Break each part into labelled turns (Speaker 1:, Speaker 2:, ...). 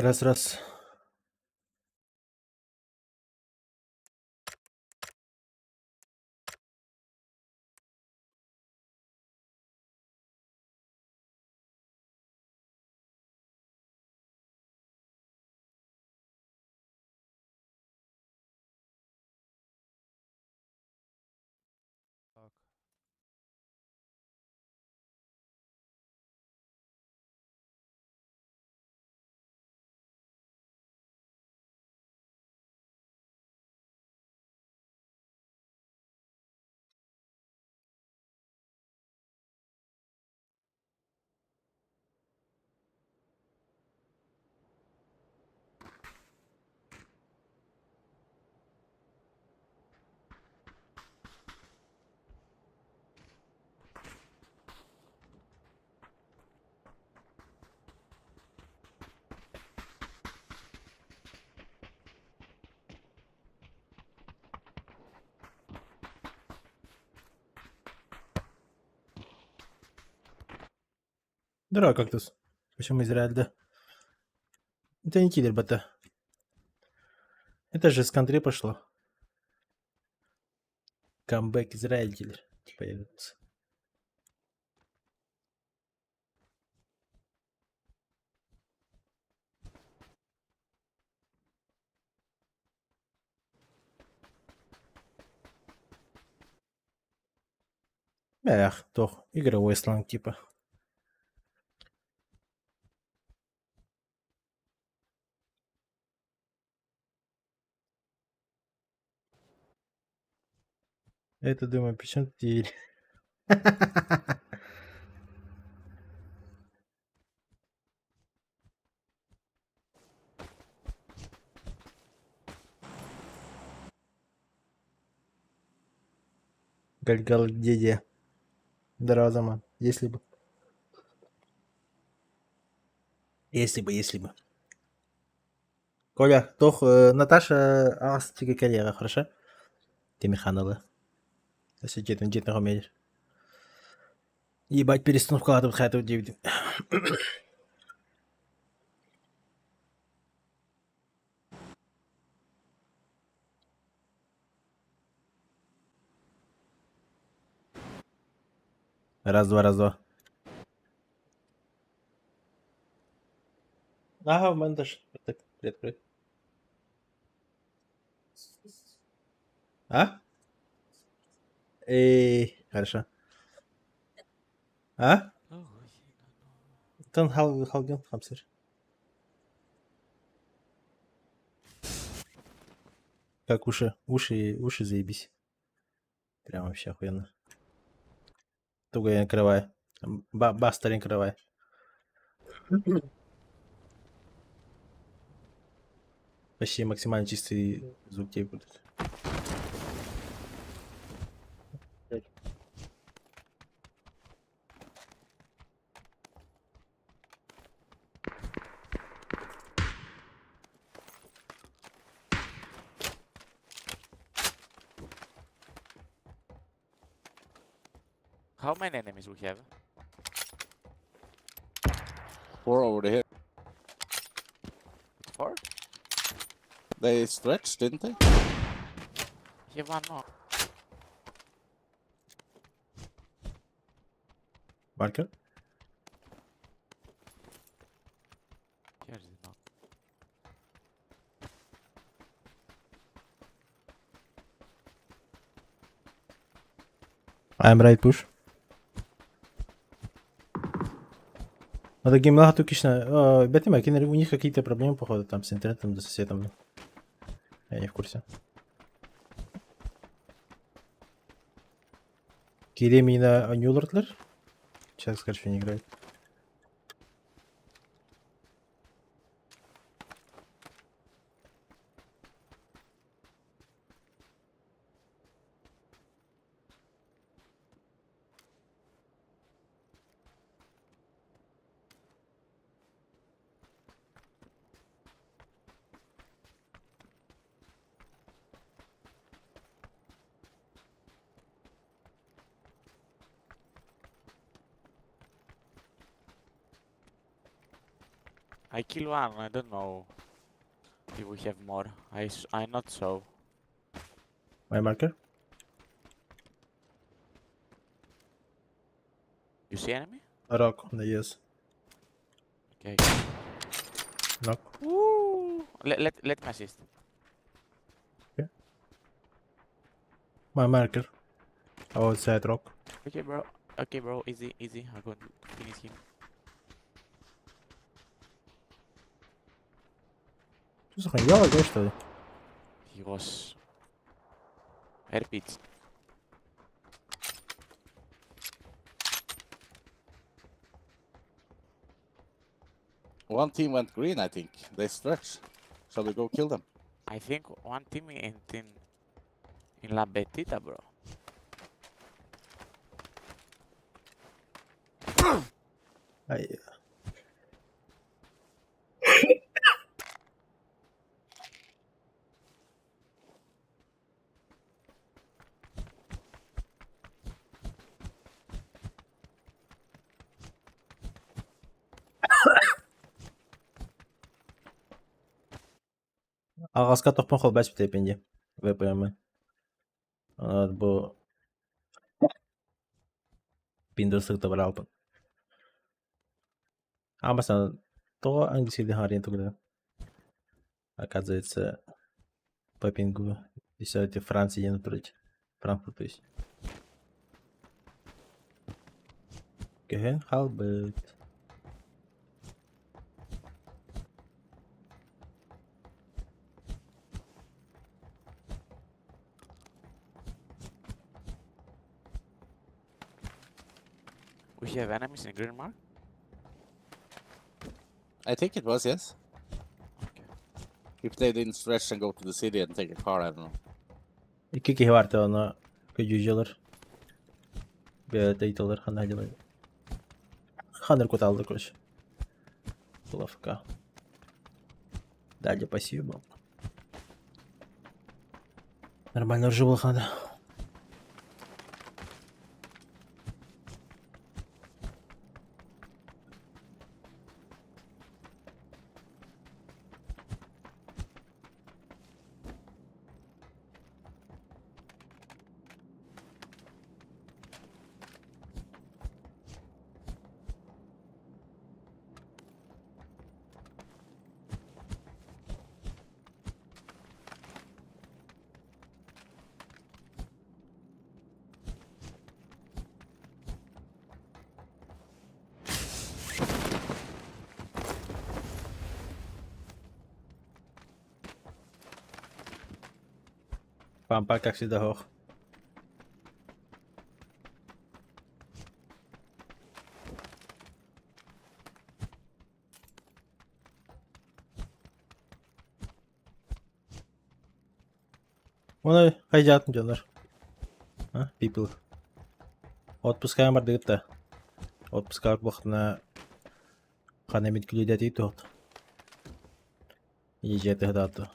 Speaker 1: Раз-раз.
Speaker 2: Так.
Speaker 1: Здорово, кактус. Почему Израиль-да? Это не киллер, бата. Это же с контри пошло. Камбэк Израиль киллер появился. Эх, toch. Игровой сленг типа. Это, думаю, причем теперь? Гальгал деде. Здорово, Заман. Если бы. Если бы. Коля, toch, Наташа аз тебе карьера, хорошо? Ты механула. Если где-то на умеешь. Ебать, перестану вкладывать хату в 9. Раз-два, раз-два. Ага, в мене теж. Так, привет. А? Хорошо. А? Тон халген хамсер. Как уши? Уши заебись. Прям вообще охуенно. Туго я накрываю. Бастер накрывай. Почти максимально чистый звук тебе будет.
Speaker 2: How many enemies we have?
Speaker 3: 4 over here.
Speaker 2: 4?
Speaker 3: They stretched, didn't they?
Speaker 2: We have one more.
Speaker 1: Маркер?
Speaker 2: Here is not.
Speaker 1: I'm right push. Ну, такие много тукично. Бетима, у них какие-то проблемы, походу, там с интернетом, да, соседом. Я не в курсе. Керем yine New Lord'lar. Сейчас, короче, не играет.
Speaker 2: I kill one, I don't know if we have more. I not so.
Speaker 1: My marker.
Speaker 2: You see enemy?
Speaker 1: A rock on the yes.
Speaker 2: Okay.
Speaker 1: Knock.
Speaker 2: Woo! Let me assist.
Speaker 1: My marker. Outside rock.
Speaker 2: Okay, bro. Okay, bro. Easy, easy. I'm going to finish him.
Speaker 1: Что за хуйня? Я лагаю, что ли?
Speaker 2: He was RPG.
Speaker 3: One team went green, I think. They stretch. Shall we go kill them?
Speaker 2: I think one team in La Betita, bro.
Speaker 1: Ай. Ағасқа тоқпан қол бәс біте пенде. ВПМ. Bu Windows добрал. А مثلا то английский харин тогда. Оказывается, по пингу. Если эти Франции не натрудить. Франкфурт, то есть. Gehen halbet.
Speaker 2: We have enemies in green mark.
Speaker 3: I think it was, yes.
Speaker 2: Okay.
Speaker 3: If they didn't stretch and go to the city and take a car, I don't know.
Speaker 1: İki kişi var da ona gücücüler. Bir deytalar hanaylılar. Ханер куда алды, короче. Ловка. Дали спасибо. Нормально вживал хана. Пампа, как всегда, ох. Оны қайда жандар? А, people. Отпускаем бардыгытта. Отпуска вақытына қана меткілі дәтей тоқты. Ежеті ғдаты.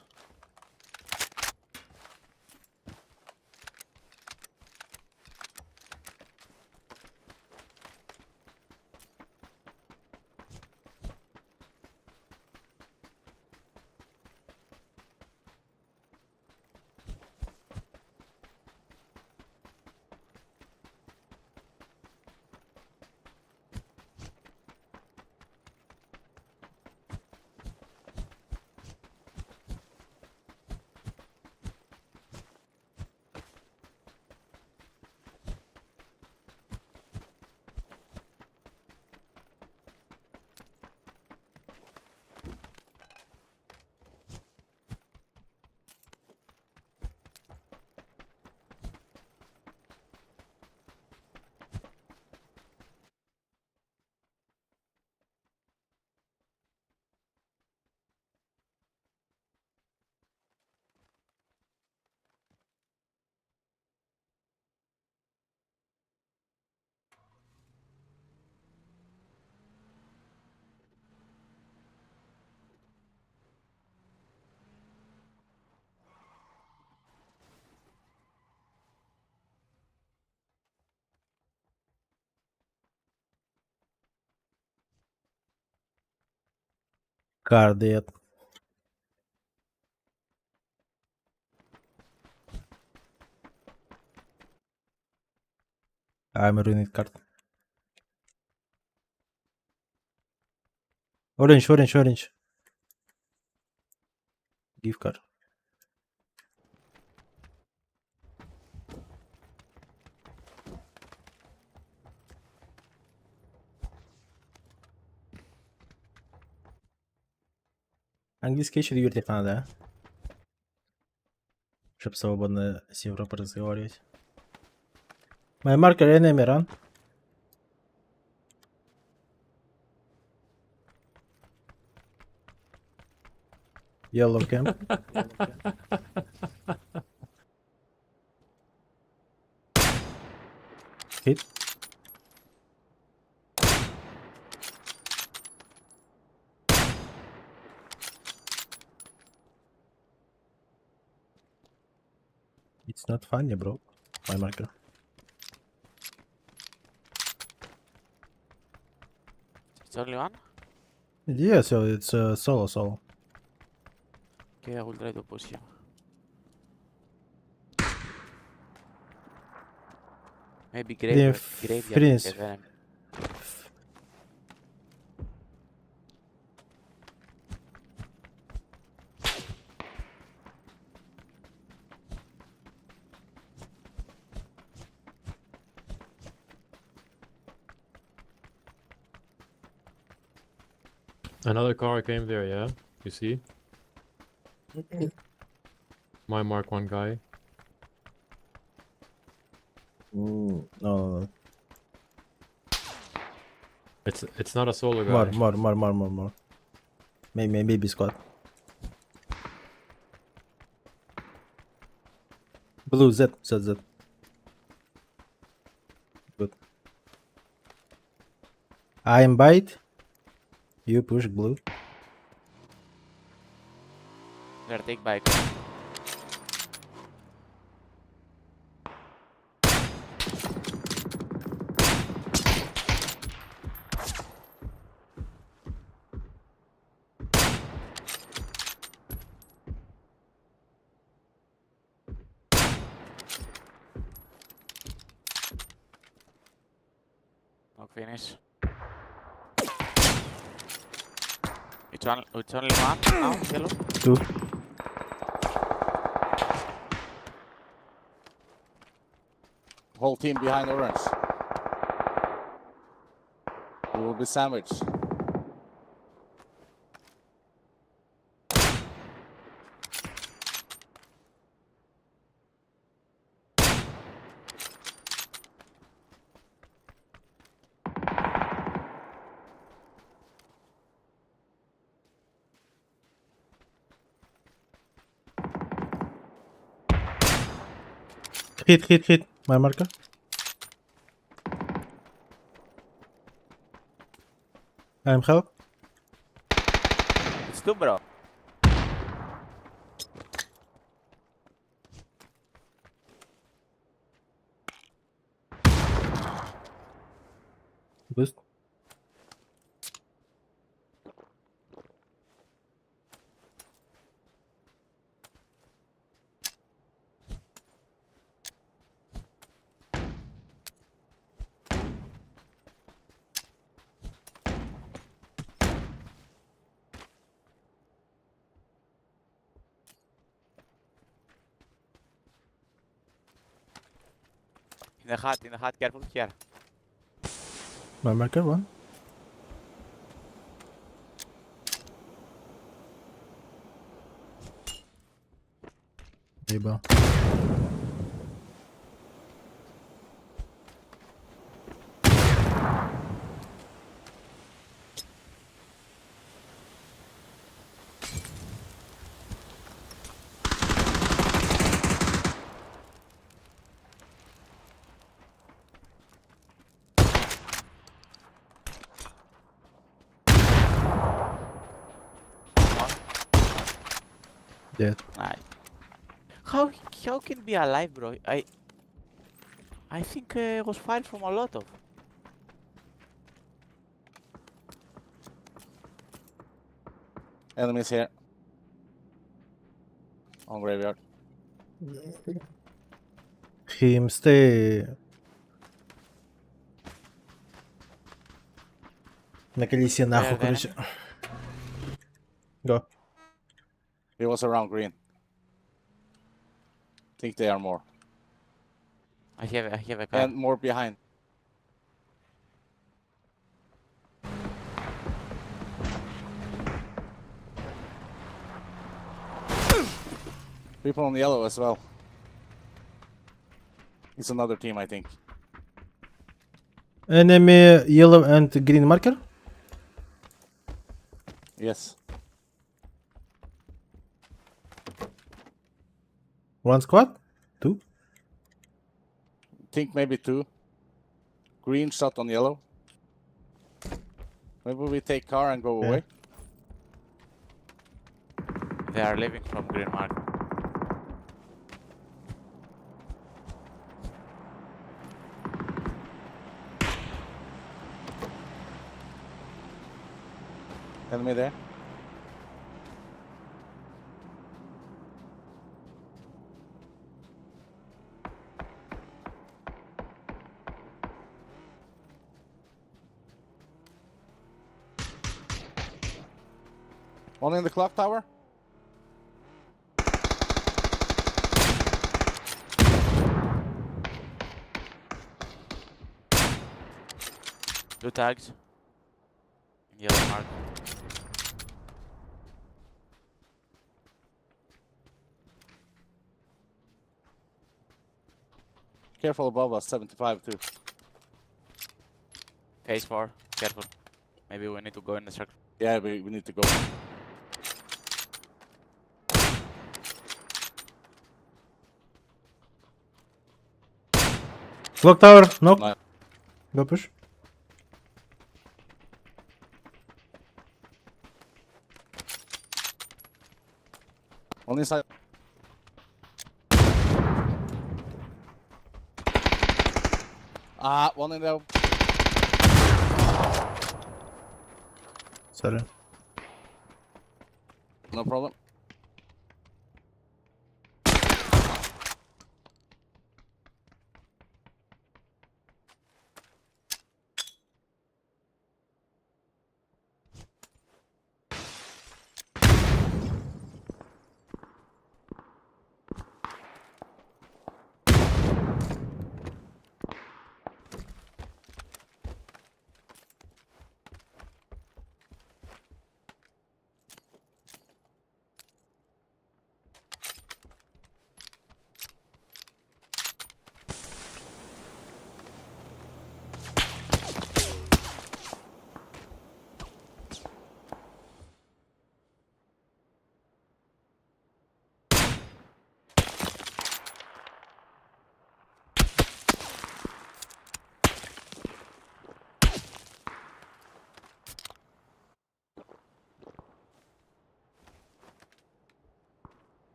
Speaker 1: Car dead. I'm ruined card. Orange, orange, orange. Gift card. Английский еще юртик надо, да? Чтоб свободно с Европой разговаривать. My marker enemy run. Yellow camp. Hit. It's not funny, bro. My marker.
Speaker 2: It's only one?
Speaker 1: Yeah, so it's solo.
Speaker 2: Okay, I will try to push him. Maybe graveyard
Speaker 1: Prince.
Speaker 2: is enemy.
Speaker 4: Another car came there, yeah? You see? My mark one guy.
Speaker 1: No.
Speaker 4: It's not a solo guy.
Speaker 1: More. Maybe squad. Blue Z. Good. I am bite. You push blue.
Speaker 2: They're take bike. Not finish. It's only one now, yellow.
Speaker 1: Two.
Speaker 3: Whole team behind orange. We will be sandwiched.
Speaker 1: Hit. My marker. I'm help.
Speaker 2: It's two, bro.
Speaker 1: Boost.
Speaker 2: In the hut, careful here.
Speaker 1: My marker one. Ебал. Dead.
Speaker 2: Nice. How can be alive, bro? I think was fired from a lot of.
Speaker 3: Enemies here. On graveyard.
Speaker 1: Him stay. На колесе нахуй,
Speaker 2: the
Speaker 1: короче. Go.
Speaker 3: He was around green. Think they are more.
Speaker 2: I have a car.
Speaker 3: And more behind. People on the yellow as well. It's another team, I think.
Speaker 1: Enemy yellow and green marker.
Speaker 3: Yes.
Speaker 1: One squad. Two.
Speaker 3: Think maybe two. Green shot on yellow. Maybe we take car and go
Speaker 1: Yeah.
Speaker 3: away.
Speaker 2: They are leaving from green mark.
Speaker 3: Enemy there. One in the clock tower.
Speaker 2: Two tags. Yellow mark.
Speaker 3: Careful above us, 75 too.
Speaker 2: Phase 4. Careful. Maybe we need to go in the circle.
Speaker 3: Yeah, we need to go.
Speaker 1: Clock tower. Knock.
Speaker 3: Nice.
Speaker 1: Go push.
Speaker 3: One inside. One in there.
Speaker 1: Sorry.
Speaker 3: No problem.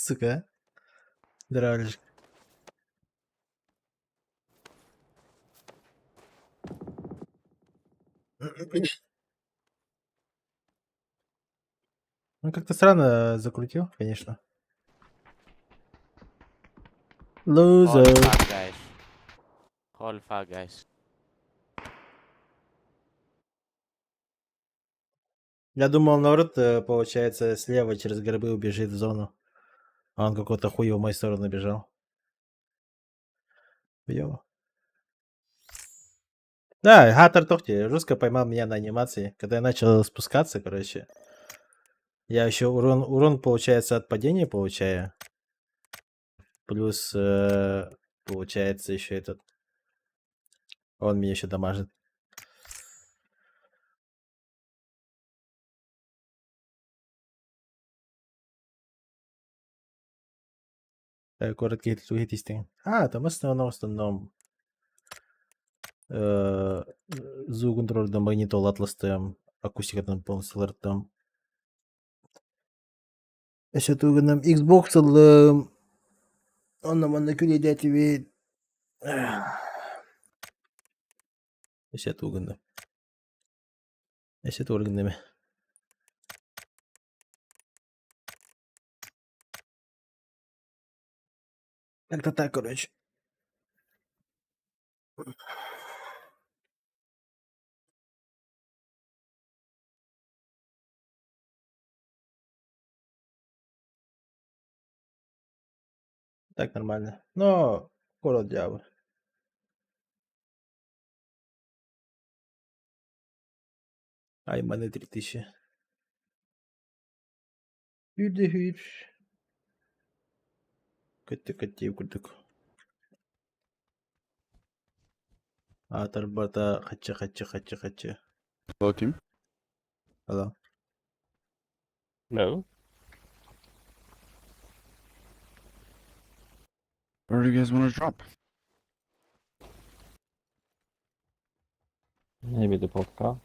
Speaker 1: Сука. Дралишь. Ну, как-то странно закрутил, конечно.
Speaker 2: Holy
Speaker 1: Loser.
Speaker 2: fuck, guys. Holy fuck, guys.
Speaker 1: Я думал, наоборот, получается, слева через гробы убежит в зону. А он какой-то хуй в мою сторону бежал. Ёо. Да, Гатор Тохти жестко поймал меня на анимации. Когда я начал спускаться, короче. Я еще урон получается, от падения получаю. Плюс, получается, еще этот. Он меня еще дамажит. Короткий хитистинг. Там в основном звук контроль до магнитол атластем, акустика там полностью лертом. Eşatuğunum Xbox alım. Anlamanda külede TV. Eşatuğunum. Eşatuğunum. Как-то так, короче. Так нормально. Но город дьявол. Айманы 3000. Hür. Kötü. Atar bata kaçı.
Speaker 5: Hello, team.
Speaker 1: Hello.
Speaker 2: No.
Speaker 5: Where do you guys want to drop?
Speaker 2: Maybe the vodka.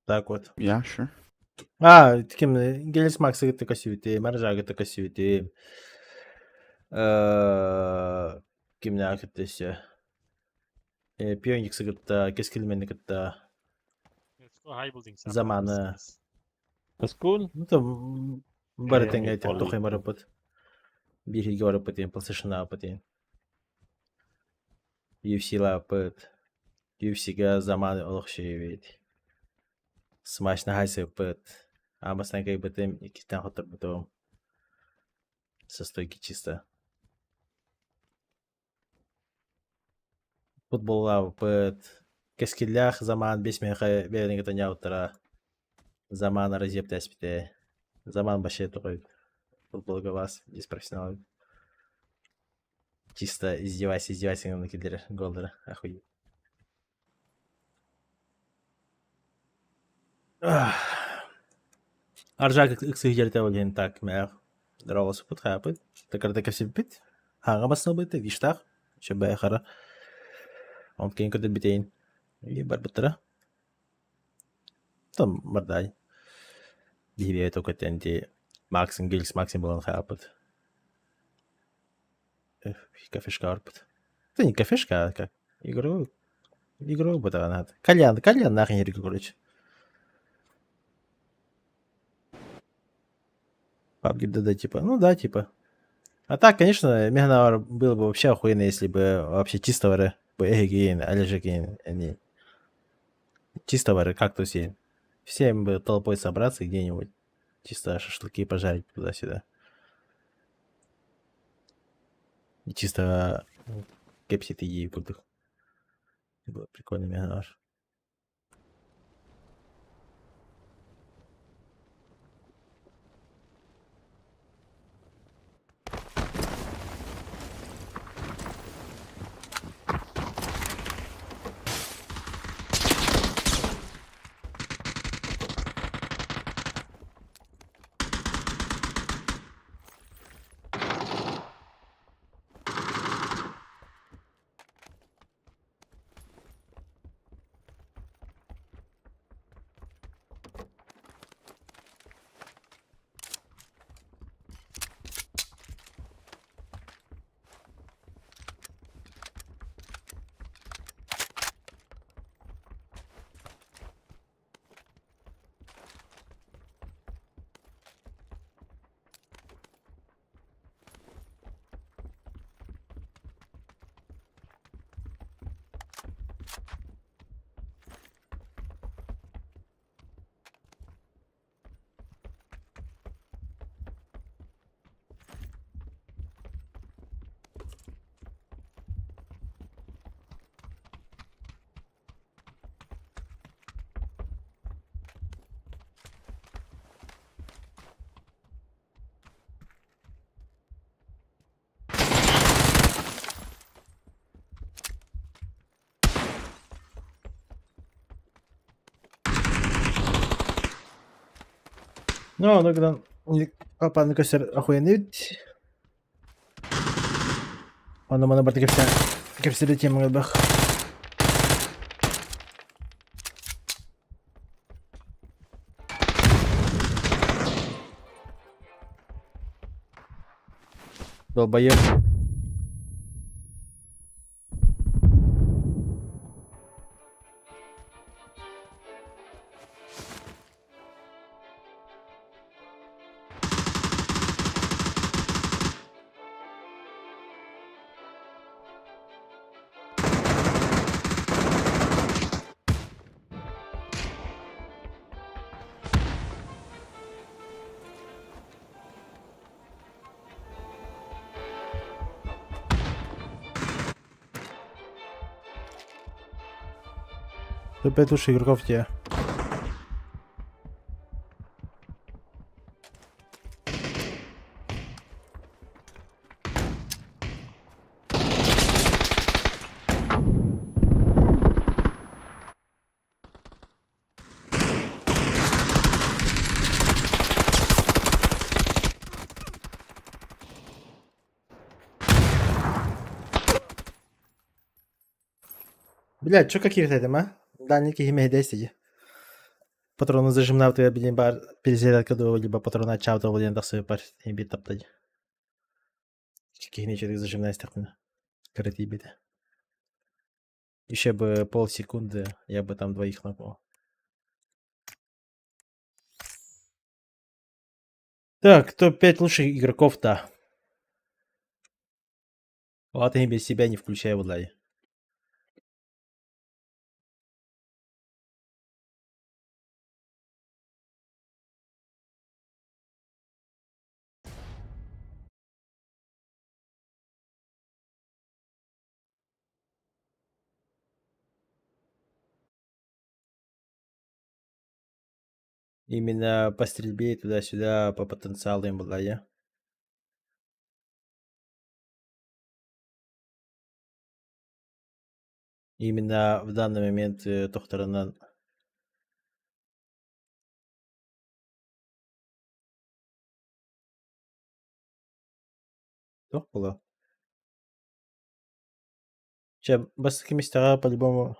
Speaker 1: Так вот.
Speaker 5: Yeah, sure.
Speaker 1: Kim Gelis Max'a gitti kasiviti, Marja gitti kasiviti. Kim ne gitti işte. Pionik'si gitti, Keskilmen'i gitti.
Speaker 6: Let's go high building.
Speaker 1: Zamanı.
Speaker 2: That's cool.
Speaker 1: Ну там бары
Speaker 2: Yeah,
Speaker 1: тенге
Speaker 2: yeah,
Speaker 1: айтып
Speaker 2: only
Speaker 1: тохой
Speaker 2: cool.
Speaker 1: марапат. Бирге барапат ен, PlayStation апат ен. UFC апат. UFC-га заманы олох şey вейт. Smash-на хайсы апат. Амастан кай батем икитен хотыр батом. Со стойки чисто. Футболла апат. Кескиллях заман 5 меха беринге таня утра. Заман разъеб теспите. Заман баше такой. Футболга вас, здесь профессионал. Чисто издевайся на киллере голдера. Охуеть. Аржак иксигерте олен так мэр. Дровос пут хапыт. Такарда касипит. Хага басна быты виштах. Чебе хара. Он кен кыды битейн. И бар бытыра. Там бардай. Бихибе только тенти. Максим болон хапыт. Кафешка арпыт. Это не кафешка, а как игру бы надо. Кальян нахрен игру, короче. PUBG да, типа. Ну да, типа. А так, конечно, Мегнауэр было бы вообще охуенно, если бы вообще чистовары по Эгегейн, Алежегейн, они чистовары, как то все. Всем бы толпой собраться где-нибудь. Чисто шашлыки пожарить туда-сюда. И чисто кепсит и крутых. Было прикольно, Мегнауэр. Ну, когда папа на костер охуенный вид. Он на борт кепсер тем бах. Долбоёб. Тут 5 лучших игроков тебе. Блядь, чё каких этим, а? Дальники имеет сиди. Патроны зажимнав тебе, блин, бар перезарядка до, либо патрона чавто, блин, да свой пар не бит топтать. Каких нечего зажимная стахмина. Короче, биты. Еще бы полсекунды, я бы там двоих нагнул. Так, топ-5 лучших игроков-то. Вот и без себя не включай, Влади. Именно по стрельбе туда-сюда, по потенциалу им Влади. Именно в данный момент Тохтаранан. Тох было. Сейчас бас такими стара по-любому.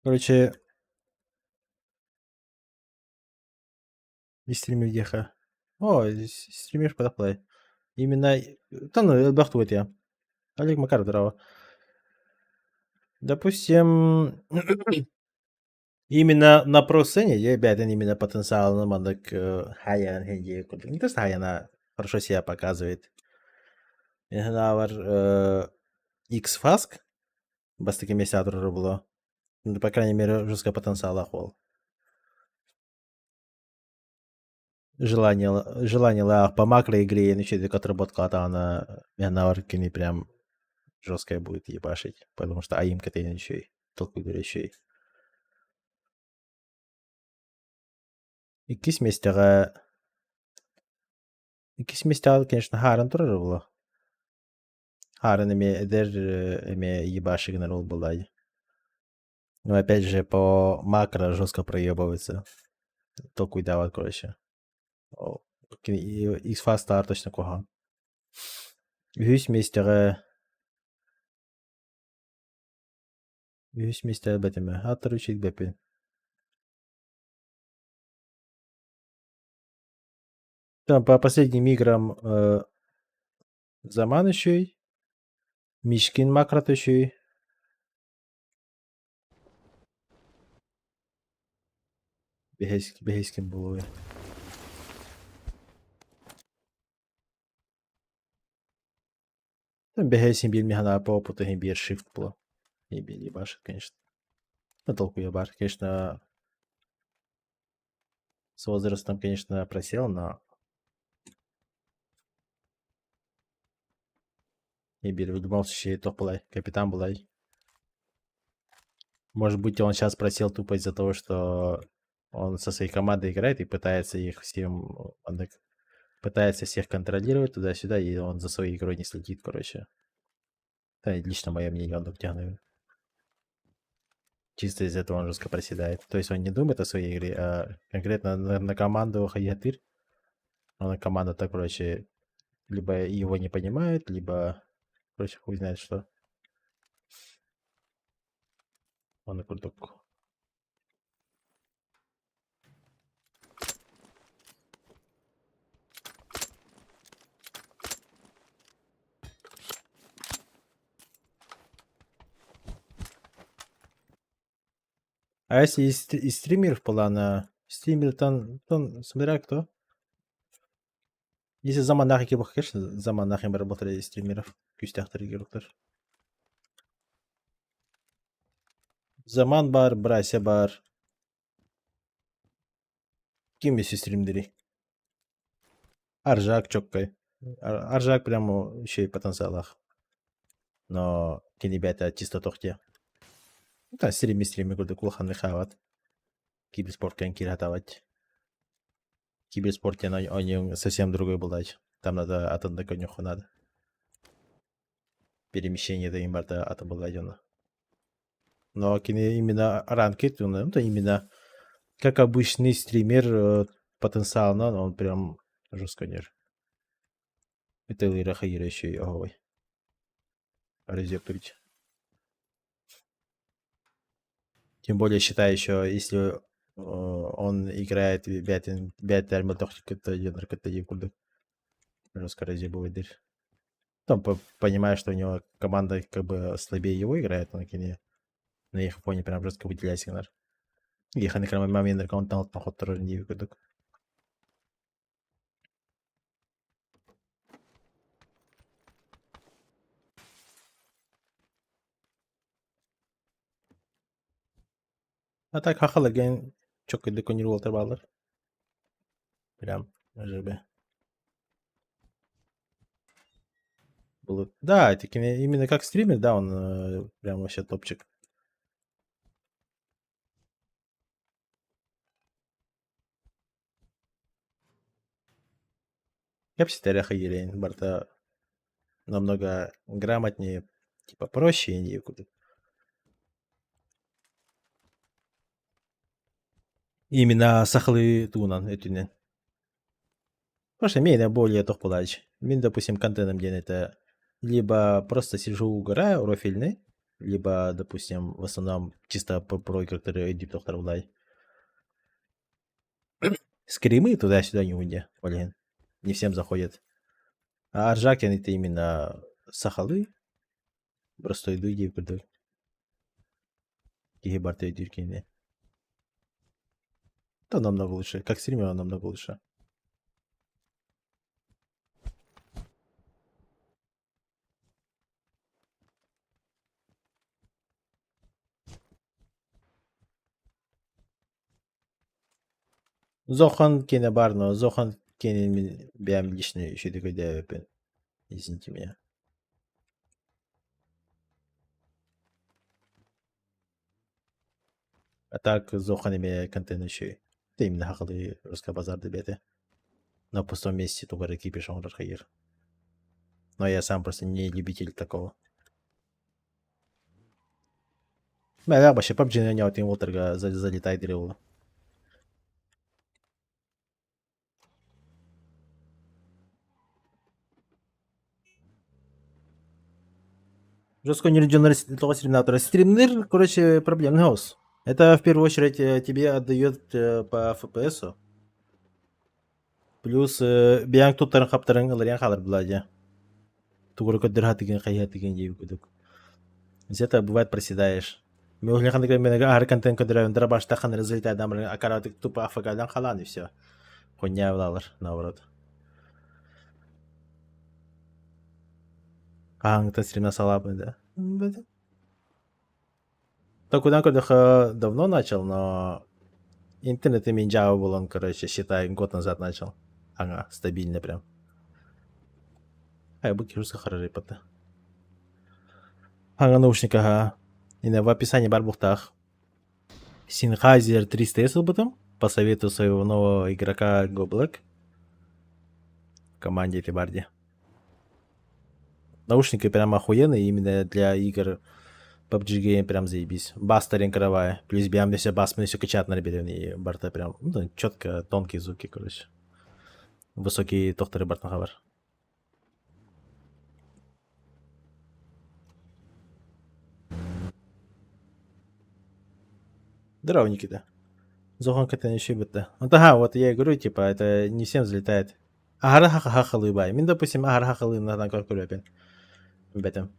Speaker 1: Короче, и стример еха. О, стример подоплай. Именно... Да ну, бахтует я. Олег Макаров, здорово. Допустим, именно на про-сцене я бяден именно потенциал на мандак Хаян Хенди. Не то, что Хаяна хорошо себя показывает. Навар X-Fask. Бас таким месяцем было. Ну, по крайней мере, жесткого потенциала хол. Желание лах по макроигре, начать отработка она навар кини прям жесткая будет ебашить. Потому что аимка ты еще и толку еще. Икис местера, конечно, Харан тоже было. Харан име ебаши генерал была. Но опять же, по макро жестко проебывается. Толку давать, короче. Из фаста точно кога. Husmeister бетеме. Атаручит бепи. Там по последним играм Заман еще и Мишкин Макрат еще и Бехейским был. Там Бехейским бил механа по опыту бир shift было. И бил ебашит, конечно. На толку ебар, конечно. С возрастом, конечно, просел, но и бил в любом случае топ-плей. Капитан был. Может быть, он сейчас просел тупо из-за того, что он со своей командой играет и пытается их всем... Пытается всех контролировать туда-сюда, и он за своей игрой не следит, короче. Это лично мое мнение, он так тянет. Чисто из этого он жестко проседает. То есть он не думает о своей игре, а конкретно на команду Хаятыр. Он на команду так, короче, либо его не понимает, либо, короче, хуй знает что. Он на курток. А если из стримеров плана, стример там, смотря кто. Если заманах gibi конечно, заманах им работали из стримеров. Küstahтар игроктар. Zaman бар, Брася бар. Kim есть стримдери? Аржак чоккай. Аржак прямо еще и потенциалах. Но ребята чисто тохте. Да, стриме курды кулханны хават. Киберспорткен киратавать. Киберспорте он совсем другой был дать. Там надо атомный конюху надо. Перемещение до имбарда отобладено. Но именно ранкет, ну, это именно как обычный стример потенциально, он прям жестко нер. Это Лира Хаира еще и оговой. Резептурить. Тем более считаю еще, если он играет бят термил тохтик, это наркотик курдык. Жестко разъебывает. Там понимаю, что у него команда как бы слабее его играет, но на их фоне прям жестко выделяет сигнал. Их на крайний момент аккаунт на ход тоже не выгодок. А так хахалаген çok kötü konur Walter Ball'lar. Прям ЖБ. Да, это именно как стример, да, он прям вообще топчик. Я бы считаю, Хаирейн Барта намного грамотнее, типа проще и куда. Именно сахлы тунан этюнен. Просто мне более тох поладж. Мне, допустим, контентом день это либо просто сижу угораю рофильный, либо, допустим, в основном чисто про игры, которые Эдип доктор Влай. Скримы туда-сюда не уйдя, блин. Не всем заходят. А Аржакин это именно сахалы. Просто иду и приду. Гибарты и дюркины. Это намного лучше. Как стример он намного лучше. Зохан кине бар, но Зохан кине бям личный еще такой девопен. Извините меня. А так Зохан имеет контент еще. Это именно хахалы русская базар дебеты. На пустом месте тупо кипиш он расхаир. Но я сам просто не любитель такого. Да, вообще PUBG не один Уолтерга залетает древу. Жестко нережденный стримнатор. Стримнер, короче, проблемный хаос. Это в первую очередь тебе отдает по FPS. Плюс биянг туттарын хаптарын ылырян халар бладя. Тугуру көддер хатыгын хайхатыгын жейб күдік. Где-то бывает проседаешь. Мен хандыгы мен ар контент көддерәвен драбашта хан результат адамрын акаратык тупо афгадан халан и все. Хуйня влалар, наоборот. Аңты стримна салабы, да. Так куда давно начал, но интернет и Java был он, короче, считай, год назад начал. Ага, стабильно прям. А я бы кирюска хорошо пота. Ага, наушника, ага. И в описании барбухтах. Sennheiser 300 S потом. По совету своего нового игрока Go Black. В команде этой барде. Наушники прям охуенные именно для игр PUBG прям заебись. Бас кровая. Плюс бьям все бас, мы все качат на ребятами. Барта прям, ну, четко, тонкие звуки, короче. Высокие тохтары Барт хабар. Здорово, Никита. Зохан это еще бытта. Вот ага, вот я и говорю, типа, это не всем взлетает. Агара хахахалы бай. Мин, допустим, агара хахалы на танках курепен. В этом.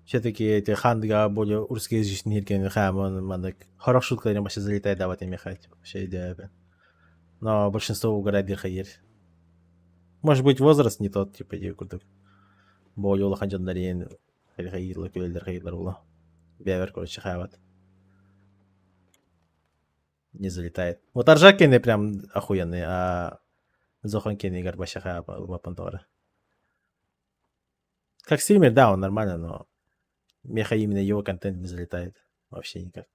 Speaker 1: Все-таки эти хандга более урскоязычные иркен хамон мандак. Хорошо шуткаларым вообще залетает давать им ехать. Вообще идея. Но большинство угорает дирхаир. Может быть, возраст не тот, типа, и курдук. Более улаханджан дарин. Хайлхаир, лакюэльдер хайлар ула. Бявер, короче, хават. Не залетает. Вот Аржакины прям охуенные, а Зоханкины и Горбачаха Пантора. Как стример, да, он нормально, но меха именно его контент не залетает. Вообще никак.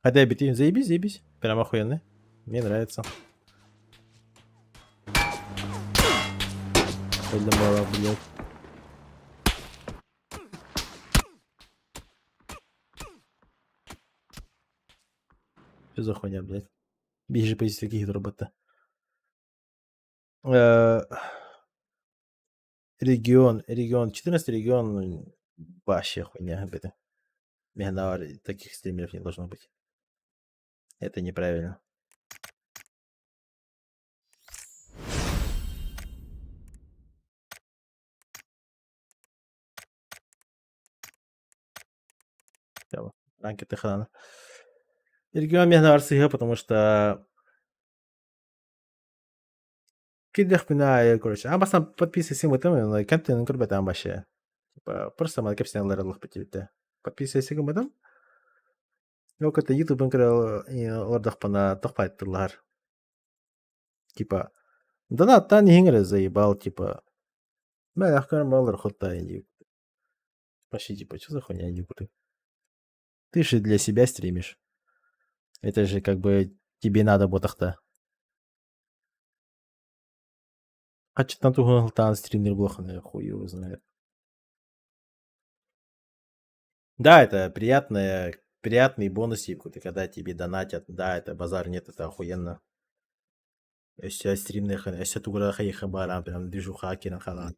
Speaker 1: Хотя битвин заебись, заебись. Прям охуенный. Мне нравится. Пойдем, блядь. Что за хуйня, блядь? Бежи позиции каких робота. Регион. 14 регион. Вообще хуйня, это. Таких стримеров не должно быть. Это неправильно. Ранки Техана. Регион Мехнаварсига, потому что кидах пина, короче. А басна подписывайся мы там, но контент курба там вообще. Типа просто мы кепсин ларалах по тебе. Подписывайся мы там. Ну как-то YouTube инкрал лардах пана тохпайт тулар. Типа да на та не хингре заебал, типа. Mä ахкар малар хота инди. Почти типа, что за хуйня инди круты. Ты же для себя стримишь. Это же как бы тебе надо ботахта. А что там туган там стример блоханый, хуй его знает. Да, это приятный бонус, когда тебе донатят. Да, это базар нет, это охуенно. Если стримных, если тугра хаиха барам, прям движуха киран халат.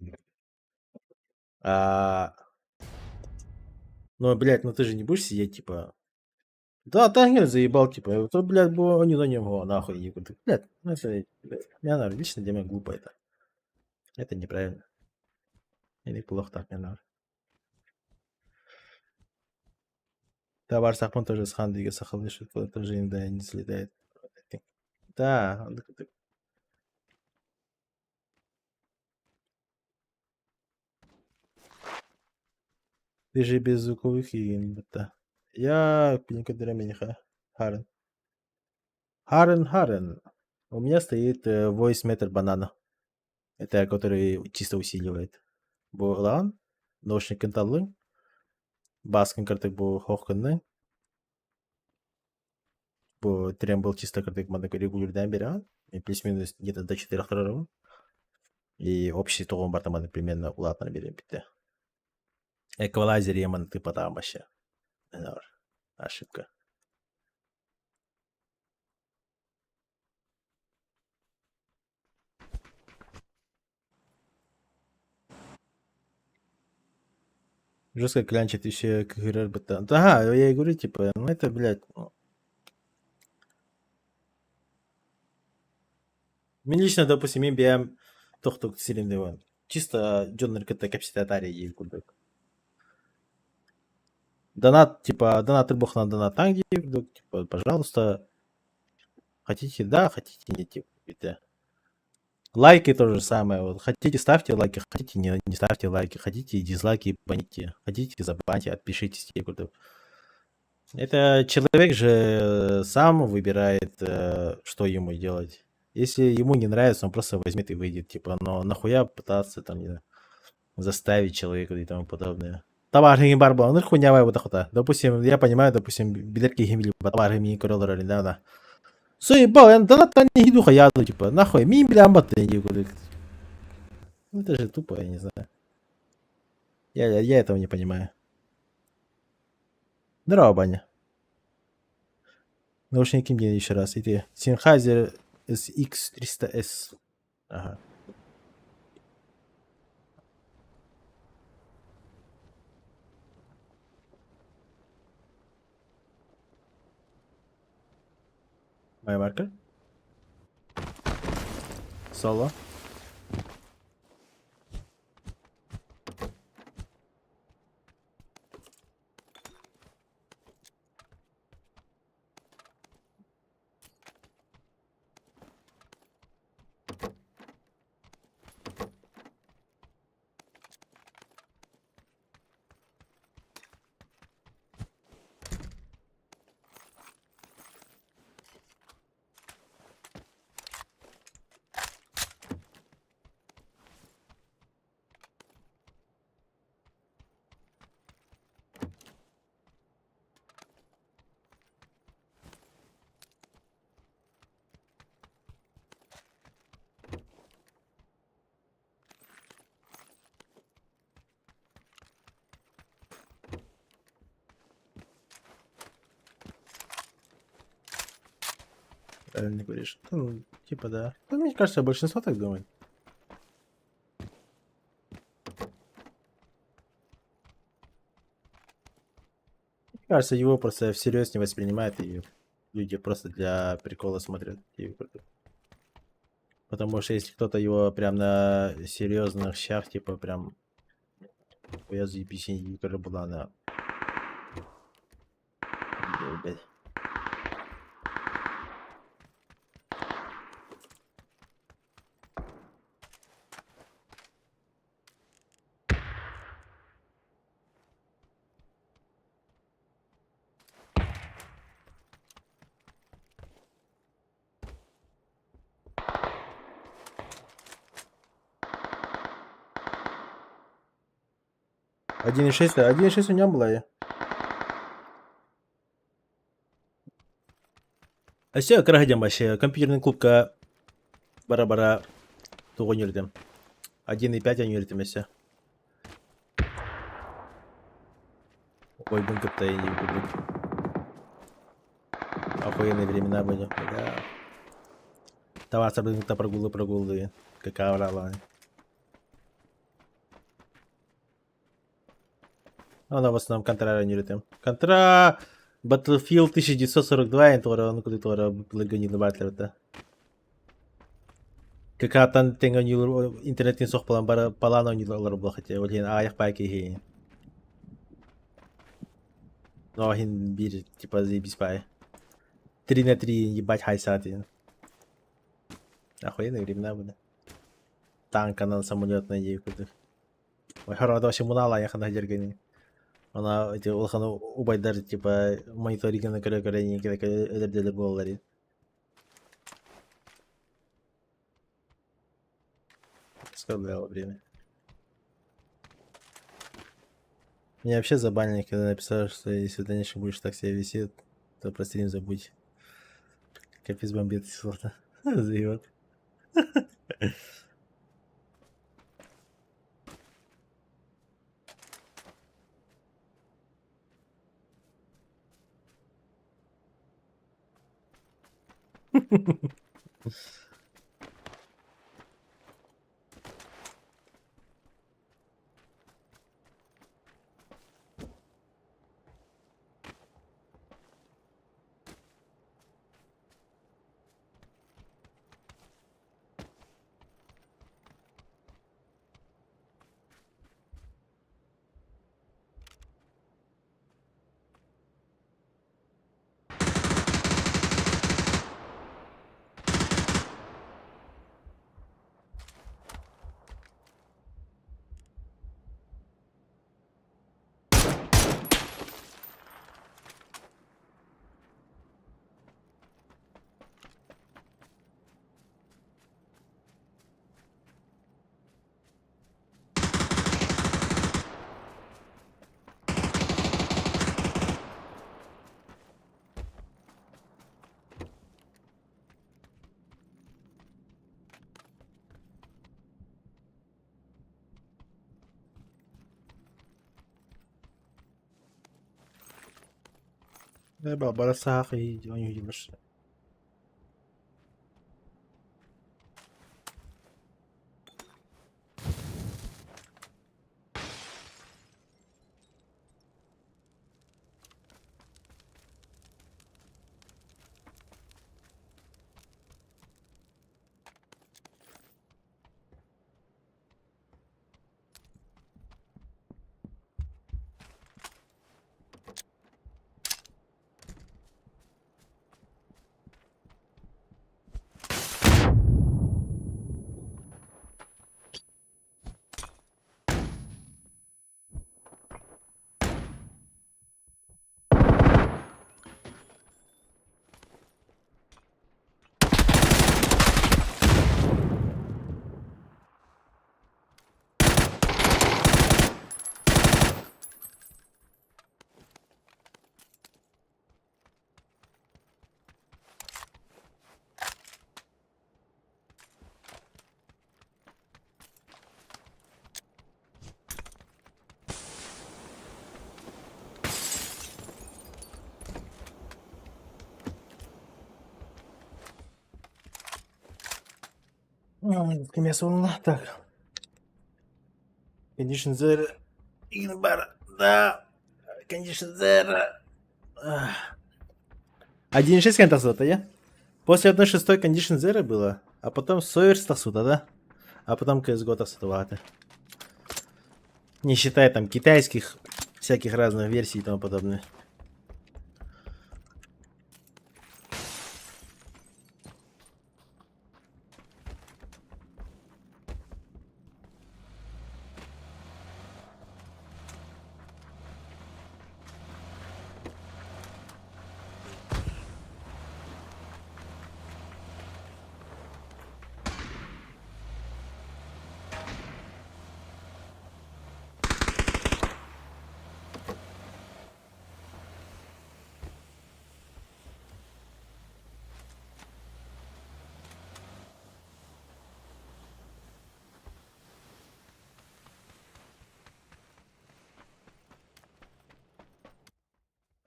Speaker 1: Ну, блядь, ну ты же не будешь сидеть, типа. Да, Тангер заебал, типа, то, блядь, было не на него, нахуй. Я говорю, блядь, ну это, мне надо, лично для меня глупо это. Это неправильно. Или плохо так, не надо. Товар сахпон тоже с хандига сахалыш, это тоже иногда не слетает. Да, ты же без звуковых и да. Я пенькадера мениха. Харен. Харен. У меня стоит voice meter банана. Это который чисто усиливает. Булан, наушник кенталы, бас конкретик был хохканный. Трембл чисто конкретик мадак регулярный бера. И плюс-минус где-то до 4 второго. И общий того бартамана примерно улатно берем пите. Эквалайзер еман типа там вообще. Ошибка. Жестко клянчит еще КГР бета. Ага, я и говорю, типа, ну это, блядь, ну. Мне лично, допустим, им биям тохтук силиндеван. Чисто джоннер ката капситатария и кудок. Донат, типа, донат рыбох на донат танги, типа, пожалуйста. Хотите, да, хотите, не, типа, лайки то же самое. Вот, хотите, ставьте лайки, хотите, не ставьте лайки, хотите, дизлайки, баните, хотите, забаньте, отпишитесь. Это человек же сам выбирает, что ему делать. Если ему не нравится, он просто возьмет и выйдет. Типа, но нахуя пытаться там, не знаю, заставить человека и тому подобное. Товарный барба, он хуйнявая вот охота. Допустим, я понимаю, допустим, билетки гимили, товарный короллер, да. Суебал, я донат не иду хаяду, типа, нахуй, ми бля амбаты не иду. Это же тупо, я не знаю. Я этого не понимаю. Здорово, Баня. Наушники мне еще раз. И ты. Sennheiser SX300S. Ага. Моя марка. Соло. Правильно говоришь. Ну, типа да. Ну, мне кажется, большинство так думает. Мне кажется, его просто всерьез не воспринимают, и люди просто для прикола смотрят. Потому что если кто-то его прям на серьезных щах, типа прям я заебись, которая была на... Блядь. Один и шесть у него была я. А все, карагадям вообще. Компьютерный клубка бара-бара тугон йөрдем. 1.5 ан йөрдем все. Ой, бункер-то и не буду. Охуенные времена были. Да. Товарца бункер прогулы. Какая врала. Она в основном контра йөрдем. Контра Battlefield 1942 en tora lagyan yung battle ta. Kakatan tengan yung internet yung sok palang para palano yung laro bakit ya wala ayak pa ki. No hindi типа заебись па. 3 на 3 ебать хайсаты. Охуенные времена были. Танка на самолет на ей куда. Ой, хорошо, вообще мунала я хана дергани. Она эти улхану убайдар типа мониторинг на кare не голлари. Сказал время. Меня вообще забанили, когда написал, что если в дальнейшем будешь так себя вести, то про стрим забудь. Капец бомбит сорта. Заебат. Барасахи, он видишь. Кем я солна? Так. Condition zero. Игнбар. Да. Condition zero. 1.6 кентасота, я? После 1.6 Condition Zero было, а потом Сойерс тасута, да? А потом CSGO тасутовато. Не считая там китайских всяких разных версий и тому подобное.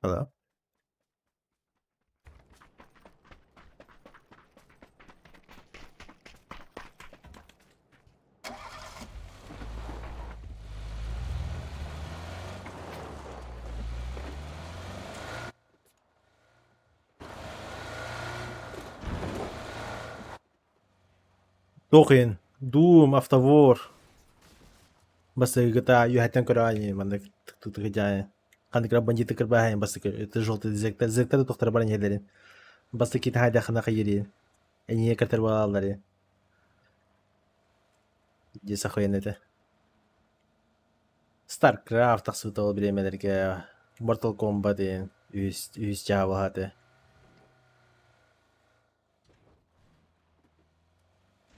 Speaker 1: Hello? Тохин, Doom, Автовор. Бас GTA, юхатен корани, мандак тут гадяе. Хандикра бандиты кырбахаем, бас это желтый зекта. Зекта тут тохтар баран хедерин. Бас таки тахайда хана хайирин. Эни картер балалари. Деса хуен это. StarCraft тахсутал бремелерге. Mortal Kombat üst javahate.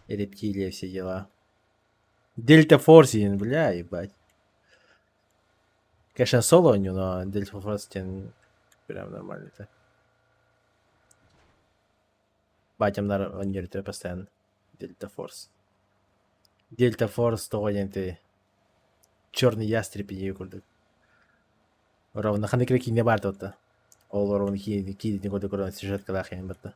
Speaker 1: И рептилия, все дела. Дельта Форсин, бля, ебать. Конечно, соло у него, но Дельта Форсин прям нормально так. Батям на онирте постоянно. Дельта Форс. Дельта Форс, то ты. Черный ястреб и курдык. Ровно ханекреки не бартота. Ол ровно ки не годы корона сюжет калах я бата.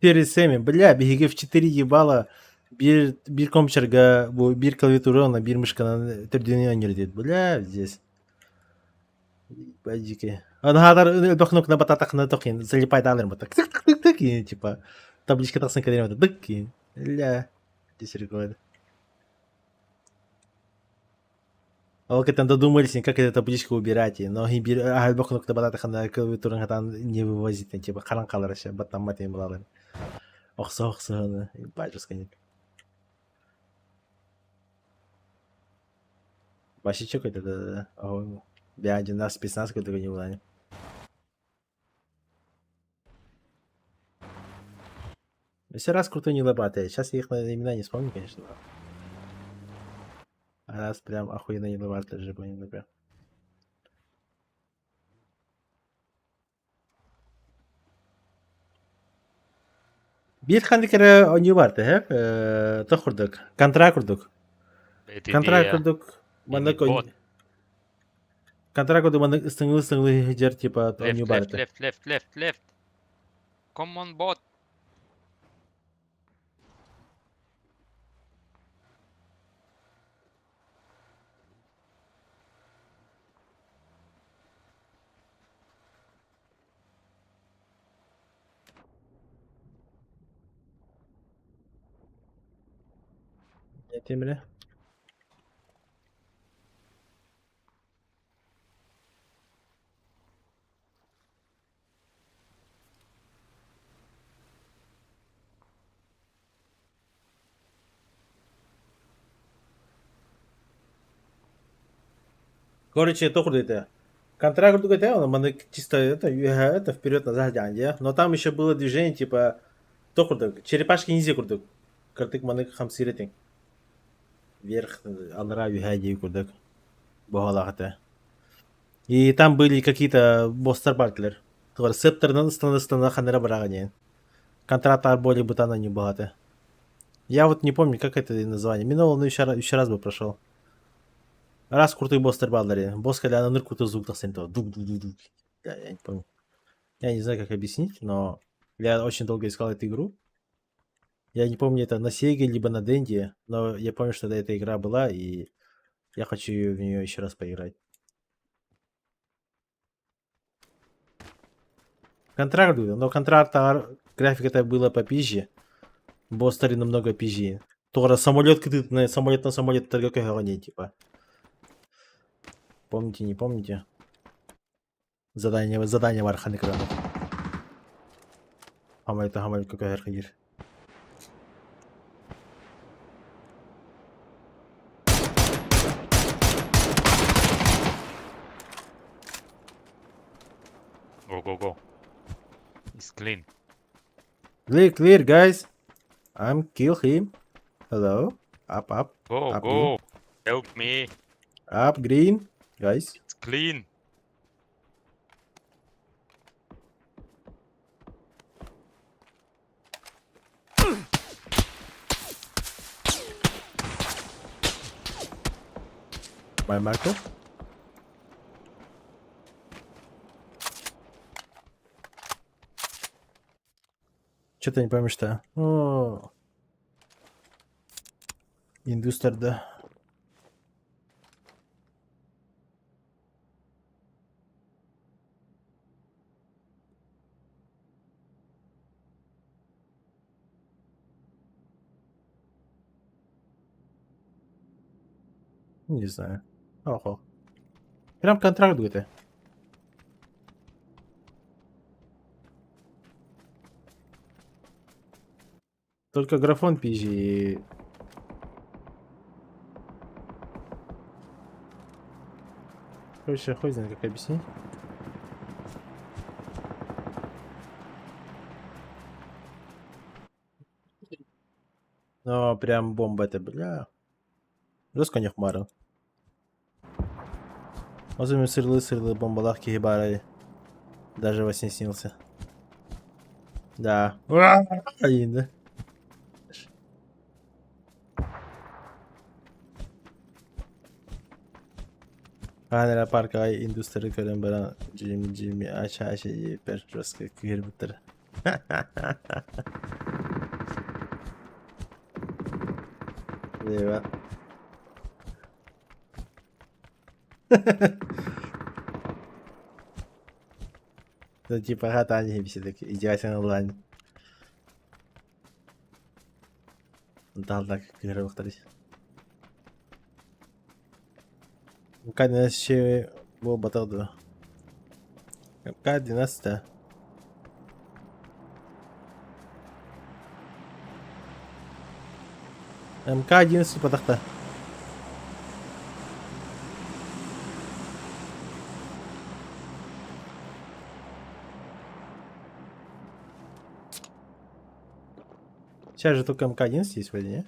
Speaker 1: Перед семи, бля, биги в 4 ебала. Bir компьютерга, bu bir klaviatura ona bir мышканы түрдүнү ойнойт. Бля, здесь. Бадики. Анахадар дохнук на бататах на тохин, залипай далер вот так. Тык-тык-тык, и типа табличка так снакадем, вот тык, и бля, здесь рекорд. А вот там додумались, как эту табличку убирать, но альбок нукта батата хана клавиатурын хатан не вывозить, типа харан калар еще, баттан матин булалар. Оксо, бажеска нет. Башичок это, да. Бяди, нас спецназ какой-то не было. Если раз крутой не лобатые, сейчас я их имена не вспомню, конечно. А раз прям охуенно не лобатые же, понял, например. Bir tane kere oyuncu vardı hep. Da kurduk. Kontra kurduk. Kontra kurduk. Bana
Speaker 6: bot.
Speaker 1: kontra kurduk. Bana ısınlı hıcar tipa
Speaker 7: Left,
Speaker 1: oyuncu
Speaker 7: left,
Speaker 1: vardı.
Speaker 7: left. Come on, bot.
Speaker 1: Emre. Короче, то круто это. Контракт круто это, он мы чисто это вперед назад дянде. Но там еще было движение типа то круто. Черепашки ниндзя круто. Картык маны хамсиретинг. Вверх, анра юхади круто. Бохалахата. И там были какие-то бостер батлер. Тоже септер на ханера барагане. Контракт более бутана не богато. Я вот не помню, как это название. Миновал, но еще раз бы прошел. Раз крутой бостер батлере. Босс, когда на нырку, то звук тахсен, то дук. Я не помню. Я не знаю, как объяснить, но я очень долго искал эту игру. Я не помню, это на Сеге, либо на Денде, но я помню, что эта игра была, и я хочу в нее еще раз поиграть. Контракт был, но контракт, график это было попизже. Бостери намного пизже. Тоже самолет, на самолет торговка не типа. Помните, не помните? Задание вархан экранов. Хамалет какой архидир.
Speaker 7: Go. It's clean.
Speaker 1: Clear, guys. I'm kill him. Hello. Up.
Speaker 7: Go,
Speaker 1: Up,
Speaker 7: go. Help me.
Speaker 1: Up, green. Guys.
Speaker 7: It's clean.
Speaker 1: My marker. Что-то не помню, что. О. Индустер, да. Не знаю. Ого. Прям контракт где-то. Только графон пизжи и... Короче, хуй знает, как объяснить. Но прям бомба это, бля. Жестко не хмарил. Возьмем сырлы, бомбалах кихибары. Даже во сне снился. Да. Один, да? Hanera parka industri körün bana Jimmy aşağı per röska kıyırmıttır. Eyvah. Ну типа катание все таки издевайся онлайн. Дал так кıyırmıttır. МК-12 был Battle 2. МК-12. МК-11 подахта. Сейчас же только МК-11 есть вроде, не?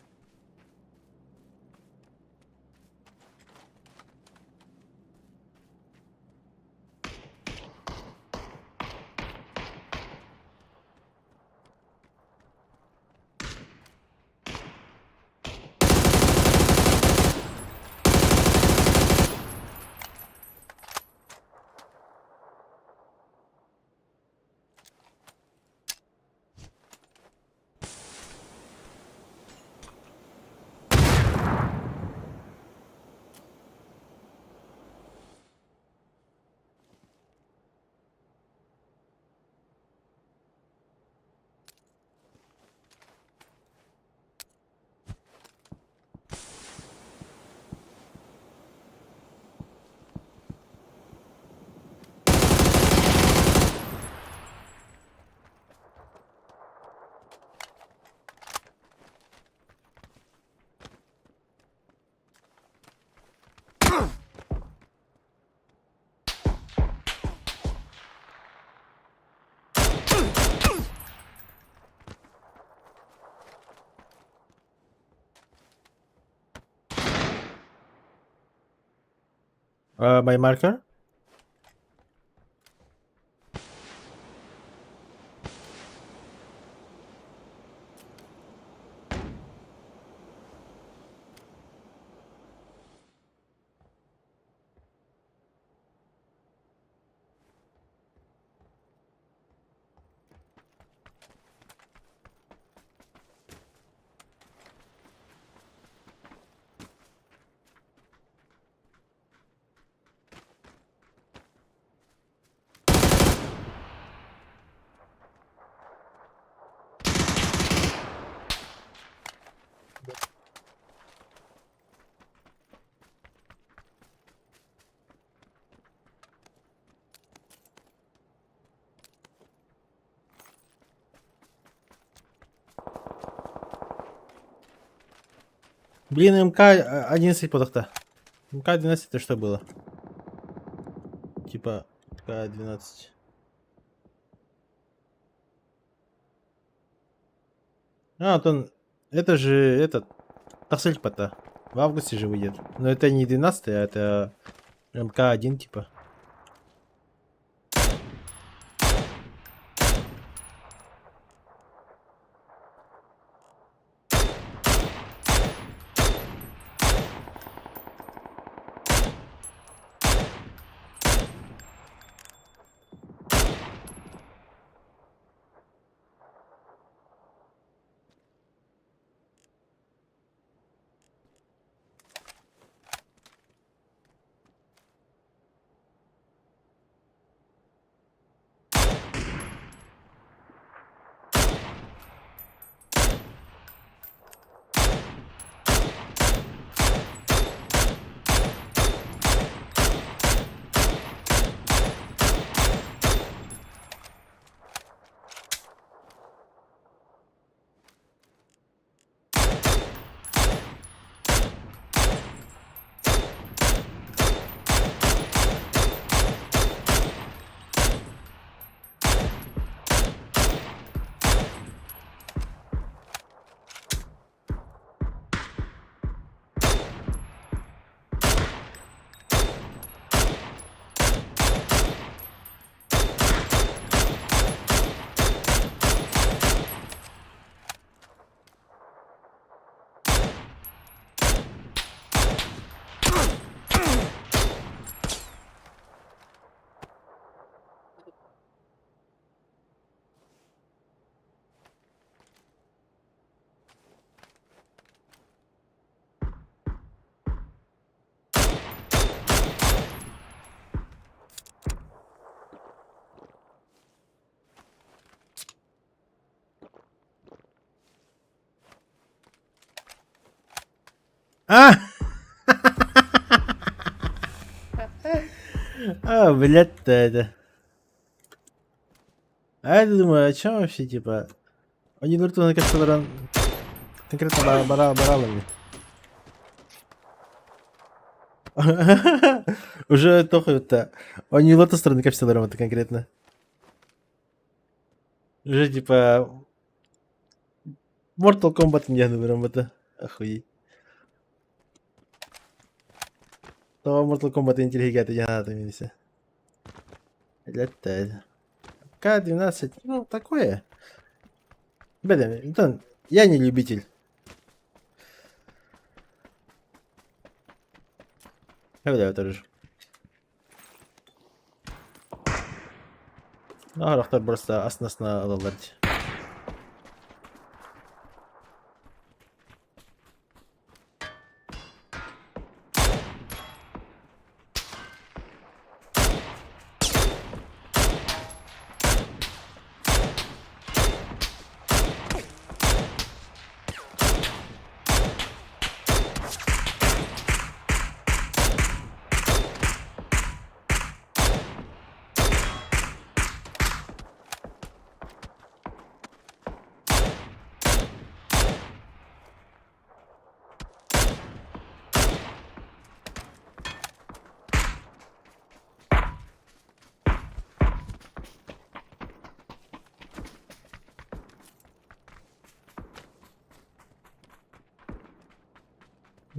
Speaker 1: My marker? Блин, МК-11 подахта. МК-12 это что было? Типа МК-12. А, вот он... Это же этот... Тахсельпата. В августе же выйдет. Но это не 12, а это МК-1 типа. А! А, блядь, это. А я думаю, о чем вообще, типа? Они виртуально капсулеран конкретно баралами. Уже только это. Они лото стороны капсулером это конкретно. Уже типа Mortal Kombat не говорим это. Охуеть. То Mortal Kombat интеллигент я надо минусе. Блядь, К-12, ну такое. Блин, Антон, я не любитель. Бля, тоже. Арахтар просто аснасына алалар.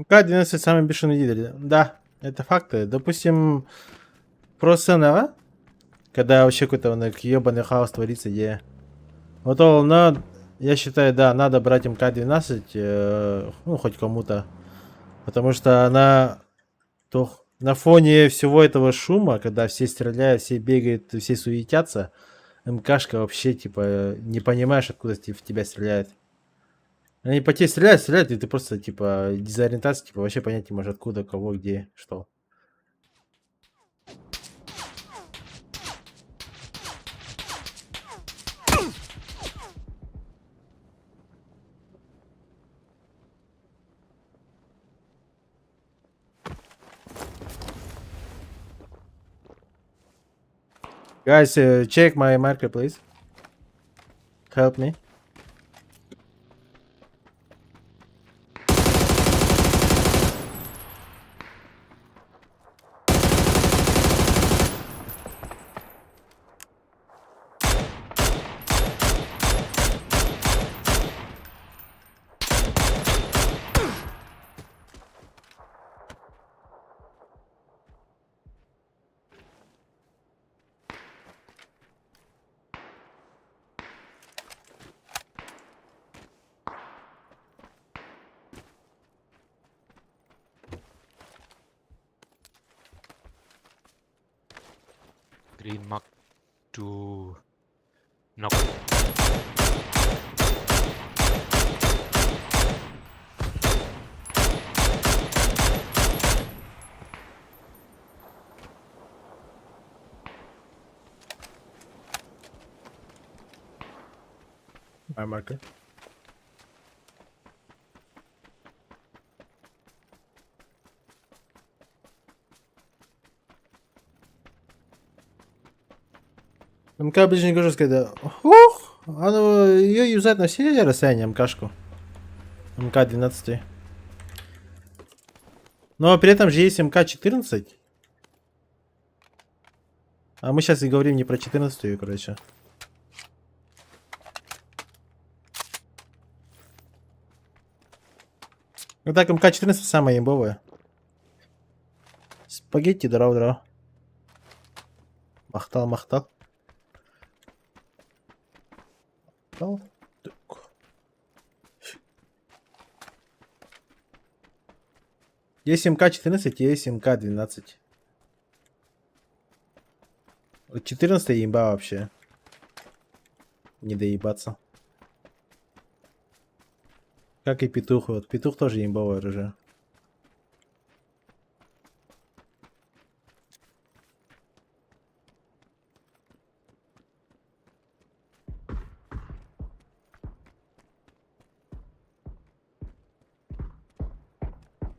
Speaker 1: К-12 самый бешеный лидер. Да, это факты. Допустим, про СНВ, когда вообще какой-то ебаный хаос творится, где... Вот но я считаю, да, надо брать МК-12, ну, хоть кому-то. Потому что она на фоне всего этого шума, когда все стреляют, все бегают, все суетятся, МКшка вообще, типа, не понимаешь, откуда в тебя стреляют. Они по тебе стреляют, и ты просто, типа, дезориентация, типа, вообще понять не можешь, откуда, кого, где, что. Guys, check my marker, please. Help me.
Speaker 7: Green mark to knock.
Speaker 1: My marker. МК ближнего жесткая, да. Ух! Оно ее юзать на все расстояния, МКшку. МК-12. Но при этом же есть МК-14. А мы сейчас и говорим не про 14-ю, короче. Ну так, МК-14 самая имбовая. Спагетти, дров. Махтал. Махтал. Так. Есть МК-14, есть МК-12. 14 имба вообще. Не доебаться. Как и петух. Вот петух тоже имбовое оружие.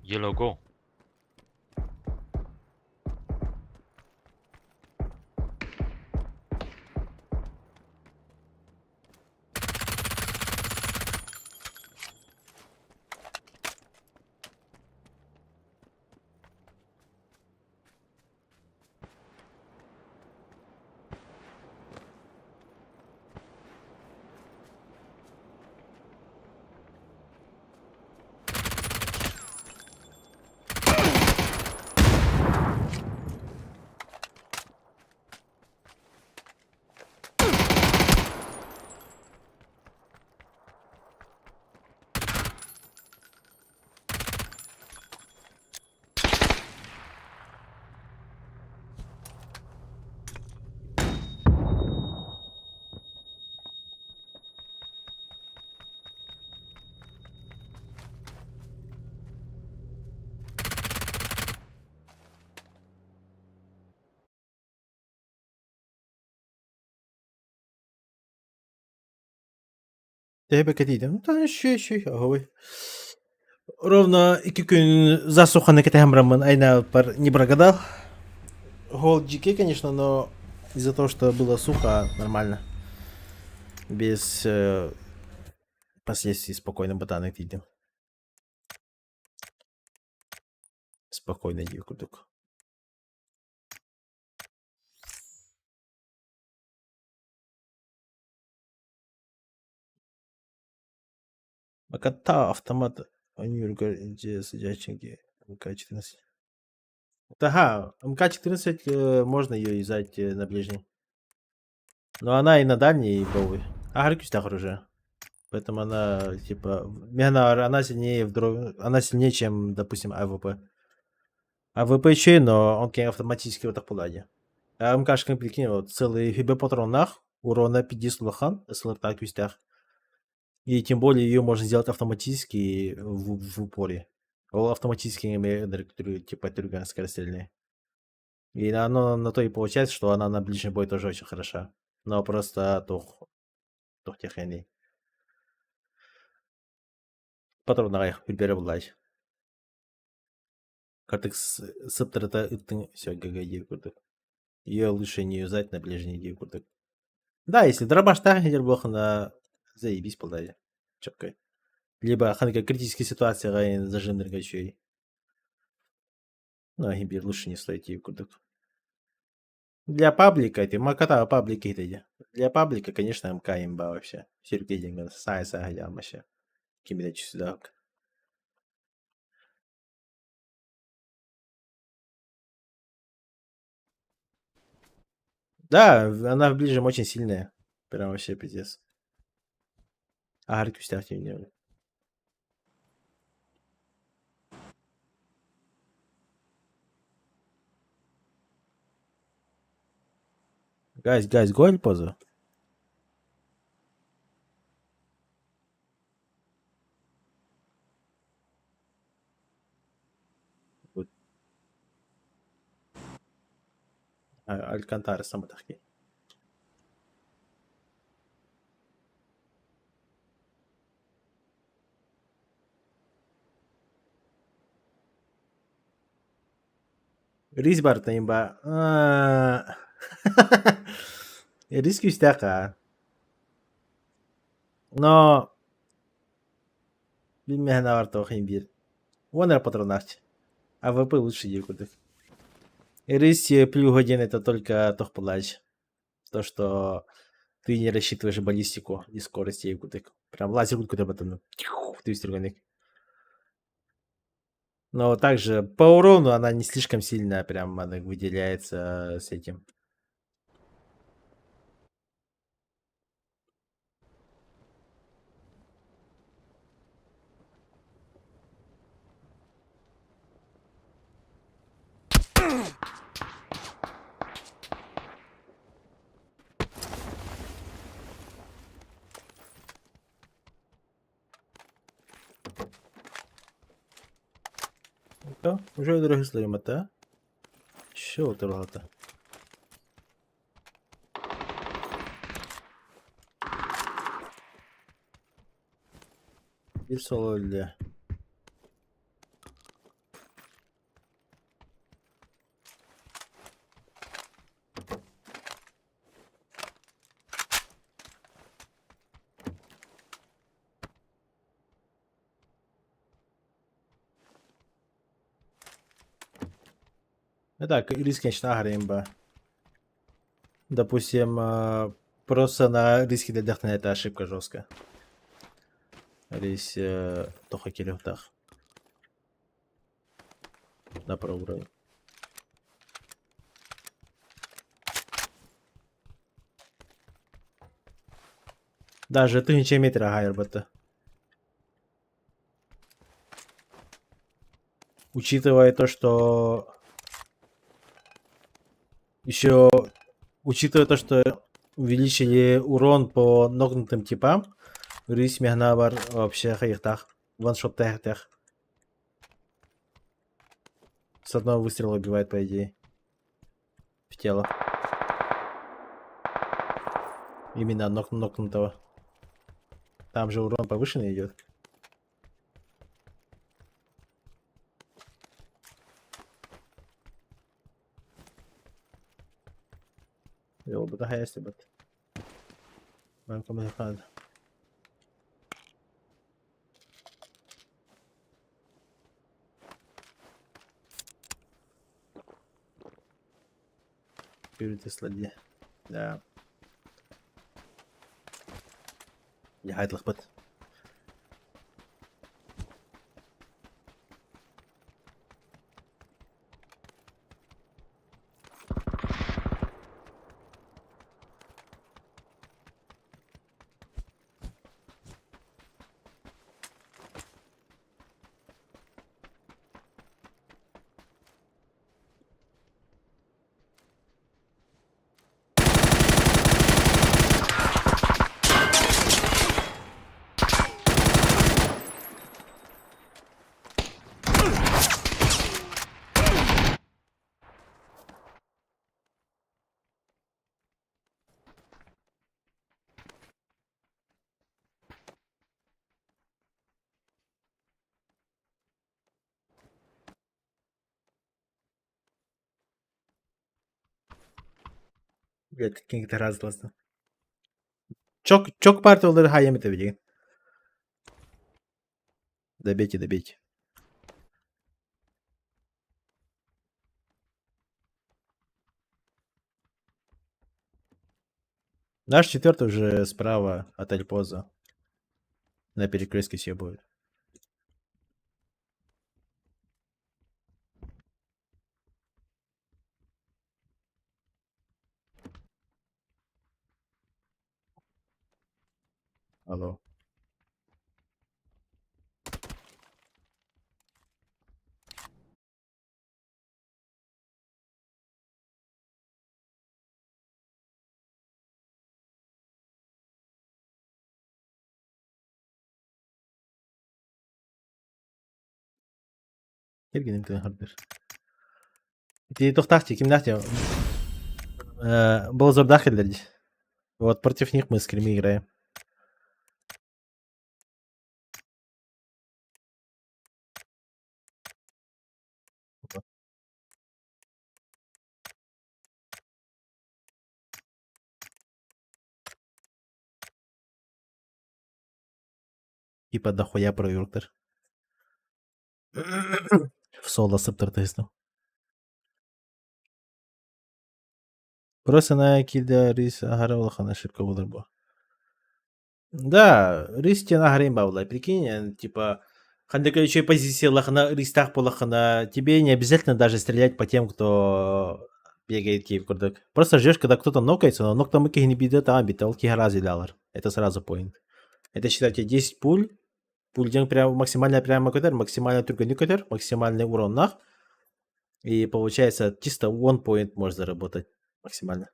Speaker 7: Yellow go.
Speaker 1: Тебе кетейdim. Ще, ой. Ровно 2 gün засуха кетембрамын айна пар не прогадал. Гол GK, конечно, но из-за того, что было сухо, нормально. Без последствий спокойно ботаны видим. Спокойно дикудук. Маката автомат. Они где сидячие МК-14. Ага, МК-14 можно ее юзать на ближней. Но она и на дальней боевой. А Харьков так уже. Поэтому она, типа, она сильнее она сильнее, чем, допустим, АВП. АВП еще, но он автоматически вот так полади. А МКшка, прикинь, вот целый ХБ патронах, урона 50 лохан, СЛРТ кюстях. И тем более ее можно сделать автоматически в упоре. Автоматически, типа, тюрьга скорострельная. И оно на то и получается, что она на ближний бой тоже очень хороша. Но просто toch техней. Патронах перебрать. Картекс септерта все ГГ курдык. Ее лучше не юзать на ближний курдык. Да, если дробаш таргетер был на заебись полдали. Четко. Либо ханка критическая ситуация район зажим дорогачей. Ну, гибир лучше не стоит ее курдык. Для паблика это маката паблики это. Для паблика, конечно, МК имба вообще. Сюркединг, сайса гадям вообще. Кимидач сюда. Да, она в ближнем очень сильная. Прям вообще пиздец. А Харьков стяг не. Guys, go позу. Алькантара сама такие. Ризбар имба. Риски стяка. Но bilmeyen var tohim bir. Вонер патронарч. АВП лучше дикудых. Рис плюс годин это только тохпалач. То, что ты не рассчитываешь баллистику и скорость дикудых. Прям лазер куда потом. Ты струганик. Но также по урону она не слишком сильно прям она выделяется с этим. Уже дороги слоємата. Що торгата? Bir solo öldü. Так, риск, конечно, агримба. Допустим, просто на риске для дехна это ошибка жесткая. Рис тоха келехтах. На про уровень. Даже 3 метра гайрбата. Учитывая то, что еще учитывая то, что увеличили урон по ногнутым типам, рис мягнавар вообще хайртах. Ваншот тех. С одного выстрела убивает, по идее. В тело. Именно нокнутого. Там же урон повышенный идет. Yol bu da hayal bat. Ben kamera kaldı. Beauty sladje. Ja. Je huid bad. Gerçekten gitar hazırlasın. Çok parti olur hayal mi tabii. Добейте, добейте. Наш четвертый уже справа от Альпоза. На перекрестке все будет. Алло. Келгенім хардыр. Ты тоқтақчы, кім нахте? Был зордахелер. Вот против них мы с Крими играем. Типа дохуя проверктор. В соло сыптыртыйсың. Просто на килде рис агаралахана ошибка болар бу. Да, рис тен агарин баулай. Прикинь, типа, хандека еще и позиция лахана, ристах по лахана. Тебе не обязательно даже стрелять по тем, кто бегает кейв курдак. Просто ждешь, когда кто-то нокается, но ноктам их не бедет, а битал кигарази лялар. Это сразу поинт. Это считайте 10 пуль. Пульден прям максимально прямо котер, максимально только не котер, максимальный урон нах. И получается чисто one point можешь заработать максимально.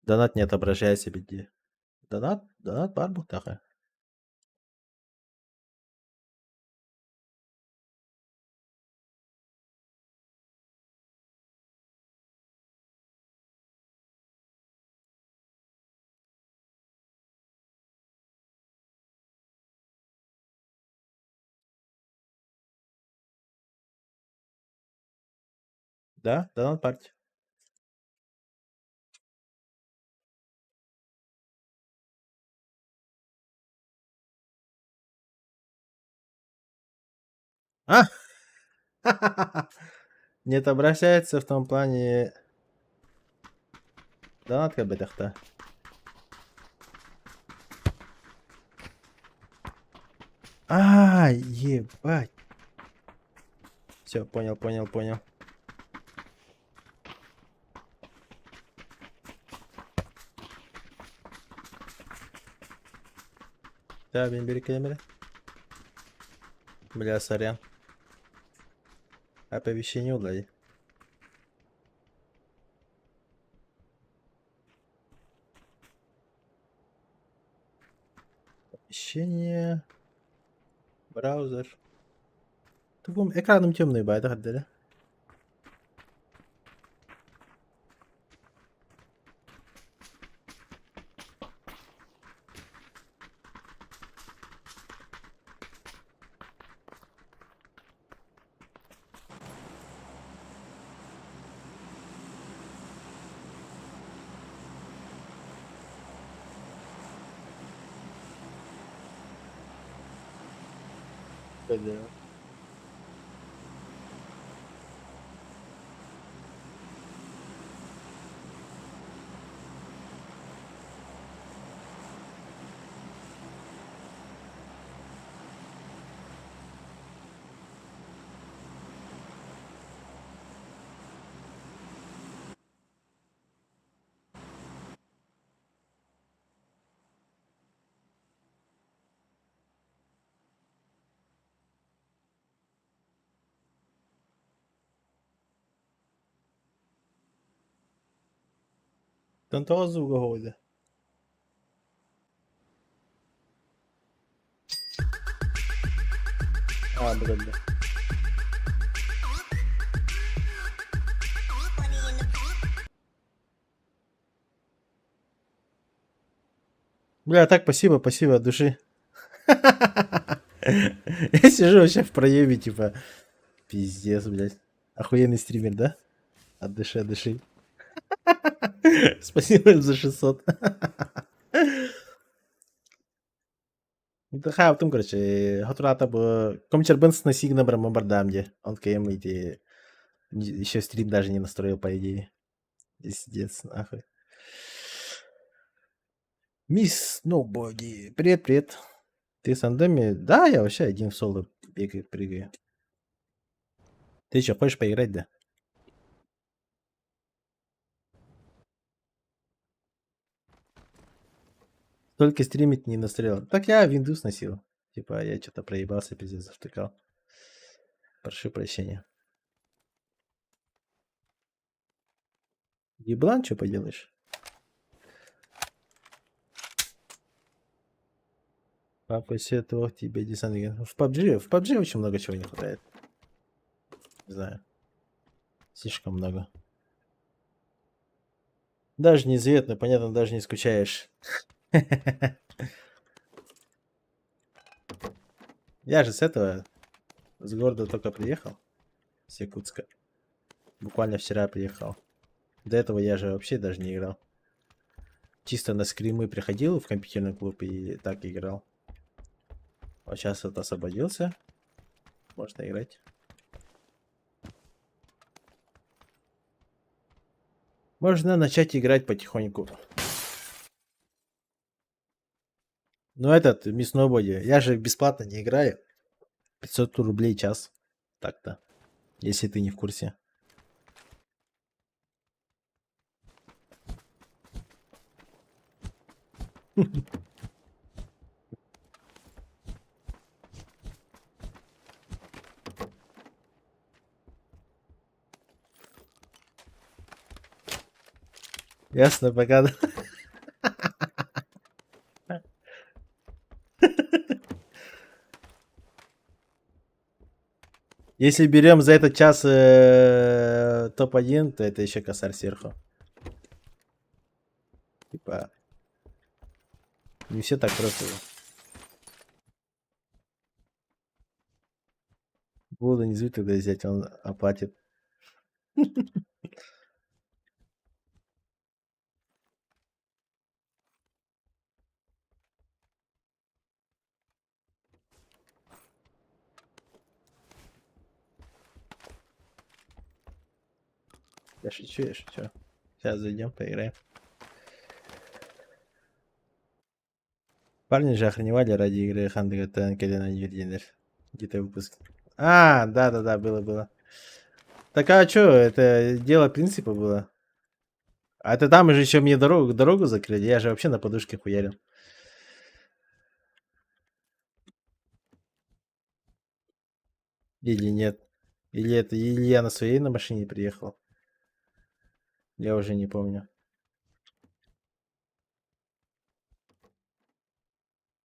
Speaker 1: Донат не отображается беде. Донат барбу такая. Да, донат партия. А! Не отображается в том плане... Донат как бы так-то. А, ебать. Все, понял. Да, ben biri kelime. Бля, сорян. Оповещение удали. Оповещение. Браузер. Тупым экраном темный байда хаддали. Бля. Там того звука года. А, бля. Бля, так спасибо от души. Я сижу вообще в проеме, типа, пиздец, блядь. Охуенный стример, да? От души, от души. Спасибо за 600. Така, потом, короче, Хатурата бы... Комчер Бенс на Сигна Брамабардамде. Он КМ эти... Еще стрим даже не настроил, по идее. Пиздец, нахуй. Мисс Ноубоди. Привет, привет. Ты с Андами? Да, я вообще один в соло бегаю, прыгаю. Ты что, хочешь поиграть, да? Только стримить не настроил. Так я Windows носил. Типа, я что-то проебался, пиздец, завтыкал. Прошу прощения. Еблан, что поделаешь? Папа сетовал тебе десант. В PUBG очень много чего не хватает. Не знаю. Слишком много. Даже неизвестно, понятно, даже не скучаешь. Я же с этого, с города только приехал. С Якутска. Буквально вчера приехал. До этого я же вообще даже не играл. Чисто на скримы приходил в компьютерный клуб и так играл. Вот сейчас вот освободился. Можно играть. Можно начать играть потихоньку. Ну этот, Мисс Ноубоди, я же бесплатно не играю. 500 рублей час. Так-то. Если ты не в курсе. Ясно, пока. Если берем за этот час топ-1, то это еще косарь сверху. Типа, не все так просто. Буду не звук тогда взять, он оплатит. Я шучу, я шучу. Сейчас зайдем, поиграем. Парни же охреневали ради игры Ханды когда на Юрдинер. Где-то выпуск. А, да-да-да, было. Так а чё, это дело принципа было. А это там же еще мне дорогу закрыли. Я же вообще на подушке хуярил. Или нет. Или я на своей на машине приехал. Я уже не помню.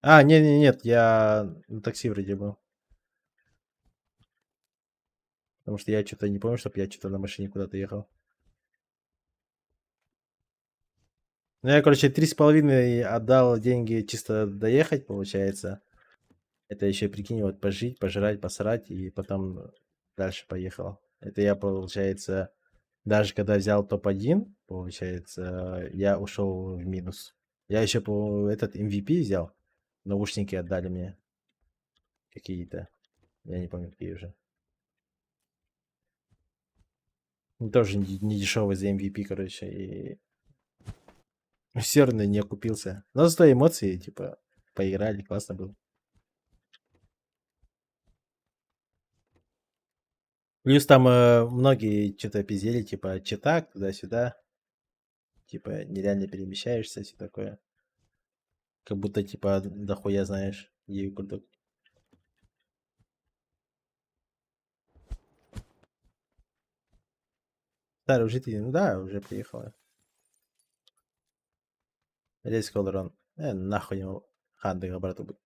Speaker 1: А, нет, я на такси вроде был. Потому что я что-то не помню, чтобы я что-то на машине куда-то ехал. Ну, я, короче, 3,5 отдал деньги чисто доехать, получается. Это еще, прикинь, вот пожить, пожрать, посрать, и потом дальше поехал. Это я, получается, даже когда взял топ-1, получается, я ушел в минус. Я еще по этот MVP взял. Наушники отдали мне. Какие-то. Я не помню, какие уже. Тоже не дешевый за MVP, короче, и все равно не окупился. Но зато эмоции, типа, поиграли, классно было. Плюс там многие что-то пиздели, типа, читак, туда-сюда. Типа, нереально перемещаешься, все такое. Как будто, типа, дохуя знаешь, ею круто. Старый уже ты, ну да, уже приехала. Резко Колорон. Нахуй ему хандыга брату будет.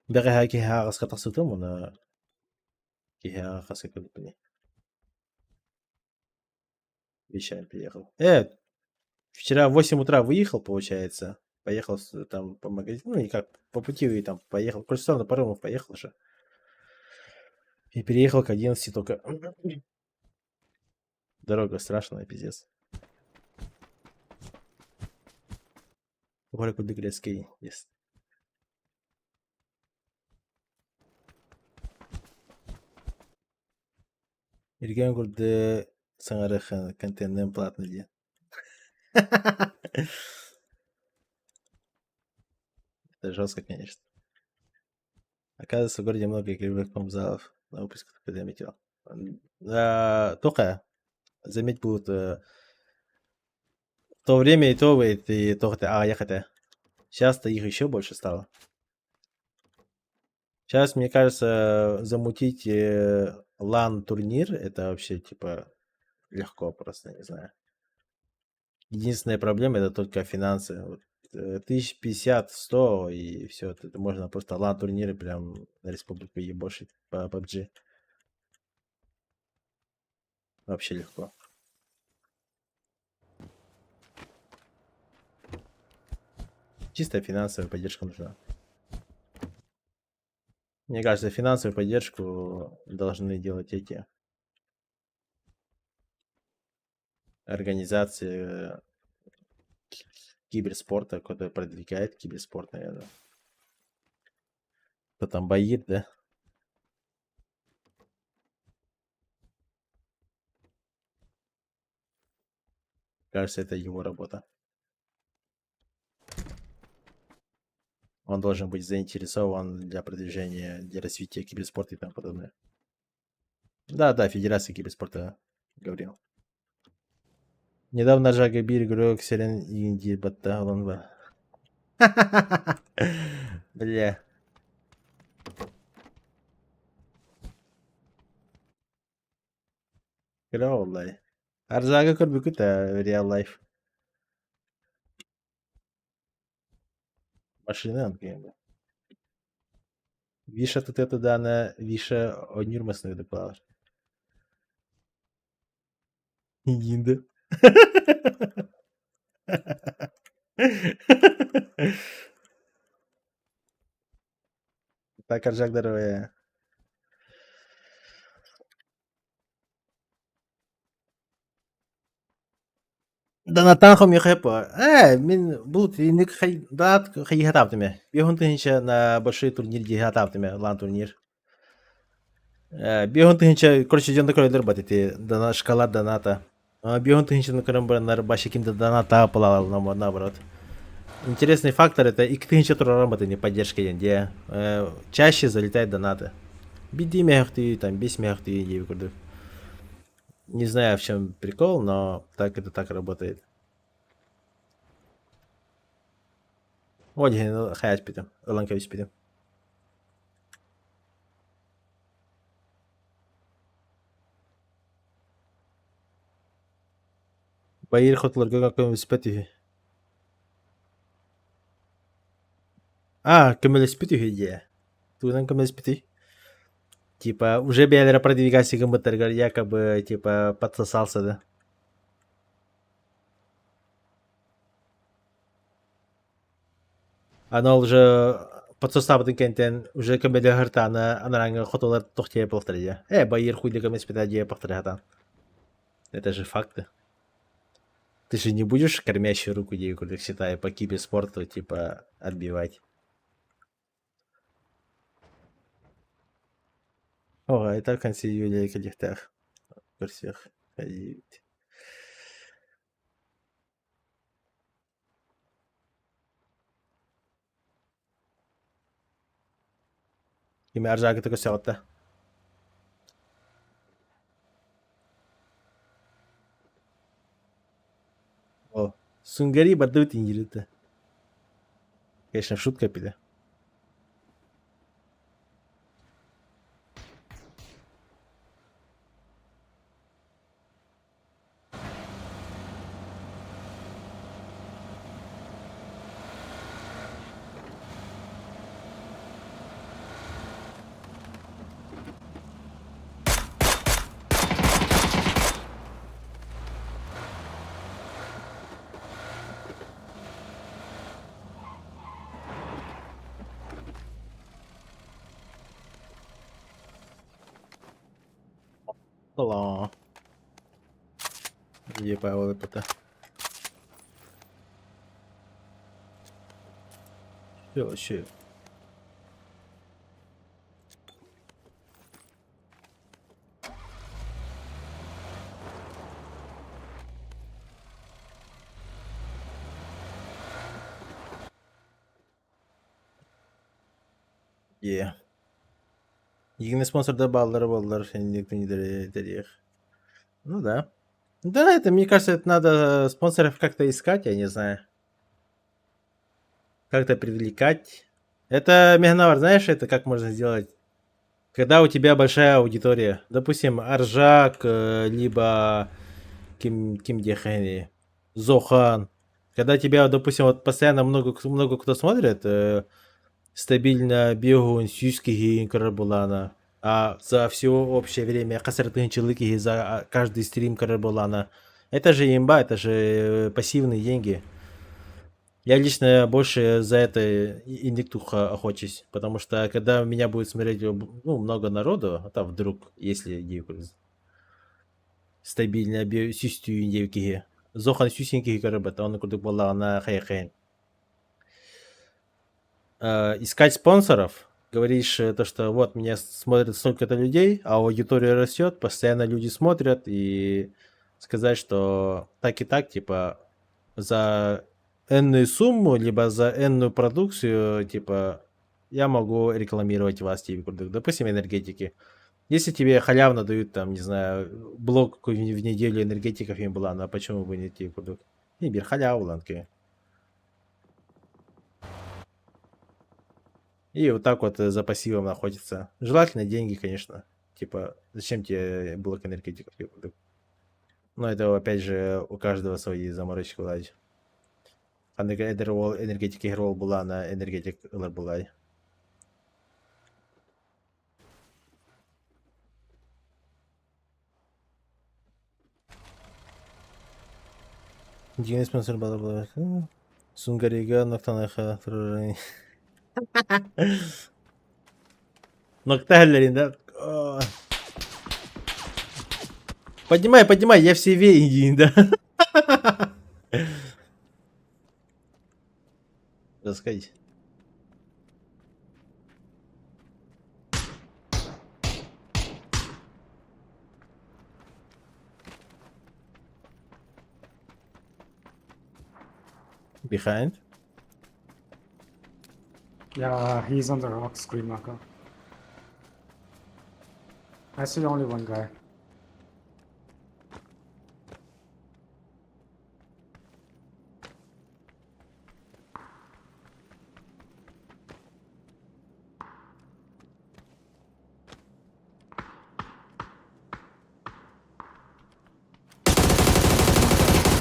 Speaker 1: Бәғәһә киһә ағасқа тасытым, оны киһә ағасқа көліп не. Вечером приехал. Вчера в 8 утра выехал, получается. Поехал там по магазину, ну и как, по пути и там поехал. Короче, сам на Паромов поехал же. И переехал к 11 только. Дорога страшная, пиздец. Город Грецкий есть. Ирген гурды саңарых контентен платный ден. Это жестко, конечно. Оказывается, в городе много игровых залов. На выпуск когда заметил. Только заметь будут в то время и то вы и только ехать. Сейчас-то их еще больше стало. Сейчас, мне кажется, замутить лан-турнир это вообще типа легко просто, не знаю. Единственная проблема это только финансы. Вот, 1050-100 и все. Это можно просто лан-турниры прям на республику ебошить по PUBG. Вообще легко. Чисто финансовая поддержка нужна. Мне кажется, финансовую поддержку должны делать эти организации киберспорта, которые продвигает киберспорт, наверное. Кто там боит, да? Кажется, это его работа. Он должен быть заинтересован для продвижения, для развития киберспорта и тому подобное. Да, Федерация киберспорта говорил. Недавно Жагабир игрок Селен Инди Батталонва. Бля. Кра валлай. Арзага көрбүкүт реал лайф. Машина анкенде. Виша тут это дана, виша онюрмасны доклад. Инда. Так, Аржак, здоровая. Донатан хом яхепа. Мен булт ник хай дат хай хатаптыме. Бехун тынча на большой турнир ди хатаптыме, лан турнир. Бехун тынча, короче, жонда көрөлөр бат эти дана шкала доната. Бехун тынча на карамбранар баши кимде доната палал наоборот. Интересный фактор это и тынча тура работы поддержка где чаще залетает донаты. Биди мягкий, там без мягкий не Не знаю, в чем прикол, но так это так работает. Вот я хаять питам, ланкавич питам. Байыр хотларга какой спетиги. Камель спетиги идея. Тунан камель спетиги. Типа, уже белера продвигайся компьютер, якобы, типа, подсосался, да? Оно уже подсосал кентен, уже камеля гартана, анаранга хотола тохтия повторя. Байер хуйли камель спетиги повторя. Это же факты. Ты же не будешь кормящую руку ей, как считаю, по киберспорту, типа, отбивать. Ага, это в конце июля коллектор. Во всех ходить. Кими аржаги только сяотта. О, Сунгари бардут индирите. Конечно, шутка пили. Ла. Ебай, выпута. Все. Единый спонсор да баллар, никто не дарит. Ну да. Да, это, мне кажется, это надо спонсоров как-то искать, я не знаю. Как-то привлекать. Это, Мегнавар, знаешь, это как можно сделать? Когда у тебя большая аудитория. Допустим, Аржак, либо Ким Дехени, Зохан. Когда тебя, допустим, вот постоянно много кто смотрит, стабильно Бегун, Сюскиги, Карабулана. А за все общее время Касартын Челыки за каждый стрим Карабулана. Это же имба, это же пассивные деньги. Я лично больше за это индиктуха охочусь, потому что когда меня будет смотреть много народу, а там вдруг, если стабильно сюстю индейки, Зохан сюсинки карабата, он куда была на хайхайн. Искать спонсоров, говоришь то, что вот меня смотрят столько-то людей, а аудитория растет, постоянно люди смотрят, и сказать, что так и так, типа, за энную сумму, либо за энную продукцию, типа, я могу рекламировать вас, типа, допустим, энергетики. Если тебе халявно дают, там, не знаю, блок в неделю энергетиков им была, а почему бы не типа продукт? И бир халяву ланки. И вот так вот за пассивом находится. Желательно деньги, конечно. Типа, зачем тебе блок энергетиков? Но это, опять же, у каждого свои заморочки ладить. Энергетики ролл была на энергетик была. Дигнес спонсор была. Сунгарига, Ноктанаха, Нокталерин, да? Поднимай, я все веянги, да? Рассказать. Behind?
Speaker 8: Yeah, he's on the rock, Scream Marker. I see only one guy.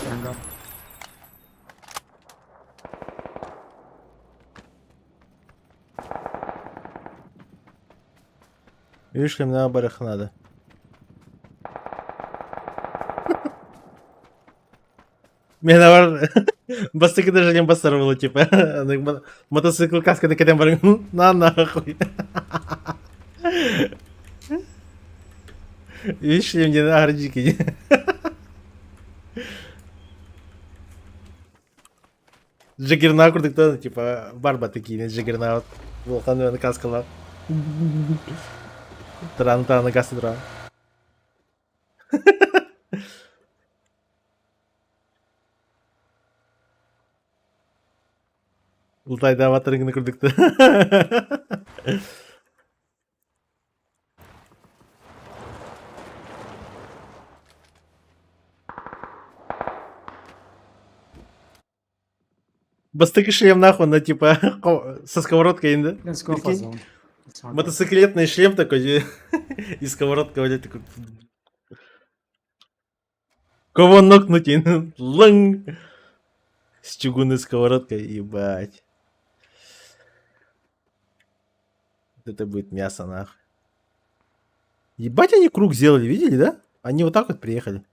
Speaker 8: Stand up.
Speaker 1: Видишь ли, на барах надо. Мне наоборот, бастыки даже не басарвало, типа, мотоцикл каска на кадем барах, на нахуй. Видишь ли, мне на гардики. Джаггернаут, кто, типа, барба такие, не Джаггернаут. Волхан на каскала. Таран, газ дран. Ultay'da avatarını kırdık da. Бастык шлем нахуй, на типа со сковородкой, да?
Speaker 8: Let's go for
Speaker 1: Прикинь?
Speaker 8: zone. It's not bad.
Speaker 1: Мотоциклетный шлем такой, и сковородка, блядь, такой. Кого нокнуть? Ланг! С чугунной сковородкой, ебать. Это будет мясо, нахуй. Ебать, они круг сделали, видели, да? Они вот так вот приехали.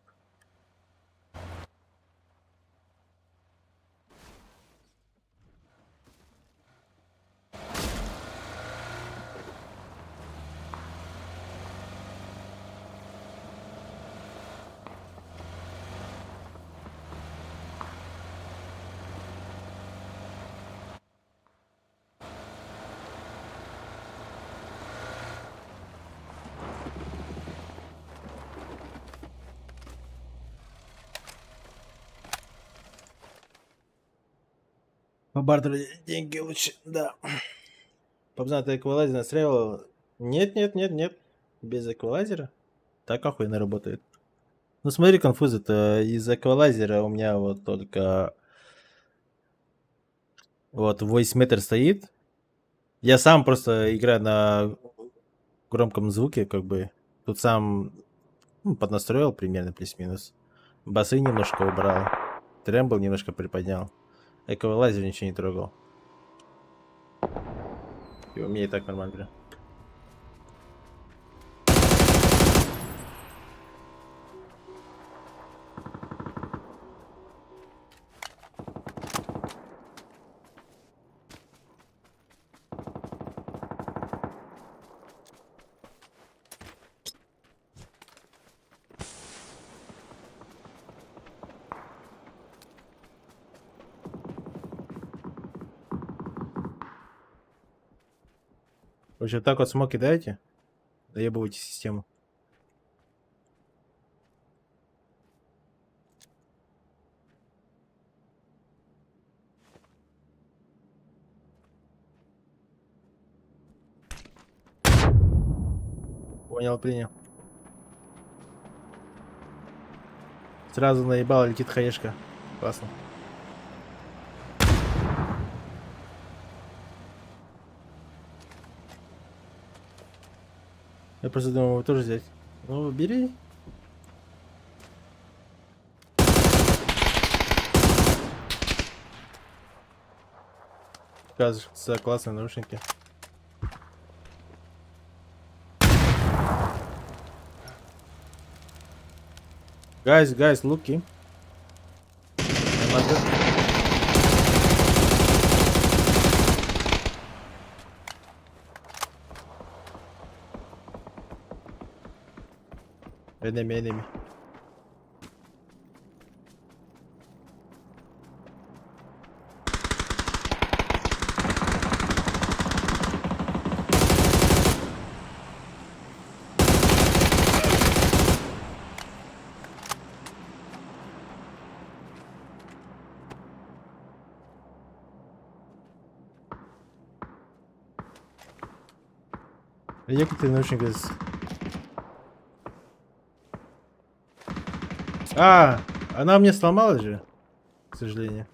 Speaker 1: По бартеру деньги лучше, да. Папзан, ты эквалайзер настраивал? Нет. Без эквалайзера? Так охуенно работает. Ну смотри, конфуз, это из эквалайзера у меня вот только вот voice meter стоит. Я сам просто играю на громком звуке, как бы. Тут сам поднастроил примерно плюс-минус. Басы немножко убрал. Трембл немножко приподнял. Эквалайзер ничего не трогал. И у меня и так нормально, бля. Короче, вот так вот смог кидаете, доебывайте систему. Понял, принял. Сразу наебал, летит хаешка. Классно. Я просто думал, его тоже взять. Ну, бери. Кажется, классные наушники. Guys, looking. Enemy. Я какие-то наушники. Она мне сломалась же, к сожалению.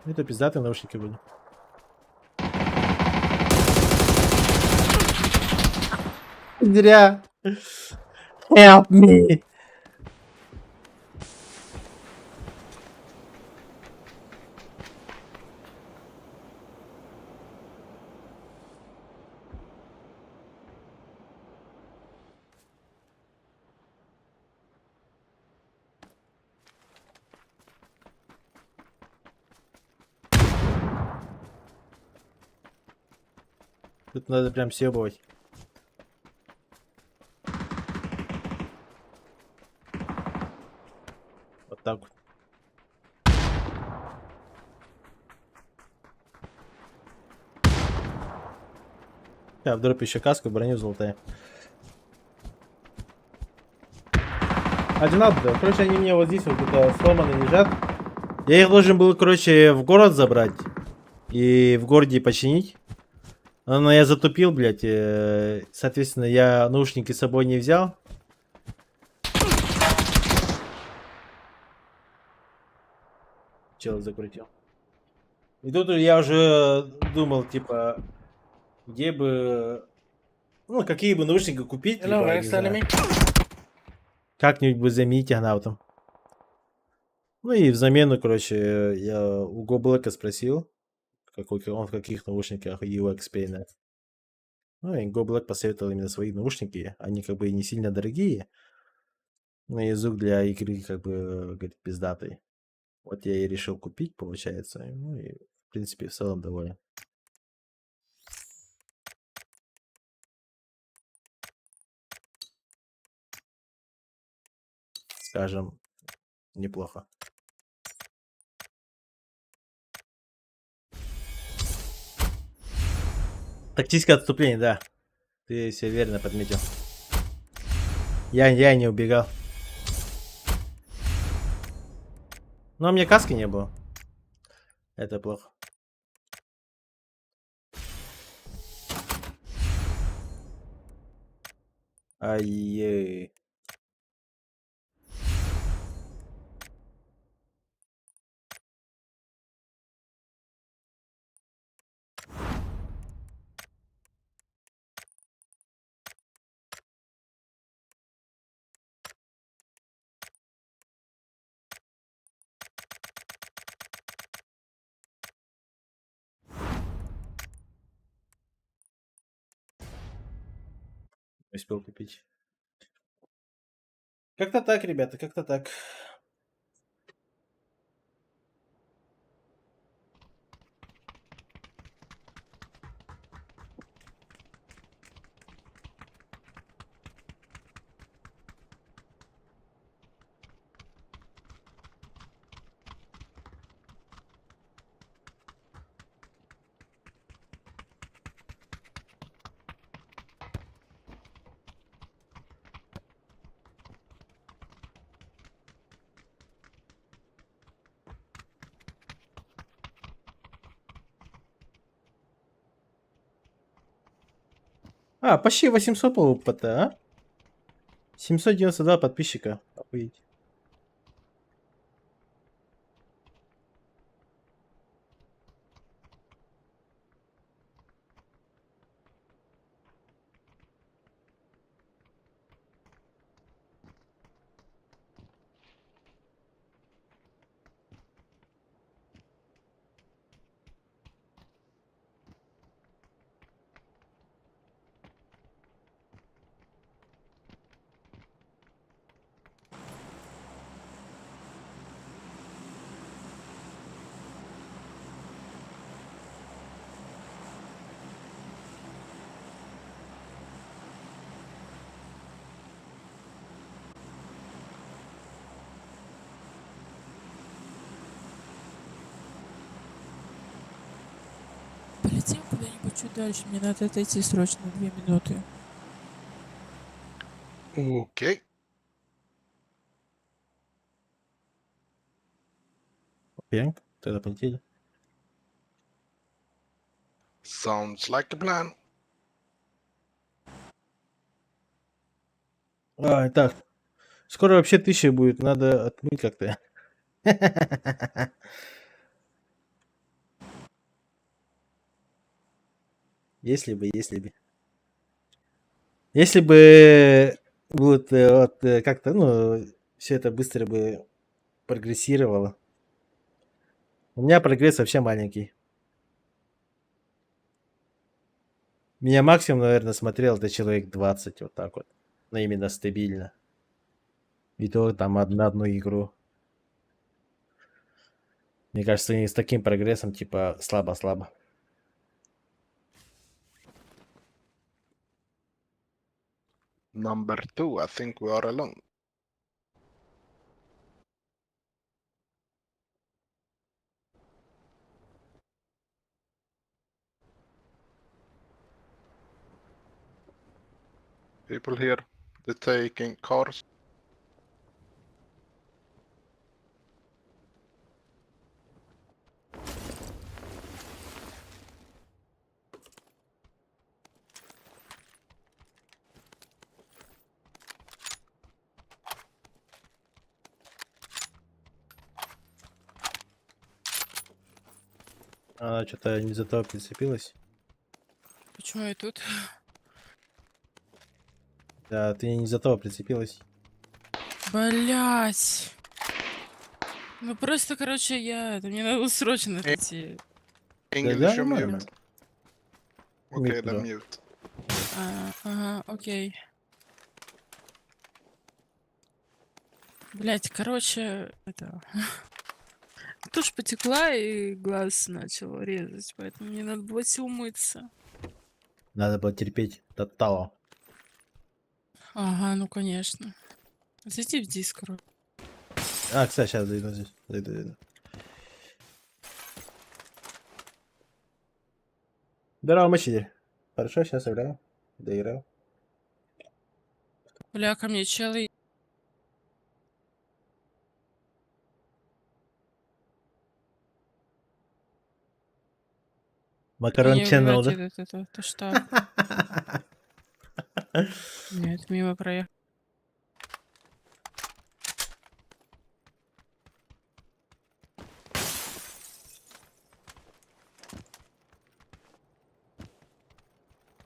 Speaker 1: Это пиздатые наушники были. Зря. Help me. Тут надо прям съебывать. Вот так вот. Я в дропе еще каску, броню золотая. Один да. Короче, они мне вот здесь вот где-то сломаны лежат. Я их должен был, короче, в город забрать. И в городе починить. Но я затупил, блядь. Соответственно, я наушники с собой не взял. Чел закрутил. И тут я уже думал, типа, где бы... Ну, какие бы наушники купить,
Speaker 3: Hello,
Speaker 1: либо, не
Speaker 3: where's the
Speaker 1: знаю,
Speaker 3: enemy?
Speaker 1: как-нибудь бы заменить агнаутом. Ну и взамен, короче, я у GoBlack спросил, он в каких наушниках UX Paint. Ну и GoBlack посоветовал именно свои наушники. Они как бы и не сильно дорогие, но и звук для игры как бы, говорит, пиздатый. Вот я и решил купить, получается. Ну и, в принципе, в целом доволен. Скажем, неплохо. Тактическое отступление, да. Ты все верно подметил. Я не убегал. Но у меня каски не было. Это плохо. Ай-ей. Не успел купить. Как-то так, ребята, как-то так. А, почти 800 ПТ, а? 792 подписчика. Охуеть.
Speaker 9: Полетим куда-нибудь чуть дальше. Мне надо отойти срочно 2 минуты.
Speaker 10: Okay,
Speaker 1: Окей, тогда полетели.
Speaker 10: sounds like a plan.
Speaker 1: А, так. Скоро вообще 1000 будет. Надо отмыть как-то. Если бы, если бы. Если бы вот, вот как-то, ну, все это быстро бы прогрессировало. У меня прогресс вообще маленький. Меня максимум, наверное, смотрел это человек 20, вот так вот. Но именно стабильно. И то там на одну игру. Мне кажется, с таким прогрессом, типа, слабо-слабо.
Speaker 10: Number 2, I think we are alone. People here, they're taking cars.
Speaker 1: Она что-то не за то прицепилась.
Speaker 9: Почему я тут?
Speaker 1: Да, ты не за то прицепилась.
Speaker 9: Блять. Ну просто, короче, мне надо срочно идти.
Speaker 10: English or
Speaker 1: нормально.
Speaker 10: mute? Okay,
Speaker 1: Mute,
Speaker 10: then
Speaker 1: да.
Speaker 10: mute.
Speaker 9: Ага, окей. Блять, короче, это... Тушь потекла и глаз начал резать, поэтому мне надо было идти умыться.
Speaker 1: Надо было терпеть Тотало.
Speaker 9: Ага, ну конечно. Зайди в Дискорд.
Speaker 1: А, кстати, сейчас зайду здесь. Зайду. Здорово, мочитель. Хорошо, сейчас играю. Доиграю.
Speaker 9: Бля, ко мне челы.
Speaker 1: Макарон
Speaker 9: Не,
Speaker 1: Channel, да?
Speaker 9: убивайте это что? Нет, мимо проехал.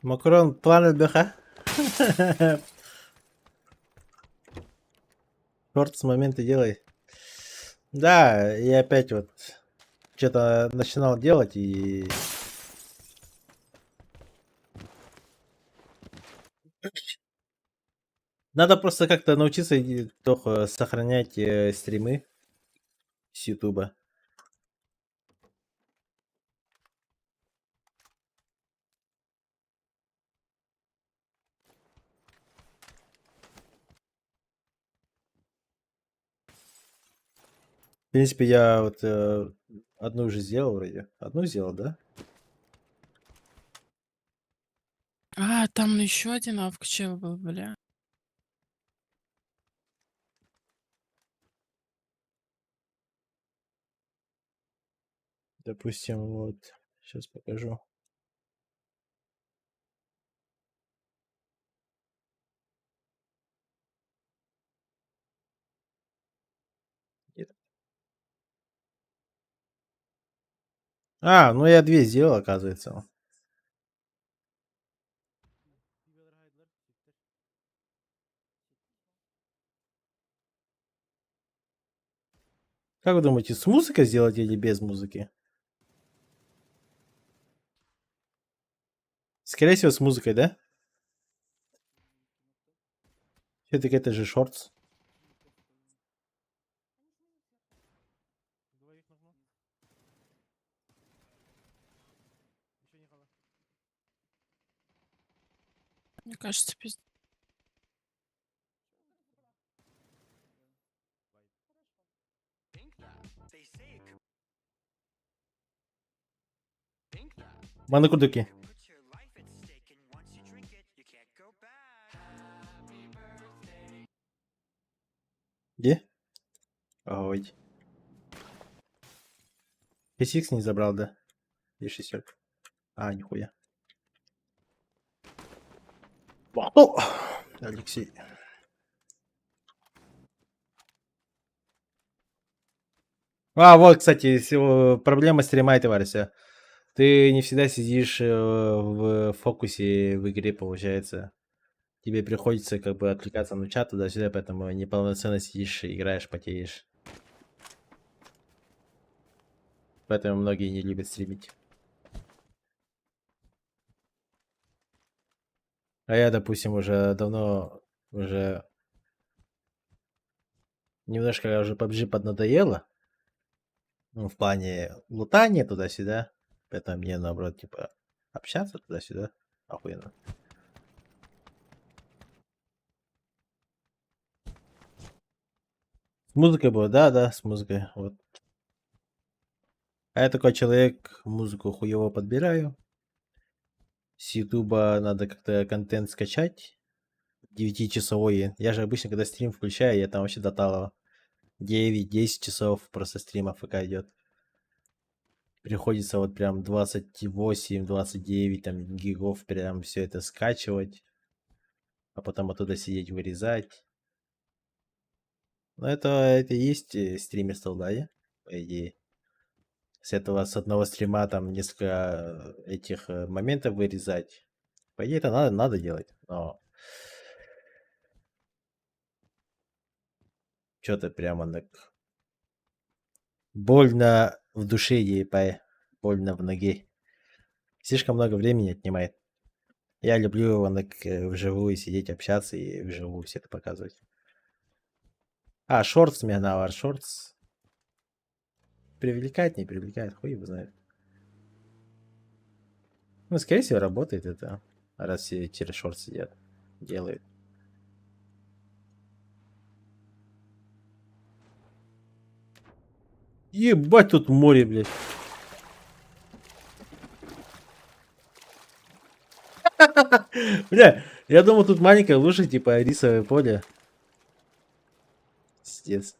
Speaker 1: Макарон Planet БХ. Шорт с момента делай. Да, и опять вот что-то начинал делать и... Надо просто как-то научиться только сохранять стримы с Ютуба. В принципе, я вот одну уже сделал вроде. Одну сделал, да?
Speaker 9: А, там еще один авкчел был, бля.
Speaker 1: Допустим, вот. Сейчас покажу. Нет. А, ну я две сделал, оказывается. Как вы думаете, с музыкой сделать или без музыки? Скорее всего, с музыкой, да? Все-таки это же шортс.
Speaker 9: Мне кажется, пиздец.
Speaker 1: Манакудуки. Где? Ой. PSX не забрал, да? И шестерка. А, нихуя. О, Алексей. А, вот, кстати, проблема стрима этого Варся. Ты не всегда сидишь в фокусе в игре, получается. Тебе приходится как бы отвлекаться на чат туда-сюда, поэтому неполноценно сидишь, играешь, потеешь. Поэтому многие не любят стримить. А я, допустим, уже давно, уже немножко уже PUBG поднадоело. Ну, в плане лутания туда-сюда. Поэтому мне, наоборот, типа, общаться туда-сюда. Охуенно. С музыкой было, да, с музыкой. Вот. А я такой человек, музыку хуево подбираю. С Ютуба надо как-то контент скачать. 9-часовой. Я же обычно, когда стрим включаю, я там вообще до талого. 9-10 часов просто стрима ФК идет. Приходится вот прям 28-29 там гигов прям все это скачивать. А потом оттуда сидеть вырезать. Ну это и есть стримерство, да, по идее. С одного стрима там несколько этих моментов вырезать. По идее это надо делать, но что-то прямо так больно в душе ей, больно в ноге. Слишком много времени отнимает. Я люблю его вживую сидеть, общаться и вживую все это показывать. А, шортс меня навар, шортс. Привлекает, не привлекает, хуй его знает. Ну, скорее всего, работает это, раз все через шорт сидят, делают. Ебать, тут море, блядь. Бля, я думал, тут маленькая лужа, типа рисовое поле. Пиздец.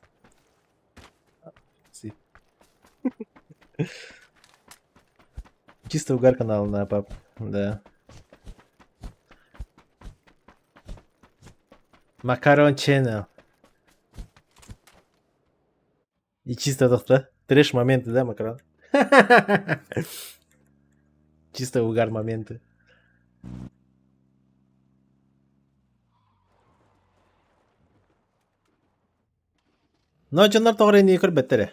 Speaker 1: Чисто угар канал на пап, да. Макарон Channel. И чисто это трэш моменты, да, Макарон? Чисто угар моменты. Но Джонар Тогре не беттере.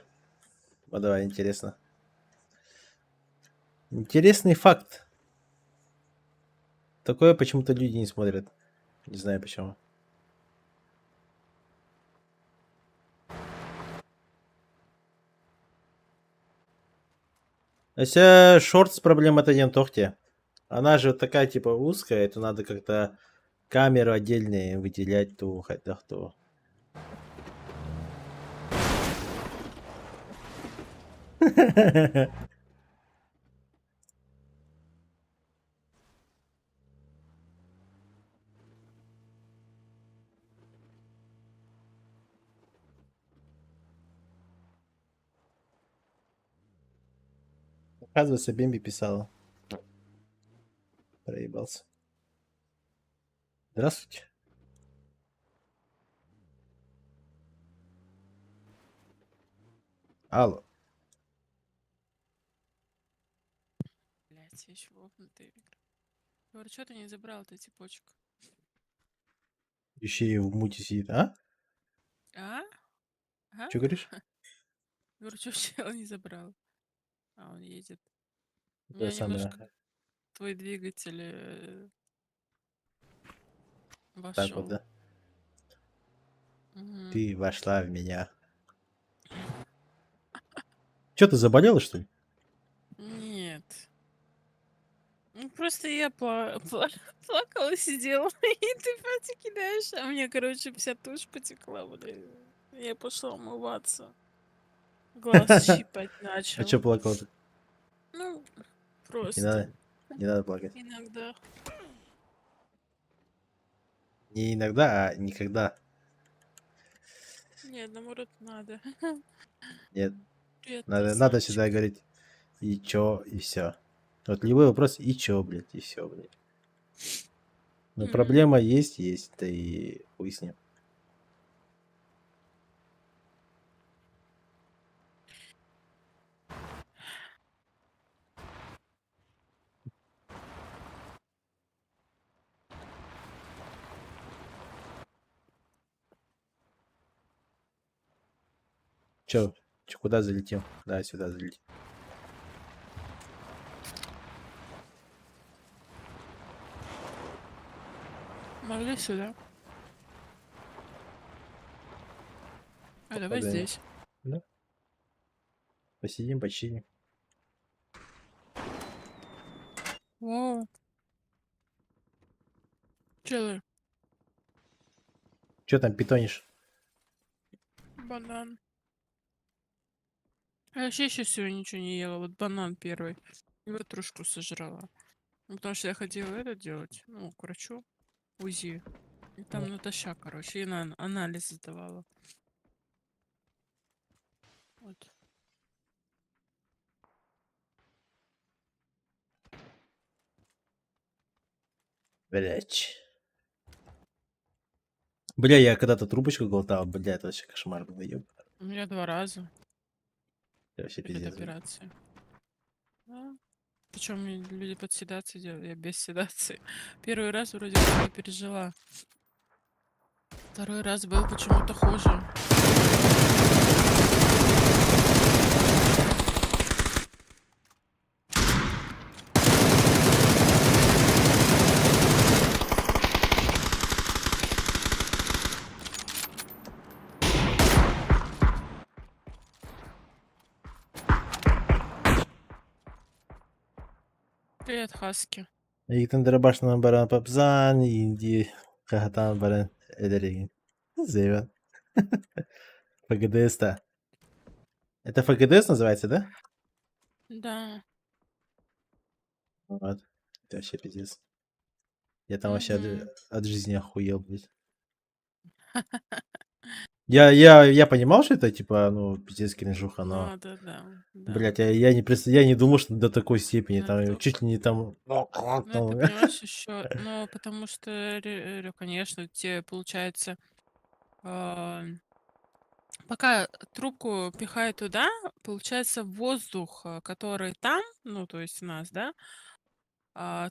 Speaker 1: Вот давай, интересно. Интересный факт. Такое почему-то люди не смотрят. Не знаю почему. Если шорт с проблема-то не в тохте. Она же такая типа узкая, это надо как-то камеру отдельные выделять ту хотя кто. Оказывается, Бемби писала. Проебался. Здравствуйте. Алло.
Speaker 9: Блять, я еще лопнутый игры. Говорю, что ты не забрал ты цепочку?
Speaker 1: Еще и в муте сидит. А?
Speaker 9: А? А?
Speaker 1: Что говоришь?
Speaker 9: Говорю, что чел не забрал? А, он едет. У
Speaker 1: Это
Speaker 9: меня
Speaker 1: самое.
Speaker 9: немножко твой двигатель
Speaker 1: Так вот,
Speaker 9: вошел.
Speaker 1: да? Ты вошла в меня. Че, ты заболела, что ли?
Speaker 9: Нет. Ну, просто я плакала, сидела, и ты просто кидаешь, а мне, короче, вся тушь потекла, блин. Я пошла умываться. Глаз щипать
Speaker 1: А
Speaker 9: начал.
Speaker 1: че плакал-то?
Speaker 9: Ну,
Speaker 1: Не
Speaker 9: просто
Speaker 1: надо. Не надо плакать.
Speaker 9: иногда.
Speaker 1: Не иногда, а никогда.
Speaker 9: Нет, наоборот, надо.
Speaker 1: Нет.
Speaker 9: Приятный
Speaker 1: Надо
Speaker 9: осадочек.
Speaker 1: всегда говорить и чё, и все. Вот любой вопрос и чё, блядь, и все, блядь. Но проблема есть, да и хуй с ним. Чё, куда залетел? Да, сюда залетел.
Speaker 9: Могли сюда. А давай
Speaker 1: Попадаем.
Speaker 9: здесь.
Speaker 1: Да? Посидим, почилим.
Speaker 9: О. Челы.
Speaker 1: Чё там питонишь?
Speaker 9: Банан. А я вообще еще сегодня ничего не ела. Вот банан первый. И ватрушку сожрала. Ну, потому что я хотела это делать. Ну, к врачу. УЗИ. Там натощак, короче, и на анализ сдавала. Вот.
Speaker 1: Блять. Бля, я когда-то трубочку глотал, бля, это вообще кошмар был, ёб.
Speaker 9: У меня 2 раза
Speaker 1: Это вообще
Speaker 9: перед
Speaker 1: пиздец.
Speaker 9: операцией. Да. Причем люди под седацией делали, я без седации. Первый раз вроде как я пережила. Второй раз был почему-то хуже. Привет, Хаски.
Speaker 1: Yiğitin başından baran papzan, indi kahatan baran ederegin. Зевен. ФГДС-то. Это ФГДС называется, да?
Speaker 9: Да.
Speaker 1: Вот. Это вообще пиздец. Я там вообще от жизни охуел, блядь. Я понимал, что это типа, ну, пиздец кринжуха, но...
Speaker 9: Да.
Speaker 1: Блять, я не думал, что до такой степени. Там
Speaker 9: Это-
Speaker 1: чуть ли не там...
Speaker 9: Ну, это, понимаешь, еще, ну, потому что, конечно, тебе получается, а, пока трубку пихает туда, получается воздух, который там, ну, то есть у нас, да,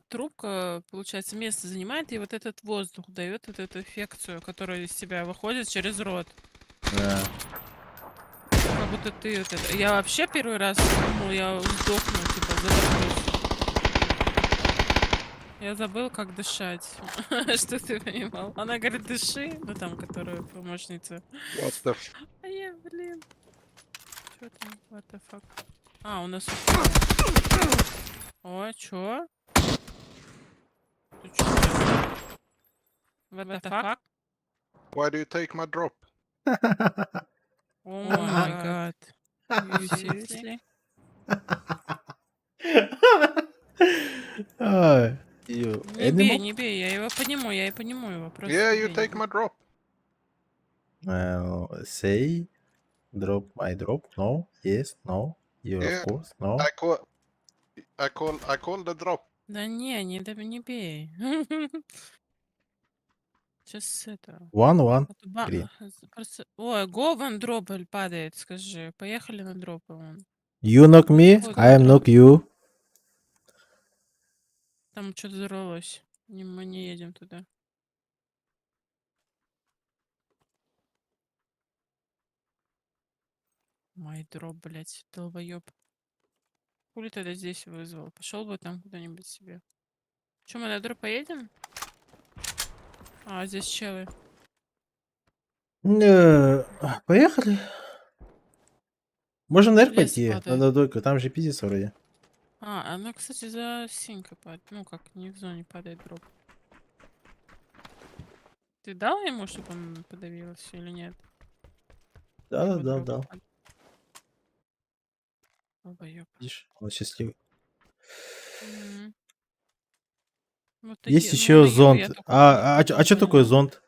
Speaker 9: трубка, получается, место занимает, и вот этот воздух дает вот эту инфекцию, которая из тебя выходит через рот.
Speaker 1: Да.
Speaker 9: Как будто ты вот это... Я вообще первый раз думал, я сдохну, типа, задохнусь. Я забыл, как дышать. Что ты понимал? Она говорит, дыши. Ну, там, которая помощница.
Speaker 10: What the f-
Speaker 9: А я, блин. Чё там? What the fuck? У нас... О, чё? Ты чё? What the fuck?
Speaker 10: Why do you take my drop?
Speaker 9: О май гад. You seriously?
Speaker 1: Ай, you
Speaker 9: Не бей,
Speaker 1: animal?
Speaker 9: не бей, я его подниму его. Просто
Speaker 10: Yeah,
Speaker 9: не
Speaker 10: you
Speaker 9: бей,
Speaker 10: take
Speaker 9: не
Speaker 10: my drop.
Speaker 1: Say, drop my drop. No, yes, no. You,
Speaker 10: Yeah.
Speaker 1: of course, no.
Speaker 10: I call the drop.
Speaker 9: Да не бей. Сейчас это...
Speaker 1: One,
Speaker 9: вот
Speaker 1: green.
Speaker 9: просто... Ой, Гован дробль падает, скажи. Поехали на дропы вон.
Speaker 1: You knock me,
Speaker 9: Вот
Speaker 1: I am knock you.
Speaker 9: Там что-то взорвалось. Мы не едем туда. Мой дроп, блядь, долбоёб. Хули тогда здесь вызвал? Пошел бы там куда-нибудь себе. Че, мы на дроп поедем? Здесь челы.
Speaker 1: Поехали. Можем наверх
Speaker 9: Лес
Speaker 1: пойти,
Speaker 9: падает.
Speaker 1: на дойку, там же пиздец вроде.
Speaker 9: Она, кстати, за синькой падает. Ну, как не в зоне падает дроп. Ты дал ему, чтобы он подавился или нет?
Speaker 1: Да,
Speaker 9: Его дроп
Speaker 1: да.
Speaker 9: падает. Долбоёб.
Speaker 1: Видишь, он счастливый.
Speaker 9: Мгм. Вот
Speaker 1: Есть
Speaker 9: такие- ну,
Speaker 1: еще
Speaker 9: на Юре
Speaker 1: зонт.
Speaker 9: я только
Speaker 1: А что
Speaker 9: поняла.
Speaker 1: такое зонт?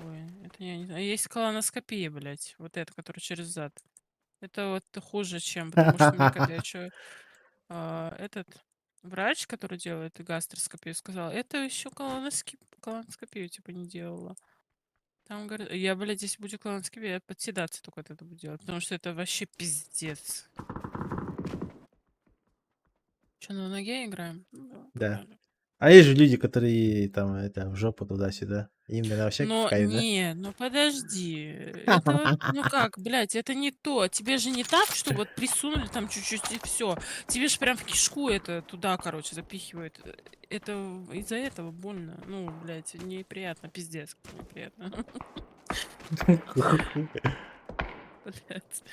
Speaker 9: Ой, это я не знаю. Есть колоноскопия, блядь. Вот это, которая через зад. Это вот хуже, чем... Потому что мне когда еще этот врач, который делает гастроскопию, сказал, это еще колоноскопию типа не делала. Там говорит, я, блядь, если будет колоноскопия, я под седацией только вот это буду делать. Потому что это вообще пиздец. Че, на ноге играем? Ну,
Speaker 1: Да.
Speaker 9: погнали.
Speaker 1: А есть же люди, которые там это в жопу туда-сюда. Им наверное, вообще
Speaker 9: Но
Speaker 1: в кайф, да?
Speaker 9: не, ну подожди. Это вот, ну как, блядь, это не то. Тебе же не так, что вот присунули там чуть-чуть и все. Тебе же прям в кишку это туда, короче, запихивают. Это из-за этого больно. Ну, блядь, неприятно, пиздец, как неприятно. Блядь.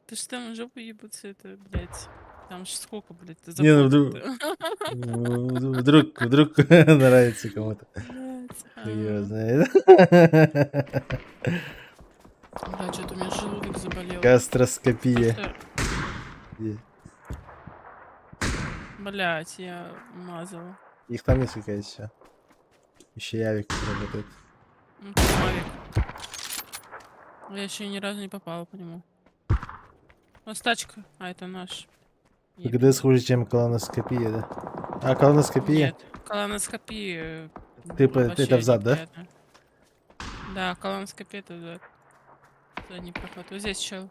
Speaker 9: Ты что там в жопу ебутся, это, блядь. Там ж сколько, блядь, ты
Speaker 1: Не, ну
Speaker 9: заходит-то?
Speaker 1: вдруг нравится кому-то.
Speaker 9: Блядь,
Speaker 1: Хуй его знает.
Speaker 9: Блядь, что-то у меня желудок заболел.
Speaker 1: Гастроскопия.
Speaker 9: Просто, блядь, я мазала.
Speaker 1: Их там несколько еще. Еще Явик работает.
Speaker 9: Ну, это Мавик. Я еще ни разу не попала по нему. У нас тачка. А, это наш.
Speaker 1: ПГДС хуже, чем колоноскопия, да? А, колоноскопия?
Speaker 9: Нет, колоноскопия.
Speaker 1: Это взад, да?
Speaker 9: Да, колоноскопия это взад. Задний проход. Вот здесь чел.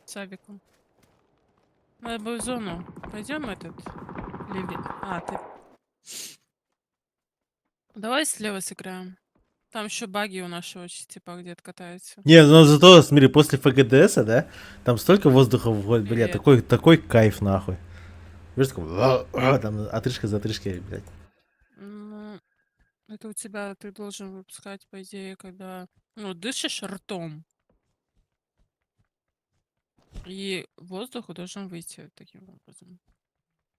Speaker 9: С авиком. Надо бы в зону. Пойдем этот. А, ты. Давай слева сыграем. Там еще баги у нашего типа где-то катаются.
Speaker 1: Не, ну зато, смотри, после ФГДСа, да, там столько воздуха вводит, бля,
Speaker 9: Привет.
Speaker 1: такой кайф, нахуй. Видишь, такой, там отрыжка за отрыжкой, блядь.
Speaker 9: Ну, это у тебя ты должен выпускать, по идее, когда, ну, дышишь ртом. И воздух должен выйти таким образом.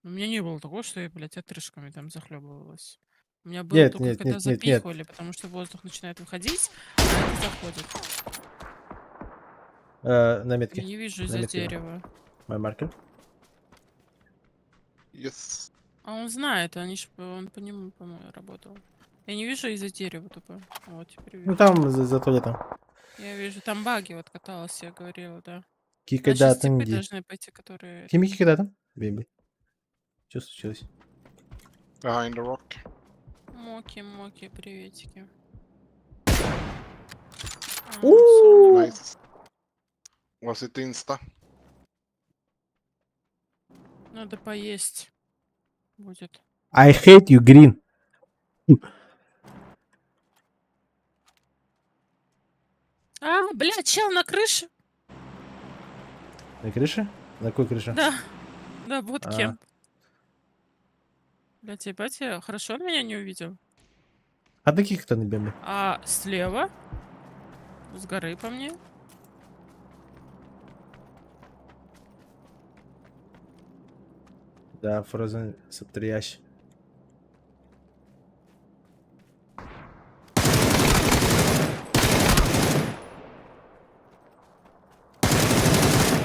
Speaker 9: У меня не было такого, что я, блядь, отрыжками там захлебывалась. У меня было
Speaker 1: Нет,
Speaker 9: только
Speaker 1: нет,
Speaker 9: когда
Speaker 1: нет, нет, нет.
Speaker 9: запихивали, потому что воздух начинает выходить, а это заходит.
Speaker 1: На
Speaker 9: Я
Speaker 1: метке,
Speaker 9: не вижу
Speaker 1: на
Speaker 9: из-за
Speaker 1: метке.
Speaker 9: дерева.
Speaker 1: Мой маркер.
Speaker 10: Yes.
Speaker 9: А он знает, он по нему, по-моему, работал. Я не вижу из-за дерева тупо. Вот, теперь
Speaker 1: Ну
Speaker 9: вижу.
Speaker 1: там, за туалетом.
Speaker 9: Я вижу, там баги вот каталась, я говорила, да.
Speaker 1: Кикай,
Speaker 9: Наши
Speaker 1: да,
Speaker 9: степы
Speaker 1: где?
Speaker 9: должны пойти, которые...
Speaker 1: Кими кикай, да, там? Бейби. Что случилось?
Speaker 10: Behind the rock.
Speaker 9: Моки, приветики.
Speaker 10: Nice. Was it insta?
Speaker 9: Надо поесть. Будет.
Speaker 1: I hate you, Green.
Speaker 9: А, блядь, чел на крыше?
Speaker 1: На крыше? На какой крыше?
Speaker 9: Да. Да, вот
Speaker 1: А.
Speaker 9: кем. Блядь, ебать, хорошо он меня не увидел.
Speaker 1: А таких кто на бембе?
Speaker 9: А слева? С горы по мне?
Speaker 1: Да, Frozen Саптриящ.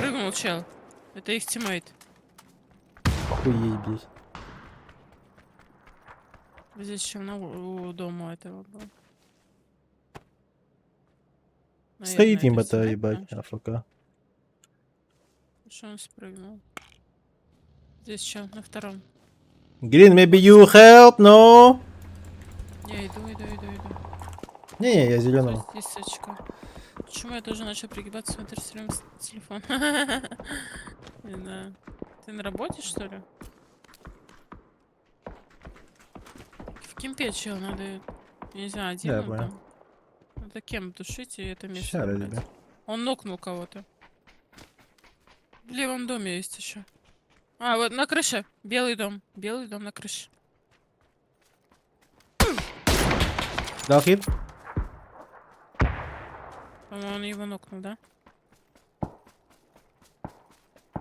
Speaker 9: Прыгнул чел. Это их тиммейт.
Speaker 1: Охуеть, блядь.
Speaker 9: Здесь еще у дома этого был.
Speaker 1: Стоит им
Speaker 9: это
Speaker 1: это,
Speaker 9: тиммейт
Speaker 1: ебать,
Speaker 9: наш.
Speaker 1: АФК.
Speaker 9: Что он спрыгнул? Здесь что, на втором?
Speaker 1: Green, maybe you help, no?
Speaker 9: Я иду.
Speaker 1: Не, я зеленому.
Speaker 9: Здесь сочка. Почему я тоже начал пригибаться, смотрю все время телефон? Не знаю. Ты на работе, что ли? В кемпе чел, надо... Я не знаю, один
Speaker 1: Да,
Speaker 9: он
Speaker 1: понял.
Speaker 9: там. Надо кем тушить и это место
Speaker 1: Ща,
Speaker 9: убрать.
Speaker 1: ребят.
Speaker 9: Он нокнул кого-то. В левом доме есть еще. А, вот на крыше. Белый дом на крыше.
Speaker 1: Дал хит?
Speaker 9: По-моему, он его нокнул, да?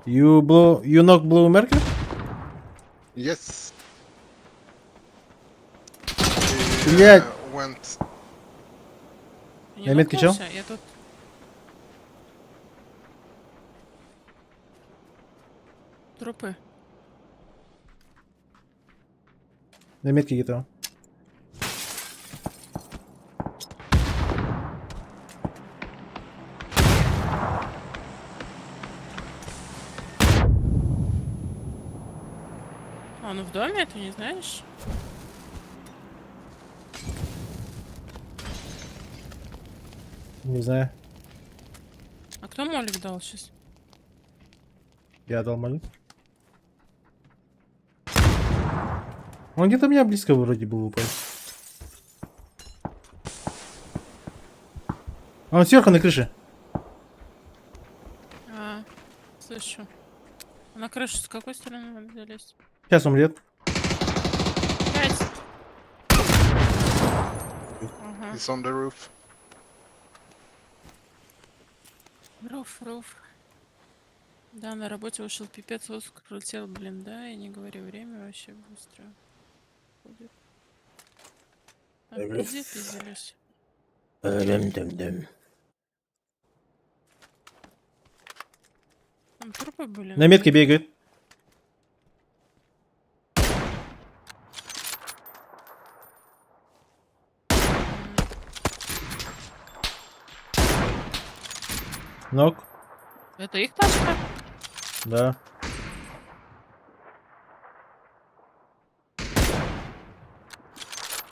Speaker 1: You knock blue marker?
Speaker 10: Yes.
Speaker 1: Блядь.
Speaker 10: Went.
Speaker 9: Не
Speaker 1: На метке чел?
Speaker 9: нокнулся? Я тут... Трупы.
Speaker 1: На метке где-то.
Speaker 9: А, ну в доме, ты не знаешь?
Speaker 1: Не знаю.
Speaker 9: А кто молик дал сейчас?
Speaker 1: Я дал молю. Он где-то у меня близко вроде был упал. А он сверху на крыше.
Speaker 9: А, слышу. А на крышу с какой стороны надо залезть?
Speaker 1: Сейчас умрет.
Speaker 9: 5. Ага.
Speaker 10: He's on the roof.
Speaker 9: Руф. Да, на работе ушел пипец, воздух пролетел, блин, да, и не говори, время вообще быстро ходит. А где пиздились? Там трупы были?
Speaker 1: На метке бегает. Нок?
Speaker 9: Это их тачка?
Speaker 1: Да.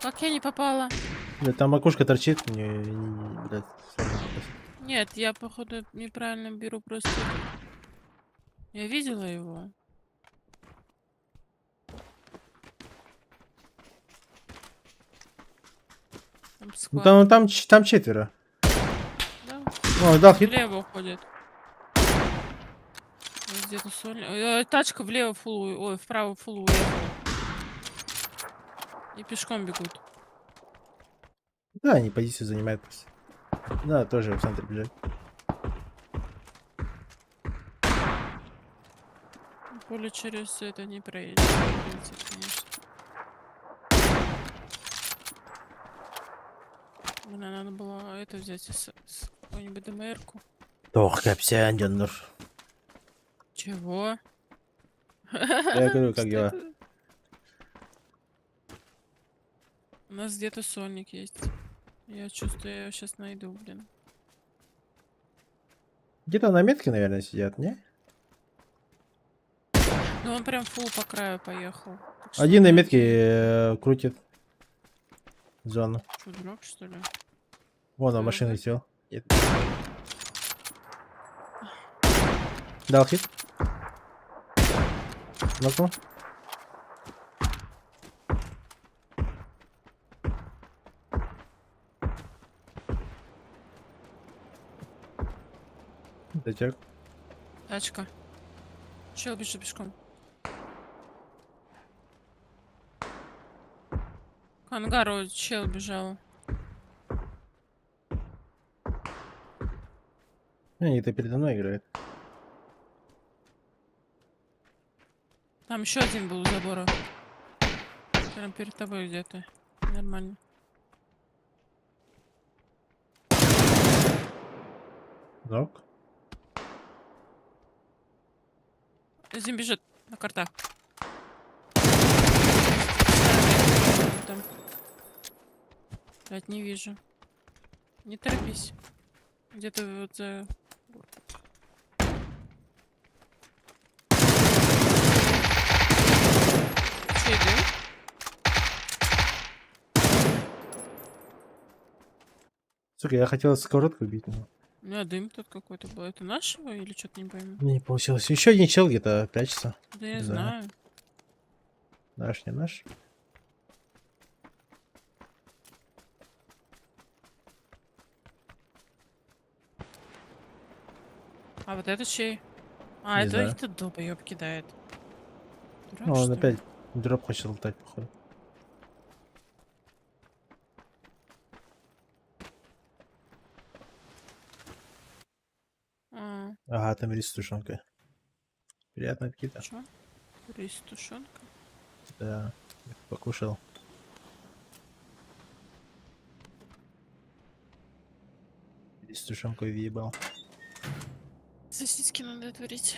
Speaker 9: Как я не попала?
Speaker 1: Блядь, там макушка торчит. Блядь,
Speaker 9: Нет, я, походу, неправильно беру просто. Я видела его. Там
Speaker 1: ну,
Speaker 9: склад.
Speaker 1: там четверо.
Speaker 9: Да?
Speaker 1: О, дал хит.
Speaker 9: Влево уходит. Вот где-то тачка влево фулу, ой, вправо фулу уехала. И пешком бегут.
Speaker 1: Да, они позицию занимают просто. Да, тоже в центр бежать.
Speaker 9: Поле через это не проедет. В принципе, конечно. Блин, надо было это взять какую-нибудь ДМР-ку.
Speaker 1: Ох, капсяндер.
Speaker 9: Чего?
Speaker 1: Я говорю, как
Speaker 9: Что
Speaker 1: дела?
Speaker 9: это? У нас где-то сольник есть. Я чувствую, я его сейчас найду, блин.
Speaker 1: Где-то на метке, наверное, сидят, не?
Speaker 9: Ну он прям фул по краю поехал. Так что
Speaker 1: Один на
Speaker 9: вряд
Speaker 1: метке
Speaker 9: ли.
Speaker 1: крутит зону.
Speaker 9: Что, дурак, что ли?
Speaker 1: Вон, на
Speaker 9: Ты
Speaker 1: машину
Speaker 9: робот?
Speaker 1: сел. Нет. Дал хит. Нокнул. Затяг.
Speaker 9: Тачка. Чел бежит пешком. К ангару чел бежал.
Speaker 1: Они-то передо мной играют.
Speaker 9: Там еще один был у забора. Прям перед тобой где-то. Нормально.
Speaker 1: Нок.
Speaker 9: Один бежит на картах. Там. Блядь, не вижу. Не торопись. Где-то вот за... Чей дым?
Speaker 1: Сука, я хотел сковородку убить, но
Speaker 9: У меня дым тут какой-то был. Это нашего или что-то не пойму?
Speaker 1: не получилось. Еще один чел где-то прячется.
Speaker 9: Да я
Speaker 1: Да.
Speaker 9: знаю.
Speaker 1: Наш, не наш.
Speaker 9: А вот это чей? А,
Speaker 1: Не
Speaker 9: это
Speaker 1: знаю.
Speaker 9: этот долбоёб кидает. Дурак,
Speaker 1: Ну, он
Speaker 9: что ли?
Speaker 1: опять дроп хочет лутать, походу.
Speaker 9: А,
Speaker 1: Ага, там рис с тушенкой. Приятно аппетита.
Speaker 9: чё? Рис, тушенка.
Speaker 1: Да, покушал. Рис с тушенкой въебал.
Speaker 9: Сосиски надо отварить.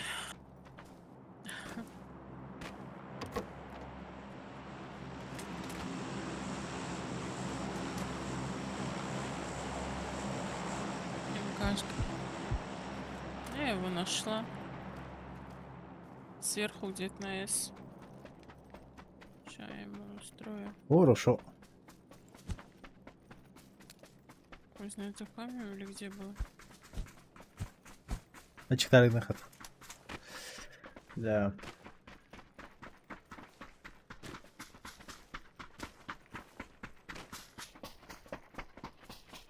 Speaker 9: МКшка. Я его нашла. Сверху где-то на С. Сейчас я ему устрою.
Speaker 1: Хорошо.
Speaker 9: Хуй знает, за камеру или где было.
Speaker 1: На читарик на хат. Да.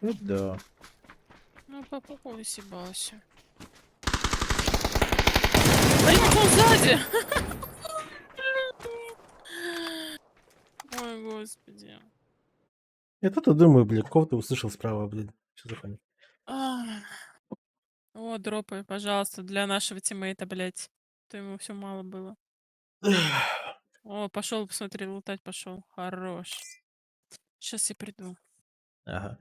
Speaker 1: Ну да.
Speaker 9: Ну, попукал и съебался. Ай, он сзади! Ой, господи.
Speaker 1: Я тут думаю, блин, кого-то услышал справа, блин. Что за хуйня?
Speaker 9: О, дропай, пожалуйста, для нашего тиммейта, блядь. То ему все мало было. О, пошел, посмотри, лутать пошел. Хорош. Сейчас я приду.
Speaker 1: Ага.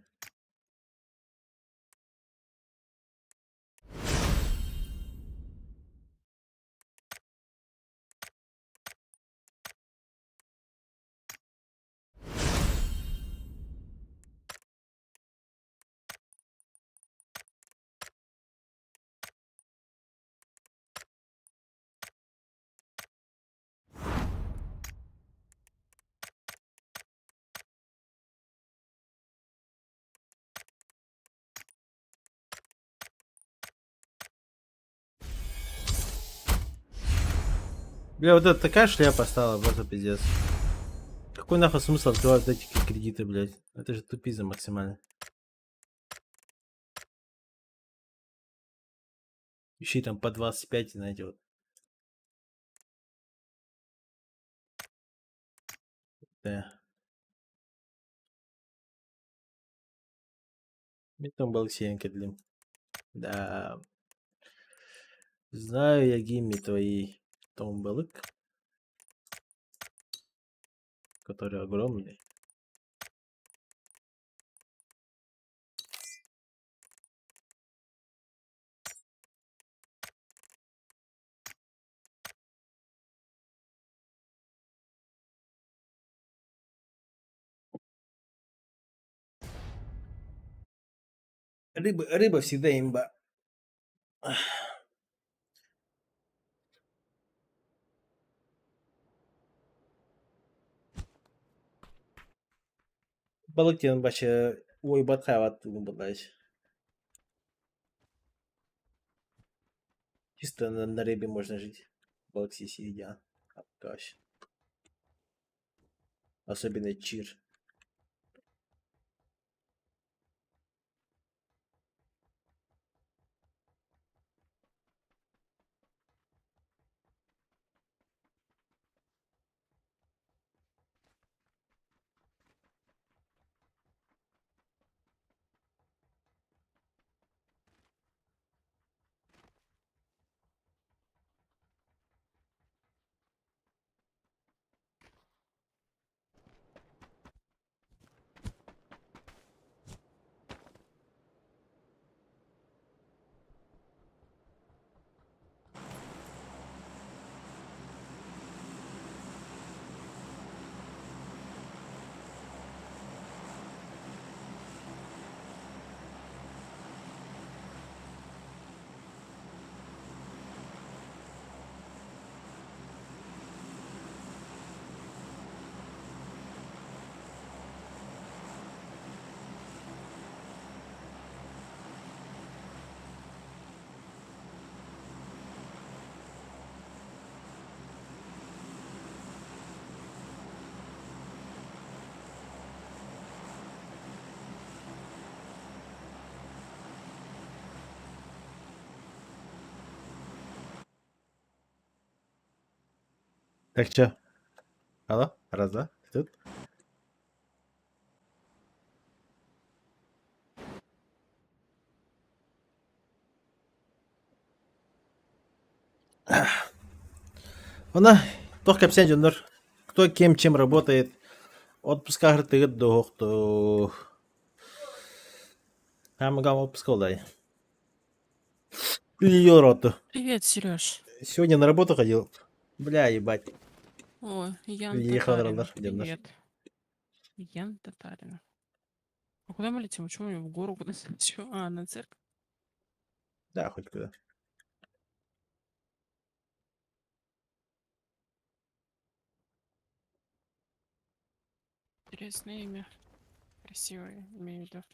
Speaker 1: Бля, вот это такая шляпа стала, просто пиздец. Какой нахуй смысл открывать вот эти кредиты, блядь? Это же тупизм максимально. Еще и там по 25, знаете, вот. Да. Метом Балксиенко, блин. Да. Знаю я гимми твои. Том Балык. Который огромный. Рыба всегда имба. Балыктен бачы ой батқа ваттым бұлдайш. Чисто на рыбе можно жить. Балкси сидя. Каш. Особенно чир. Так чё? Алло? Раз, два? Ты тут? Она только обсяден, кто кем чем работает. Отпуска гртыгыт доғықты. Хамгам отпуска олай. Роту.
Speaker 9: Привет, Сереж.
Speaker 1: Сегодня на работу ходил. Бля, ебать.
Speaker 9: О, Ян
Speaker 1: Ехал
Speaker 9: Татарин.
Speaker 1: радар, Яндаш.
Speaker 9: Привет. Ян Татарин. А куда мы летим? Почему мы в гору куда летим? А, на церковь.
Speaker 1: Да, хоть куда.
Speaker 9: Интересное имя. Красивое, имею в виду.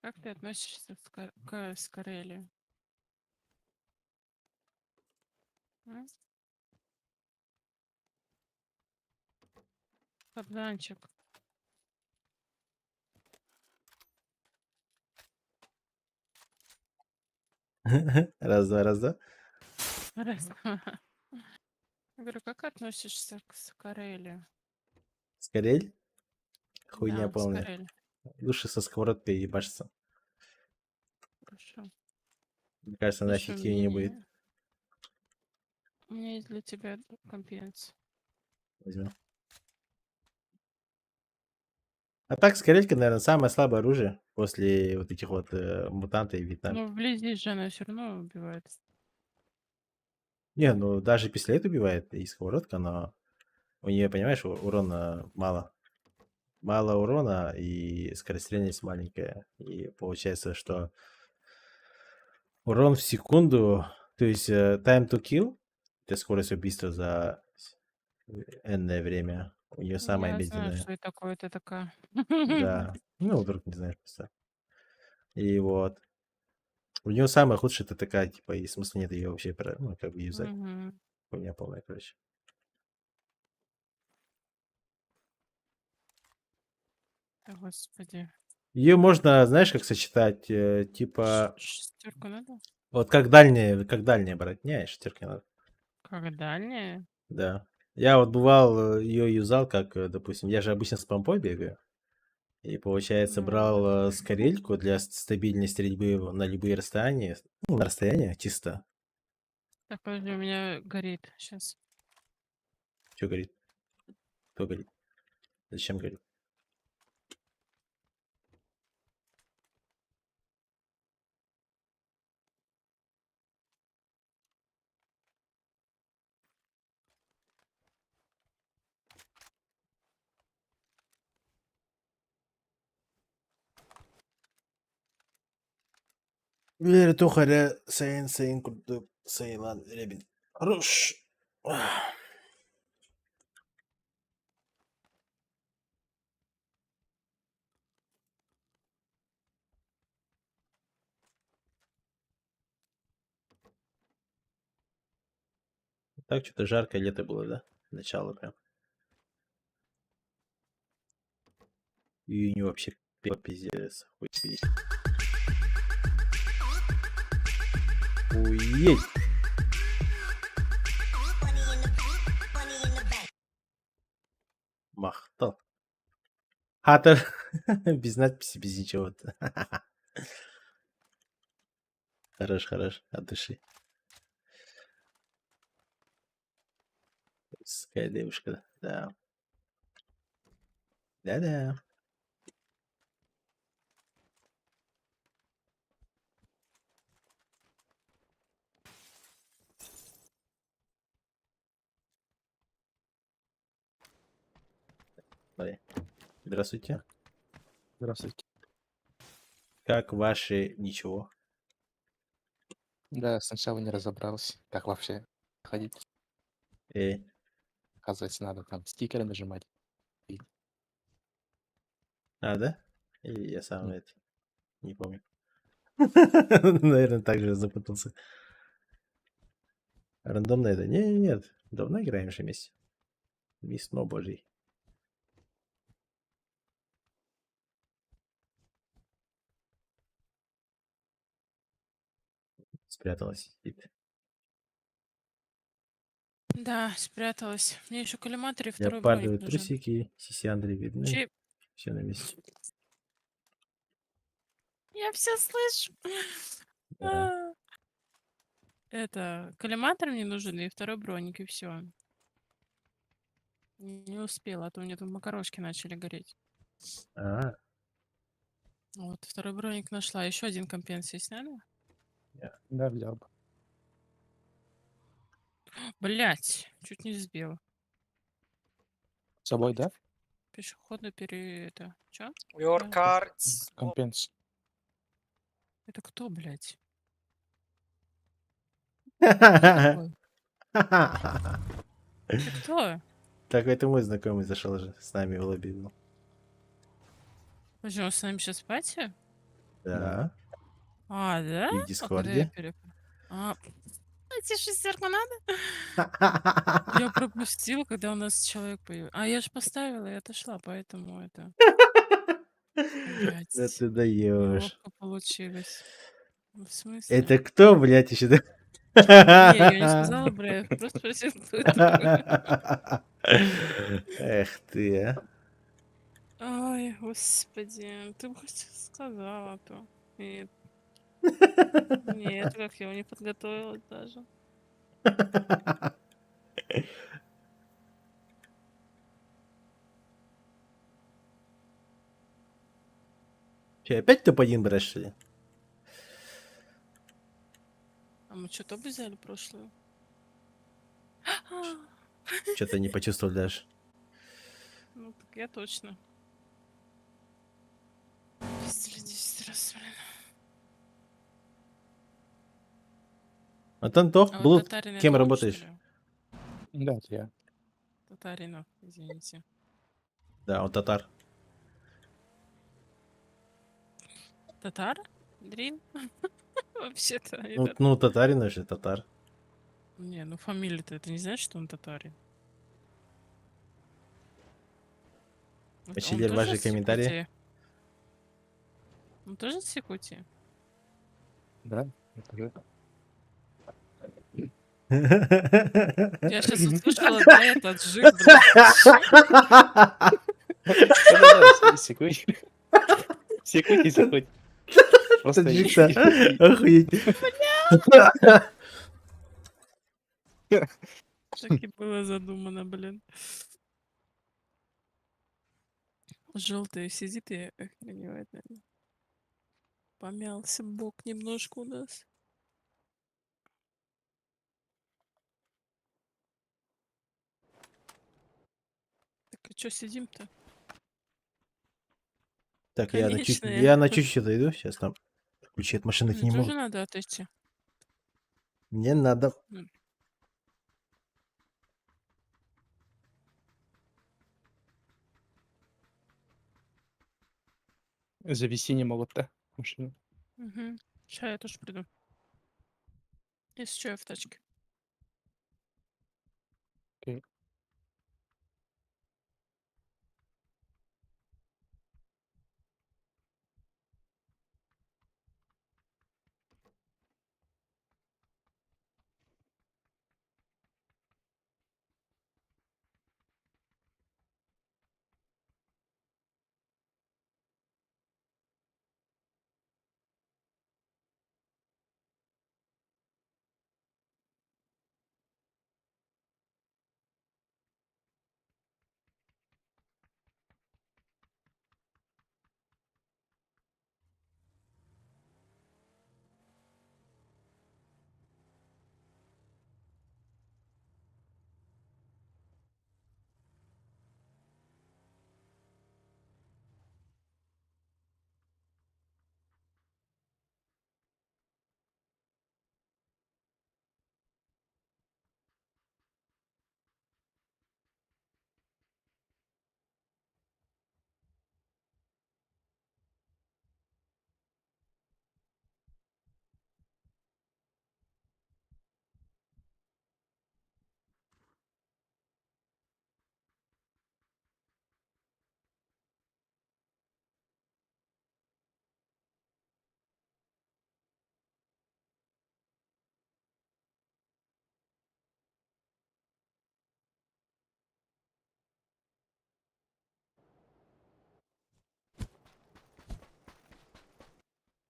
Speaker 9: Как ты относишься к Скорелию? А? Кабданчик.
Speaker 1: Раз, два, раз, два.
Speaker 9: Раз. Я говорю, как относишься к Скорелию?
Speaker 1: Скорель? Хуйня
Speaker 9: Да,
Speaker 1: полная.
Speaker 9: Скорель.
Speaker 1: Лучше со сковородкой ебашиться.
Speaker 9: Хорошо.
Speaker 1: Мне кажется, она
Speaker 9: Слушай,
Speaker 1: эффективнее будет.
Speaker 9: У меня есть для тебя компенс.
Speaker 1: Возьмем. А так, скорелька, наверное, самое слабое оружие после вот этих вот мутантов и вьетнам.
Speaker 9: Но вблизи же она все равно убивает.
Speaker 1: Не, ну даже пистолет убивает и сковородка, но у нее, понимаешь, урона мало. Мало урона и скорострельность маленькая. И получается, что Урон в секунду, то есть time to kill, это скорость убийства за энное время. У нее самая
Speaker 9: Я знаю,
Speaker 1: медленная.
Speaker 9: что это такое, ты такая.
Speaker 1: Да. Ну, вдруг не знаешь просто. И вот. У нее самая худшая это такая, типа, и смысла нет ее вообще, ну, как бы юзать.
Speaker 9: Мгм.
Speaker 1: У меня полная, короче.
Speaker 9: Да, Господи.
Speaker 1: Ее можно, знаешь, как сочетать, типа,
Speaker 9: Шестерку надо?
Speaker 1: вот как дальнее брать. Не, шестерки надо.
Speaker 9: Как дальняя?
Speaker 1: Да. Я вот бывал, ее юзал, как, допустим, я же обычно с помпой бегаю. И, получается, брал скорельку для стабильной стрельбы на любые расстояния. Ну, на расстояние чисто.
Speaker 9: Так, подожди, у меня горит сейчас.
Speaker 1: Что горит? Кто горит? Зачем горит? Ver тухаря sayın kurdu sayılan Rebin. Хорош. Так что-то жаркое лето было, да? Начало прям. Июнь вообще пиздец. Охуеть. Уеть. Махтал. Хатер. Без надписи, без ничего. Хорош, хорош. От души. Какая девушка, да. Да-да. Смотри. Здравствуйте.
Speaker 3: Здравствуйте.
Speaker 1: Как ваши ничего?
Speaker 3: Да, сначала не разобрался, как вообще ходить.
Speaker 1: Эй.
Speaker 3: Оказывается, надо там стикеры нажимать.
Speaker 1: А, да? И я сам это не помню. Наверное, так же запутался. Рандомно это? Нет. Давно играем же вместе. Весно божий. Спряталась. Сидит.
Speaker 9: Да, спряталась. Мне еще коллиматор и второй
Speaker 1: Леопардовые
Speaker 9: броник нужен.
Speaker 1: трусики, сисяндры видны.
Speaker 9: Чип.
Speaker 1: Все на месте.
Speaker 9: Я все слышу.
Speaker 1: Да.
Speaker 9: А. Это, коллиматор мне нужен и второй броник, и все. Не успела, а то у меня тут макарошки начали гореть.
Speaker 1: А,
Speaker 9: Вот, второй броник нашла. Еще один компенс есть, надо?
Speaker 3: Да, взял бы.
Speaker 9: Блять, чуть не сбил.
Speaker 3: С собой, да?
Speaker 9: Пешеходно это. Чё?
Speaker 11: Your
Speaker 9: Да.
Speaker 11: cards.
Speaker 3: Компенс.
Speaker 9: Это кто, блядь? Кто такой? Ты кто?
Speaker 1: Так это мой знакомый зашел же с нами в лобби. Ну.
Speaker 9: Подожди, он с нами сейчас в пати?
Speaker 1: Да.
Speaker 9: А, да?
Speaker 1: И в
Speaker 9: А когда я
Speaker 1: Дискорде.
Speaker 9: А, тебе шестерку надо? Я пропустила, когда у нас человек появился. А, я же поставила и отошла, поэтому это...
Speaker 1: Да
Speaker 9: Блядь,
Speaker 1: ты даешь.
Speaker 9: неловко получилось. Ну, в смысле?
Speaker 1: Это кто, блядь, еще?
Speaker 9: Не, я не сказала, бля, я просто спросила, кто это такой.
Speaker 1: Эх ты, а.
Speaker 9: Ой, господи, ты бы хоть сказала, а то. Нет. Нет, как я его не подготовила даже.
Speaker 1: Че, опять топ-1 брать, что ли?
Speaker 9: А мы что, топ взяли прошлую?
Speaker 1: Что-то не почувствовал даже.
Speaker 9: Ну, так я точно. Пиздили 10 раз, блин.
Speaker 1: Антон,
Speaker 9: А вот
Speaker 1: Блуд,
Speaker 9: татарин это
Speaker 1: кем
Speaker 9: он,
Speaker 1: работаешь?
Speaker 9: что ли?
Speaker 5: Да, это я.
Speaker 9: Татаринов, извините.
Speaker 1: Да, он татар.
Speaker 9: Татар? Дрин? Вообще-то
Speaker 1: Ну,
Speaker 9: этот...
Speaker 1: ну татарин же татар.
Speaker 9: Не, ну фамилия-то это не значит, что он татарин. Он
Speaker 1: Почили
Speaker 9: тоже
Speaker 1: ваши
Speaker 9: с
Speaker 1: комментарии.
Speaker 9: Якутии? Он тоже с Якутии?
Speaker 5: Да, это же.
Speaker 9: Я сейчас услышала, да, этот жик,
Speaker 5: Секунди. Секунди. Просто
Speaker 1: Таджикса. Охуеть.
Speaker 9: Так и было задумано, блин. Желтый сидит и охреневает, наверное. Помялся бок немножко у нас. Так, а чё сидим-то?
Speaker 1: Так,
Speaker 9: Конечные.
Speaker 1: я на чуть-чуть дойду. Сейчас там ключи от машины к
Speaker 9: Мне
Speaker 1: нему.
Speaker 9: тоже надо отойти.
Speaker 1: Не надо.
Speaker 5: Завести не могут, да? Машину.
Speaker 9: Угу. Сейчас я тоже приду. Если что, я в тачке.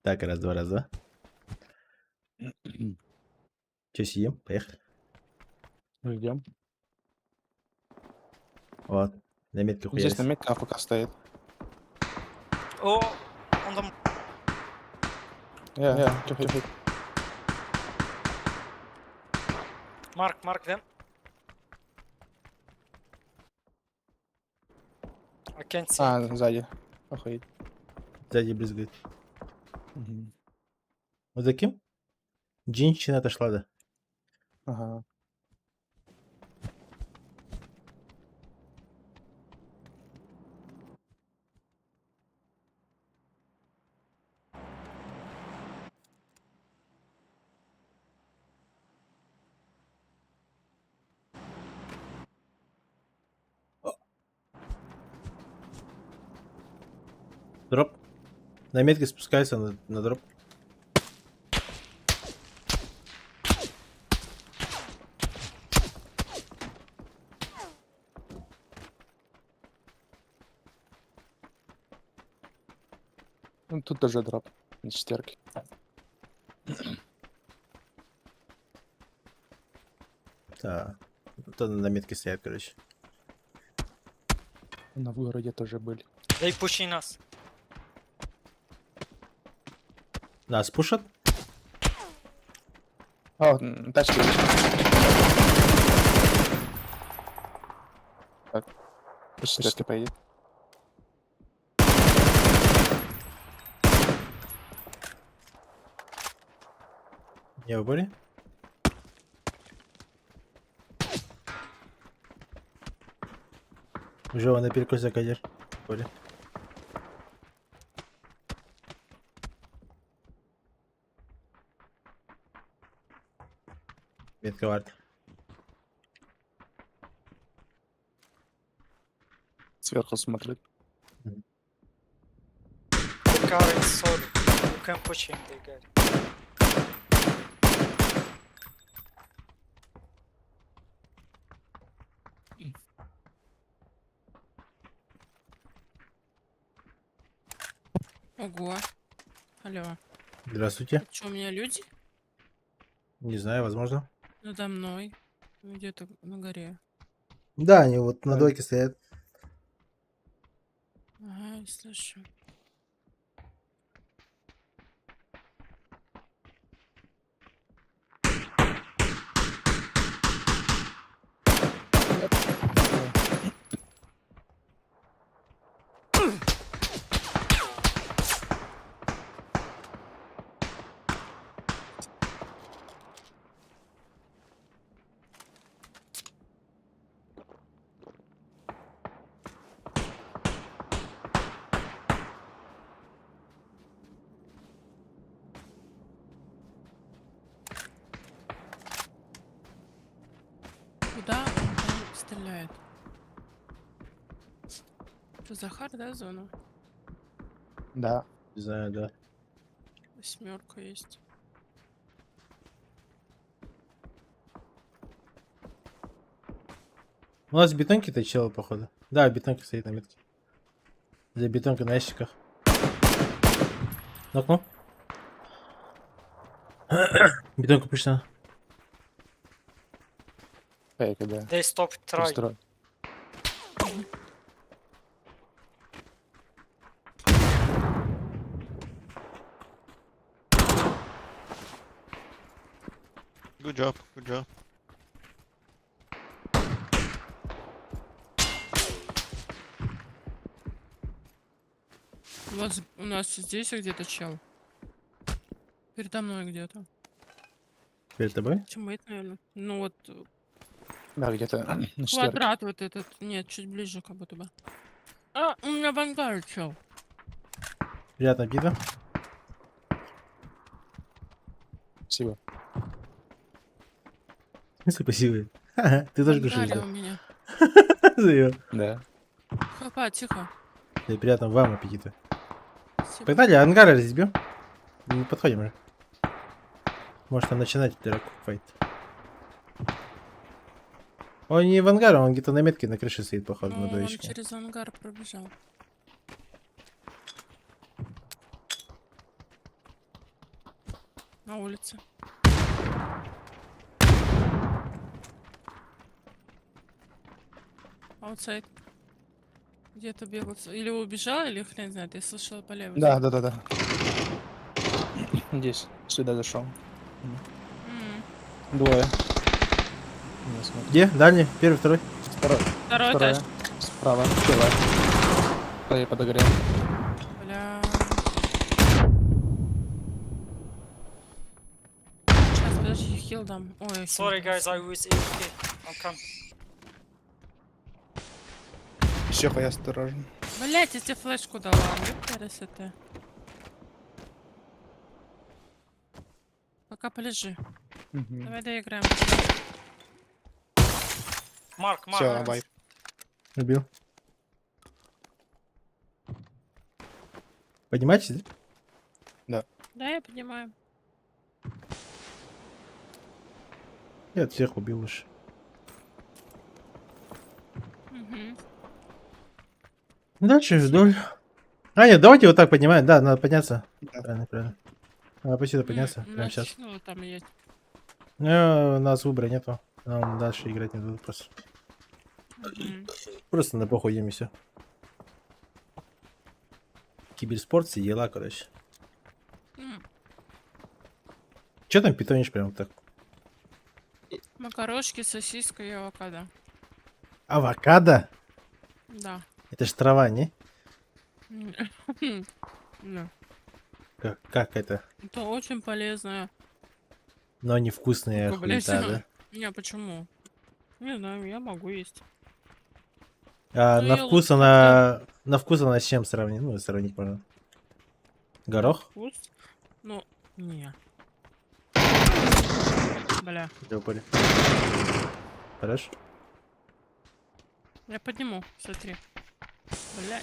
Speaker 1: Так, раз, два. Че, сидим? Поехали.
Speaker 5: Ждем.
Speaker 1: Вот. На метке
Speaker 5: Здесь
Speaker 1: хуярится.
Speaker 5: на метке АФК стоит.
Speaker 11: О, он там...
Speaker 5: Тихо.
Speaker 11: Mark them. I can't see.
Speaker 5: А, сзади. Охуеть.
Speaker 1: Сзади брызгает.
Speaker 5: Мгм.
Speaker 1: Вот за кем? Женщина отошла, да.
Speaker 5: Ага.
Speaker 1: Дроп. На метке спускается на дроп.
Speaker 5: Ну, тут тоже дроп. На четверке.
Speaker 1: Да. То на метке стоят, короче.
Speaker 5: На выгороде тоже были.
Speaker 11: They pushing us.
Speaker 1: Нас пушат?
Speaker 5: О, тачки. Так. По четверке поедет.
Speaker 1: Не в боре? Уже он на перекусе кадир. Поле. Метка вард.
Speaker 5: Сверху смотрит.
Speaker 11: The car is solid. You can push him, the guy.
Speaker 9: Ого. Алло.
Speaker 1: Здравствуйте.
Speaker 9: Что, у меня люди
Speaker 1: Не знаю, возможно.
Speaker 9: надо мной? Где-то на горе.
Speaker 1: Да, они вот на
Speaker 5: Да.
Speaker 1: дойке стоят.
Speaker 9: Ага, я слышу. Куда он там стреляет? Это Захар, да, зона?
Speaker 5: Да.
Speaker 1: Не знаю, да.
Speaker 9: 8 есть.
Speaker 1: У нас бетонки-то чел, походу. Да, бетонка стоит на метке. За бетонкой на ящиках. Нокнул. Бетонка пушена.
Speaker 5: Фейк, да.
Speaker 11: They stopped try.
Speaker 5: Пристрой.
Speaker 10: Good job, good job.
Speaker 9: У нас здесь где-то чел. Передо мной где-то.
Speaker 1: Перед тобой?
Speaker 9: Тиммейт, наверное. Ну вот,
Speaker 5: Да, где-то на четверке.
Speaker 9: квадрат вот этот. Нет, чуть ближе как будто бы. А, у меня в ангаре чел.
Speaker 1: Приятно битва.
Speaker 5: Спасибо.
Speaker 1: Спасибо. Ха-ха, ты тоже
Speaker 9: В ангаре
Speaker 1: кушаешь,
Speaker 9: у меня.
Speaker 1: да?
Speaker 5: Да.
Speaker 9: Хапа, тихо.
Speaker 1: И приятного вам аппетита.
Speaker 9: Спасибо.
Speaker 1: Погнали, ангары разбьем. Не подходим уже. Может там начинать драку файт. Он не в ангаре, он где-то на метке на крыше стоит, походу, на
Speaker 9: Ну, он
Speaker 1: доечке.
Speaker 9: через ангар пробежал. На улице. Аутсайд. Где-то бегал. Или убежал, или хрен знает. Я слышала по левой.
Speaker 5: Да, да, да, да. Здесь. Сюда зашел.
Speaker 9: М.
Speaker 5: Двое. Не смотрю.
Speaker 1: Где? Дальний? Первый, второй?
Speaker 5: Второй.
Speaker 9: Второй
Speaker 5: Вторая.
Speaker 9: этаж.
Speaker 5: Справа. Первая. Я подогрел.
Speaker 9: Бля. Сейчас, подожди, хил дам. Ой, хил
Speaker 11: Sorry
Speaker 9: дам.
Speaker 11: guys, I was AFK. I'm come.
Speaker 5: Еще хуя осторожно.
Speaker 9: Блять, я тебе флешку дала. Выпарись это. Пока полежи.
Speaker 5: Мгм.
Speaker 9: Давай доиграем.
Speaker 11: Mark, Mark.
Speaker 5: Все, бай.
Speaker 1: Убил. Поднимаетесь? Да?
Speaker 9: Да, я понимаю.
Speaker 1: Я всех убил уж.
Speaker 9: Мгм.
Speaker 1: Дальше вдоль. А, нет, давайте вот так поднимаем. Да, надо подняться.
Speaker 5: Да.
Speaker 1: Правильно, правильно. Надо почти подняться. Прямо сейчас.
Speaker 9: Ну, там есть.
Speaker 1: У нас выбора нету. Нам дальше играть не дадут просто.
Speaker 9: Мгм.
Speaker 1: Просто на похуй и все. Киберспорт, все дела, короче.
Speaker 9: М,
Speaker 1: Че там питонишь прям так?
Speaker 9: Макарошки, сосиска и авокадо.
Speaker 1: Авокадо?
Speaker 9: Да.
Speaker 1: Это ж трава, не?
Speaker 9: Да.
Speaker 1: Как это?
Speaker 9: Это очень полезно.
Speaker 1: Но невкусная
Speaker 9: Ну, блядь,
Speaker 1: хуета, да?
Speaker 9: Не, почему? Не знаю, я могу есть.
Speaker 1: А
Speaker 9: Ну,
Speaker 1: на
Speaker 9: я
Speaker 1: вкус
Speaker 9: лучше
Speaker 1: на вкус она с чем сравнить? Ну, сравнить можно. Горох?
Speaker 9: Вкус? Ну, не. Бля,
Speaker 1: Леопольд. Хорош.
Speaker 9: я подниму, смотри. Бля.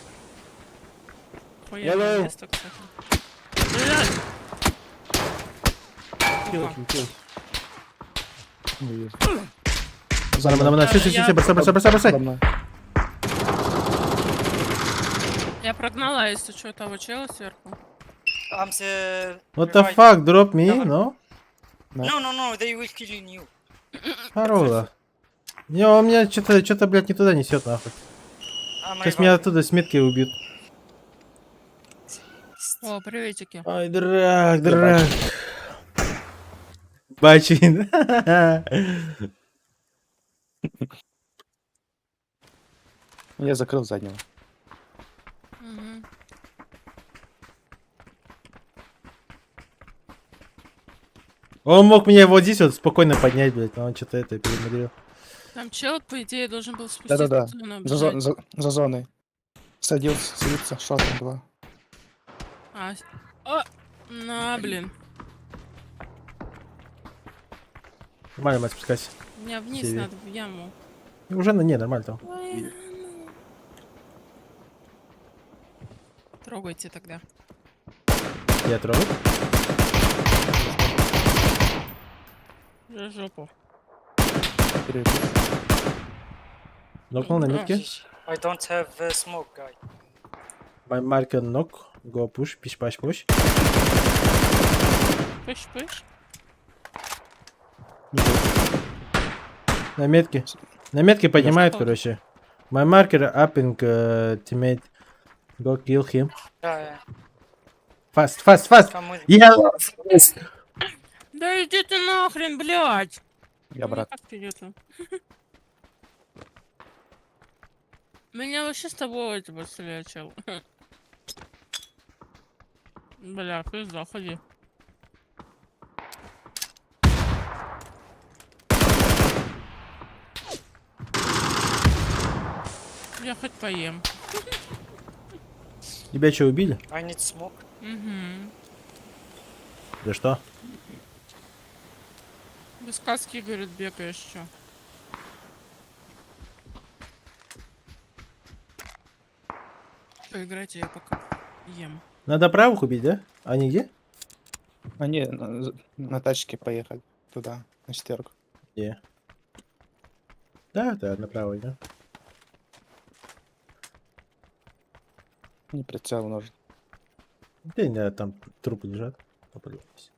Speaker 5: Hello.
Speaker 9: Хуя место, кстати. Бля! Опа.
Speaker 5: Не вижу.
Speaker 1: На, все,
Speaker 9: Я-
Speaker 1: бросай.
Speaker 5: За мной.
Speaker 9: Я прогнала, если что, того чела сверху.
Speaker 11: I'm the
Speaker 1: What the
Speaker 11: revive.
Speaker 1: fuck, drop me,
Speaker 11: Cover.
Speaker 1: no?
Speaker 11: No, they will kill you.
Speaker 1: Здорово. Не, он меня что-то, блядь, не туда несет, нахуй.
Speaker 11: I'm
Speaker 1: Сейчас меня
Speaker 11: reviving.
Speaker 1: оттуда с меткой убьют.
Speaker 9: О, приветики.
Speaker 1: Ой, драк. Бачин.
Speaker 5: Я закрыл заднего.
Speaker 9: Мгм.
Speaker 1: Он мог меня вот здесь вот спокойно поднять, блядь, но он что-то это перемудрил.
Speaker 9: Там чел, по идее, должен был спуститься.
Speaker 5: Да-да-да.
Speaker 9: в зону,
Speaker 5: За,
Speaker 9: блядь.
Speaker 5: за зоной. Садится, шотом 2.
Speaker 9: На, блин.
Speaker 1: Нормально, мать, спускайся.
Speaker 9: Мне вниз
Speaker 1: Тебе.
Speaker 9: надо, в яму.
Speaker 1: Уже, не, нормально там.
Speaker 9: Ой, ну. Трогайте тогда.
Speaker 1: Я трогаю.
Speaker 9: За жопу.
Speaker 1: Нокнул на
Speaker 9: А.
Speaker 1: метке.
Speaker 11: I don't have smoke, guy.
Speaker 1: My marker knock. Go push. Push.
Speaker 9: Пыш-пыш.
Speaker 1: На метке. На метке поднимает,
Speaker 9: что?
Speaker 1: короче. My marker upping teammate. Go kill him.
Speaker 11: Yeah,
Speaker 1: Fast.
Speaker 11: come with me.
Speaker 1: Yeah.
Speaker 9: Да иди ты нахрен, блядь.
Speaker 5: Я брат.
Speaker 9: Ну, как ты это? Меня вообще с тобой типа стреляет, чел. Бля, пизда, ходи. Я хоть поем.
Speaker 1: Тебя что, убили?
Speaker 11: I need smoke.
Speaker 9: Угу.
Speaker 1: Да что?
Speaker 9: Без каски, говорит, бегаешь, чё? Поиграйте, я пока ем.
Speaker 1: Надо правых убить, да? Они где?
Speaker 5: Они на тачке поехали туда, на четверку.
Speaker 1: Где? Да, на правой, да.
Speaker 5: Не прицел нужен.
Speaker 1: Да, не, там трупы лежат. Попадались.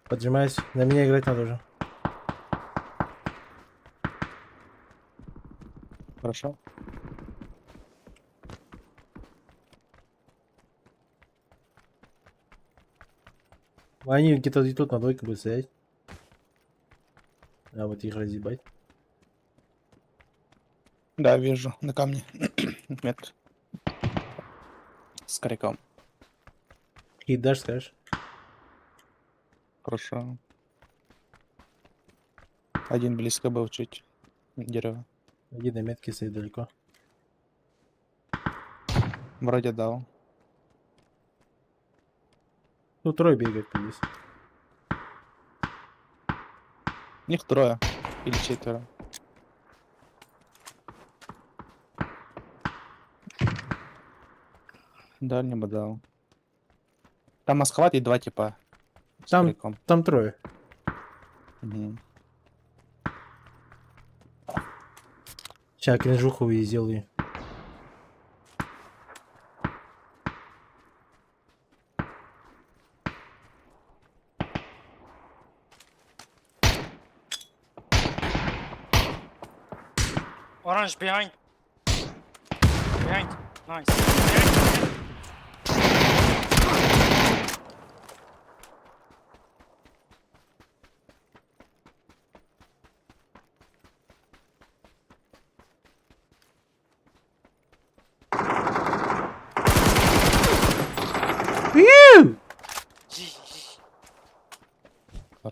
Speaker 1: Поджимаюсь. На меня играть надо уже.
Speaker 5: Хорошо.
Speaker 1: Они где-то и тут на двойке будут стоять. А вот их разъебать.
Speaker 5: Да, вижу, на камне. Метр. С коряком.
Speaker 1: И дашь, скажешь?
Speaker 5: Хорошо. Один близко был чуть. Дерево.
Speaker 1: Иди на метке стоит далеко.
Speaker 5: Вроде дал.
Speaker 1: Ну, трое бегает здесь.
Speaker 5: Их трое. Или четверо. Дальнему дал. Там масковат и два типа. С
Speaker 1: Там-
Speaker 5: коряком.
Speaker 1: Там трое.
Speaker 5: Мгм.
Speaker 1: Сейчас кринжуху и сделаю.
Speaker 11: Orange behind. Behind. Nice. Behind.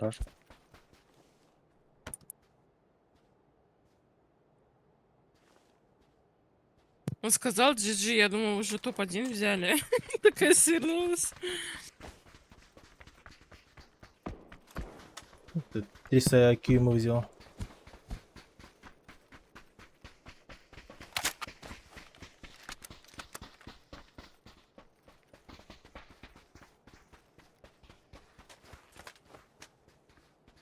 Speaker 5: гараж.
Speaker 9: Он сказал GG, я думала, уже топ-1 взяли. Такая свернулась.
Speaker 1: Тут 300 IQ ему взял.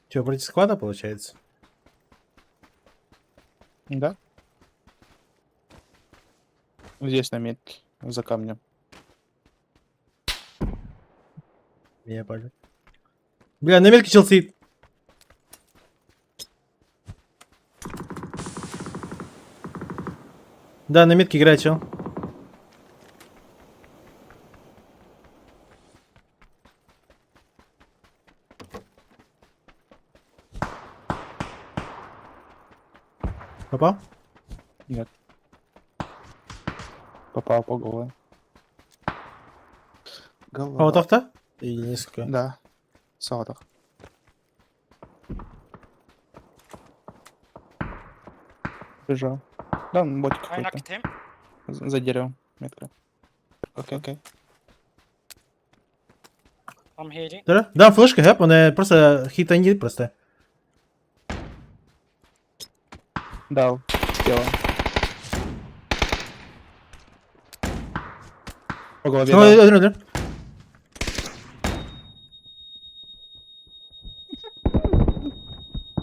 Speaker 1: Че, против склада получается?
Speaker 5: Да? Здесь на метке, за камнем.
Speaker 1: Меня палят. Бля, на метке чел стоит. Да, на метке играет чел. Попал?
Speaker 5: Нет. Попал по голове. Голова.
Speaker 1: Полотов-то? Или несколько?
Speaker 5: Да. Салатах. Бежал. Да, ботик
Speaker 11: I
Speaker 5: какой-то.
Speaker 11: knocked him.
Speaker 5: За деревом. Метка. Окей.
Speaker 11: I'm healing.
Speaker 1: Да? Да, флешка, гэп, он просто хитанит просто.
Speaker 5: Дал. Тело. По голове
Speaker 1: Ой,
Speaker 5: дал.
Speaker 1: ой.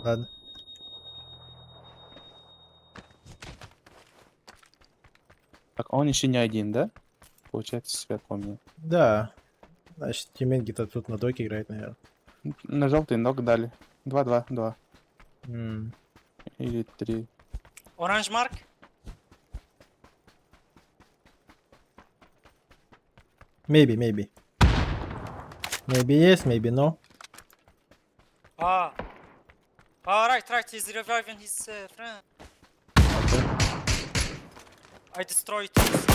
Speaker 1: Ладно.
Speaker 5: Так, он еще не один, да? Получается, свет по мне.
Speaker 1: Да. Значит, тиммейт где-то тут на доке играет, наверное.
Speaker 5: На желтый ног дали. 2-2.
Speaker 1: М.
Speaker 5: Или 3.
Speaker 11: Orange mark.
Speaker 1: Maybe. Maybe yes, maybe no.
Speaker 11: Ah. Right. He's reviving his friend. I destroyed his.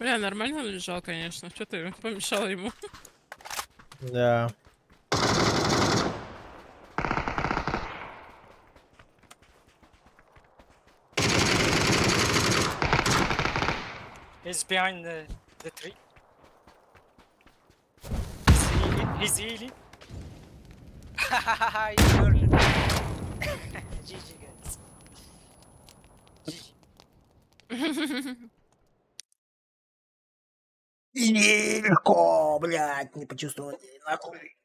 Speaker 9: Бля, нормально он лежал, конечно. Что ты помешал ему?
Speaker 1: Да.
Speaker 11: He's behind the tree. He's healing. He's burning. GG guys. GG.
Speaker 1: Легко, блядь, не почувствовал нахуй.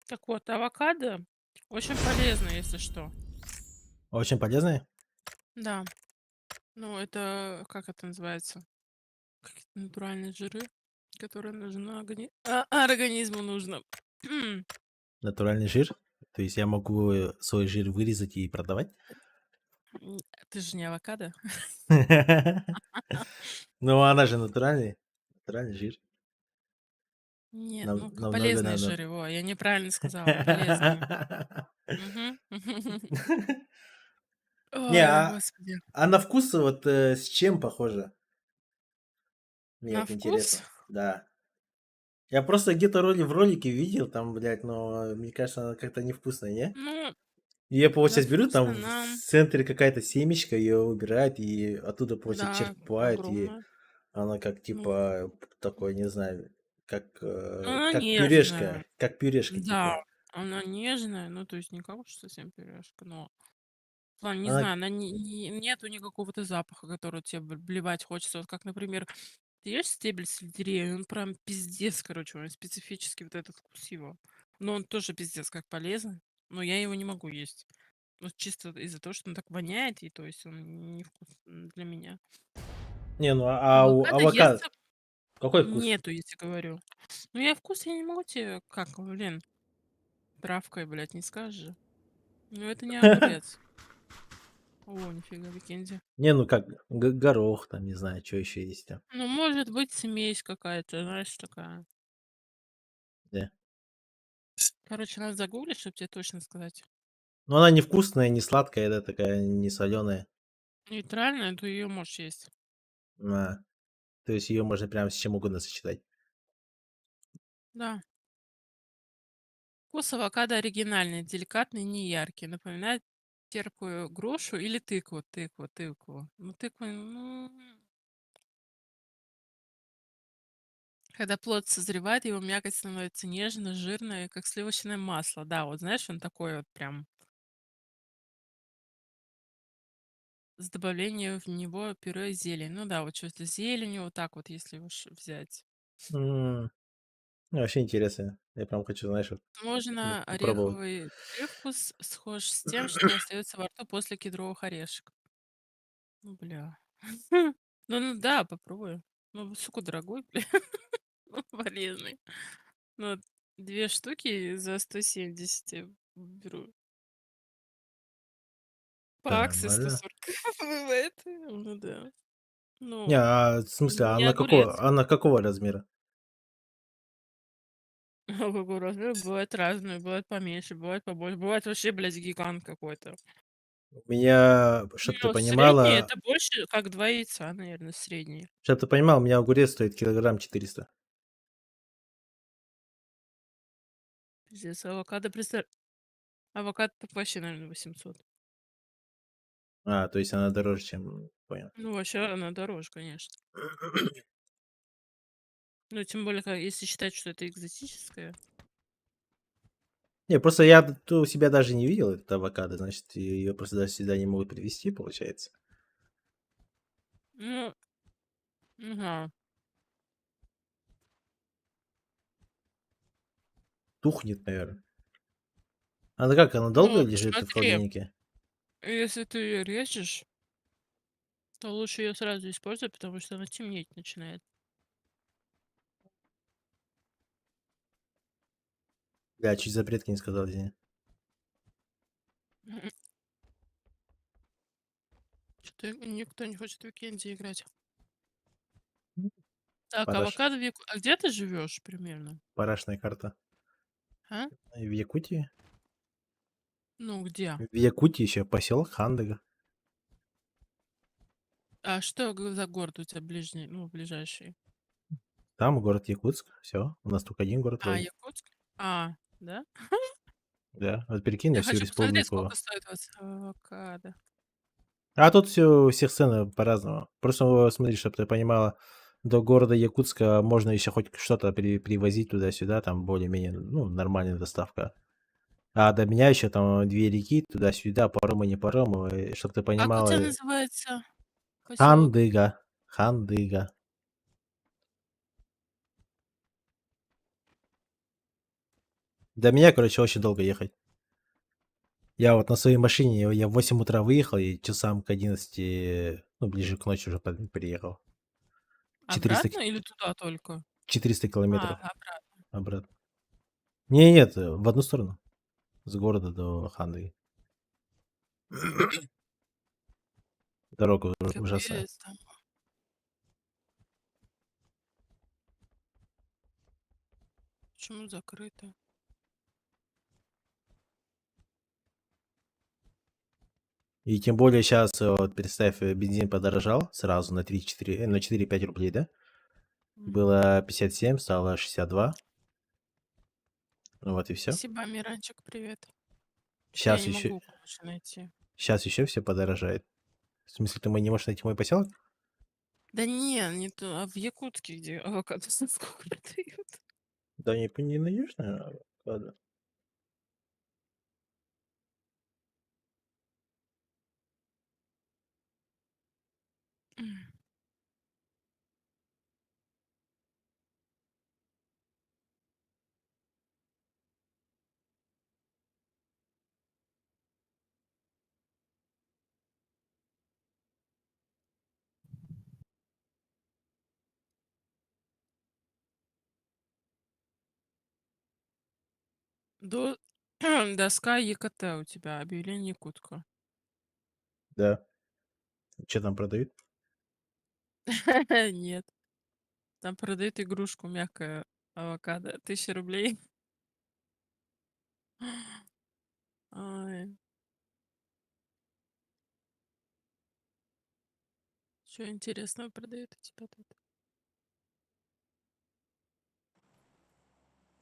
Speaker 9: Так вот, авокадо очень полезно, если что.
Speaker 1: Очень полезный.
Speaker 9: Да. Ну, это, как это называется? Какие-то натуральные жиры, которые нужны организму нужно.
Speaker 1: Натуральный жир. То есть я могу свой жир вырезать и продавать.
Speaker 9: Ты же не авокадо.
Speaker 1: Ну, она же натуральный. Натуральный жир.
Speaker 9: Нет,
Speaker 1: Нам
Speaker 9: ну
Speaker 1: намного
Speaker 9: полезные
Speaker 1: надо.
Speaker 9: жиры, во, я неправильно сказала, полезные. Мгм.
Speaker 1: Не,
Speaker 9: Ой, господи.
Speaker 1: а на вкус вот с чем похоже? Мне
Speaker 9: На
Speaker 1: вот
Speaker 9: вкус?
Speaker 1: интересно. Да. Я просто где-то в ролике видел, там, блядь, но мне кажется, она как-то невкусная, не?
Speaker 9: Ну,
Speaker 1: И я,
Speaker 9: да
Speaker 1: получается, беру, там
Speaker 9: вкусно,
Speaker 1: в
Speaker 9: но...
Speaker 1: центре какая-то семечка, ее убирает, и оттуда, получается,
Speaker 9: Да,
Speaker 1: черпает, и
Speaker 9: огромная.
Speaker 1: она как,
Speaker 9: Ну,
Speaker 1: типа, такой, не знаю,
Speaker 9: она
Speaker 1: как
Speaker 9: нежная.
Speaker 1: пюрешка,
Speaker 9: Да,
Speaker 1: типа.
Speaker 9: она нежная, ну, то есть не как уж совсем пюрешка, но... в плане, не
Speaker 1: Она,
Speaker 9: знаю, она нету никакого-то запаха, который тебе блевать хочется. Вот как, например, ты ешь стебель сельдерея, и он прям пиздец, короче, он специфический вот этот вкус его. Но он тоже пиздец как полезный, но я его не могу есть. Вот чисто из-за того, что он так воняет, и то есть он не вкус для меня.
Speaker 1: не, ну, а у
Speaker 9: Авокадо
Speaker 1: авокадо
Speaker 9: есть,
Speaker 1: какой вкус?
Speaker 9: нету, если говорю. Ну, я вкус я не могу тебе, как, блин, травкой, блядь, не скажешь же. Ну, это не огурец. О, нифига, Викенди.
Speaker 1: Не, ну как, горох там, не знаю, что еще есть там.
Speaker 9: Ну, может быть, смесь какая-то, знаешь, такая.
Speaker 1: Да.
Speaker 9: Короче, надо загуглить, чтобы тебе точно сказать.
Speaker 1: Но она не вкусная, не сладкая, это такая не соленая.
Speaker 9: Нейтральная, то ее можешь есть.
Speaker 1: То есть ее можно прям с чем угодно сочетать.
Speaker 9: Да. Вкус авокадо оригинальный, деликатный, не яркий. Напоминает терпкую грушу или тыкву. Тыкву. Ну, тыква, ну... Когда плод созревает, его мякоть становится нежно, жирной, как сливочное масло. Да, вот знаешь, он такой вот прям с добавлением в него пюре зелень. Ну да, вот что-то с зеленью, вот так вот, если уж взять.
Speaker 1: Ну, вообще интересно. Я прям хочу, знаешь, вот
Speaker 9: Можно
Speaker 1: попробовать.
Speaker 9: ореховый привкус схож с тем, что остается во рту после кедровых орешек. Ну, бля. Ну да, попробую. Ну, сука, дорогой, бля. Ну, полезный. Ну, вот 2 штуки за 170 я беру. По акции
Speaker 1: Нормально.
Speaker 9: 140. Это, ну да.
Speaker 1: Не,
Speaker 9: Ну,
Speaker 1: а в смысле,
Speaker 9: не огурец.
Speaker 1: она какого размера?
Speaker 9: Какой размер? Бывает разные, бывает поменьше, бывает побольше, бывает вообще, блядь, гигант какой-то.
Speaker 1: У меня, чтоб ты
Speaker 9: Ну, средний
Speaker 1: понимала,
Speaker 9: это больше, как 2 яйца, наверное, средний.
Speaker 1: чтоб ты понимал, у меня огурец стоит килограмм 400.
Speaker 9: Пиздец, авокадо так вообще, наверное, 800.
Speaker 1: То есть она дороже, чем... Понял.
Speaker 9: Ну, вообще она дороже, конечно. Ну, тем более, если считать, что это экзотическое.
Speaker 1: Не, просто я у себя даже не видел этот авокадо, значит, ее просто даже сюда не могут привезти, получается.
Speaker 9: Ну, ага.
Speaker 1: Тухнет, наверное. Она как, она долго
Speaker 9: Ну,
Speaker 1: лежит в
Speaker 9: смотри,
Speaker 1: холодильнике?
Speaker 9: если ты ее режешь, то лучше ее сразу использовать, потому что она темнеть начинает.
Speaker 1: Я чуть запретки не сказал, извини.
Speaker 9: Что-то никто не хочет в уикенде играть. Так,
Speaker 1: Параш...
Speaker 9: авокадо А где ты живешь примерно?
Speaker 1: Парашная карта.
Speaker 9: А?
Speaker 1: В Якутии?
Speaker 9: Ну, где?
Speaker 1: В Якутии еще поселок Хандыга.
Speaker 9: А что за город у тебя ближний, ну, ближайший?
Speaker 1: Там город Якутск. Все. У нас только один город вроде.
Speaker 9: Якутск? Да?
Speaker 1: Да. Вот прикинь, на
Speaker 9: Я
Speaker 1: всю
Speaker 9: хочу посмотреть,
Speaker 1: республику.
Speaker 9: сколько стоит у вас авокадо.
Speaker 1: А тут все, у всех цены по-разному. Просто смотри, чтобы ты понимала, до города Якутска можно еще хоть что-то привозить туда-сюда, там более-менее, ну, нормальная доставка. А до меня еще там 2 реки туда-сюда, паромы, не паромы, чтобы ты
Speaker 9: Как у
Speaker 1: понимала.
Speaker 9: тебя называется поселок?
Speaker 1: Хандыга. Хандыга. До меня, короче, очень долго ехать. Я вот на своей машине, я в 8 утра выехал и часам к 11, ну, ближе к ночи уже приехал. 400,
Speaker 9: Обратно или туда только?
Speaker 1: 400 километров
Speaker 9: Обратно.
Speaker 1: обратно. Нет, в одну сторону. С города до Ханды. Дорога ужасная.
Speaker 9: Капец там. Почему закрыто?
Speaker 1: И тем более сейчас, вот представь, бензин подорожал сразу на 3-4, на 4-5 рублей, да? Было 57, стало 62. Ну вот и все.
Speaker 9: Спасибо, Миранчик, привет. Я
Speaker 1: Сейчас
Speaker 9: не
Speaker 1: еще,
Speaker 9: могу больше найти.
Speaker 1: сейчас еще все подорожает. В смысле, ты не можешь найти мой поселок?
Speaker 9: Да не то, а в Якутске, где авокадо за сколько продают?
Speaker 1: Да не найдешь, наверное. Ладно.
Speaker 9: Доска ЕКТ у тебя, объявление Якутска.
Speaker 1: Да. Что там продают?
Speaker 9: Нет. Там продают игрушку мягкая авокадо. 1000 рублей. Ай. Что интересного продают у тебя тут?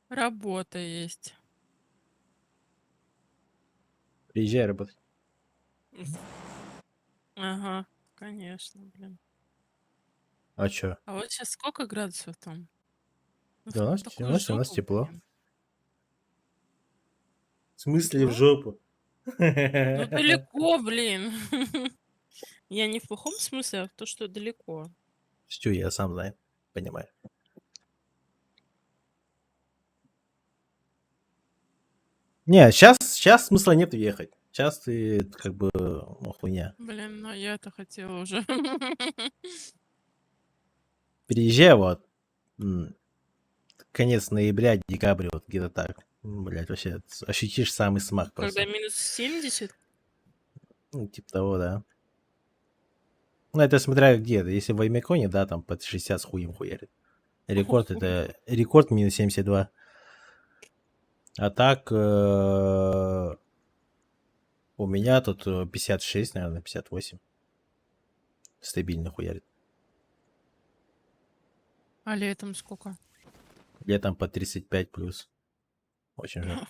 Speaker 9: Работа есть.
Speaker 1: Приезжай работать.
Speaker 9: Ага, конечно, блин.
Speaker 1: А чё?
Speaker 9: А вот сейчас сколько градусов там? Ну,
Speaker 1: Да, у нас,
Speaker 9: в такую
Speaker 1: у нас
Speaker 9: жопу,
Speaker 1: тепло.
Speaker 9: блин.
Speaker 1: В смысле в
Speaker 9: Тепло?
Speaker 1: жопу?
Speaker 9: Ну, далеко, блин. Я не в плохом смысле, а в то, что далеко.
Speaker 1: Что я сам знаю, понимаю. Не, сейчас смысла нет ехать. Сейчас ты как бы хуйня.
Speaker 9: Блин, ну я-то хотела уже.
Speaker 1: Переезжай вот конец ноября, декабрь, вот где-то так. Блять, вообще ощутишь самый смак
Speaker 9: Когда
Speaker 1: просто.
Speaker 9: минус 70?
Speaker 1: Ну, типа того, да. Ну, это смотря где. Если в Аймеконе, да, там под 60 с хуем хуярит. Рекорд это... Рекорд минус 72. А так... у меня тут 56, наверное, 58. Стабильно хуярит.
Speaker 9: А летом сколько?
Speaker 1: Летом по 35 плюс. Очень жарко.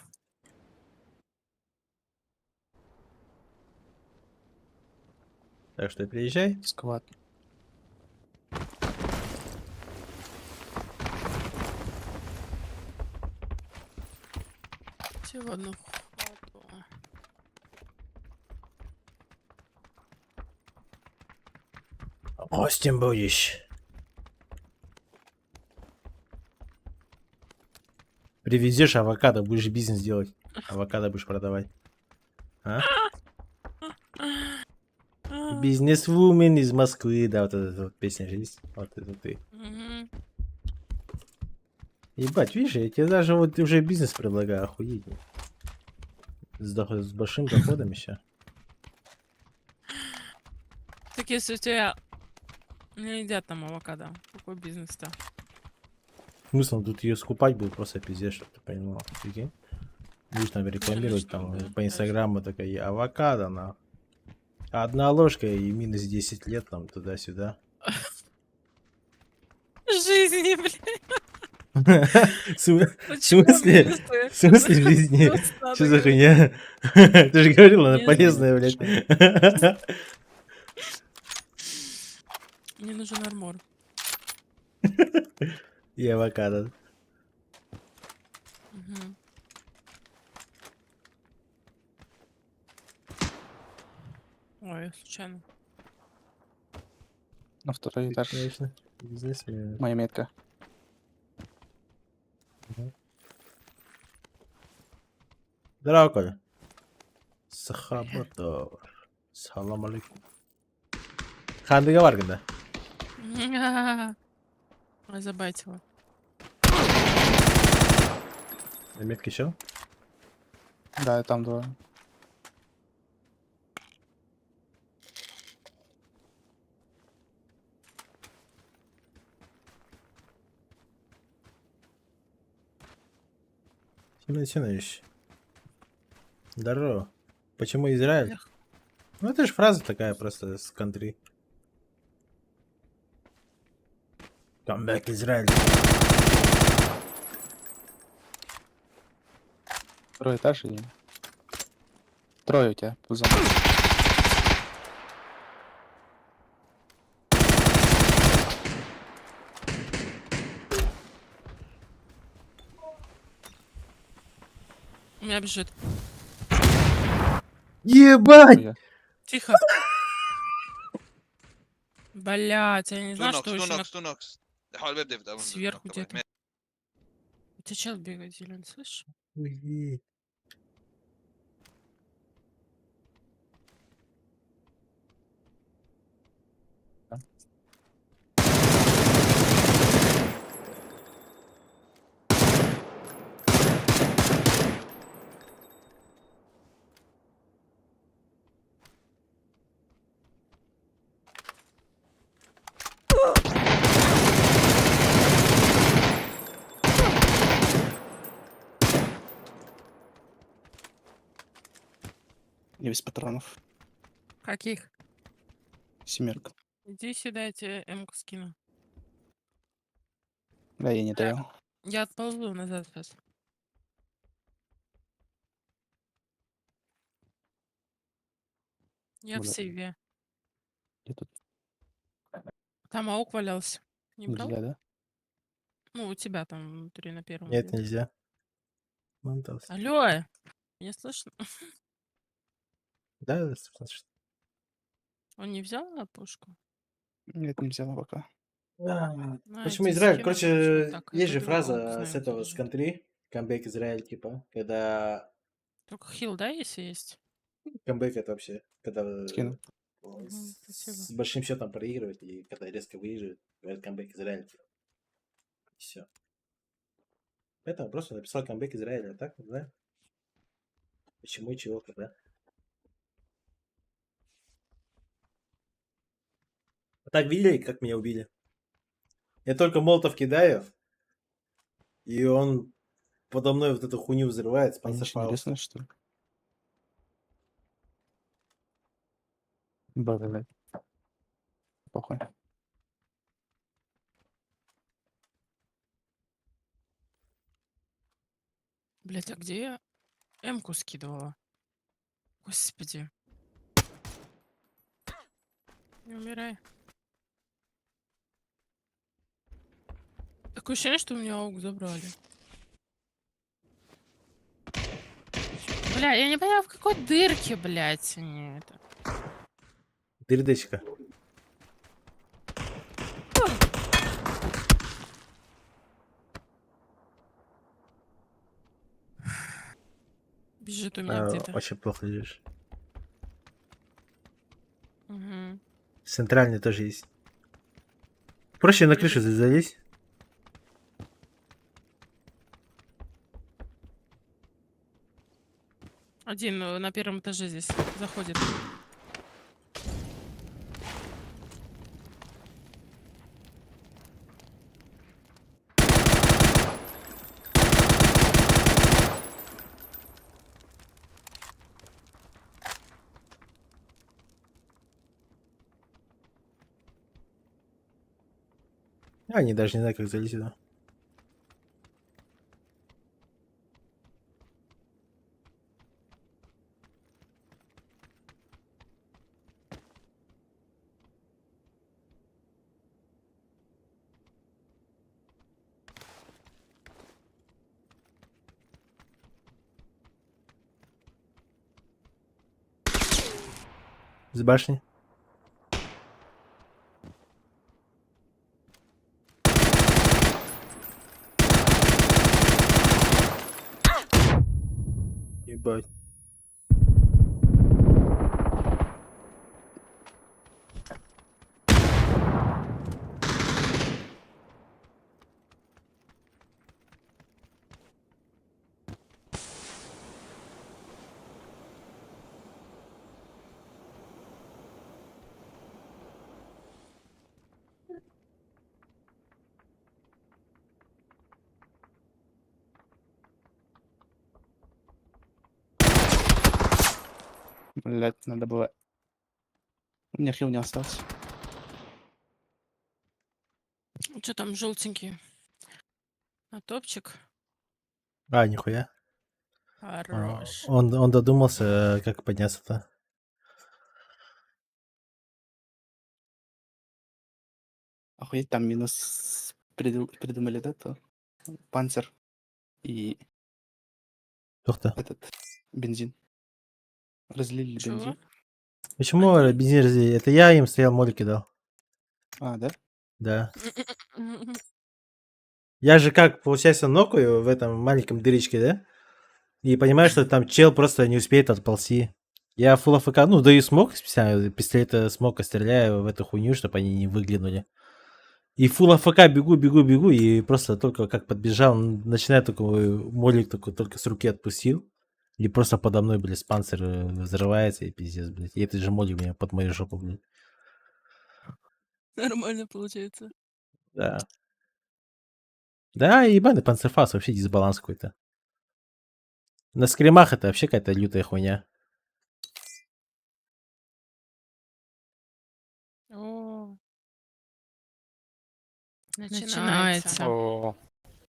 Speaker 1: Так что приезжай.
Speaker 5: Сквад.
Speaker 9: Все в одну хату.
Speaker 1: Гостем будешь. Привезешь авокадо, будешь бизнес делать. Авокадо будешь продавать. А? Бизнесвумен из Москвы, да, вот эта вот песня же есть. Вот это ты.
Speaker 9: Мгм.
Speaker 1: Ебать, видишь, я тебе даже вот уже бизнес предлагаю, охуеть. С большим доходом еще.
Speaker 9: Так если у тебя не едят там авокадо, какой бизнес-то?
Speaker 1: Смысл тут ее скупать будет просто пиздец, чтобы ты понимал. Прикинь? Будешь там рекламировать
Speaker 9: Конечно,
Speaker 1: там
Speaker 9: да,
Speaker 1: по инстаграму такая авокадо на. Одна ложка и минус 10 лет там туда-сюда.
Speaker 9: Жизни, блядь.
Speaker 1: В
Speaker 9: Почему
Speaker 1: смысле?
Speaker 9: мне стоит
Speaker 1: В смысле жизни?
Speaker 9: просто надо
Speaker 1: Что за
Speaker 9: говорить?
Speaker 1: хуйня? Ты же говорила, она
Speaker 9: Не
Speaker 1: полезная,
Speaker 5: знаю,
Speaker 1: блядь.
Speaker 9: Мне нужен армор.
Speaker 1: И авокадо.
Speaker 9: Мгм. Ой, я случайно.
Speaker 5: На второй этаж.
Speaker 1: Конечно. Бизнесмен.
Speaker 5: Моя метка.
Speaker 1: Здорово, Коля. Сахабатор. Салам алейкум. Хандыга бар кында?
Speaker 9: Ой, забайтила.
Speaker 1: Метки еще?
Speaker 5: Да, там два.
Speaker 1: Семенович. Здорово. Почему Израиль?
Speaker 9: Эх.
Speaker 1: Ну это же фраза такая просто с кантри. Come back, Израиль.
Speaker 5: Второй этаж и... Трое у тебя. Пузом.
Speaker 9: У меня бежит.
Speaker 1: Ебать!
Speaker 5: Хуя.
Speaker 9: Тихо. Блять, я не знаю, что еще сверху где-то. У тебя чел бегает зеленый, слышишь?
Speaker 1: Ой.
Speaker 5: Я без патронов.
Speaker 9: Каких?
Speaker 5: Семерка.
Speaker 9: Иди сюда, я тебе М-ку скину.
Speaker 5: Да, я не даю.
Speaker 9: Я отползу назад сейчас. Я в
Speaker 5: Бля.
Speaker 9: сейве.
Speaker 5: Я тут
Speaker 9: Там аук валялся. Не брал?
Speaker 5: нельзя, да?
Speaker 9: Ну, у тебя там внутри на первом.
Speaker 1: Нет,
Speaker 9: где-то.
Speaker 1: нельзя. Монтался.
Speaker 9: Алло! Меня слышно?
Speaker 1: Да, слышно.
Speaker 9: Он не взял на пушку?
Speaker 5: Нет, не взяла пока.
Speaker 9: На,
Speaker 1: Почему
Speaker 9: я тебе
Speaker 1: Израиль?
Speaker 9: скину,
Speaker 1: Короче,
Speaker 9: вот так.
Speaker 1: есть же
Speaker 9: Пойду аук
Speaker 1: фраза
Speaker 9: знаю,
Speaker 1: с
Speaker 9: где
Speaker 1: этого, с
Speaker 9: лежит.
Speaker 1: контри, камбэк Израиль, типа, когда
Speaker 9: Только хил, да, если есть?
Speaker 1: камбэк это вообще, когда
Speaker 5: Скину.
Speaker 9: Спасибо.
Speaker 1: с большим счетом проигрывает, и когда резко выигрывает, говорят камбэк Израиль. Все. Поэтому просто написал камбэк Израиля, а так, не знаю. Почему и чего, когда. А так видели, как меня убили? Я только молотов кидаю, и он подо мной вот эту хуйню взрывает,
Speaker 5: Они
Speaker 1: спонсор
Speaker 5: еще не
Speaker 1: Фауст.
Speaker 5: лестно, что ли? Блядь. Похуй.
Speaker 9: Блять, а где я М-ку скидывала? Господи. Не умирай. Такое ощущение, что у меня аук забрали. Бля, я не поняла, в какой дырке, блядь, они это.
Speaker 1: Дырдочка.
Speaker 9: Бежит у меня где-то.
Speaker 1: Очень плохо лежишь.
Speaker 9: Угу.
Speaker 1: Центральный тоже есть. Проще на крышу залезть.
Speaker 9: Один на первом этаже здесь заходит.
Speaker 1: Они даже не знают, как залезть сюда. С башни. Ебать.
Speaker 5: Блядь, надо было... У меня хил не остался.
Speaker 9: Что там желтенький? А топчик?
Speaker 1: А, нихуя.
Speaker 9: Хорош.
Speaker 1: Он додумался, как подняться-то.
Speaker 5: Охуеть, там минус придумали, да, то? Панцер и
Speaker 1: Кто-то.
Speaker 5: этот бензин. Разлили
Speaker 9: Чего?
Speaker 5: бензин.
Speaker 1: Почему
Speaker 9: Они-
Speaker 1: бензин разделили? Это я им стоял, моли кидал.
Speaker 5: А, да?
Speaker 1: Да. Я же как, получается, нокаю в этом маленьком дырочке, да? И понимаю, что там чел просто не успеет отползти. Я фулл АФК, ну, даю смог специально, пистолета смока стреляю в эту хуйню, чтобы они не выглянули. И фулл АФК бегу, и просто только как подбежал, начинаю такой молик такой только с руки отпустил. И просто подо мной, блядь, спансер взрывается, и пиздец, блядь. И этот же молик у меня под мою жопу, блядь.
Speaker 9: Нормально получается.
Speaker 1: Да. Да, ебаный панцерфас, вообще дисбаланс какой-то. На скримах это вообще какая-то лютая хуйня.
Speaker 9: Начинается.
Speaker 7: О,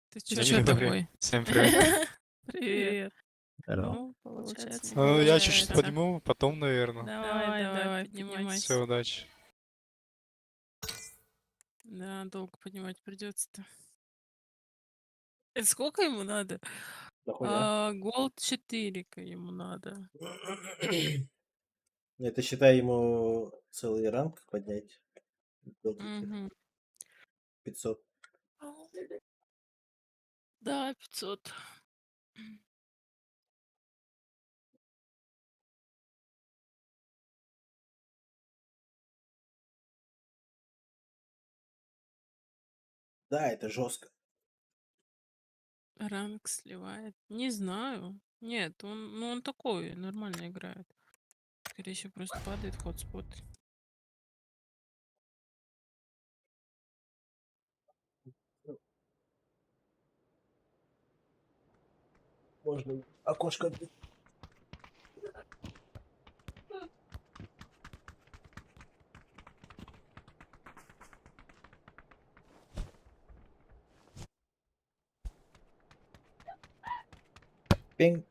Speaker 9: Ты
Speaker 7: я
Speaker 9: чё
Speaker 7: не в игре.
Speaker 9: такой?
Speaker 7: Всем привет.
Speaker 9: Привет.
Speaker 1: Здорово.
Speaker 9: Ну, получается.
Speaker 7: Ну, я чуть-чуть
Speaker 9: получается.
Speaker 7: подниму, потом, наверное.
Speaker 9: Давай, поднимайся.
Speaker 7: Все, удачи.
Speaker 9: Да, долго поднимать придется-то. Сколько ему надо?
Speaker 1: Дохуя.
Speaker 9: Голд 4 ему надо.
Speaker 1: Это считай ему целый ранг поднять. До
Speaker 9: Мгм.
Speaker 1: 500.
Speaker 9: Да, 500.
Speaker 1: Да, это жестко.
Speaker 9: Ранг сливает. Не знаю. Нет, он такой, нормально играет. Скорее всего, просто падает в хотспот.
Speaker 1: Можно окошко открыть. Пинг.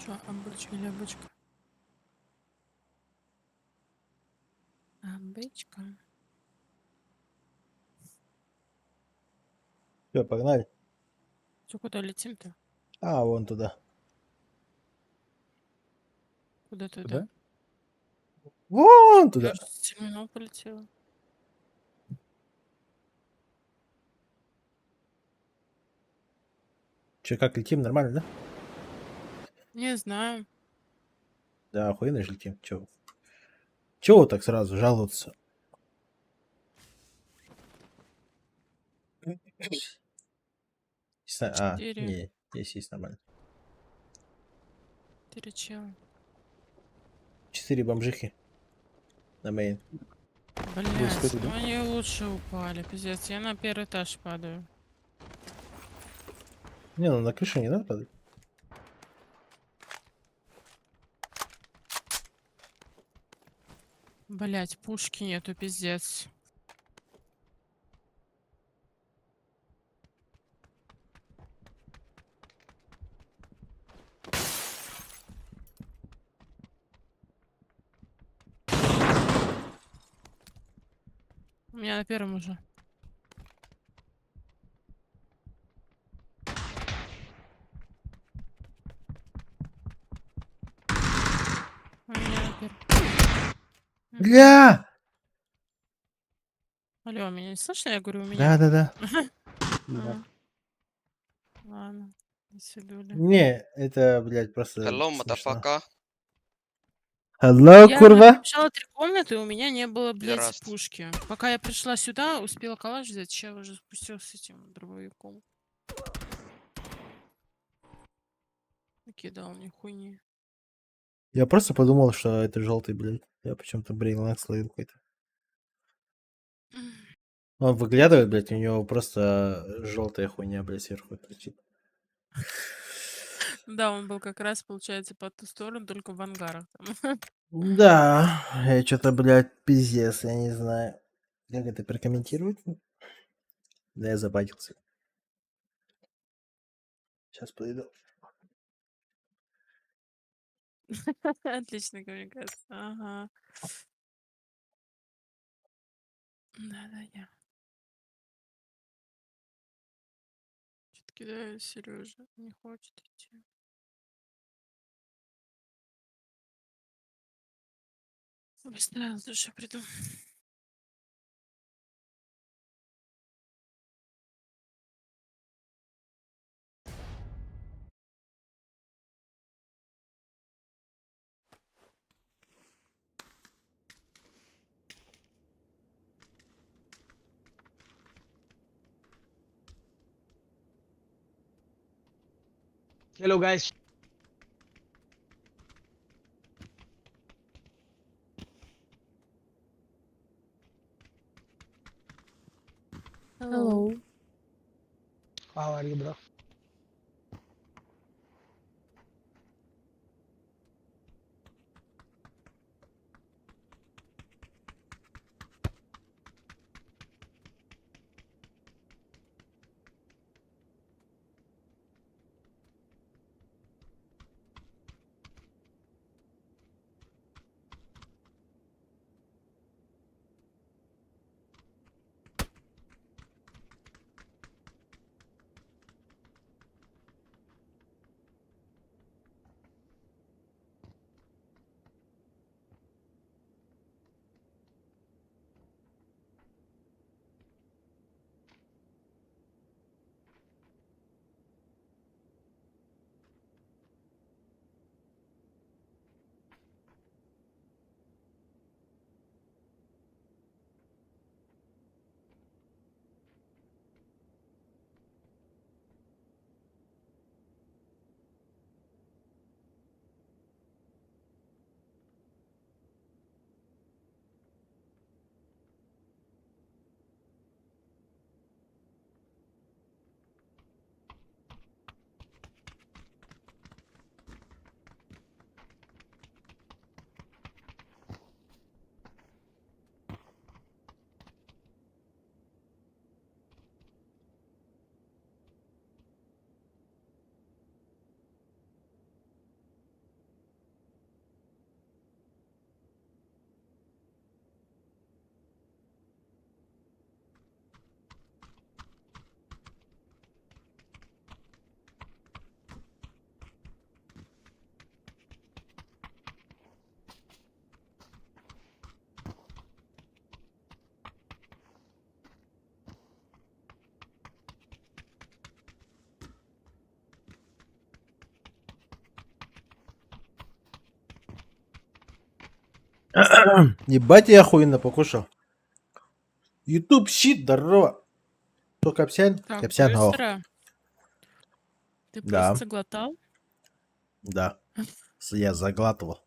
Speaker 9: Чё, амбычка или обычка? Амбычка.
Speaker 1: Все, погнали.
Speaker 9: Чё, куда летим-то?
Speaker 1: А, вон туда.
Speaker 9: Куда туда?
Speaker 5: Куда?
Speaker 1: Вон туда.
Speaker 9: Я ж в терминал полетела.
Speaker 1: Че, как летим? Нормально, да?
Speaker 9: Не знаю.
Speaker 1: Да, охуенно же летим. Че? Чего так сразу жаловаться? А,
Speaker 9: 4.
Speaker 1: не, здесь есть нормально.
Speaker 9: 4 чела.
Speaker 1: 4 бомжихи. На мейн.
Speaker 9: Блять, ну они лучше упали, пиздец. Я на первый этаж падаю.
Speaker 1: Не, ну на крышу не надо падать.
Speaker 9: Блять, пушки нету, пиздец. У меня на первом уже. У меня на первом.
Speaker 1: Бля!
Speaker 9: Алло, меня не слышно? Я говорю, у меня.
Speaker 1: Да-да-да.
Speaker 9: А. Ладно, до свидули.
Speaker 1: Не, это, блядь, просто
Speaker 11: Hello,
Speaker 1: смешно.
Speaker 11: motherfucker.
Speaker 1: Hello,
Speaker 9: Я
Speaker 1: курва.
Speaker 9: пробежала 3 комнаты, у меня не было, блядь,
Speaker 11: Раз.
Speaker 9: пушки. Пока я пришла сюда, успела калаш взять, чел уже спустился с этим дробовиком. Накидал мне хуйни.
Speaker 1: Я просто подумал, что это желтый, блядь. Я почему-то брейнлак словил какой-то. Он выглядывает, блядь, у него просто желтая хуйня, блядь, сверху торчит.
Speaker 9: Да, он был как раз, получается, по ту сторону, только в ангарах там.
Speaker 1: Да, я что-то, блядь, пиздец, я не знаю. Как это прокомментировать? Да я забатился. Сейчас подойду.
Speaker 9: Отличная коммуникация. Ага. Да-да-да. Чё-то кидаю Сережа. Не хочет идти. Постаралась, душа приду.
Speaker 11: Hello guys.
Speaker 9: Hello.
Speaker 11: How are you, bro?
Speaker 1: Ебать, я охуенно покушал. YouTube щит, здорово. Кто Капсян?
Speaker 9: Так,
Speaker 1: Капсян, ох.
Speaker 9: быстро. Ты
Speaker 1: Да.
Speaker 9: просто заглотал?
Speaker 1: Да. Я заглатывал.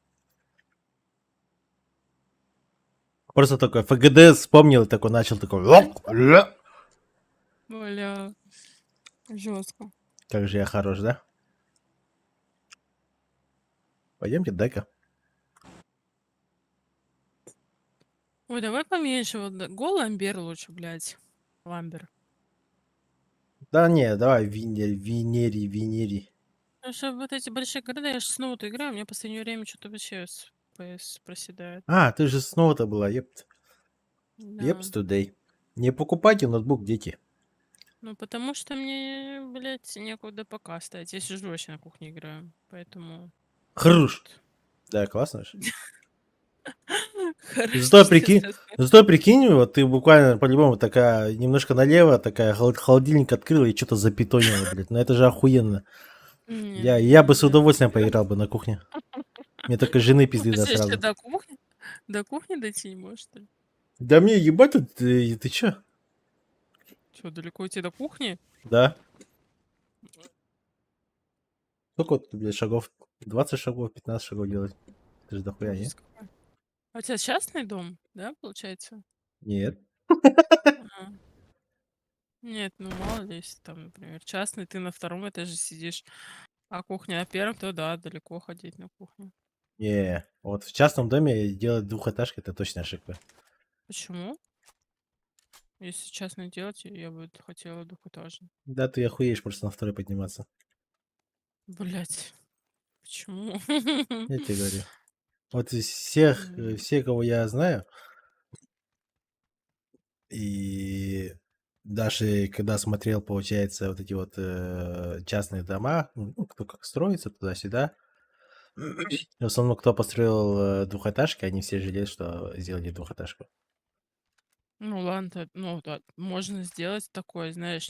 Speaker 1: Просто такой ФГД вспомнил и такой начал такой.
Speaker 9: Бля. Жестко.
Speaker 1: Как же я хорош, да? Пойдемте, дай-ка.
Speaker 9: Ой, давай поменьше. Вот гол Ламбер лучше, блядь. Ламбер.
Speaker 1: Да не, давай Венери.
Speaker 9: Потому что вот эти большие города, я же снова-то играю, у меня в последнее время что-то вообще с PS проседает.
Speaker 1: А, ты же снова-то была, епт.
Speaker 9: Да.
Speaker 1: Епс today. Не покупайте ноутбук, дети.
Speaker 9: Ну, потому что мне, блядь, некуда пока ставить. Я сижу вообще на кухне играю, поэтому...
Speaker 1: Хруш. Да, классно же.
Speaker 9: Хорошо,
Speaker 1: Зато прикинь,
Speaker 9: естественно.
Speaker 1: вот ты буквально по-любому такая немножко налево, такая холодильник открыла и что-то запитонила, блядь. Ну это же охуенно. Я бы с удовольствием поиграл бы на кухне. Мне только жены пизды да
Speaker 9: Подожди,
Speaker 1: сразу.
Speaker 9: до кухни дойти не можешь, что ли?
Speaker 1: Да мне ебать тут, ты чё?
Speaker 9: Что, далеко идти до кухни?
Speaker 1: Да. Сколько вот, блядь, шагов? 20 шагов, 15 шагов делать? Это же дохуя, не?
Speaker 9: Ужас какой. А у тебя частный дом, да, получается?
Speaker 1: Нет.
Speaker 9: А. Нет, ну мало ли, если там, например, частный, ты на втором этаже сидишь, А кухня на первом, то да, далеко ходить на кухню.
Speaker 1: Не, вот в частном доме делать двухэтажки это точно ошибка.
Speaker 9: Почему? Если честно делать, я бы хотела двухэтажный.
Speaker 1: Да, ты охуеешь просто на второй подниматься.
Speaker 9: Блять. Почему?
Speaker 1: Я тебе говорю. Вот из всех, все, кого я знаю, и даже когда смотрел, получается, вот эти вот частные дома, ну, кто как строится туда-сюда, в основном, кто построил двухэтажки, они все жалеют, что сделали двухэтажку.
Speaker 9: Ну ладно, ну да, можно сделать такой, знаешь,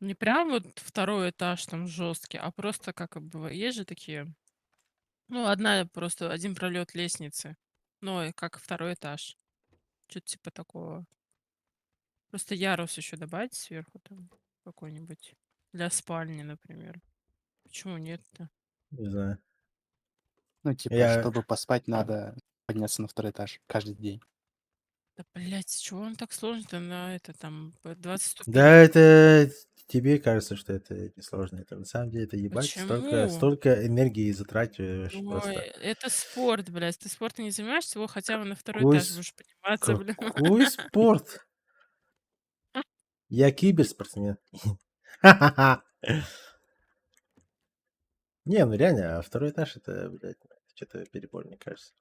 Speaker 9: не прям вот второй этаж там жесткий, а просто как бы есть же такие, ну просто один пролет лестницы, ну и как второй этаж, что-то типа такого. Просто ярус еще добавить сверху там какой-нибудь для спальни, например. Почему нет-то?
Speaker 1: Не знаю.
Speaker 5: Ну, типа,
Speaker 1: Я...
Speaker 5: чтобы поспать, надо подняться на второй этаж каждый день.
Speaker 9: Да блять, чего он так сложно-то на это там 20 ступенек?
Speaker 1: Да, это тебе кажется, что это несложно. Это на самом деле это ебать.
Speaker 9: Почему?
Speaker 1: Столько энергии затрачиваешь
Speaker 9: Ой,
Speaker 1: просто.
Speaker 9: это спорт, блядь. Ты спортом не занимаешься, его хотя бы на второй этаж будешь подниматься, блин.
Speaker 1: Какой спорт? Я киберспортсмен. Ха-ха-ха. Не, ну реально, а второй этаж это, блядь, что-то перебор, мне кажется.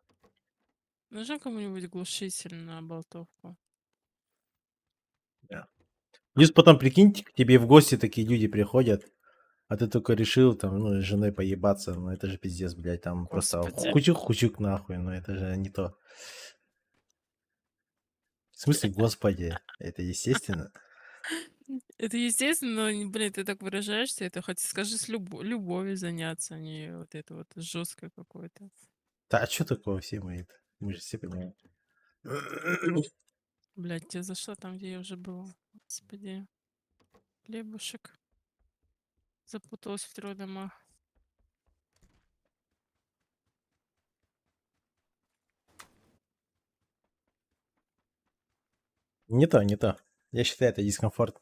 Speaker 9: Нужен кому-нибудь глушитель на болтовку.
Speaker 1: Плюс потом, прикиньте, к тебе в гости такие люди приходят, а ты только решил там, ну, с женой поебаться, ну это же пиздец, блядь, там просто
Speaker 9: Господи.
Speaker 1: хучук-хучук нахуй, ну это же не то. В смысле, господи, это естественно.
Speaker 9: Это естественно, но, блин, ты так выражаешься, это хоть скажи с любовью заняться, а не вот это вот жесткое какое-то.
Speaker 1: Да, а что такого все мы это? Мы же все понимаем.
Speaker 9: Блядь, тебе зашло там, где я уже была. Господи. Хлебушек. Запуталась в 3 домах.
Speaker 1: Не то, не то. Я считаю, это дискомфорт.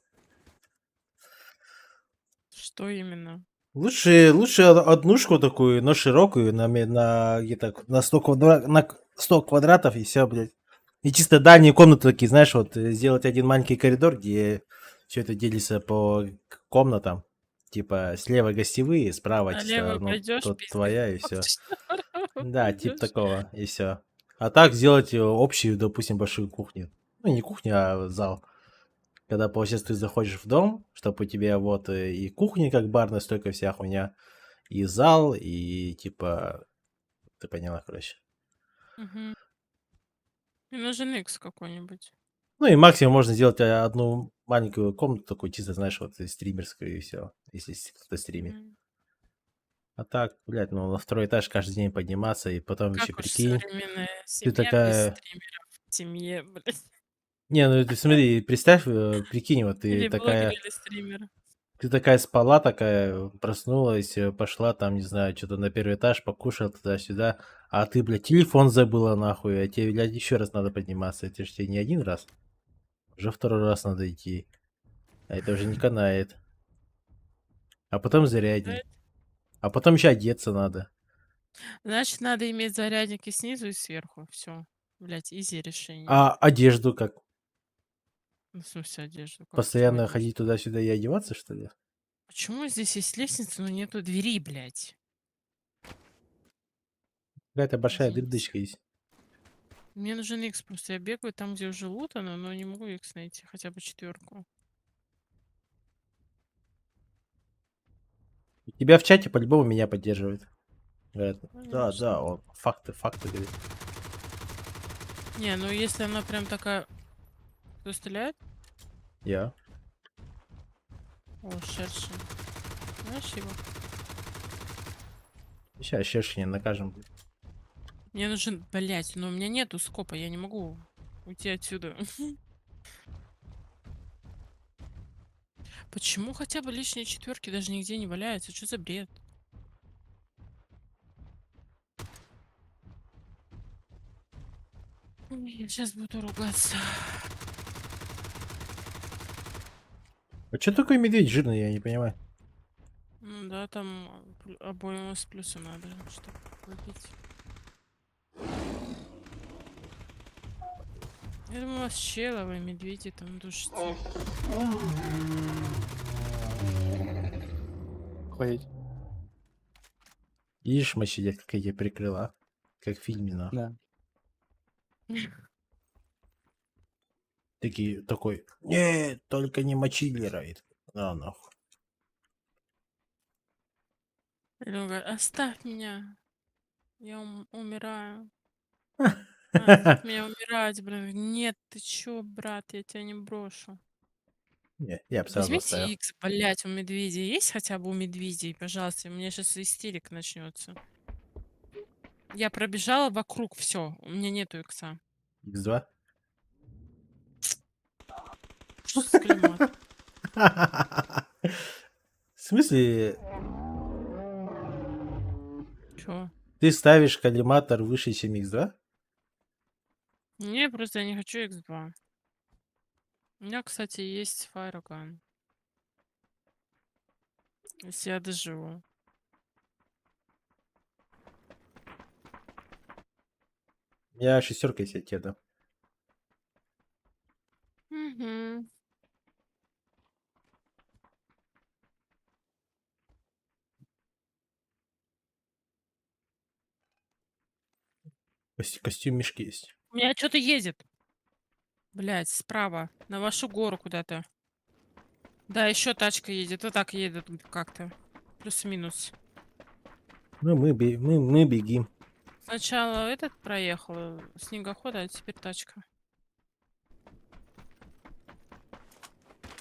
Speaker 9: Что именно?
Speaker 1: Лучше однушку такую, но широкую, на где-то на 100 квадратов и все, блядь. И чисто дальние комнаты такие, знаешь, вот сделать один маленький коридор, где все это делится по комнатам. Типа слева гостевые, справа чисто,
Speaker 9: Налево
Speaker 1: ну,
Speaker 9: пойдешь,
Speaker 1: тут
Speaker 9: пиздец.
Speaker 1: твоя и все.
Speaker 9: Направо
Speaker 1: Да, типа
Speaker 9: пойдёшь.
Speaker 1: такого, и все. А так сделать общую, допустим, большую кухню. Ну, не кухню, а зал. Когда, получается, ты заходишь в дом, чтобы у тебя вот и кухня, как барная стойка, вся хуйня, и зал, и типа... Ты поняла, короче.
Speaker 9: Мгм. И нужен X какой-нибудь.
Speaker 1: Ну и максимум можно сделать одну маленькую комнату, такую чисто, знаешь, вот стримерскую, и все, если кто-то стримит.
Speaker 9: Мгм.
Speaker 1: А так, блядь, ну на второй этаж каждый день подниматься, и потом еще
Speaker 9: Как уж
Speaker 1: прикинь,
Speaker 9: современная
Speaker 1: ты
Speaker 9: семья без
Speaker 1: такая...
Speaker 9: стримеров в семье, блядь.
Speaker 1: Не, ну ты смотри, представь, прикинь, вот
Speaker 9: Или
Speaker 1: ты
Speaker 9: блогер,
Speaker 1: такая...
Speaker 9: или стример.
Speaker 1: Ты такая спала, такая проснулась, пошла там, не знаю, что-то на первый этаж, покушала туда-сюда, а ты, блядь, телефон забыла нахуй, а тебе, блядь, еще раз надо подниматься. Это же тебе не один раз, уже второй раз надо идти. А это уже не канает. А потом зарядник. А потом еще одеться надо.
Speaker 9: Значит, надо иметь зарядники снизу и сверху. Все. Блять, изи решение.
Speaker 1: А одежду как?
Speaker 9: Ну, в смысле одежду? Как
Speaker 1: Постоянно
Speaker 9: одежду?
Speaker 1: ходить туда-сюда и одеваться, что ли?
Speaker 9: Почему здесь есть лестница, но нету двери, блядь?
Speaker 1: Какая-то большая
Speaker 9: Извините.
Speaker 1: дырдочка есть.
Speaker 9: Мне нужен X, просто я бегаю там, где уже лутано, но не могу X найти, хотя бы 4.
Speaker 1: Тебя в чате по-любому меня поддерживают. Говорят, да,
Speaker 9: Конечно.
Speaker 1: да, он факты, говорит.
Speaker 9: Не, ну если она прям такая... Кто стреляет?
Speaker 1: Я.
Speaker 9: О, шершень. Знаешь его?
Speaker 1: Сейчас шершень накажем.
Speaker 9: Мне нужен... Блять, но у меня нету скопа, я не могу уйти отсюда. Почему хотя бы лишние 4 даже нигде не валяются? Что за бред? Я сейчас буду ругаться.
Speaker 1: А что такой медведь жирный, я не понимаю.
Speaker 9: Да, там обоим с плюсом надо, чтобы выбить. Я думаю, у вас человые медведи там душите.
Speaker 5: Ходить.
Speaker 1: Видишь, мы сидят, как я тебя прикрыла. Как в фильме, на.
Speaker 5: Да.
Speaker 1: Такой, нет, только не мочиллера. А, нахуй.
Speaker 9: Или он говорит, оставь меня, я умираю. Оставь меня умирать, блин. Нет, ты чё, брат, я тебя не брошу.
Speaker 1: Не, я бы сразу
Speaker 9: Возьмите
Speaker 1: оставил.
Speaker 9: X, блять, у медведей. Есть хотя бы у медведей, пожалуйста? У меня сейчас истерика начнется. Я пробежала вокруг, все, у меня нету икса.
Speaker 1: X2.
Speaker 9: Что за климат?
Speaker 1: В смысле,
Speaker 9: Чё?
Speaker 1: ты ставишь коллиматор выше, чем X2?
Speaker 9: Не, просто я не хочу X2. У меня, кстати, есть Firegun. Если я доживу.
Speaker 1: Я шестеркой себе кеду.
Speaker 9: Угу.
Speaker 1: Костюм мешки есть.
Speaker 9: У меня что-то едет. Блять, справа. На вашу гору куда-то. Да, еще тачка едет. Вот так едет как-то. Плюс-минус.
Speaker 1: Ну, мы бегим.
Speaker 9: Сначала этот проехал, снегоход, а теперь тачка.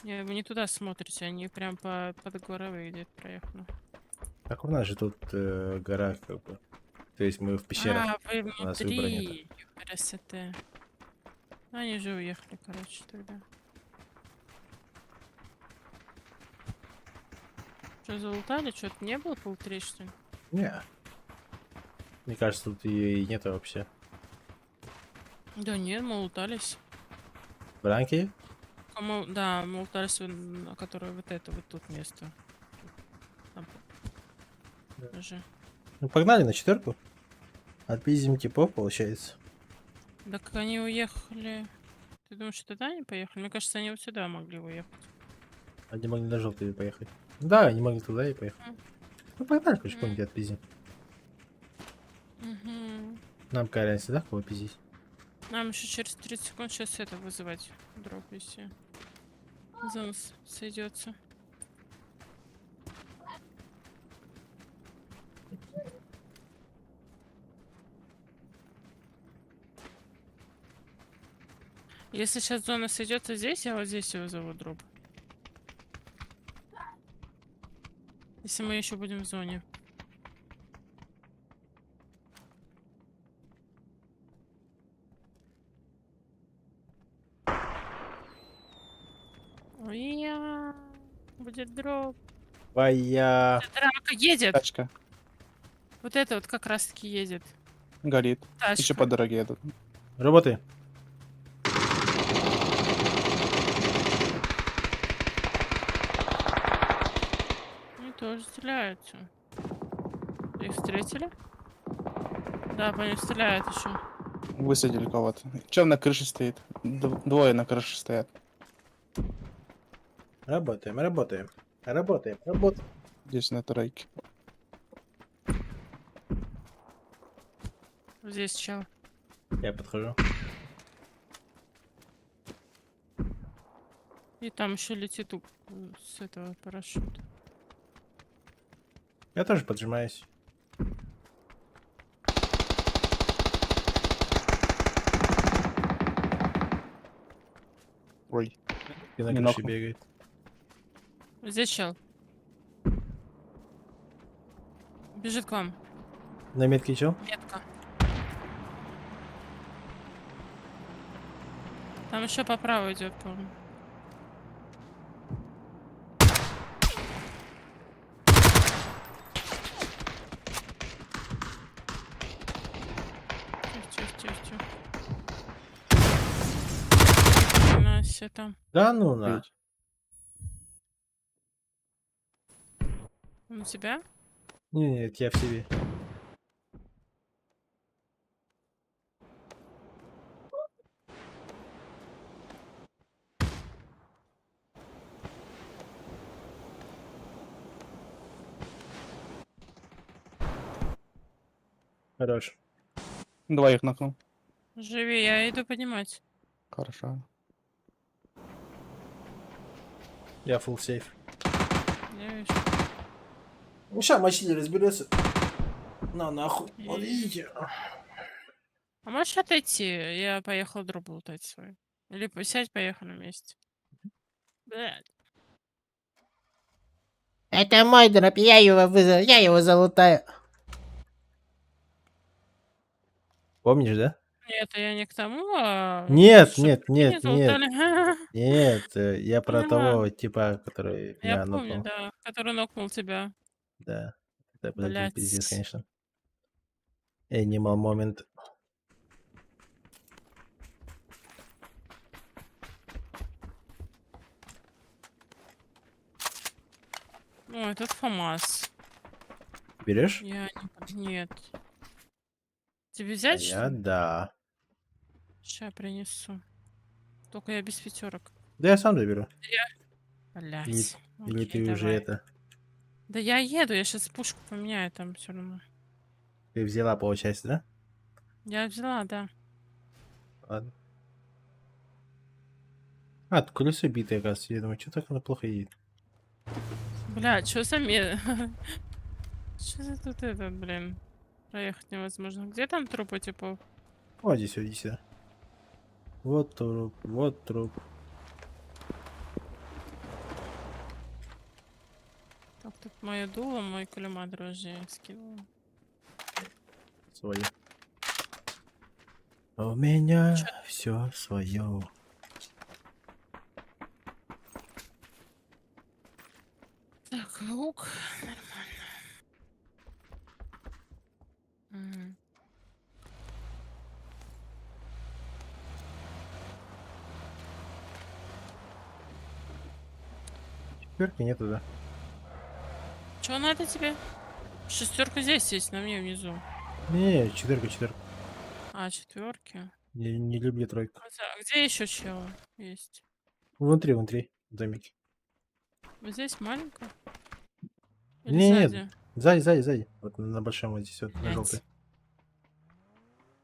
Speaker 9: Не, вы не туда смотрите, они прям под горовой где-то проехали.
Speaker 1: Так у нас же тут гора, как бы. То есть мы в пещерах.
Speaker 9: А, вы
Speaker 1: У нас выбора нет.
Speaker 9: внутри. Красота. Они же уехали, короче, тогда. Что, залутали? Что-то не было полтори, что ли?
Speaker 1: Не. Мне кажется, тут и нету вообще.
Speaker 9: Да нет, мы лутались.
Speaker 1: Бранки?
Speaker 9: Да, мы лутались, на которое вот это, вот тут место. Там. Даже.
Speaker 1: Ну, погнали на четверку. Отпиздим типов, получается.
Speaker 9: Так они уехали. Ты думаешь, что туда они поехали? Мне кажется, они вот сюда могли уехать.
Speaker 1: Они могли на желтые поехать. Да, они могли туда и поехать. Ну, погнали, короче, помните, отпиздим.
Speaker 9: Угу.
Speaker 1: Нам какая разница, да, кого пиздить?
Speaker 9: Нам еще через 30 секунд сейчас это вызывать. Дроп, если за нас сойдется. Если сейчас зона сойдется здесь, я вот здесь его зову дроп. Если мы еще будем в зоне. Ой, будет дроп.
Speaker 1: Твоя.
Speaker 9: Драка едет.
Speaker 5: Тачка.
Speaker 9: Вот это вот как раз таки едет.
Speaker 5: Горит.
Speaker 9: Тачка.
Speaker 5: Еще по дороге едут.
Speaker 1: Работай.
Speaker 9: Они тоже стреляются. Их встретили? Да, по ним стреляют еще.
Speaker 5: Высадили кого-то. Чем на крыше стоит? Двое на крыше стоят.
Speaker 1: Работаем, работаем. Работаем, работаем.
Speaker 5: Здесь на тройке.
Speaker 9: Здесь чел.
Speaker 1: Я подхожу.
Speaker 9: И там еще летит с этого парашюта.
Speaker 1: Я тоже поджимаюсь.
Speaker 5: Ой.
Speaker 1: И на
Speaker 5: Не
Speaker 1: крыше
Speaker 5: нокнул.
Speaker 1: бегает.
Speaker 9: Здесь чел. Бежит к вам.
Speaker 1: На метке чё?
Speaker 9: Метка. Там еще по праву идет, по-моему. Тихо. Все там.
Speaker 1: Да ну на.
Speaker 5: Видите?
Speaker 9: Он у тебя?
Speaker 1: Нет, я в себе. Хорош.
Speaker 5: Двоих нокнул.
Speaker 9: Живи, я иду поднимать.
Speaker 5: Хорошо.
Speaker 1: Я full сейф.
Speaker 9: Я вижу.
Speaker 1: Ну сейчас матч не разберется. На нахуй.
Speaker 9: И-
Speaker 1: Вот видите.
Speaker 9: А можешь отойти? Я поехал дроп лутать свой. Или сядь, поехали вместе. Блядь.
Speaker 1: Это мой дроп, я его залутаю. Помнишь, да?
Speaker 9: Нет, я не к тому, а...
Speaker 1: Нет,
Speaker 9: чтоб
Speaker 1: нет,
Speaker 9: прикинь,
Speaker 1: нет, нет.
Speaker 9: залутали.
Speaker 1: Нет, я про
Speaker 9: Ага.
Speaker 1: того типа, который
Speaker 9: Я
Speaker 1: меня
Speaker 9: помню,
Speaker 1: нокнул.
Speaker 9: да. Который нокнул тебя.
Speaker 1: Да. Это, блядь, был пиздец,
Speaker 9: Блядь.
Speaker 1: конечно. Animal moment.
Speaker 9: О, этот ФАМАС.
Speaker 1: Берешь?
Speaker 9: Я не... Нет. Тебе
Speaker 1: А
Speaker 9: взять,
Speaker 1: я
Speaker 9: что ли?
Speaker 1: да.
Speaker 9: Ща принесу. Только я без пятерок.
Speaker 1: Да я сам заберу.
Speaker 9: Блять.
Speaker 1: Или ты уже это.
Speaker 9: Да я еду, я сейчас пушку поменяю там все равно.
Speaker 1: Ты взяла, получается, да?
Speaker 9: Я взяла, да.
Speaker 1: Ладно. А, тут колесо битое, оказывается. Я думаю, что так оно плохо едет.
Speaker 9: Бля, что за Что за тут этот, блин? Проехать невозможно. Где там трупы типов?
Speaker 1: Вот здесь, иди сюда. Вот труп, вот труп.
Speaker 9: Так, тут мое дуло, мой коллиматор уже я скинула.
Speaker 1: Свое. У меня все свое.
Speaker 9: Так, лук. Нормально. Мгм.
Speaker 1: Четверки нету, да?
Speaker 9: Чё надо тебе? Шестерка здесь есть, на мне внизу.
Speaker 1: Не, четверка, четверка.
Speaker 9: А, четверки.
Speaker 1: Я не люблю тройку.
Speaker 9: А где еще чего есть?
Speaker 1: Внутри, в домике.
Speaker 9: Вот здесь маленькая? Или
Speaker 1: Нет,
Speaker 9: сзади?
Speaker 1: сзади. Вот на большом вот здесь, вот на
Speaker 9: Блядь.
Speaker 1: желтой.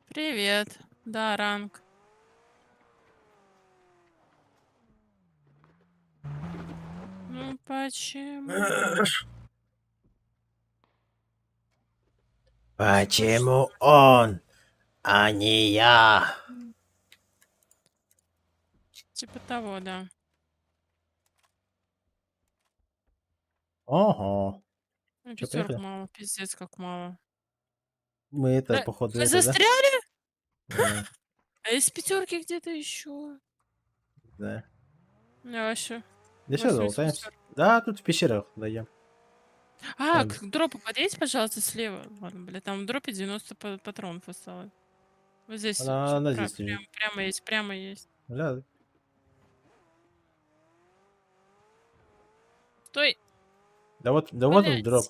Speaker 9: Привет. Да, ранг. Ну почему?
Speaker 1: Почему он, а не я?
Speaker 9: Типа того, да.
Speaker 1: Ого.
Speaker 9: Ну,
Speaker 1: Чё,
Speaker 9: пятерок
Speaker 1: поехали?
Speaker 9: мало, пиздец, как мало.
Speaker 1: Мы это,
Speaker 9: Да,
Speaker 1: походу,
Speaker 9: вы
Speaker 1: это, да?
Speaker 9: застряли?
Speaker 1: Да,
Speaker 9: А из пятерки где-то еще?
Speaker 1: да.
Speaker 9: Я вообще.
Speaker 1: Да сейчас
Speaker 9: Восемь из
Speaker 1: залутаемся.
Speaker 9: пятерки.
Speaker 1: Да, тут в пещерах даем.
Speaker 9: А,
Speaker 1: Там.
Speaker 9: к дропу подъедь, пожалуйста, слева. Ладно, бля, там в дропе 90 патронов осталось. Вот здесь.
Speaker 1: Она здесь лежит.
Speaker 9: Прямо есть.
Speaker 1: Да.
Speaker 9: Стой!
Speaker 1: Да вот он
Speaker 9: Блядь.
Speaker 1: дроп.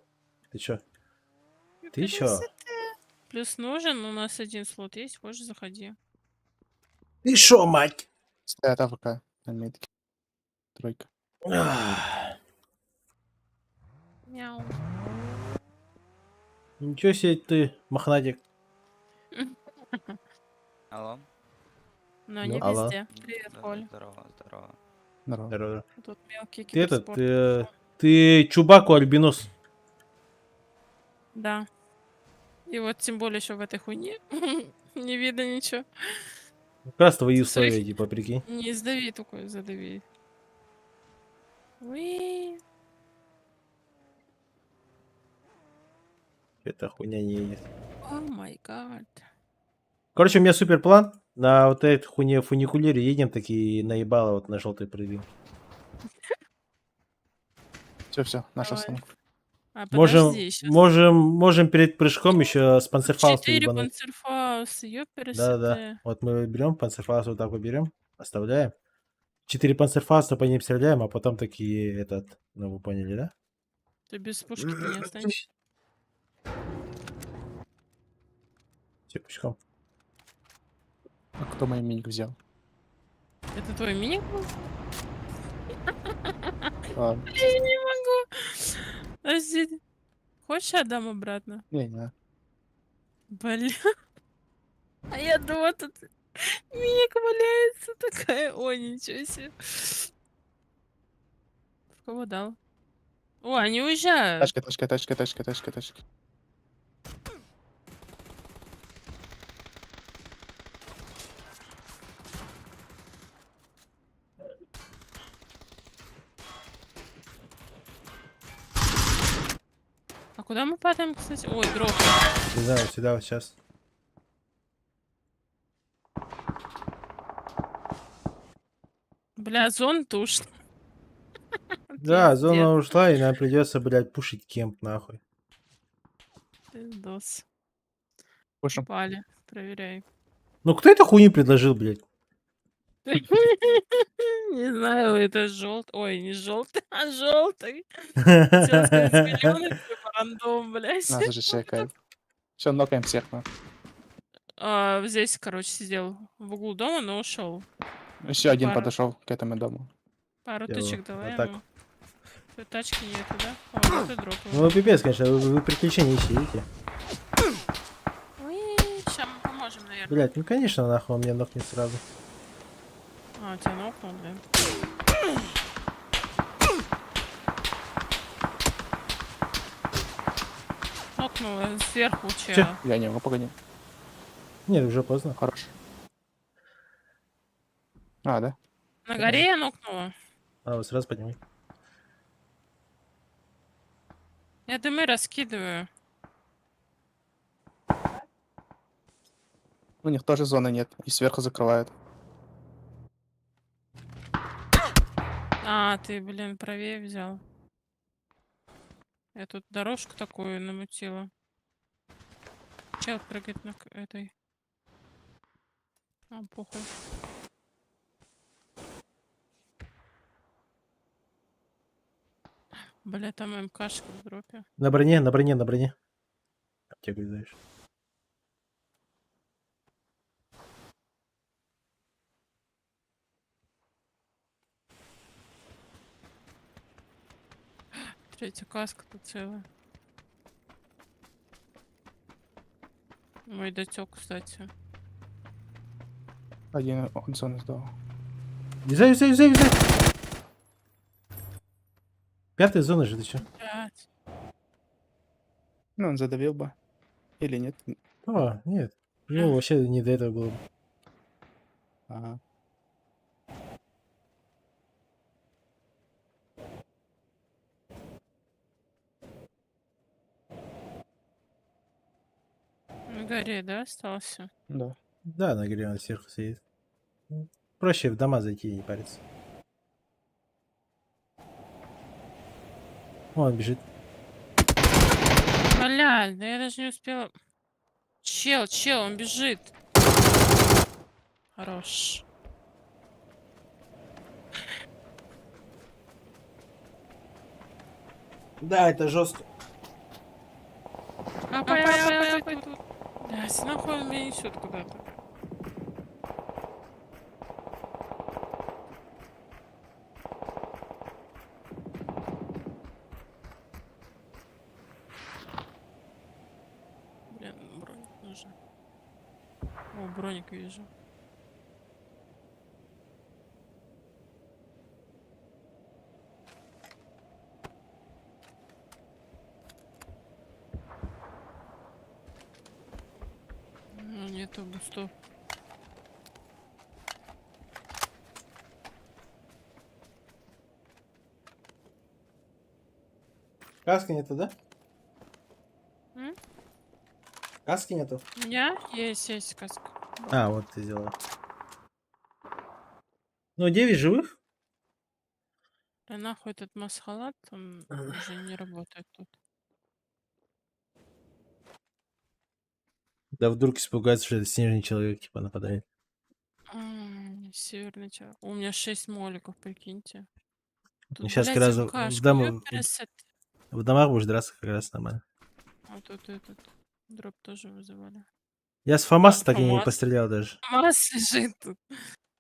Speaker 1: Ты чё? Ты чё?
Speaker 9: Плюс нужен, у нас один слот есть, позже заходи.
Speaker 1: Ты шо, мать?
Speaker 5: Стоят АФК на метке. Тройка.
Speaker 1: Ах,
Speaker 9: Мяу.
Speaker 1: Ничего себе ты, мохнатик.
Speaker 11: Алло.
Speaker 9: Но не
Speaker 1: алло.
Speaker 9: везде. Привет, Коль.
Speaker 11: Здорово, здорово.
Speaker 5: Здорово.
Speaker 1: Здорово.
Speaker 9: Тут мелкий
Speaker 1: Ты этот,
Speaker 9: киберспорт.
Speaker 1: ты Чубаку альбинос.
Speaker 9: Да. И вот тем более еще в этой хуйне не видно ничего.
Speaker 1: Как раз твои
Speaker 9: Смотри.
Speaker 1: условия, типа, прикинь.
Speaker 9: Не сдави такой, задави. Уи.
Speaker 1: Эта хуйня не едет.
Speaker 9: О май гад.
Speaker 1: Короче, у меня супер план. На вот этой хуйне фуникулере едем такие наебало вот на желтый прыгнем.
Speaker 5: Все, наша
Speaker 9: Давай.
Speaker 5: остановка.
Speaker 9: А,
Speaker 1: Можем,
Speaker 9: подожди, щас.
Speaker 1: можем перед прыжком еще с панцерфауста
Speaker 9: 4
Speaker 1: ебануть.
Speaker 9: панцерфауса,
Speaker 1: Да. Вот мы берем панцерфауст, вот так вот берем, оставляем. 4 панцерфауста по ним стреляем, а потом такие этот, ну вы поняли, да?
Speaker 9: Ты без пушки-то не останешься.
Speaker 1: Все пешком.
Speaker 5: А кто мой миник взял?
Speaker 9: Это твой миник был?
Speaker 5: Ладно.
Speaker 9: Я не могу. Подожди. Хочешь, отдам обратно?
Speaker 5: Не.
Speaker 9: Блин. А я думала, тут миник валяется такая. Ой, ничего себе. В кого дал? О, они уезжают.
Speaker 5: Тачка.
Speaker 9: А куда мы падаем, кстати? Ой, дроп.
Speaker 1: Сюда, вот сейчас.
Speaker 9: Бля, зон туш.
Speaker 1: Да,
Speaker 9: Пиздец.
Speaker 1: зона ушла, и нам придется, блядь, пушить кемп, нахуй.
Speaker 9: Пиздос.
Speaker 5: Пушим.
Speaker 9: Пали. Проверяй.
Speaker 1: Ну кто это хуйню предложил, блядь?
Speaker 9: Не знаю, это желтый. Ой, не желтый, а желтый. Хотела сказать зеленый, типа рандом, блядь.
Speaker 5: Нас уже чекает. Все, нокаем всех.
Speaker 9: Здесь, короче, сидел в углу дома, но ушел.
Speaker 5: Еще один
Speaker 9: Пара.
Speaker 5: подошел к этому дому.
Speaker 9: Пару
Speaker 1: Я
Speaker 9: тычек
Speaker 1: вот
Speaker 9: давай
Speaker 1: так.
Speaker 9: ему. Тут тачки нету, да? О, вот и дроп.
Speaker 1: Ну, пипец, конечно, вы приключения ищете.
Speaker 9: Сейчас мы поможем, наверное.
Speaker 1: Блядь, ну конечно, нахуй он меня нокнет сразу.
Speaker 9: А, тебя нокнул, блин. Нокнула сверху чела.
Speaker 5: Я не могу, погоди.
Speaker 1: Нет, уже поздно.
Speaker 5: Хорош. А, да?
Speaker 9: На горе я нокнула.
Speaker 1: А, вот сразу поднимай.
Speaker 9: Я дымы раскидываю.
Speaker 5: У них тоже зоны нет. И сверху закрывают.
Speaker 9: А, ты, блин, правее взял. Я тут дорожку такую намутила. Чел прыгает на этой. А, похуй. Бля, там МКшка в дропе.
Speaker 1: На броне, на броне, на броне. Аптеку знаешь.
Speaker 9: Третья каска тут целая. Мой дотек, кстати.
Speaker 5: Один он зону сдал.
Speaker 1: Вязай. Пятая зона же, ты чё?
Speaker 9: 5.
Speaker 5: Ну, он задавил бы. Или нет?
Speaker 1: О, нет. Ну, вообще не до этого было.
Speaker 5: Ага.
Speaker 9: На горе, да, остался?
Speaker 5: Да.
Speaker 1: Да, на горе он сверху сидит. Проще в дома зайти и не париться. О, он бежит.
Speaker 9: Бля, да я даже не успела. Чел, он бежит. Хорош.
Speaker 1: Да, это жестко.
Speaker 9: Апай тут. Блядь, нахуй он меня несет куда-то. Блин, броник нужен. О, броник вижу. Ну, нету бустов.
Speaker 1: Каски нету, да?
Speaker 9: М?
Speaker 1: Каски нету?
Speaker 9: У меня есть каска.
Speaker 1: А, вот ты сделала. Ну, 9 живых?
Speaker 9: Да нахуй этот масхалат, он уже не работает тут.
Speaker 1: Да вдруг испугается, что это снежный человек, типа, нападает.
Speaker 9: Северный человек. У меня 6 моликов, прикиньте. Тут,
Speaker 1: Сейчас
Speaker 9: блядь,
Speaker 1: как раз
Speaker 9: МКшка,
Speaker 1: в дому...
Speaker 9: ёппересет.
Speaker 1: В домах будешь драться как раз нормально.
Speaker 9: А тут этот дроп тоже вызывали.
Speaker 1: Я с ФАМАСа так и не
Speaker 9: ФАМАС.
Speaker 1: пострелял даже.
Speaker 9: ФАМАС лежит тут.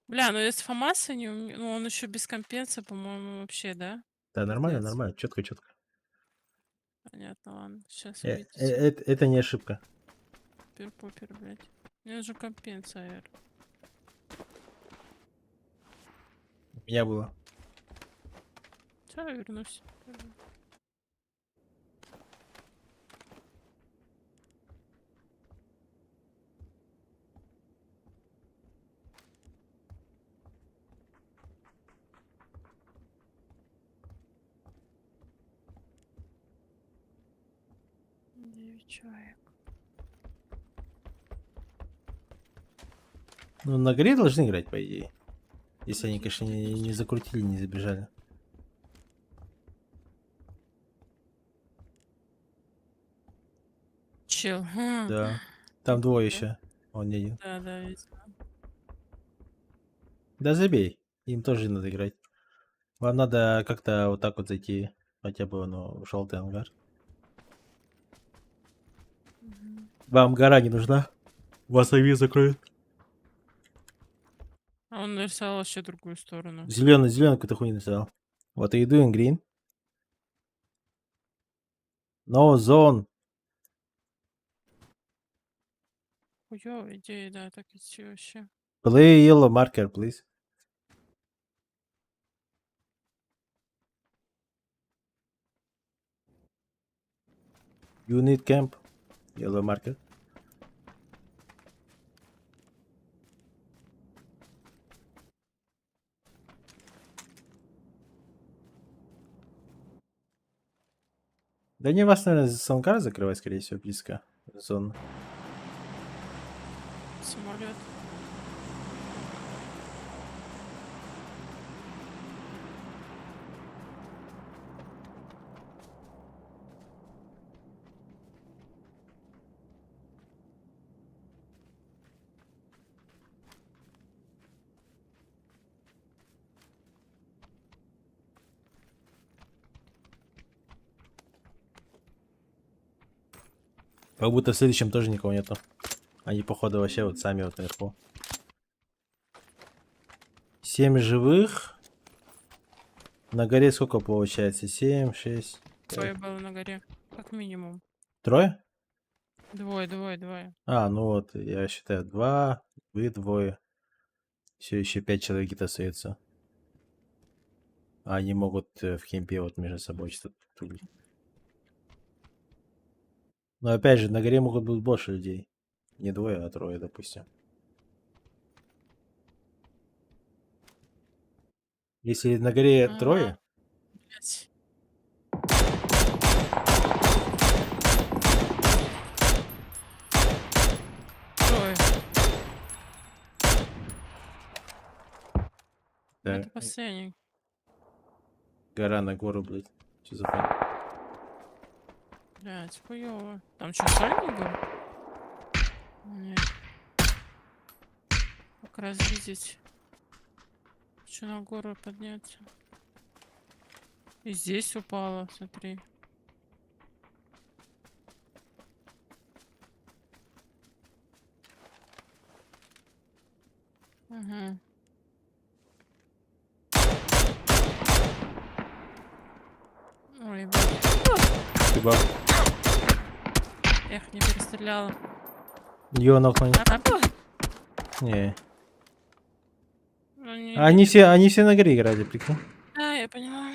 Speaker 9: Бля, ну если ФАМАСа не ну он еще без компенса, по-моему, вообще, да?
Speaker 1: Да, нормально,
Speaker 9: Пиздец.
Speaker 1: нормально, четко, четко.
Speaker 9: Понятно, ладно. Сейчас увидите.
Speaker 1: Это не ошибка.
Speaker 9: Попер, блядь. Мне нужен компенса, Эр.
Speaker 1: У меня было.
Speaker 9: Сейчас я вернусь. Девять человек.
Speaker 1: Ну, на горе должны играть, по идее. Если они, конечно, не закрутили, не забежали.
Speaker 9: Чел.
Speaker 1: Да. Там двое еще. Он не один.
Speaker 9: Да, да, видимо.
Speaker 1: Да забей. Им тоже надо играть. Вам надо как-то вот так вот зайти. Хотя бы, ну, в желтый ангар. Вам гора не нужна? Вас ави закроют.
Speaker 9: А он нарисовал вообще другую сторону.
Speaker 1: Зеленый какую-то хуйню написал. What are you doing, green? No zone.
Speaker 9: Хуёвая идея, да, так идти вообще.
Speaker 1: Play yellow marker, please. You need camp. Yellow marker. Да не вас, наверное, с ангара закрывать, скорее всего, близко. Зона.
Speaker 9: Самолет.
Speaker 1: Как будто в следующем тоже никого нету. Они, походу, вообще вот сами вот наверху. 7 живых. На горе сколько получается? 7, 6.
Speaker 9: Двое было на горе. Как минимум.
Speaker 1: Трое?
Speaker 9: Двое.
Speaker 1: А, ну вот, я считаю 2, вы двое. Все еще 5 человек где-то остается. А они могут в кемпе вот между собой что-то тулить. Но опять же, на горе могут быть больше людей. Не двое, а трое, допустим. Если на горе
Speaker 9: Ага.
Speaker 1: трое,
Speaker 9: Блять. Трое.
Speaker 1: да,
Speaker 9: Это последний.
Speaker 1: гора на гору, блядь. Что за хуйня?
Speaker 9: Блять, хуёво. Там что, сольник был? Нет. Как раз видеть. Что на гору подняться. И здесь упало, смотри. Угу. Ой, блядь.
Speaker 1: Типа,
Speaker 9: Эх, не перестреляла.
Speaker 1: ее нахуй.
Speaker 9: А,
Speaker 1: Не.
Speaker 9: ну, не
Speaker 1: Они все на горе играли, прикинь.
Speaker 9: Да, я поняла.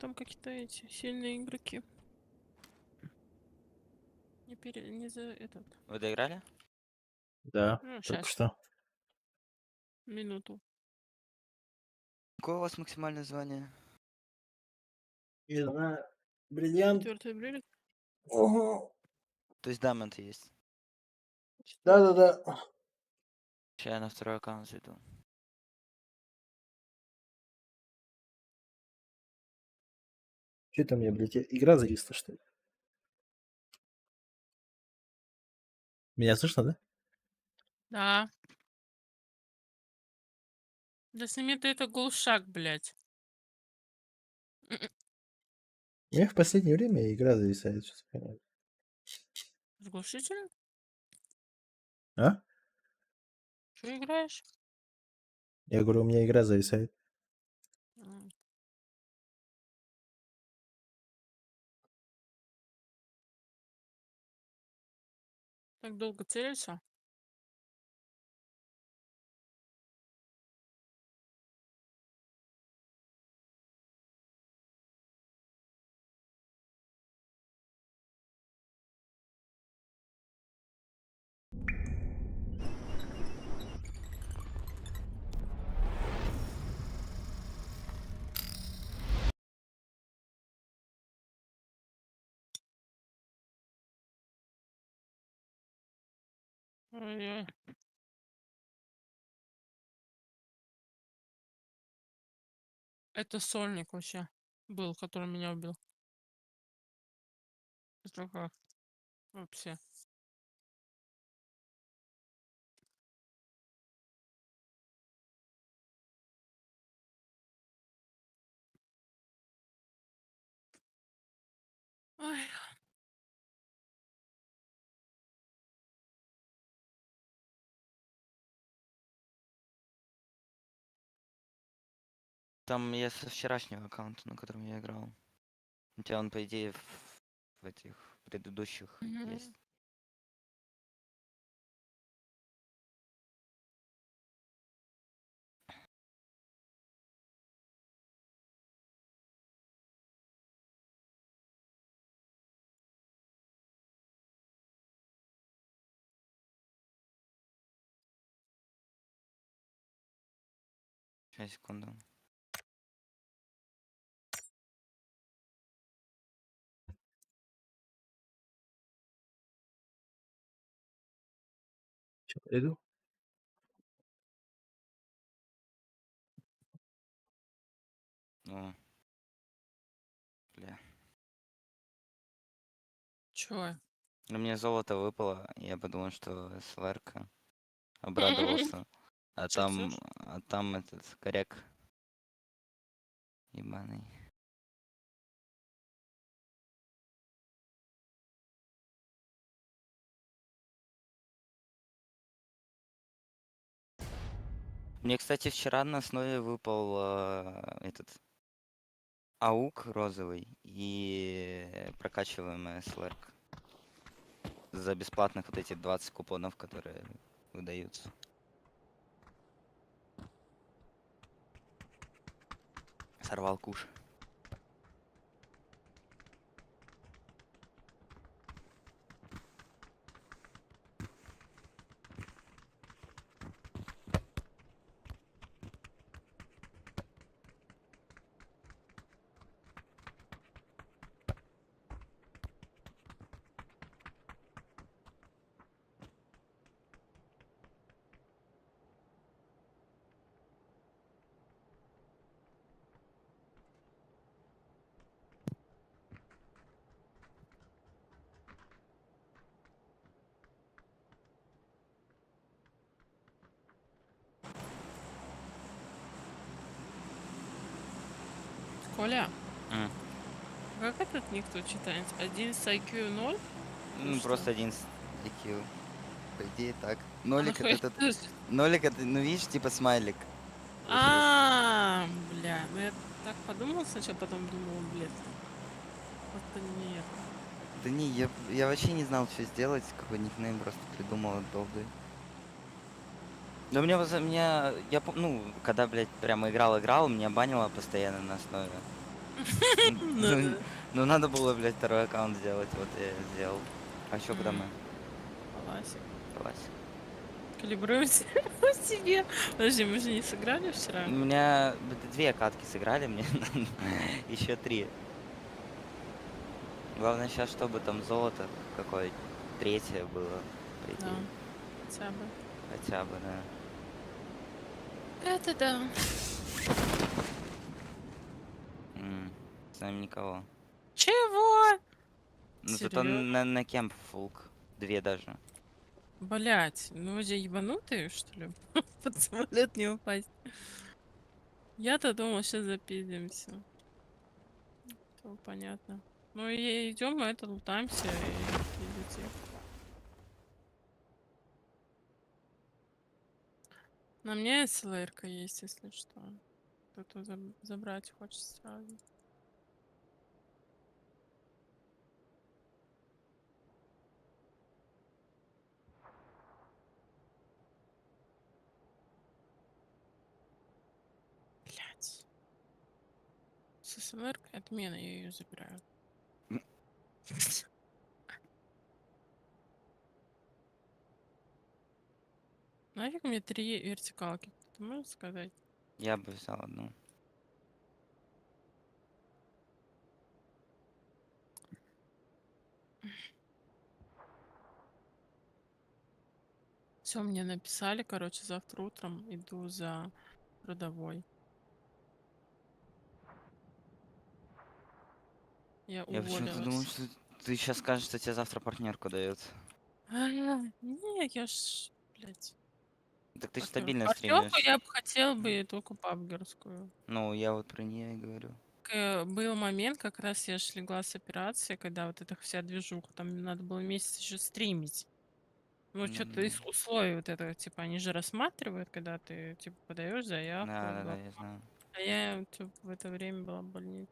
Speaker 9: Там какие-то эти сильные игроки. Не за этот.
Speaker 2: Вы доиграли?
Speaker 1: Да,
Speaker 9: Ну,
Speaker 1: только
Speaker 9: щас.
Speaker 1: что.
Speaker 9: Минуту.
Speaker 2: Какое у вас максимальное звание?
Speaker 1: Не знаю. Бриллиант.
Speaker 9: 4-й брелик.
Speaker 1: Ого.
Speaker 2: То есть дамонт есть.
Speaker 1: Да.
Speaker 2: Сейчас я на второй аккаунт зайду.
Speaker 1: Что там я, блядь, игра зависла, что ли? Меня слышно, да?
Speaker 9: Да. Да сними ты это глушак, блядь.
Speaker 1: У меня в последнее время игра зависает. Что-то понятно.
Speaker 9: С глушителем?
Speaker 1: А?
Speaker 9: Что играешь?
Speaker 1: Я говорю, у меня игра зависает.
Speaker 9: М. Так долго целится? Ой-ой. Это сольник вообще был, который меня убил. Это как? Вообще. Ой.
Speaker 12: Там я со вчерашнего аккаунта, на котором я играл. У тебя он, по идее, в этих предыдущих есть.
Speaker 9: Мгм.
Speaker 12: Сейчас, секунду.
Speaker 1: Чё, иду?
Speaker 12: О. Бля.
Speaker 9: Чё?
Speaker 12: Ну, мне золото выпало, и я подумал, что СЛР-ка. Обрадовался. А
Speaker 9: Чё-чё?
Speaker 12: там этот коряк ебаный. Мне, кстати, вчера на основе выпал этот аук розовый и прокачиваемая СЛР за бесплатных вот эти 20 купонов, которые выдаются. Сорвал куш.
Speaker 9: Коля,
Speaker 12: М.
Speaker 9: как этот никто читает? 1 с IQ 0?
Speaker 12: Ну,
Speaker 9: что?
Speaker 12: просто один IQ. По идее так.
Speaker 9: А
Speaker 12: Нолик
Speaker 9: нахуя
Speaker 12: это
Speaker 9: это ж-
Speaker 12: Нолик это, ну видишь, типа смайлик.
Speaker 9: А, бля, ну я так подумал сначала, потом думал, блядь. Вот нет.
Speaker 12: Да не, я вообще не знал, что сделать, какой никнейм просто придумал от долды. Но у меня, ну, когда, блядь, прямо играл, меня банило постоянно на основе.
Speaker 9: Ну да.
Speaker 12: Ну, надо было, блядь, второй аккаунт сделать, вот я сделал. А чё, куда мы?
Speaker 9: Классик.
Speaker 12: Классик.
Speaker 9: Калибруемся в себе. Подожди, мы же не сыграли вчера?
Speaker 12: У меня 2 катки сыграли, мне еще 3. Главное сейчас, чтобы там золото какое 3-е было. По
Speaker 9: Да.
Speaker 12: идее.
Speaker 9: Хотя бы.
Speaker 12: Хотя бы, да.
Speaker 9: Это да.
Speaker 12: С нами никого.
Speaker 9: Чего?
Speaker 12: Ну тут
Speaker 9: Серьёзно?
Speaker 12: он на кемп фулк. 2 даже.
Speaker 9: Блять, ну вы же ебанутые, что ли? Под самолет не упасть. Я-то думал, сейчас запиздимся. то понятно. Ну и идем, мы это лутаемся и идите. На мне СЛР-ка есть, если что. Кто-то забрать хочет сразу. Блять. С СЛР-кой отмена, я ее забираю. Нафиг мне 3 вертикалки? Ты можешь сказать?
Speaker 12: Я бы взял одну.
Speaker 9: Все, мне написали, короче, завтра утром иду за трудовой. Я
Speaker 12: Я почему-то думал,
Speaker 9: уволилась.
Speaker 12: что ты сейчас скажешь, что тебе завтра партнерку дают.
Speaker 9: Не, я ж, блядь.
Speaker 12: Так ты ж
Speaker 9: Партнёр-
Speaker 12: стабильно
Speaker 9: партнёрку
Speaker 12: стримишь.
Speaker 9: я бы хотела бы только пабгерскую.
Speaker 12: Ну, я вот про нее и говорю.
Speaker 9: Был момент, как раз я ж легла с операции, когда вот эта вся движуха, там надо было месяц еще стримить. Ну, что-то из условий вот этого, типа, они же рассматривают, когда ты, типа, подаешь заявку.
Speaker 12: Да, я знаю.
Speaker 9: А я, типа, в это время была в больнице.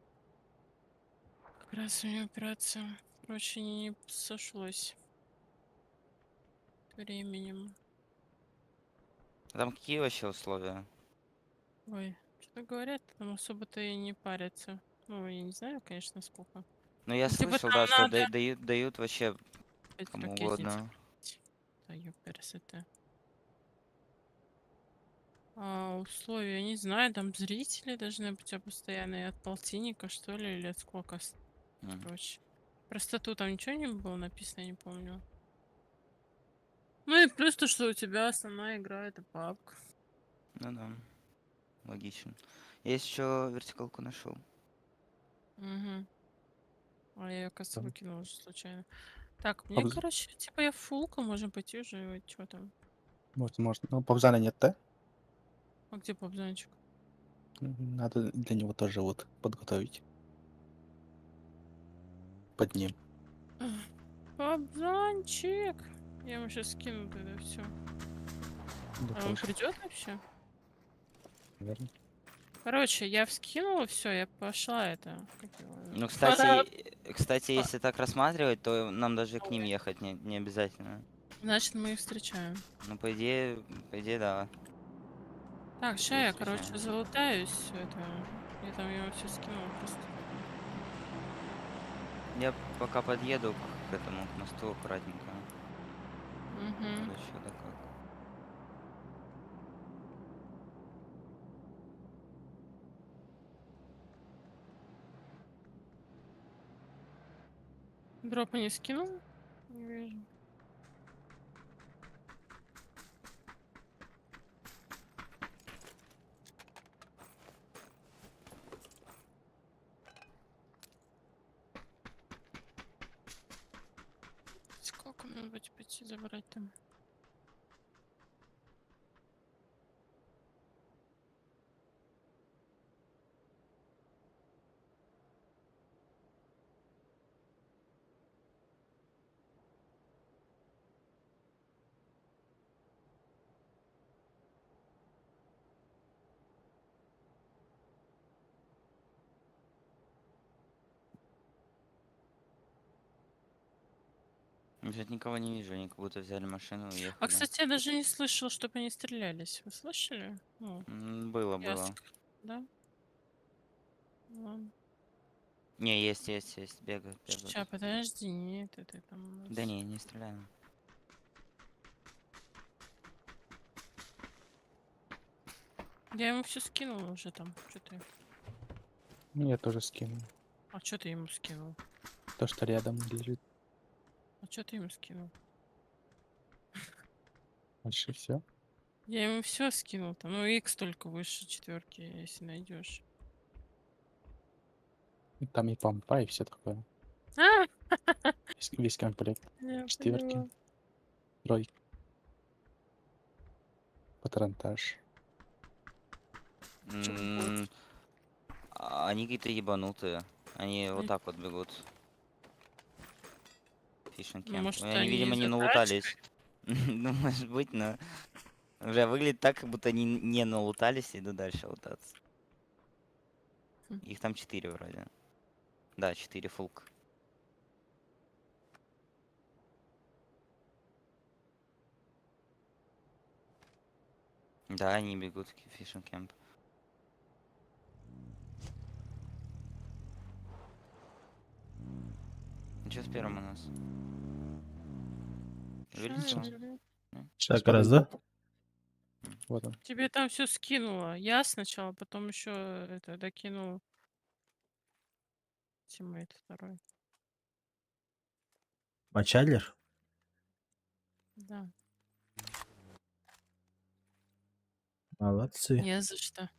Speaker 9: Как раз у нее операция. Короче, не сошлось временем.
Speaker 12: А там какие вообще условия?
Speaker 9: Ой, что говорят, там особо-то и не парятся. Ну, я не знаю, конечно, сколько.
Speaker 12: Ну, я
Speaker 9: Ну, типа,
Speaker 12: слышал,
Speaker 9: там
Speaker 12: да, что
Speaker 9: надо
Speaker 12: дают вообще
Speaker 9: 5
Speaker 12: кому
Speaker 9: ракетниц.
Speaker 12: угодно.
Speaker 9: Да ёперсете. А условия, не знаю, там зрители должны быть постоянные от полтинника, что ли, или от сколько. Короче. Про статут там ничего не было написано, я не помню. Ну и плюс то, что у тебя основная игра это PUBG.
Speaker 12: Ну да. Логично. Я еще вертикалку нашел.
Speaker 9: Угу. А я ее, кажется,
Speaker 5: Там.
Speaker 9: выкинула уже случайно. Так, мне,
Speaker 5: Обз-
Speaker 9: короче, типа я фулка, можем пойти уже, что там?
Speaker 5: Может. Ну, Павзана нет, да?
Speaker 9: А где пабзанчик?
Speaker 5: Надо для него тоже вот подготовить. Под ним.
Speaker 9: Пабзанчик! Я ему сейчас скину тогда все.
Speaker 5: Да,
Speaker 9: А он
Speaker 5: тоже,
Speaker 9: придет вообще?
Speaker 5: наверное.
Speaker 9: Короче, я вскинула все, я пошла это. Как его,
Speaker 12: Ну,
Speaker 9: пора-
Speaker 12: кстати, если так рассматривать, то нам даже к ним ехать не обязательно.
Speaker 9: Значит, мы их встречаем.
Speaker 12: Ну, по идее, да.
Speaker 9: Так,
Speaker 12: Если
Speaker 9: ща я,
Speaker 12: встречаем.
Speaker 9: короче, залутаюсь. Это. Я там его все скинула просто.
Speaker 12: Я пока подъеду к этому, к мосту аккуратненько.
Speaker 9: Угу.
Speaker 12: Короче, да как.
Speaker 9: Дропа не скинул? Не вижу. Сколько мне будет пойти забрать там?
Speaker 12: Я что-то никого не вижу, они как будто взяли машину и уехали.
Speaker 9: А, кстати, я даже не слышал, чтобы они стрелялись. Вы слышали? Ну,
Speaker 12: Было.
Speaker 9: да? Ладно.
Speaker 12: Не, есть, бегают.
Speaker 9: Ща, подожди, нет, это там у нас...
Speaker 12: Да не стреляем.
Speaker 9: Я ему все скинула уже там. Что ты?
Speaker 5: Ну, я тоже скину.
Speaker 9: А что ты ему скинул?
Speaker 5: То, что рядом лежит.
Speaker 9: А что ты ему скинул?
Speaker 5: Больше все.
Speaker 9: Я ему все скинул там. Ну, X только выше 4, если найдешь.
Speaker 5: Там и помпа, и все такое.
Speaker 9: А!
Speaker 5: Весь комплект.
Speaker 9: Я
Speaker 5: 4,
Speaker 9: поняла.
Speaker 5: 3. Патронтаж.
Speaker 9: Чё, вот.
Speaker 12: Они какие-то ебанутые. Они вот
Speaker 9: М.
Speaker 12: так вот бегут. Фишинг
Speaker 9: Ну,
Speaker 12: кемп.
Speaker 9: может,
Speaker 12: Они,
Speaker 9: они
Speaker 12: видимо, не
Speaker 9: за
Speaker 12: налутались. Ну, может быть, но... Уже выглядит так, как будто они не налутались и идут дальше лутаться.
Speaker 9: Хм.
Speaker 12: Их там 4 вроде. Да, 4 фулк. Да, они бегут в фишинг кемп. Что с первым у нас?
Speaker 9: Ща
Speaker 12: Вылетел?
Speaker 9: наберу.
Speaker 5: Сейчас
Speaker 1: Так, раз, да?
Speaker 5: Вот он.
Speaker 9: Тебе там все скинуло. Я сначала, потом еще это докинул. Тиммейт второй.
Speaker 1: Мачалер?
Speaker 9: Да.
Speaker 1: Молодцы.
Speaker 9: Не за что.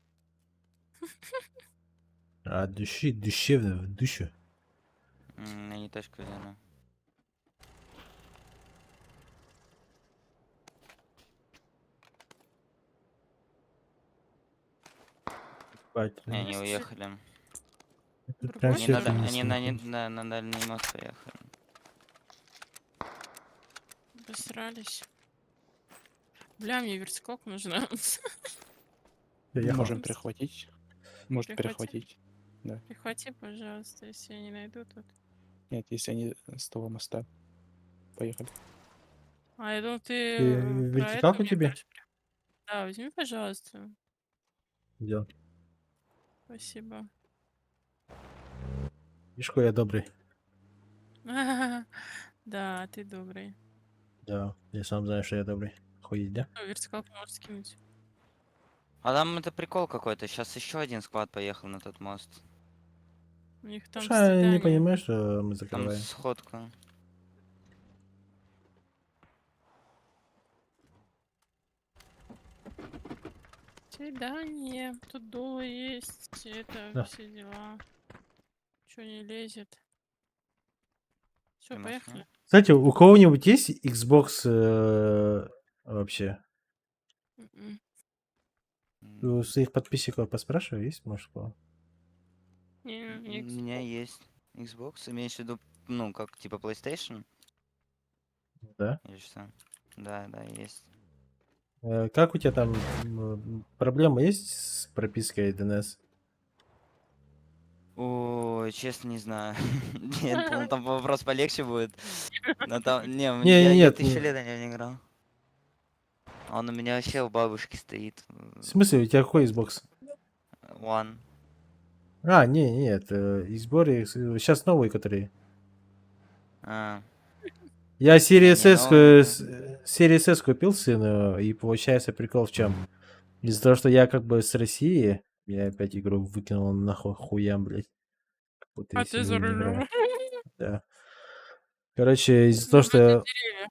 Speaker 1: От души, душевно, в душу.
Speaker 12: Они тачку взяли.
Speaker 1: Бать,
Speaker 12: Не, они
Speaker 9: Есть
Speaker 12: уехали.
Speaker 1: тут
Speaker 9: другой
Speaker 1: прям
Speaker 12: Они
Speaker 1: все
Speaker 12: на,
Speaker 9: стороны?
Speaker 12: да- они на дальний мост поехали.
Speaker 9: Посрались. Бля, мне вертикалка нужна.
Speaker 5: Можем перехватить. Может
Speaker 9: Перехватить?
Speaker 5: перехватить.
Speaker 9: Прихвати, пожалуйста, если я не найду тут.
Speaker 5: Нет, если они с того моста. Поехали.
Speaker 9: А, я думал, ты про это
Speaker 1: вертикалку
Speaker 9: мне
Speaker 1: тебе?
Speaker 9: говоришь. Да, возьми, пожалуйста.
Speaker 1: Делал.
Speaker 9: Спасибо.
Speaker 1: Видишь, какой я добрый.
Speaker 9: Да, ты добрый.
Speaker 1: Да, я сам знаю, что я добрый. Охуеть, да?
Speaker 9: Ну, вертикалку можешь скинуть.
Speaker 12: А там это прикол какой-то. Сейчас еще один склад поехал на тот мост.
Speaker 9: У них там
Speaker 1: Что, не
Speaker 9: свидание.
Speaker 1: понимаешь, что мы
Speaker 12: Там
Speaker 1: закрываем?
Speaker 12: сходка.
Speaker 9: Свидание. Тут доллар есть. Это
Speaker 1: Да.
Speaker 9: все дела. Что не лезет? Все,
Speaker 12: Ты
Speaker 9: поехали.
Speaker 12: машина?
Speaker 1: Кстати, у кого-нибудь есть Xbox вообще?
Speaker 9: М-м.
Speaker 1: У своих подписчиков поспрашивай, есть, может, у кого?
Speaker 9: Не,
Speaker 12: У
Speaker 9: не
Speaker 12: меня есть Xbox. Имеешь в виду, ну, как типа PlayStation?
Speaker 1: Да.
Speaker 12: Или что? Да, есть.
Speaker 1: Как у тебя там проблема есть с пропиской DNS?
Speaker 12: Ой, честно не знаю. Нет, ну там вопрос полегче будет. Но там, не,
Speaker 1: Не,
Speaker 12: я
Speaker 1: нет,
Speaker 12: 1000 лет на него не играл. Он у меня вообще у бабушки стоит.
Speaker 1: В смысле, у тебя какой Xbox?
Speaker 12: One.
Speaker 1: А, нет, Xbox сейчас новый, который.
Speaker 12: А,
Speaker 1: Я Series
Speaker 12: Не,
Speaker 1: S,
Speaker 12: новый,
Speaker 1: Series S купил сыну, и получается прикол в чем? Из-за того, что я как бы с России, я опять игру выкинул нахуй хуям, блядь. Как будто я
Speaker 9: А ты
Speaker 1: сижу
Speaker 9: за
Speaker 1: и не играю.
Speaker 9: рулем.
Speaker 1: Да. Короче, из-за того,
Speaker 9: Ну, это
Speaker 1: что
Speaker 9: деревья.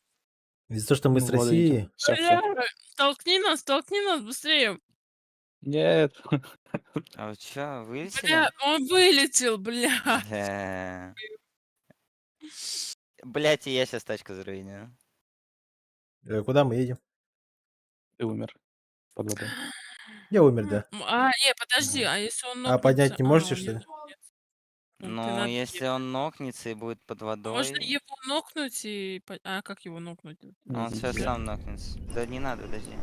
Speaker 1: мы
Speaker 5: Ну,
Speaker 1: с
Speaker 5: вот видите.
Speaker 1: России,
Speaker 5: Все, все.
Speaker 9: Бля, толкни нас быстрее.
Speaker 5: Нет.
Speaker 12: а вы чё, вылетели?
Speaker 9: Бля, он вылетел, бля.
Speaker 12: Бля. Блять, и я сейчас тачку заруиню.
Speaker 1: куда мы едем?
Speaker 5: Ты умер. Под водой.
Speaker 1: Я умер, да.
Speaker 9: Не, подожди, а если он
Speaker 1: А поднять
Speaker 9: нокнется?
Speaker 1: не
Speaker 9: А,
Speaker 1: можете,
Speaker 9: он
Speaker 1: что
Speaker 9: не
Speaker 1: ли?
Speaker 9: нокнется. Ну, ты
Speaker 12: Ну,
Speaker 9: надо
Speaker 12: если
Speaker 9: ехать.
Speaker 12: он нокнется и будет под
Speaker 9: Можно
Speaker 12: водой,
Speaker 9: его нокнуть и... А как его нокнуть?
Speaker 12: он
Speaker 5: Нет,
Speaker 12: сейчас
Speaker 5: нельзя.
Speaker 12: сам нокнется. Да не надо, подожди.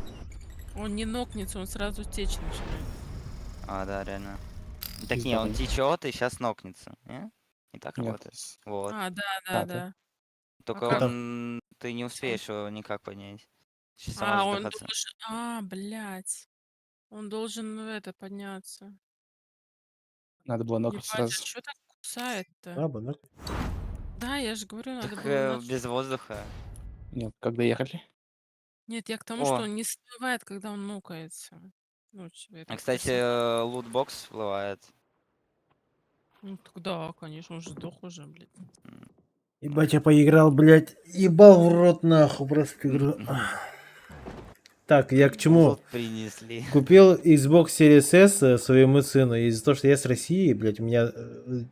Speaker 9: Он не нокнется, он сразу течь начинает.
Speaker 12: А, да, реально. Так не,
Speaker 5: Пизда
Speaker 12: он
Speaker 5: будет.
Speaker 12: течет и сейчас нокнется. Не? Не так
Speaker 5: Нет.
Speaker 12: работает. Вот.
Speaker 9: А, да.
Speaker 5: Да.
Speaker 12: Только
Speaker 9: как?
Speaker 12: ты не успеешь его никак поднять. Сейчас
Speaker 9: А,
Speaker 12: можешь
Speaker 9: он
Speaker 12: задохаться.
Speaker 9: должен... А, блядь. Он должен подняться.
Speaker 5: Надо было нокать
Speaker 9: Ебать, а
Speaker 5: сразу.
Speaker 9: что так кусает-то?
Speaker 1: Слабо, ну.
Speaker 9: Да, я же говорю, надо
Speaker 12: Так
Speaker 9: было...
Speaker 12: без воздуха.
Speaker 5: Нет, когда ехали?
Speaker 9: Нет, я к тому, что
Speaker 12: О,
Speaker 9: он не всплывает, когда он нокается. Ну, это
Speaker 12: кстати,
Speaker 9: персонаж.
Speaker 12: лутбокс всплывает.
Speaker 9: Ну, тогда, конечно, он же сдох уже, блядь.
Speaker 1: Ебать, я поиграл, блядь, ебал в рот нахуй просто игру. Так, я к чему?
Speaker 12: Лут принесли.
Speaker 1: Купил Xbox Series S своему сыну, и из-за того, что я с России, блядь, у меня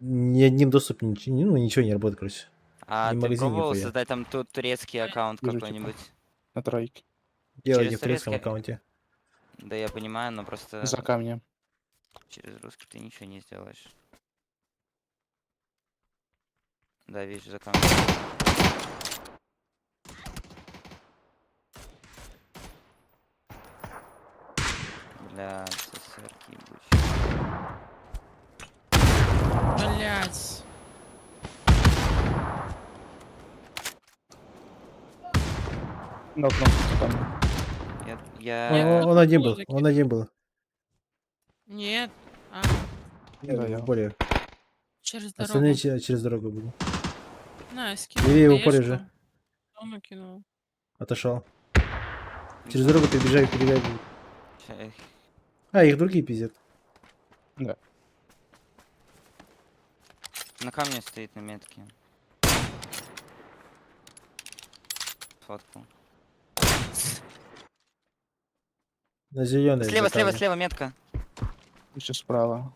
Speaker 1: ни одним доступом ничего не работает, короче.
Speaker 12: А
Speaker 1: Ни
Speaker 12: ты
Speaker 1: магазин,
Speaker 12: пробовал
Speaker 1: нихуя.
Speaker 12: создать там тут турецкий аккаунт
Speaker 5: Вижу,
Speaker 12: какой-нибудь?
Speaker 5: На тройке.
Speaker 1: Делайте
Speaker 12: Через
Speaker 1: в турецком
Speaker 12: турецкий?
Speaker 1: аккаунте.
Speaker 12: Да я понимаю, но просто
Speaker 5: За камнем.
Speaker 12: через русский ты ничего не сделаешь. Да, вижу за камнем. Бля, сосерки ебучие.
Speaker 9: Блять.
Speaker 5: Нокнул там.
Speaker 12: Я...
Speaker 1: Он один был,
Speaker 9: закинул.
Speaker 1: он один был.
Speaker 9: Нет. А,
Speaker 5: Да, я.
Speaker 1: В поле.
Speaker 9: через
Speaker 1: Остальные
Speaker 9: дорогу.
Speaker 1: через дорогу были.
Speaker 9: На, я скинул.
Speaker 1: Бери его в
Speaker 9: хаешку.
Speaker 1: поле же.
Speaker 9: Дома кинул.
Speaker 1: Отошел. Через дорогу перебежай, перебегай.
Speaker 12: Ща-
Speaker 1: А, их другие пиздят.
Speaker 5: Да.
Speaker 12: На камне стоит на метке. Фотку.
Speaker 1: На зеленой.
Speaker 12: Слева метка.
Speaker 5: Еще справа.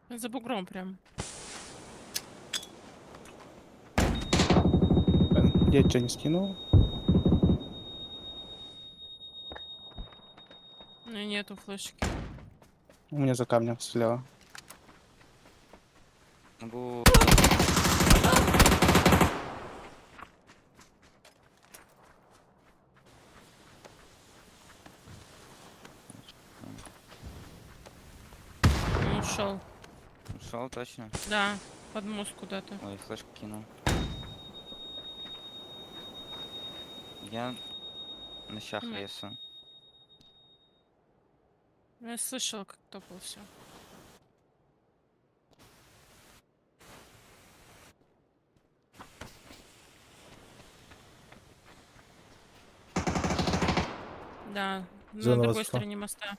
Speaker 9: За бугром прям.
Speaker 5: Я тебя не скинул.
Speaker 9: У меня нету флешки.
Speaker 5: У меня за камнем слева.
Speaker 12: Могу...
Speaker 9: Он ушел.
Speaker 12: Ушел точно.
Speaker 9: Да, под мост куда-то.
Speaker 12: Ой, флешку кинул. Я на щах
Speaker 9: Мгм.
Speaker 12: ресу.
Speaker 9: Я слышала, как топал все. Да, на
Speaker 1: Зона
Speaker 9: другой
Speaker 1: высоко.
Speaker 9: стороне моста.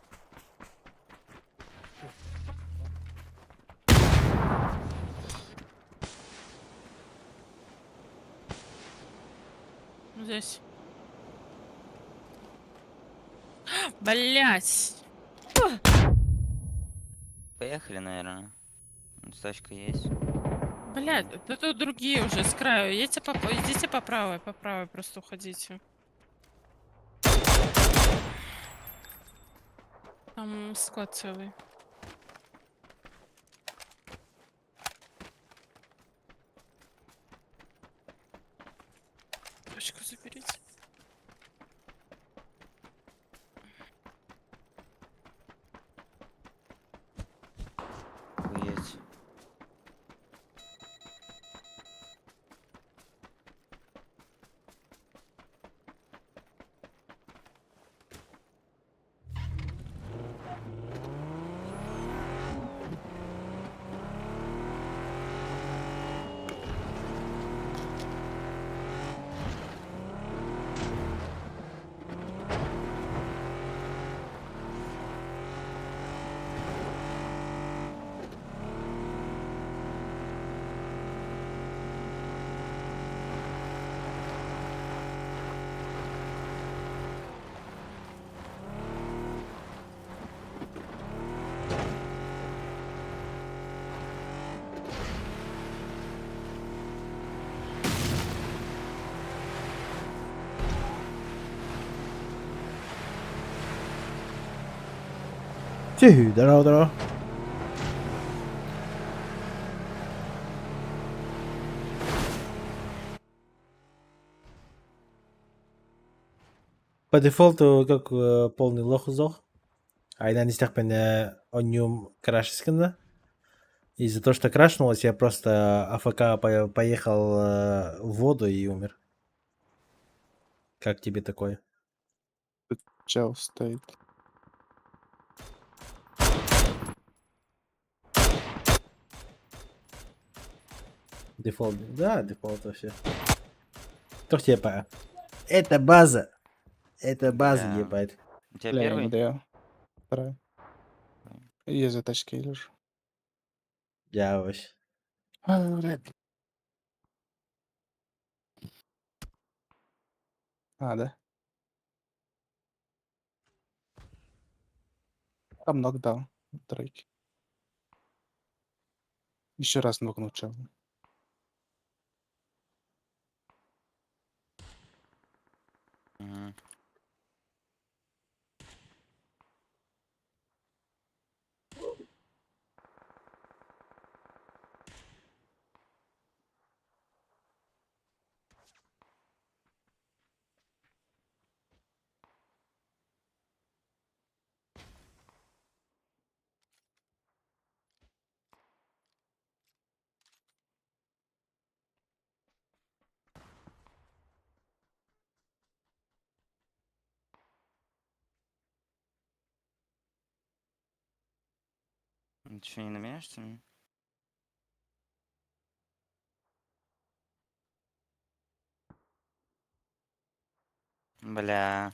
Speaker 9: Здесь. Блять!
Speaker 12: Поехали, наверное. Тачка есть.
Speaker 9: Блять, да тут другие уже с краю. Идите по правой просто уходите. Там склад целый. Точку заберите.
Speaker 12: Есть.
Speaker 1: Здорово, здорово. По дефолту, как полный лох сдох. Айдан истяхпен онюм крашескина. Из-за того, что крашнулось, я просто АФК поехал в воду и умер. Как тебе такое?
Speaker 5: Чел стоит.
Speaker 1: Дефолт. Да, дефолт вообще. Кто тебе? Это база. Это база,
Speaker 12: Бля.
Speaker 1: ебать.
Speaker 12: У тебя
Speaker 5: Бля,
Speaker 12: первый?
Speaker 5: МД. Второй. Я за тачкой лежу.
Speaker 1: Я вообще.
Speaker 5: А, да? Там нокдаун. Тройки. Еще раз нокнул чел.
Speaker 12: Мгм. Ты что, не намеришься? Бля.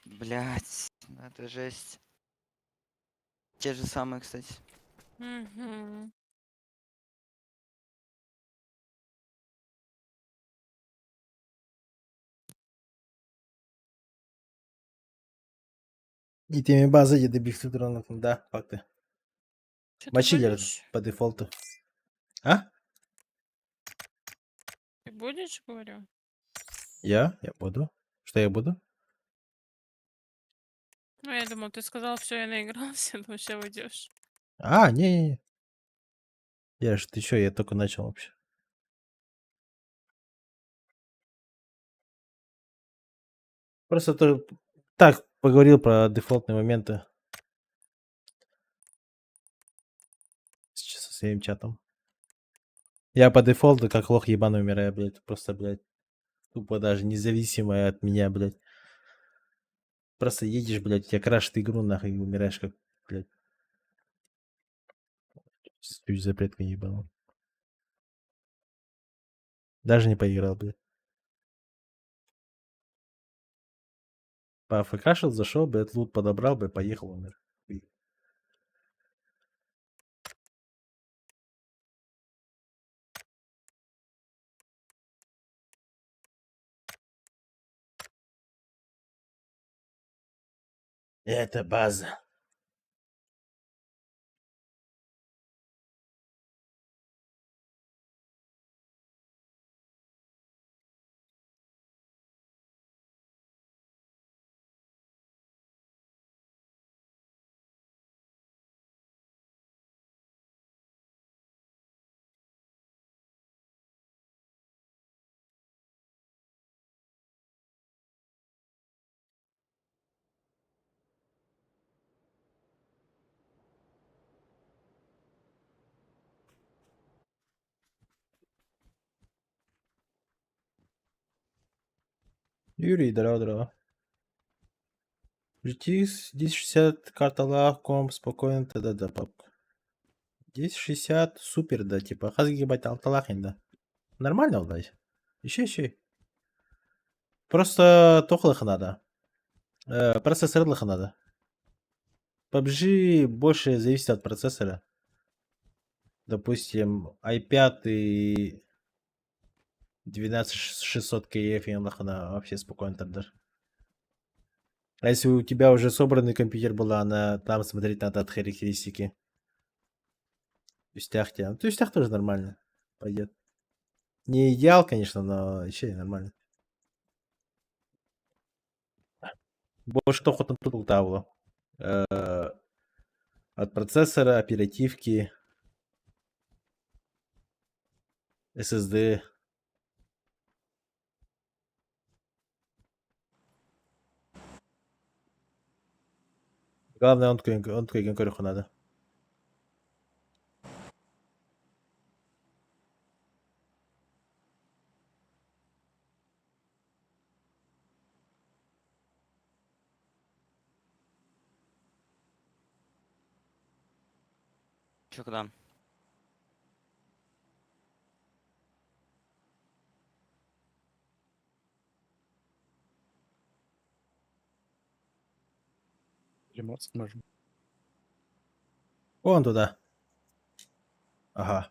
Speaker 12: Блять, это жесть. Те же самые, кстати.
Speaker 9: Мгм.
Speaker 1: И теми базы не добив дронов, да, факты.
Speaker 9: Чё ты
Speaker 1: Мочилер
Speaker 9: будешь?
Speaker 1: по дефолту. А?
Speaker 9: Ты будешь, говорю?
Speaker 1: Я буду. Что я буду?
Speaker 9: Ну, я думал, ты сказал, все, я наигрался, ну сейчас уйдешь.
Speaker 1: А, не. Ты чё, я только начал вообще. Просто так поговорил про дефолтные моменты со своим чатом. Я по дефолту как лох ебаный умираю, блядь. Просто, блядь, тупо даже независимое от меня, блядь. Просто едешь, блядь, тебя крашит игру, нахуй, и умираешь как, блядь. Ключ запретка ебаный. Даже не поиграл, блядь. Поафкашил, зашел, блядь, лут подобрал, блядь, поехал, умер. Хуй. Это база. Юрий, здорово. GTX 1060, карта лаг, комп, спокойно, да, папка. 1060, супер, да, типа, хазгибать алталахин, да. Нормально, блядь. Еще. Просто тохлых надо. Процессорлых надо. PUBG больше зависит от процессора. Допустим, i5 и 12600 KF и она вообще спокойно там даже. А если у тебя уже собранный компьютер была, там смотреть надо от характеристики. Тюстях тебя. Ну, тюстях тоже нормально. Пойдет. Не идеал, конечно, но еще и нормально. Больше кто хоть тут того. От процессора, оперативки, SSD. Главное, он твой генкориху надо.
Speaker 12: Чё, куда?
Speaker 5: Ремонт можем.
Speaker 1: Вон туда. Ага.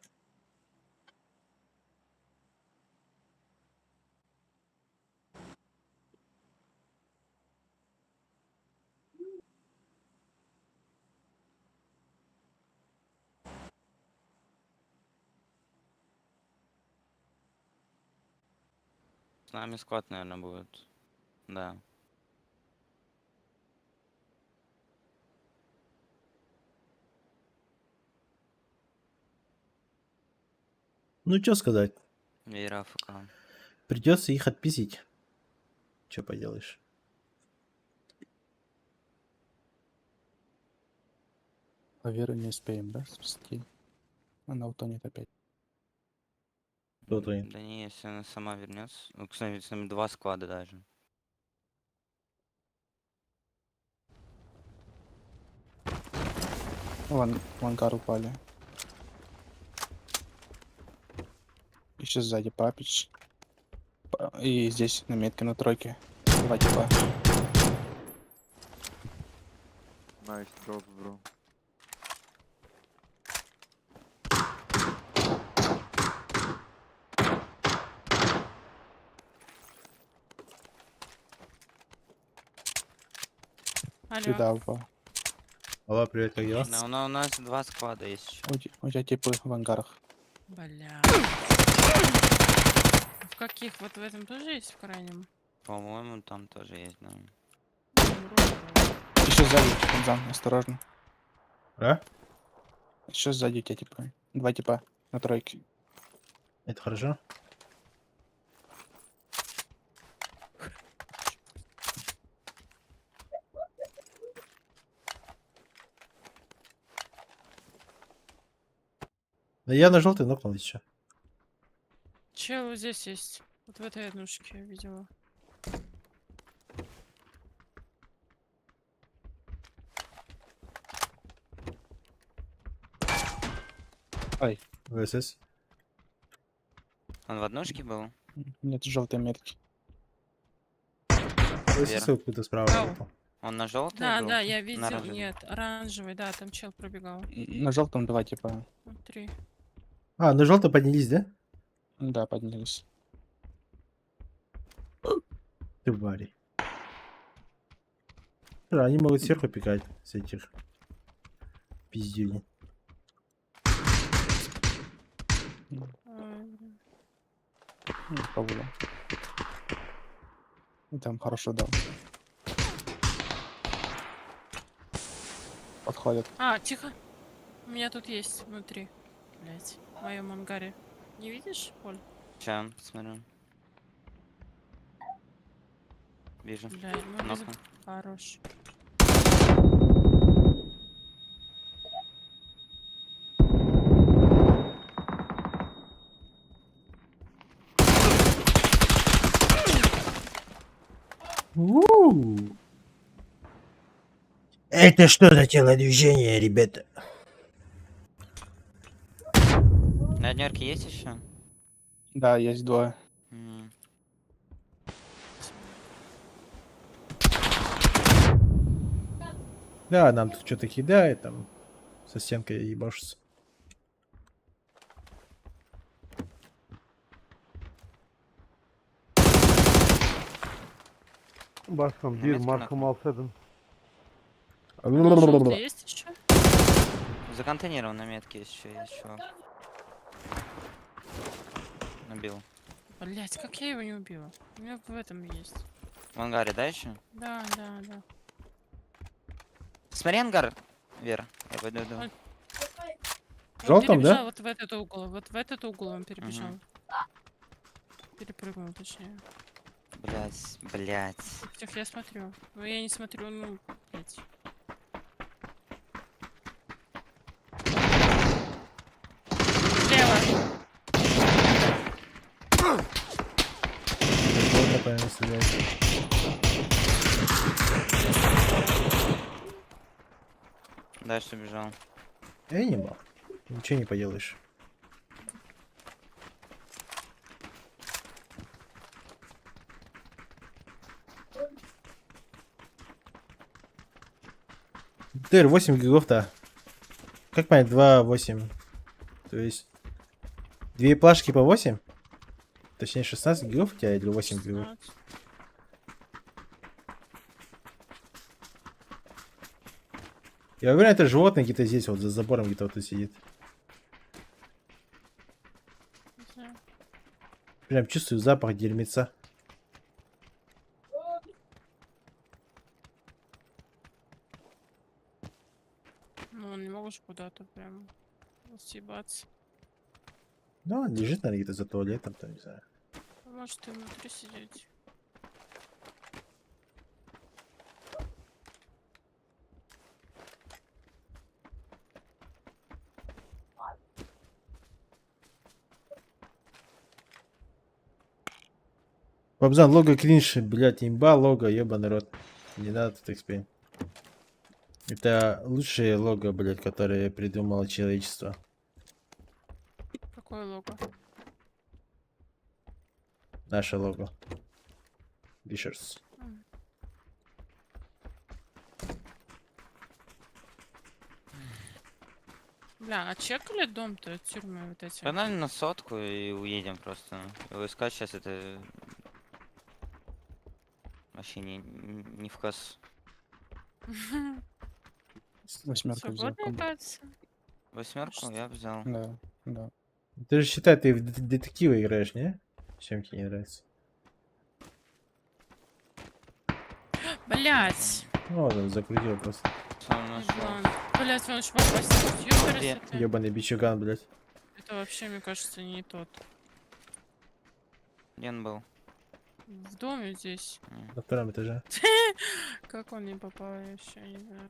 Speaker 12: С нами сквад, наверное, будет. Да.
Speaker 1: Ну, что сказать?
Speaker 12: Вера АФК.
Speaker 1: Придется их отписить. Что поделаешь?
Speaker 5: По Веру не успеем, да, спасти? Она утонет опять.
Speaker 1: Кто твой?
Speaker 12: Да не, если она сама вернется. Ну, кстати, с нами 2 склада даже.
Speaker 5: В ангар упали. Еще сзади папич. И здесь на метке на тройке. 2 типа.
Speaker 10: Nice drop, bro.
Speaker 9: Алло.
Speaker 5: Сюда упал.
Speaker 1: Алло, привет, как дела?
Speaker 12: Да, у нас 2 склада есть еще.
Speaker 5: У тебя типы в ангарах.
Speaker 9: Бля. В каких? Вот в этом тоже есть в крайнем?
Speaker 12: По-моему, там тоже есть, да.
Speaker 5: Еще сзади, Хамзан, осторожно.
Speaker 1: А?
Speaker 5: Еще сзади у тебя типа. 2 типа на тройке.
Speaker 1: Это хорошо? Да я на желтый нокнул еще.
Speaker 9: Чел вот здесь есть. Вот в этой однушке я видела.
Speaker 1: ВСС.
Speaker 12: Он в однушке был?
Speaker 5: Нет желтой метки.
Speaker 1: ВСС откуда справа.
Speaker 9: Ау.
Speaker 1: попал.
Speaker 12: Он на желтый
Speaker 9: Да,
Speaker 12: был?
Speaker 9: да, я видел.
Speaker 12: оранжевый?
Speaker 9: Нет, оранжевый, да, там чел пробегал.
Speaker 5: На желтом 2 типа.
Speaker 9: Смотри.
Speaker 1: А, на желтый поднялись, да?
Speaker 5: Да, поднялись.
Speaker 1: Ты Варий. Да, они могут сверху пикать с этих пиздюней.
Speaker 9: Ой, блин.
Speaker 5: Пробовал. И там хорошо дал. Подходят.
Speaker 9: А, тихо. У меня тут есть внутри. Блять. В моем ангаре. Не видишь, Поль?
Speaker 12: Сейчас, посмотрю. Вижу.
Speaker 9: Бля, ну без...
Speaker 12: Нокнул.
Speaker 9: Хорош.
Speaker 1: Это что за телодвижение, ребята?
Speaker 12: На однерке есть еще?
Speaker 5: Да, есть 2.
Speaker 1: Да, нам тут что-то кидает, там со стенкой ебашится.
Speaker 12: Башком, бир, марком
Speaker 1: Алседен.
Speaker 9: Желтый есть еще?
Speaker 12: За контейнером на метке еще есть чувак. Набил.
Speaker 9: Блять, как я его не убила? У меня в этом есть.
Speaker 12: В ангаре, да, еще?
Speaker 9: Да, да, да.
Speaker 12: Смотри ангар, Вера. Я пойду.
Speaker 9: Он-
Speaker 1: В желтом,
Speaker 9: перебежал
Speaker 1: да?
Speaker 9: вот в этот угол. Вот в этот угол он перебежал. Перепрыгнул, точнее.
Speaker 12: Блять.
Speaker 9: Тихо, я смотрю. Но я не смотрю, ну, блять. Слева.
Speaker 1: Желтый, правильно стреляет.
Speaker 12: Дальше бежал.
Speaker 1: Я не мог. Ничего не поделаешь. Тыр, 8 гигов-то. Как понять, 2-8? То есть 2 плашки по 8? Точнее 16 гигов у тебя или 8 гигов?
Speaker 9: 16.
Speaker 1: Я уверен, это животное где-то здесь, вот за забором где-то вот тут сидит.
Speaker 9: Не знаю.
Speaker 1: Прям чувствую запах дерьмеца.
Speaker 9: Ну, он не можешь куда-то прям съебаться.
Speaker 1: Ну, он лежит, наверное, где-то за туалетом, там, не знаю.
Speaker 9: Может, и внутри сидеть.
Speaker 1: Бабзан, лого кринж, блядь, имба, лого, ебаный рот. Не надо тут экспейн. Это лучшее лого, блядь, которое придумало человечество.
Speaker 9: Какое лого?
Speaker 1: Наше лого. Бишерс.
Speaker 9: Бля, а чекали дом-то от тюрьмы вот эти?
Speaker 12: Погнали на сотку и уедем просто. Его искать сейчас это вообще не в кассу.
Speaker 5: Восьмерку взял.
Speaker 9: Свободная кажется.
Speaker 12: Восьмерку я взял.
Speaker 5: Да, да.
Speaker 1: Ты же считай, ты в детективы играешь, не? Чем тебе не нравится?
Speaker 9: Блять.
Speaker 1: Ну, он закрутил просто.
Speaker 12: Сам нашел.
Speaker 9: Блять, он еще попасть.
Speaker 12: Где?
Speaker 1: Ебаный бичуган, блядь.
Speaker 9: Это вообще, мне кажется, не тот.
Speaker 12: Где он был?
Speaker 9: В доме здесь.
Speaker 1: На втором этаже.
Speaker 9: Как он не попал, я вообще не знаю.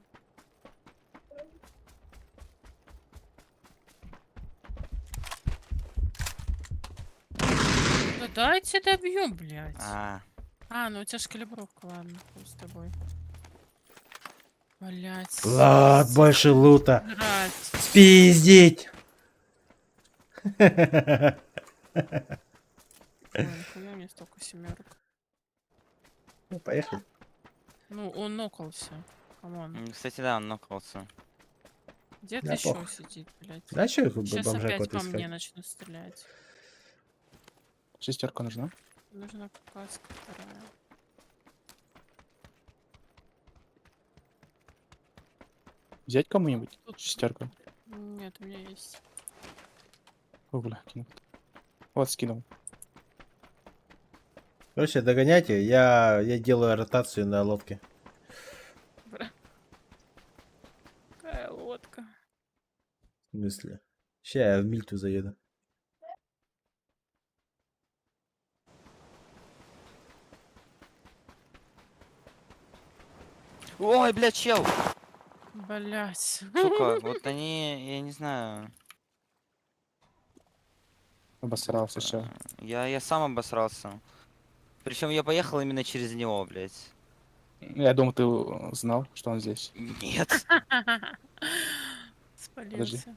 Speaker 9: Да дайте добью, блядь. А, ну у тебя ж калибровка, ладно, хуй с тобой. Блять.
Speaker 1: Влад, больше лута.
Speaker 9: Жрать.
Speaker 1: Спиздить.
Speaker 9: Ой, нихуя мне столько семерок.
Speaker 1: Ну, поехали.
Speaker 9: Ну, он нокался. Камон.
Speaker 12: Кстати, да, он нокался.
Speaker 9: Где-то
Speaker 1: Да,
Speaker 9: еще
Speaker 1: похуй.
Speaker 9: сидит, блядь.
Speaker 1: Да, чё их
Speaker 9: Сейчас
Speaker 1: бомжа
Speaker 9: опять
Speaker 1: кого-то
Speaker 9: по мне
Speaker 1: искать?
Speaker 9: начнут стрелять.
Speaker 5: Шестерка нужна?
Speaker 9: Нужна каска вторая.
Speaker 5: Взять кому-нибудь? Шестерка.
Speaker 9: Нет, у меня есть.
Speaker 5: О, бля, кинул. Вот, скинул.
Speaker 1: Короче, догоняйте, я делаю ротацию на лодке.
Speaker 9: Какая лодка.
Speaker 1: В смысле? Ща я в Мильту заеду.
Speaker 12: Ой, блядь, чел!
Speaker 9: Блять.
Speaker 12: Сука, вот они, я не знаю.
Speaker 5: Обосрался, все.
Speaker 12: Я сам обосрался. Причем я поехал именно через него, блядь.
Speaker 5: Я думал, ты знал, что он здесь.
Speaker 12: Нет.
Speaker 9: Спалился.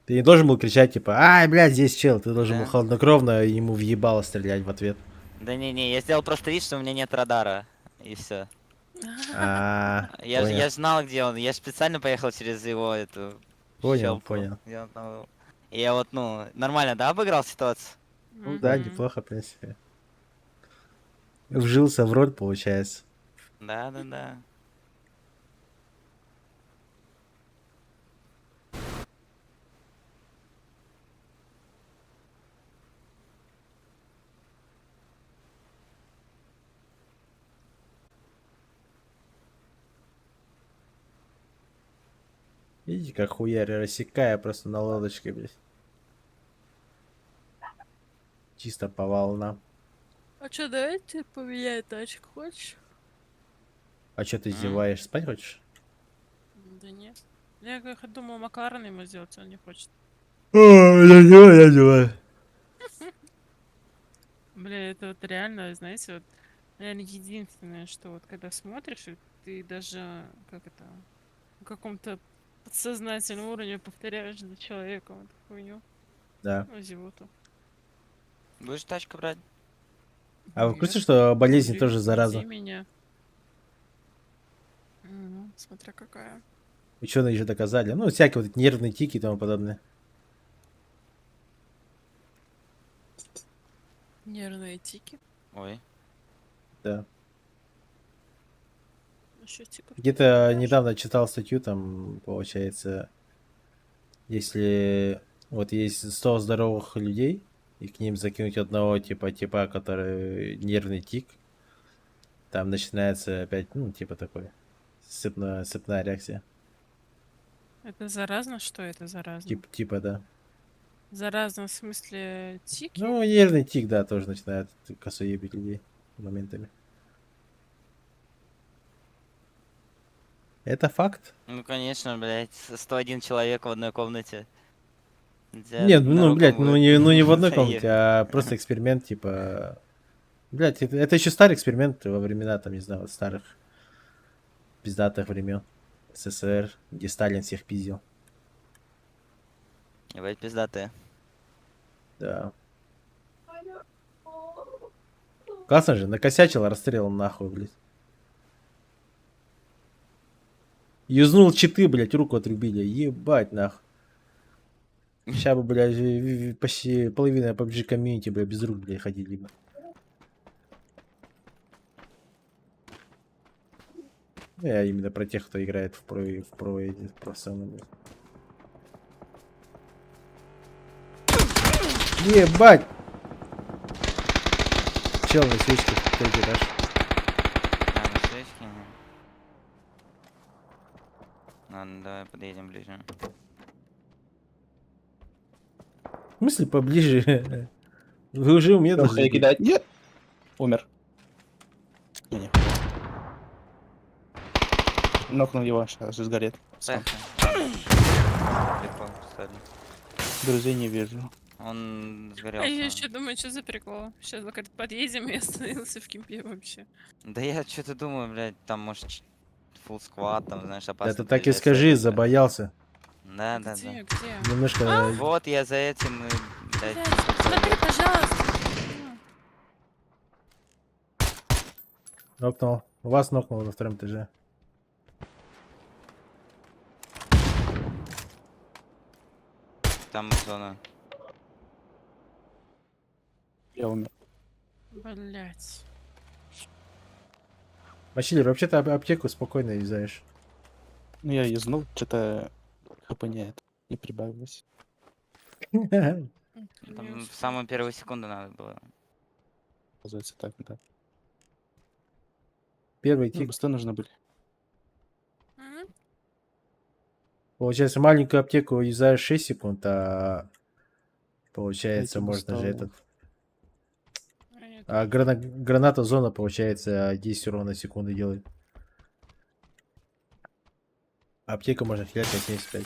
Speaker 1: Ты не должен был кричать, типа, ай, блядь, здесь чел. Ты должен был
Speaker 12: Да.
Speaker 1: хладнокровно ему въебало стрелять в ответ.
Speaker 12: Да не, я сделал просто вид, что у меня нет радара. И все. Я знал, где он. Я специально поехал через его эту
Speaker 1: Понял,
Speaker 12: щелку.
Speaker 1: понял.
Speaker 12: И я вот, ну, нормально, да, обыграл ситуацию?
Speaker 1: Ну да, неплохо, в принципе. Вжился в роль, получается.
Speaker 12: Да.
Speaker 1: Видите, как хуярь, рассекая просто на лодочке, блядь. Чисто по волнам.
Speaker 9: А чё, давайте поменяй тачку, хочешь?
Speaker 1: А чё ты зеваешь? Спать хочешь?
Speaker 9: Да нет. Я как думал, Макларен ему сделать, он не хочет.
Speaker 1: Я зеваю.
Speaker 9: Бля, это вот реально, знаете, вот, наверное, единственное, что вот когда смотришь, и ты даже, как это, на каком-то подсознательном уровне повторяешь за человеком эту хуйню.
Speaker 1: Да.
Speaker 9: Ну, зевоту.
Speaker 12: Будешь тачку брать?
Speaker 1: А вы в курсе, что болезнь
Speaker 9: Вези-
Speaker 1: тоже
Speaker 9: вези
Speaker 1: зараза?
Speaker 9: меня. Смотря какая.
Speaker 1: Ученые еще доказали. Ну, всякие вот эти нервные тики и тому подобное.
Speaker 9: Нервные тики.
Speaker 12: Ой.
Speaker 1: Да.
Speaker 9: Насчёт тиков
Speaker 1: Где-то недавно читал статью, там, получается, если вот есть 100 здоровых людей, и к ним закинуть одного типа, который нервный тик, там начинается опять, ну, типа такой, цепная реакция.
Speaker 9: Это заразно? Что это заразно?
Speaker 1: Типа, да.
Speaker 9: Заразно в смысле тики?
Speaker 1: Ну, нервный тик, да, тоже начинает косоебить людей моментами. Это факт.
Speaker 12: Ну, конечно, блядь, 101 человек в одной комнате. Тебя
Speaker 1: Нет,
Speaker 12: на
Speaker 1: ну,
Speaker 12: руку
Speaker 1: блядь, ну
Speaker 12: будет
Speaker 1: не в одной комнате,
Speaker 12: заехать.
Speaker 1: а просто эксперимент, типа... Блядь, это еще старый эксперимент во времена, там, не знаю, вот старых пиздатых времен СССР, где Сталин всех пиздил.
Speaker 12: Ебать, пиздатые.
Speaker 1: Да. Классно же, накосячил, расстрелом нахуй, блядь. Юзнул читы, блядь, руку отрубили. Ебать, нахуй. Сейчас бы, блядь, почти половина PUBG комьюнити, блядь, без рук, блядь, ходили бы. Ну, я именно про тех, кто играет в профессионально. Ебать! Чел на свечке, третий этаж.
Speaker 12: А, на свечке? Ладно, давай подъедем ближе.
Speaker 1: В смысле поближе? Вы уже у меня
Speaker 5: Лёха,
Speaker 1: должны
Speaker 5: я
Speaker 1: быть.
Speaker 5: кидать? Нет! Умер. Не. Нокнул его, сейчас сгорит. Сам.
Speaker 12: Прикол, кстати.
Speaker 5: Друзей не вижу.
Speaker 12: Он сгорел.
Speaker 9: А я
Speaker 12: сам.
Speaker 9: еще думаю, что за прикол. Сейчас говорит, подъедем и остановился в кемпе вообще.
Speaker 12: Да я что-то думаю, блядь, там может full squad, там, знаешь, опасно.
Speaker 1: Это так и
Speaker 12: приезжать
Speaker 1: скажи,
Speaker 12: садиться.
Speaker 1: забоялся.
Speaker 12: Да, да, да.
Speaker 9: Где, где?
Speaker 1: Немножко...
Speaker 12: Вот я за этим и, блядь,
Speaker 9: Блядь, смотри, пожалуйста.
Speaker 1: Нокнул. У вас нокнул на втором этаже.
Speaker 12: там зона.
Speaker 5: Я умер.
Speaker 9: Блять.
Speaker 1: Василий, вообще-то аптеку спокойно юзаешь.
Speaker 5: Ну я юзнул, что-то хп не прибавилось.
Speaker 12: Там в самую первую секунду надо было.
Speaker 5: Оказывается так, да.
Speaker 1: Первый
Speaker 5: Ну,
Speaker 1: тик.
Speaker 5: быстрее нужно были.
Speaker 1: Получается, маленькую аптеку юзаешь 6 секунд, а получается,
Speaker 5: Эти
Speaker 1: можно же
Speaker 5: бустовые.
Speaker 1: этот... А граната зона, получается, 10 урона на секунду делает. Аптека можно хилять на 75.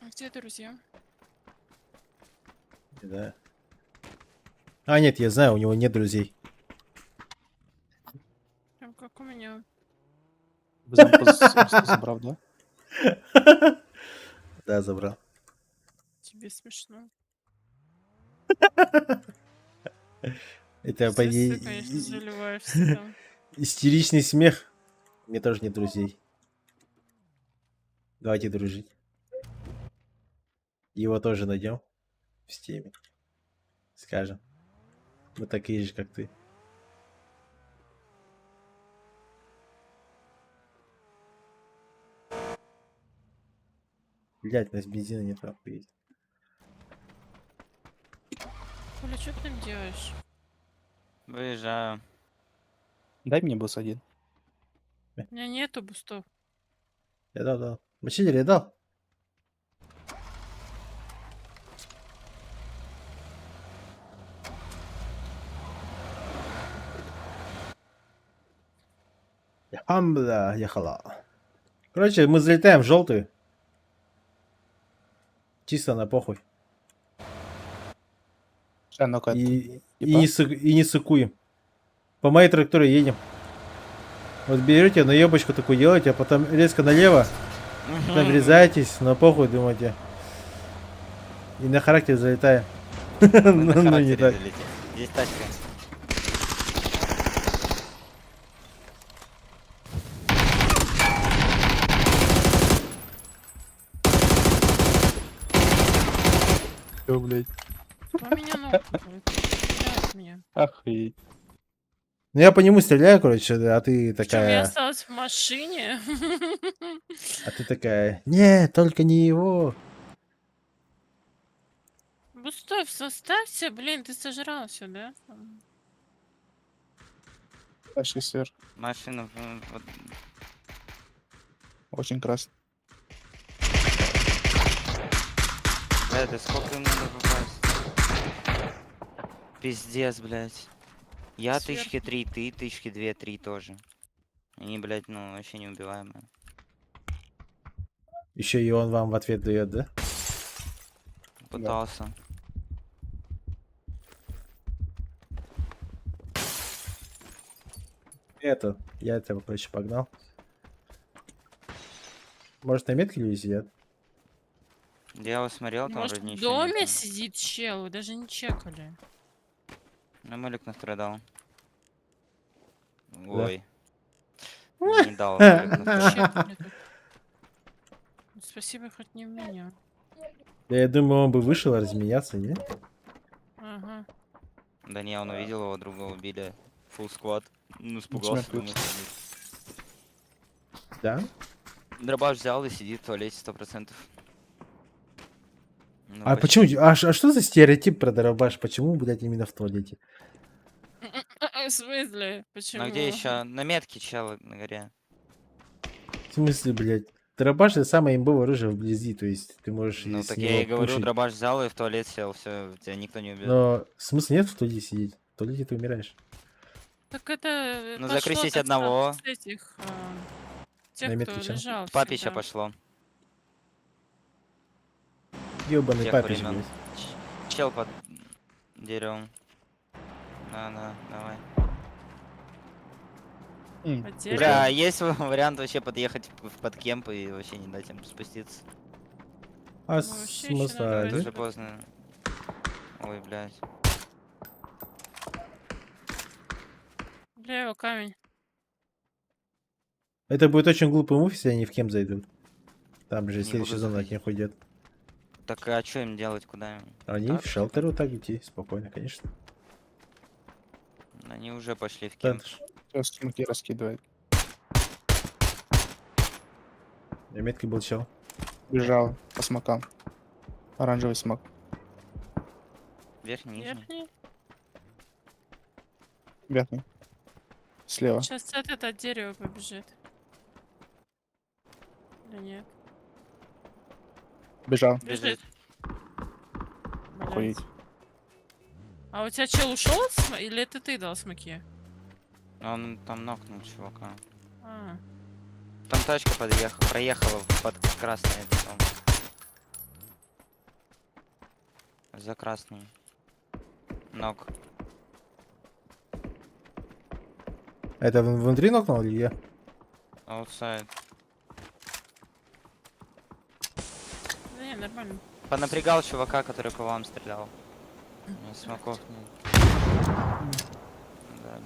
Speaker 9: А где друзья?
Speaker 1: Да. А, нет, я знаю, у него нет друзей.
Speaker 9: Прям как у меня.
Speaker 5: Забрал, да?
Speaker 1: Да, забрал.
Speaker 9: Тебе смешно.
Speaker 1: Это, по
Speaker 9: Ты,
Speaker 1: идее,
Speaker 9: конечно, заливаешься там.
Speaker 1: истеричный смех. Мне тоже нет друзей. Давайте дружить. Его тоже найдем в стиме. Скажем. Мы такие же, как ты. Блять, у нас бензина нет, охуеть.
Speaker 9: Коля, что ты там делаешь?
Speaker 12: Выезжаю.
Speaker 5: Дай мне босс один.
Speaker 9: У меня нету бустов.
Speaker 1: Я дал. Мочили, я дал. Хамбла, ехала. Короче, мы залетаем в желтую. Чисто на похуй.
Speaker 5: Сейчас, ну-ка.
Speaker 1: И
Speaker 5: Типа?
Speaker 1: не сыкуем. По моей траектории едем. Вот берете наебочку такую делаете, а потом резко налево. Там врезаетесь, на похуй думаете. И на характер залетаем.
Speaker 12: Мы на
Speaker 1: Ну не
Speaker 12: характере
Speaker 1: так.
Speaker 12: залетим. Есть тачка.
Speaker 5: Всё, блядь.
Speaker 9: Кто меня нокнул? Стреляет меня.
Speaker 5: Охуеть.
Speaker 1: Ну я по нему стреляю, короче, а ты
Speaker 9: Причем я
Speaker 1: такая...
Speaker 9: осталась в машине.
Speaker 1: А ты такая... Не, только не его.
Speaker 9: Бустов, составься, блин, ты сожрал все, да?
Speaker 5: Тачки сыр.
Speaker 12: Машина вот
Speaker 5: Очень красный.
Speaker 12: блядь, да сколько им надо попасть? Пиздец, блядь. Я
Speaker 9: Сверху.
Speaker 12: 1003, ты 1002-3 тоже. Они, блядь, ну вообще неубиваемые.
Speaker 1: Еще и он вам в ответ дает, да?
Speaker 12: Пытался.
Speaker 1: Я этого, короче, погнал. Может, на метке люди сидят?
Speaker 12: Я его смотрел, там
Speaker 9: Может,
Speaker 12: вроде
Speaker 9: в
Speaker 12: ничего
Speaker 9: доме
Speaker 12: нету.
Speaker 9: сидит чел, вы даже не чекали.
Speaker 12: Ну, Мэлик настрадал. Ой. Не дал Мэлик настрадал.
Speaker 9: Чекали тут. Спасибо, хоть не в меня.
Speaker 1: Да я думаю, он бы вышел разменяться, не?
Speaker 9: Ага.
Speaker 12: Да не, он увидел его, друга убили. Фулл сквад. Ну, испугался,
Speaker 5: плюс.
Speaker 12: думаю, сидит.
Speaker 1: Да?
Speaker 12: Дробаш взял и сидит в туалете 100%. Ну,
Speaker 1: А
Speaker 12: почти.
Speaker 1: почему? А что за стереотип про дробаш? Почему, блядь, именно в туалете?
Speaker 9: В смысле? Почему?
Speaker 12: Ну где еще? На метке чел на горе.
Speaker 1: В смысле, блядь? Дробаш это самое имбовое оружие вблизи, то есть ты можешь
Speaker 12: Ну
Speaker 1: из
Speaker 12: так
Speaker 1: него
Speaker 12: я и говорю,
Speaker 1: пушить.
Speaker 12: дробаш взял и в туалет сел, все, тебя никто не убьет.
Speaker 1: Но смысла нет в туалете сидеть. В туалете ты умираешь.
Speaker 9: Так это
Speaker 12: Ну,
Speaker 9: пошло
Speaker 12: закрестить
Speaker 9: так
Speaker 12: одного.
Speaker 9: с этих, тех,
Speaker 1: На
Speaker 9: кто
Speaker 1: метке чё?
Speaker 9: лежал
Speaker 12: Папича
Speaker 9: всегда.
Speaker 12: пошло.
Speaker 1: Ёбаный
Speaker 12: Тех
Speaker 1: папич,
Speaker 12: времен.
Speaker 1: блядь.
Speaker 12: Чел под деревом. Да, давай.
Speaker 9: По дереву.
Speaker 12: Бля, есть вариант вообще подъехать под кемп и вообще не дать им спуститься?
Speaker 1: А
Speaker 9: Ну, вообще ещё
Speaker 1: смысла
Speaker 9: надо
Speaker 12: Это
Speaker 1: нет?
Speaker 12: уже поздно. Ой, блядь.
Speaker 9: Бля, его камень.
Speaker 1: Это будет очень глупый мув, если они в кем зайдут. Там же
Speaker 12: Не
Speaker 1: следующий
Speaker 12: буду
Speaker 1: зона от
Speaker 12: заходить.
Speaker 1: них уйдет.
Speaker 12: Так а что им делать, куда им?
Speaker 1: Они
Speaker 12: Так,
Speaker 1: в шелтер вот так идти, спокойно, конечно.
Speaker 12: Они уже пошли в
Speaker 1: Да,
Speaker 12: кемп.
Speaker 5: Сейчас смоки раскидывает.
Speaker 1: на метке был чел.
Speaker 5: Бежал по смокам. Оранжевый смок.
Speaker 12: Верхний, нижний.
Speaker 9: Верхний.
Speaker 5: Верхний. Слева.
Speaker 9: Сейчас этот от дерева побежит. Да нет.
Speaker 5: Бежал.
Speaker 9: Бежит. Блядь.
Speaker 5: Охуеть.
Speaker 9: А у тебя чел ушел или это ты дал смоки?
Speaker 12: Он там нокнул чувака.
Speaker 9: А,
Speaker 12: Там тачка проехала под красный этот дом. За красный. Нок.
Speaker 1: Это внутри нокнул или я?
Speaker 12: Аутсайд.
Speaker 9: да не, нормально.
Speaker 12: Понапрягал чувака, который по вам стрелял. Не, смоков нет. Да.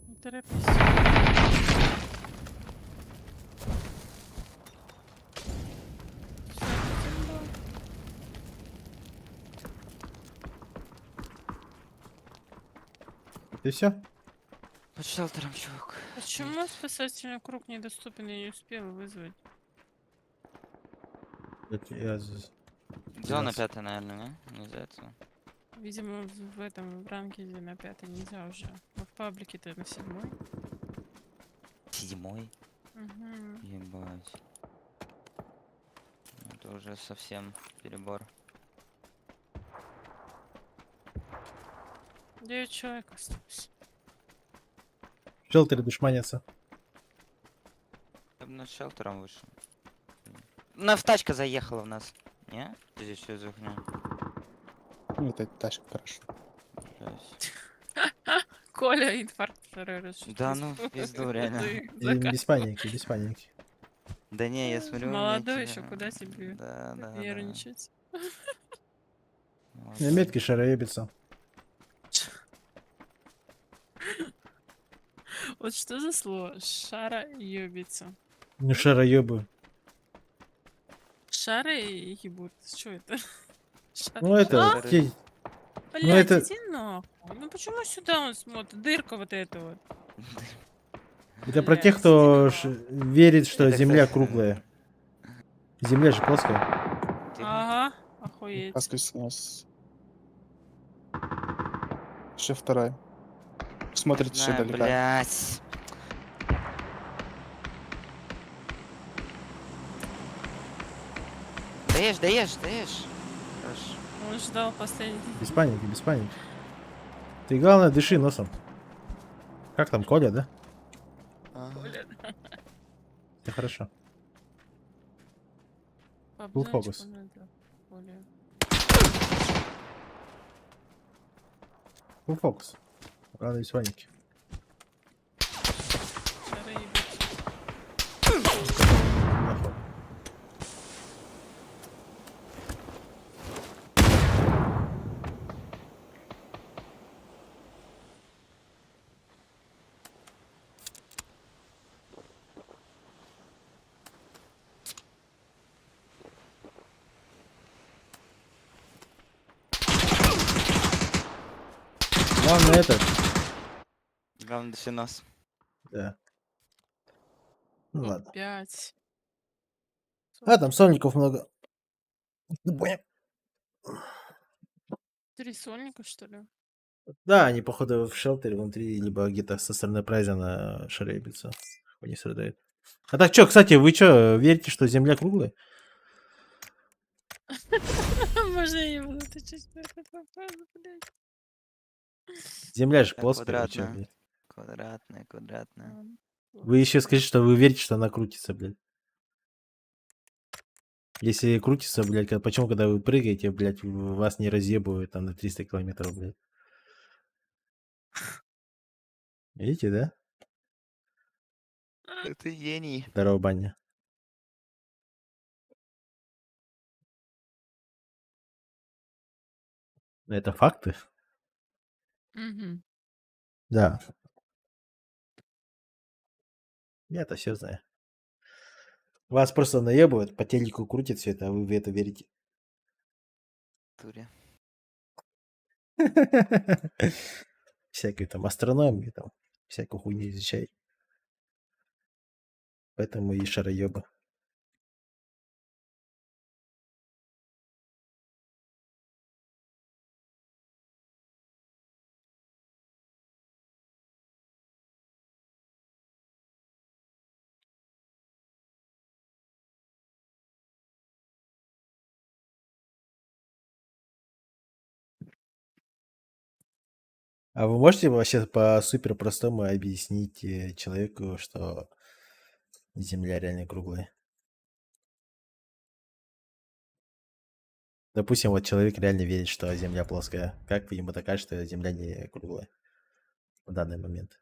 Speaker 9: Не торопись. Всё, этим было.
Speaker 1: И все?
Speaker 12: Под шелтером, чувак.
Speaker 9: Почему спасательный круг недоступен? Я не успела вызвать.
Speaker 12: Зона 5, наверное, не? Не из-за этого.
Speaker 9: Видимо, в этом в ранкеде на 5 нельзя уже. Но в паблике-то на 7.
Speaker 12: 7-й?
Speaker 9: Угу.
Speaker 12: Ебать. Это уже совсем перебор.
Speaker 9: 9 человек осталось.
Speaker 1: Шелтеры душманятся.
Speaker 12: Я бы над шелтером вышел. Тачка заехала в нас. Не? Здесь что за хуйня?
Speaker 5: Вот эта тачка хорошо.
Speaker 12: Жесть.
Speaker 9: Коля инфаркт второй раз.
Speaker 12: Да ну, в пизду, реально.
Speaker 1: Без паники, без паники.
Speaker 12: Да не, я смотрю... у меня
Speaker 9: Молодой
Speaker 12: те-
Speaker 9: еще, куда тебе
Speaker 12: Да, да, да.
Speaker 9: нервничать.
Speaker 12: Вот
Speaker 1: На
Speaker 12: так.
Speaker 1: метке шароебится.
Speaker 9: Вот что за слово? Шара ёбится.
Speaker 1: Ну шароебы.
Speaker 9: Шары и ебут. Что это? Шар-
Speaker 1: Ну это...
Speaker 12: А?
Speaker 1: те-
Speaker 9: Блядь,
Speaker 1: это-
Speaker 9: иди нахуй. Ну почему сюда он смотрит? Дырка вот эта вот.
Speaker 1: Это про
Speaker 9: Блядь,
Speaker 1: тех, кто
Speaker 9: иди
Speaker 1: верит, что
Speaker 12: Это,
Speaker 1: Земля
Speaker 12: кстати,
Speaker 1: круглая. Земля же плоская.
Speaker 12: Тихо.
Speaker 9: Ага, охуеть.
Speaker 5: Каска снес. Еще вторая. Смотрит еще
Speaker 12: Знаю,
Speaker 5: далеко.
Speaker 12: блядь. Даешь, даешь, даешь. Хорошо.
Speaker 9: Он ждал последний.
Speaker 1: Без паники, без паники. Ты главное дыши носом. Как там, Коля, да?
Speaker 9: Коля, да.
Speaker 1: Все хорошо.
Speaker 9: По
Speaker 1: Full
Speaker 9: обзорчику
Speaker 1: focus.
Speaker 9: надо, Коля.
Speaker 1: Full фокус. Главное без паники.
Speaker 9: Шары ебут.
Speaker 1: Нахуй. Главное это.
Speaker 12: Главное, дыши нос.
Speaker 1: Да. Ну ладно.
Speaker 9: Опять.
Speaker 1: А, там сольников много. Ну, понял.
Speaker 9: 3 сольника, что ли?
Speaker 1: Да, они, походу, в шелтере внутри, либо где-то со стороны прайзена шаребятся. Они страдают. А так что, кстати, вы что, верите, что Земля круглая?
Speaker 9: Можно я не буду отвечать на этот вопрос, блядь.
Speaker 1: Земля же
Speaker 12: Да,
Speaker 1: плоская, вы чё,
Speaker 12: квадратная.
Speaker 1: блядь?
Speaker 12: Квадратная, квадратная.
Speaker 9: Ладно.
Speaker 1: Вы еще скажите, что вы верите, что она крутится, блядь. Если крутится, блядь, почему, когда вы прыгаете, блядь, вас не разъебывают там на 300 километров, блядь? Видите, да?
Speaker 12: Это гений.
Speaker 1: Здорово, баня. Это факты?
Speaker 9: Мгм.
Speaker 1: Да. Я-то все знаю. Вас просто наебывают, по телеку крутят все это, а вы в это верите.
Speaker 12: Туре.
Speaker 1: Всякой там астрономии, там, всякую хуйню изучаете. Поэтому и шароебы. А вы можете вообще по супер простому объяснить человеку, что Земля реально круглая? Допустим, вот человек реально верит, что Земля плоская. Как вы ему докажете, что Земля не круглая в данный момент?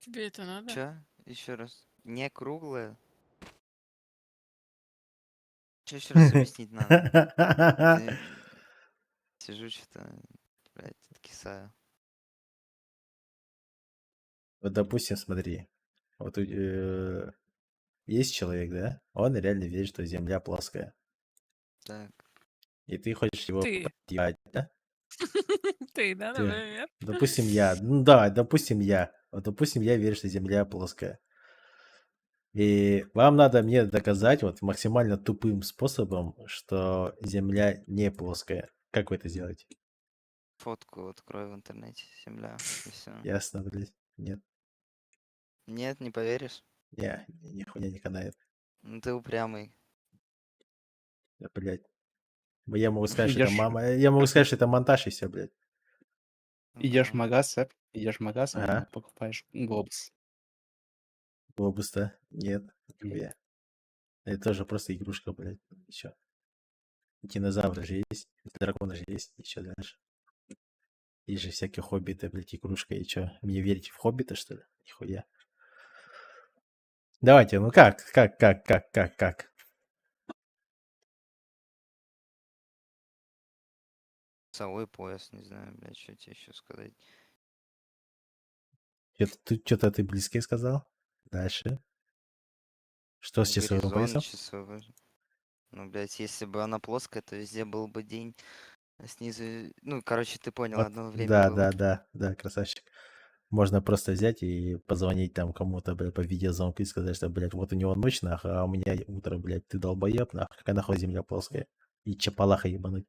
Speaker 9: Тебе это надо?
Speaker 12: Чё? Еще раз. Не круглая. Чё еще раз объяснить надо? Ты- Сижу что-то, блядь, откисаю.
Speaker 1: Вот, допустим, смотри. Вот есть человек, да? Он реально верит, что Земля плоская.
Speaker 12: Так.
Speaker 1: И ты хочешь его
Speaker 9: Ты.
Speaker 1: подъебать, да?
Speaker 9: Ты, да,
Speaker 1: Ты.
Speaker 9: например?
Speaker 1: Допустим, я. Ну да, допустим, я. Вот, допустим, я верю, что Земля плоская. И вам надо мне доказать вот максимально тупым способом, что Земля не плоская. Как вы это сделаете?
Speaker 12: Фотку открою в интернете. Земля. И все.
Speaker 1: Ясно, блядь? Нет.
Speaker 12: Нет, не поверишь?
Speaker 1: Не, нихуя не канает.
Speaker 12: Ну ты упрямый.
Speaker 1: Да, блядь. Я могу сказать, что это
Speaker 5: Идёшь-
Speaker 1: мама. Я могу сказать, что это монтаж и все, блядь.
Speaker 5: Идешь в
Speaker 12: Ага.
Speaker 5: магаз, идешь в магаз,
Speaker 1: Ага.
Speaker 5: покупаешь глобус.
Speaker 1: Глобус-то? Нет, нихуя. Это тоже просто игрушка, блядь. Еще. Динозавры же есть, драконы же есть, и что дальше? Есть же всякие хоббиты, блядь, игрушка, и что? Мне верите в хоббита, что ли? Нихуя. Давайте, ну как?
Speaker 12: Часовой пояс, не знаю, блядь, что тебе еще сказать.
Speaker 1: Что-то ты близкий сказал? Дальше. Что с часовым
Speaker 12: Горизонт
Speaker 1: поясом?
Speaker 12: часовой. Ну, блядь, если бы она плоская, то везде был бы день. А снизу... Ну, короче, ты понял,
Speaker 1: Вот,
Speaker 12: одно время
Speaker 1: да,
Speaker 12: было.
Speaker 1: да, красавчик. Можно просто взять и позвонить там кому-то, блядь, по видеозвонку и сказать, что, блядь, вот у него ночь, нахуй, а у меня утро, блядь, ты долбоеб, нахуй, какая нахуй земля плоская. И чапалаха ебануть.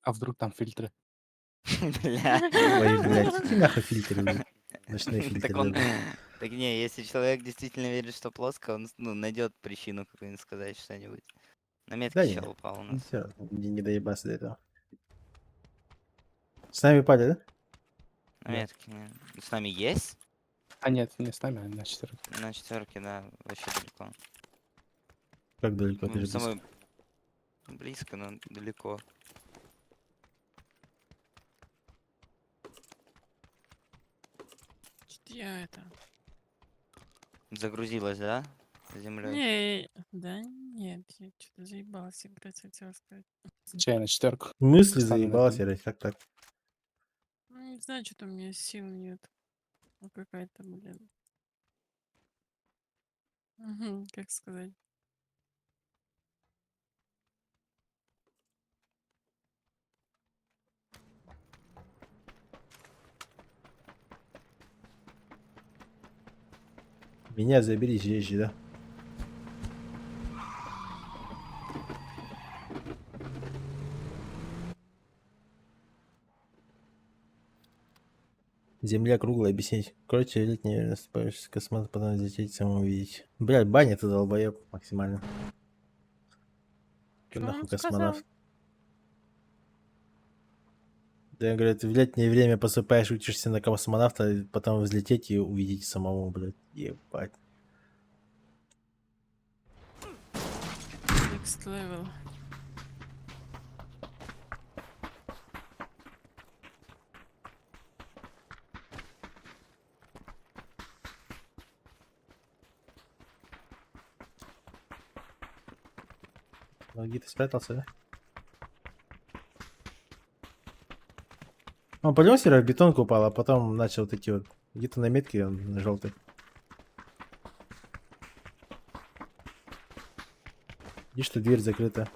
Speaker 5: А вдруг там фильтры?
Speaker 12: Бля.
Speaker 1: Ой, блядь, какие нахуй фильтры, блядь? Ночные
Speaker 12: Так
Speaker 1: фильтры.
Speaker 12: он...
Speaker 1: даже.
Speaker 12: Так не, если человек действительно верит, что плоско, он ну, найдет причину какую-нибудь сказать что-нибудь. На метке
Speaker 1: Да не,
Speaker 12: чел упал у нас.
Speaker 1: все, не доебаться до этого. С нами пали, да?
Speaker 12: На
Speaker 1: Да.
Speaker 12: метке, не. С нами есть?
Speaker 5: А нет, не с нами, а на 4.
Speaker 12: На четверке, да, вообще далеко.
Speaker 1: Как далеко ты
Speaker 12: Ну,
Speaker 1: же
Speaker 12: самый близко, но далеко.
Speaker 9: Что-то я это...
Speaker 12: Загрузилась, да? Землей.
Speaker 9: Не, да нет, я что-то заебалась играть, хотела сказать.
Speaker 5: Чай на 4.
Speaker 1: мысли
Speaker 5: Встану на
Speaker 1: заебалась
Speaker 5: пин.
Speaker 1: играть, как так?
Speaker 9: Ну, не знаю, что-то у меня сил нет. Ну, какая-то, блин. Как сказать?
Speaker 1: Меня забери, езжи, да? Земля круглая, объяснить. Короче, летний наступающий космонавт, потом взлететь, самому увидеть. Блядь, баня ты долбоеб максимально. Чё
Speaker 9: Что
Speaker 1: нахуй
Speaker 9: он
Speaker 1: космонавт?
Speaker 9: сказал?
Speaker 1: Да, я говорю, ты в летнее время посыпаешь, учишься на космонавта, и потом взлететь и увидеть самому, блядь. Ебать.
Speaker 9: Next level.
Speaker 1: Ну, где ты спрятался, да? Он понял, в бетонку упал, а потом начал вот эти вот где-то на метке он на желтой. Видишь, что дверь закрыта.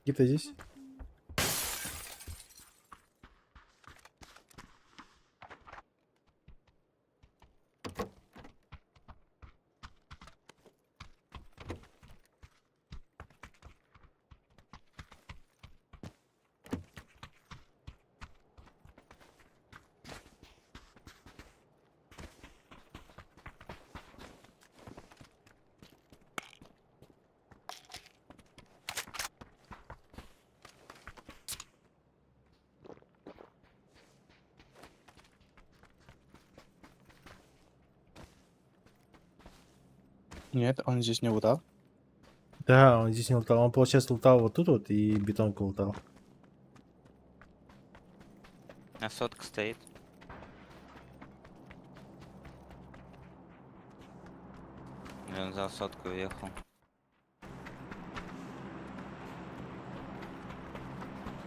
Speaker 1: Где-то здесь.
Speaker 5: Нет, он здесь не лутал.
Speaker 1: Да, он здесь не лутал. Он, получается, лутал вот тут вот и бетонку лутал.
Speaker 12: А сотка стоит. И он за сотку уехал.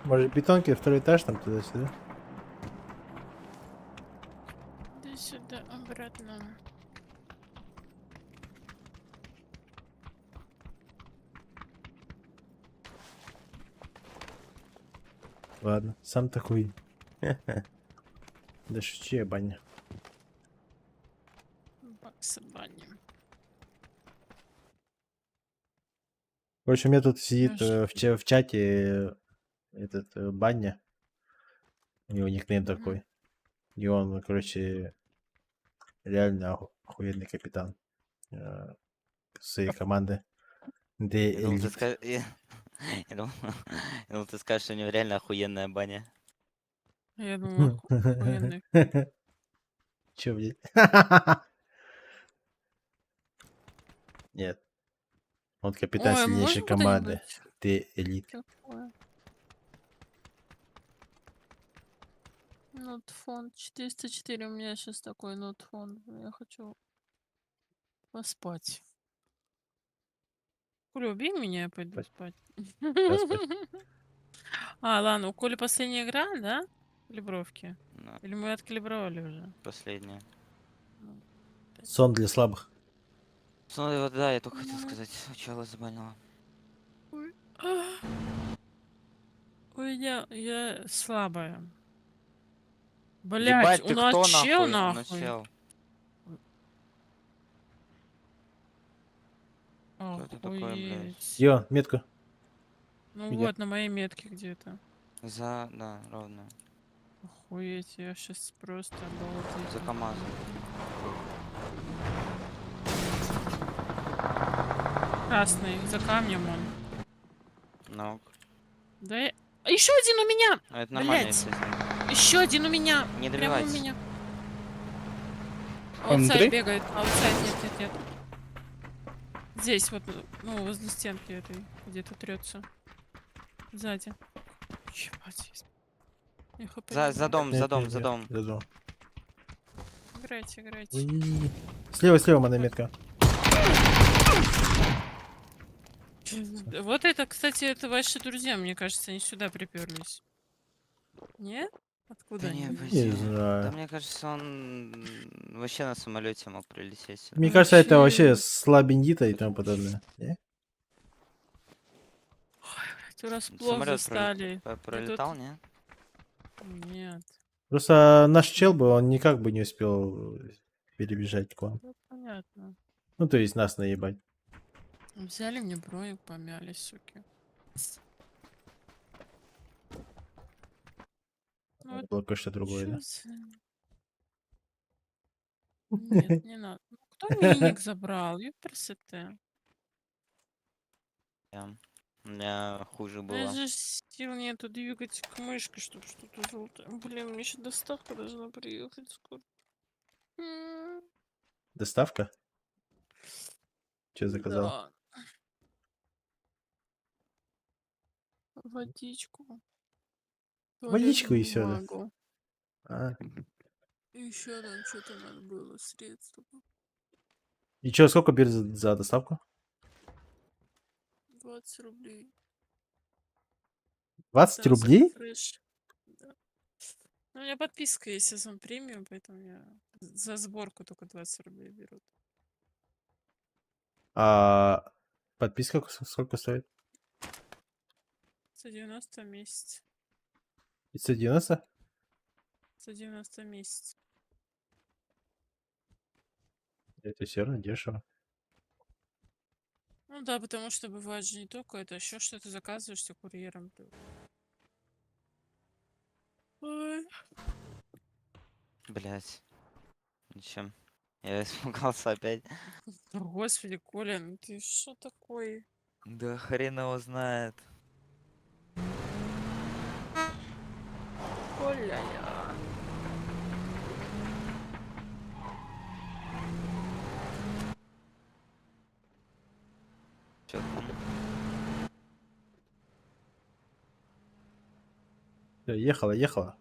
Speaker 1: Может, бетонки, второй этаж там туда-сюда?
Speaker 9: Да сюда, обратно.
Speaker 1: Ладно, сам-то хуй. Да шучу я, баня.
Speaker 9: Бакса баним.
Speaker 1: Короче, у меня тут сидит
Speaker 9: Хорошо.
Speaker 1: в чате этот баня. У него никнейм
Speaker 9: Мгм.
Speaker 1: такой. И он, короче, реально охуенный капитан своей команды. The
Speaker 12: Я думал, ты
Speaker 1: Elite.
Speaker 12: скажешь... Я думал, ты скажешь, что у него реально охуенная баня.
Speaker 9: Я думаю, охуенный.
Speaker 1: Чё, блядь? Нет. Он капитан
Speaker 9: Ой,
Speaker 1: сильнейшей
Speaker 9: можно
Speaker 1: команды.
Speaker 9: куда-нибудь
Speaker 1: The Elite.
Speaker 9: такое? Нотфон 404. У меня сейчас такой нотфон. Я хочу поспать. Коля, убей меня, я пойду спать.
Speaker 1: Поспать.
Speaker 9: А, ладно, у Коли последняя игра, да? Калибровки.
Speaker 12: Ну,
Speaker 9: Или мы откалибровали уже?
Speaker 12: последняя.
Speaker 9: Ну,
Speaker 1: Сон для слабых.
Speaker 12: Ну, вот да, я только хотел
Speaker 9: Ну.
Speaker 12: сказать. Чела забанила.
Speaker 9: Ой. Ой, я слабая. Блять,
Speaker 12: Ебать,
Speaker 9: у
Speaker 12: ты
Speaker 9: нас
Speaker 12: кто
Speaker 9: чел
Speaker 12: нахуй? Ну,
Speaker 9: нахуй.
Speaker 12: чел. Кто это такой, блядь?
Speaker 9: Охуеть.
Speaker 1: Йо, метку.
Speaker 9: Ну
Speaker 5: Где?
Speaker 9: вот, на моей метке где-то.
Speaker 12: Да, ровно.
Speaker 9: Охуеть, я сейчас просто обалдеть.
Speaker 12: За КамАЗом.
Speaker 9: Красный, за камнем он.
Speaker 12: Ну,
Speaker 9: Да я... Еще один у меня!
Speaker 12: а это нормально,
Speaker 9: Блядь.
Speaker 12: если с ним.
Speaker 9: Еще один у меня!
Speaker 12: Не
Speaker 9: Прямо у
Speaker 12: добивайтесь.
Speaker 9: меня.
Speaker 5: Андрей?
Speaker 9: Аутсайд бегает. Аутсайд, нет. Здесь вот, ну, возле стенки этой, где-то трется. Сзади. Ебать. Я хп не
Speaker 12: За дом,
Speaker 1: Нет,
Speaker 12: за дом,
Speaker 1: нет,
Speaker 12: за
Speaker 1: нет,
Speaker 12: дом.
Speaker 1: за дом.
Speaker 9: Играйте, играйте.
Speaker 1: Уи. Слева, моя метка.
Speaker 9: Вот это, кстати, это ваши друзья, мне кажется, они сюда приперлись. Нет? Откуда
Speaker 12: Да
Speaker 9: они?
Speaker 12: не, по
Speaker 1: Не
Speaker 12: идее. Да
Speaker 1: знаю.
Speaker 12: мне кажется, он вообще на самолете мог прилететь сюда.
Speaker 1: Мне кажется, это
Speaker 9: Вообще-
Speaker 1: вообще слабендита и тому подобное. Не?
Speaker 9: Врасплох
Speaker 12: Самолет
Speaker 9: застали.
Speaker 12: Пролетал, не?
Speaker 9: Нет,
Speaker 1: Просто наш чел бы, он никак бы не успел перебежать к вам.
Speaker 9: ну, понятно.
Speaker 1: Ну, то есть нас наебать.
Speaker 9: Взяли мне броник, помяли, суки. Ну,
Speaker 1: Надо было кое-что другое,
Speaker 9: чё
Speaker 1: да?
Speaker 9: за- Нет, не надо. Ну, кто миник забрал? Ёпрст.
Speaker 12: У меня хуже
Speaker 9: У
Speaker 12: было.
Speaker 9: меня же сил нету двигать к мышке, чтобы что-то желтое. Блин, мне еще доставка должна приехать скоро.
Speaker 1: Доставка? Че заказал?
Speaker 9: Да. Водичку.
Speaker 1: Водичку и
Speaker 9: туалетную
Speaker 1: всё, да?
Speaker 9: бумагу.
Speaker 1: А.
Speaker 9: Еще там что-то надо было, средства.
Speaker 1: И чё, сколько берет за доставку?
Speaker 9: 20 рублей.
Speaker 1: 20
Speaker 9: Там
Speaker 1: рублей?
Speaker 9: фреш. Да. Ну, у меня подписка есть сезон премиум, поэтому я за сборку только 20 рублей берут.
Speaker 1: А подписка сколько стоит?
Speaker 9: 190 в месяц.
Speaker 1: 590?
Speaker 9: 190 в месяц.
Speaker 1: Это все равно дешево.
Speaker 9: Ну да, потому что бывает же не только это, еще что-то заказываешь, ты курьером. Ой.
Speaker 12: Блять. Ничем. Я испугался опять.
Speaker 9: Господи, Коля, ну ты что такой?
Speaker 12: Да хрен его знает.
Speaker 9: Коля.
Speaker 12: Чё там?
Speaker 1: Ехала.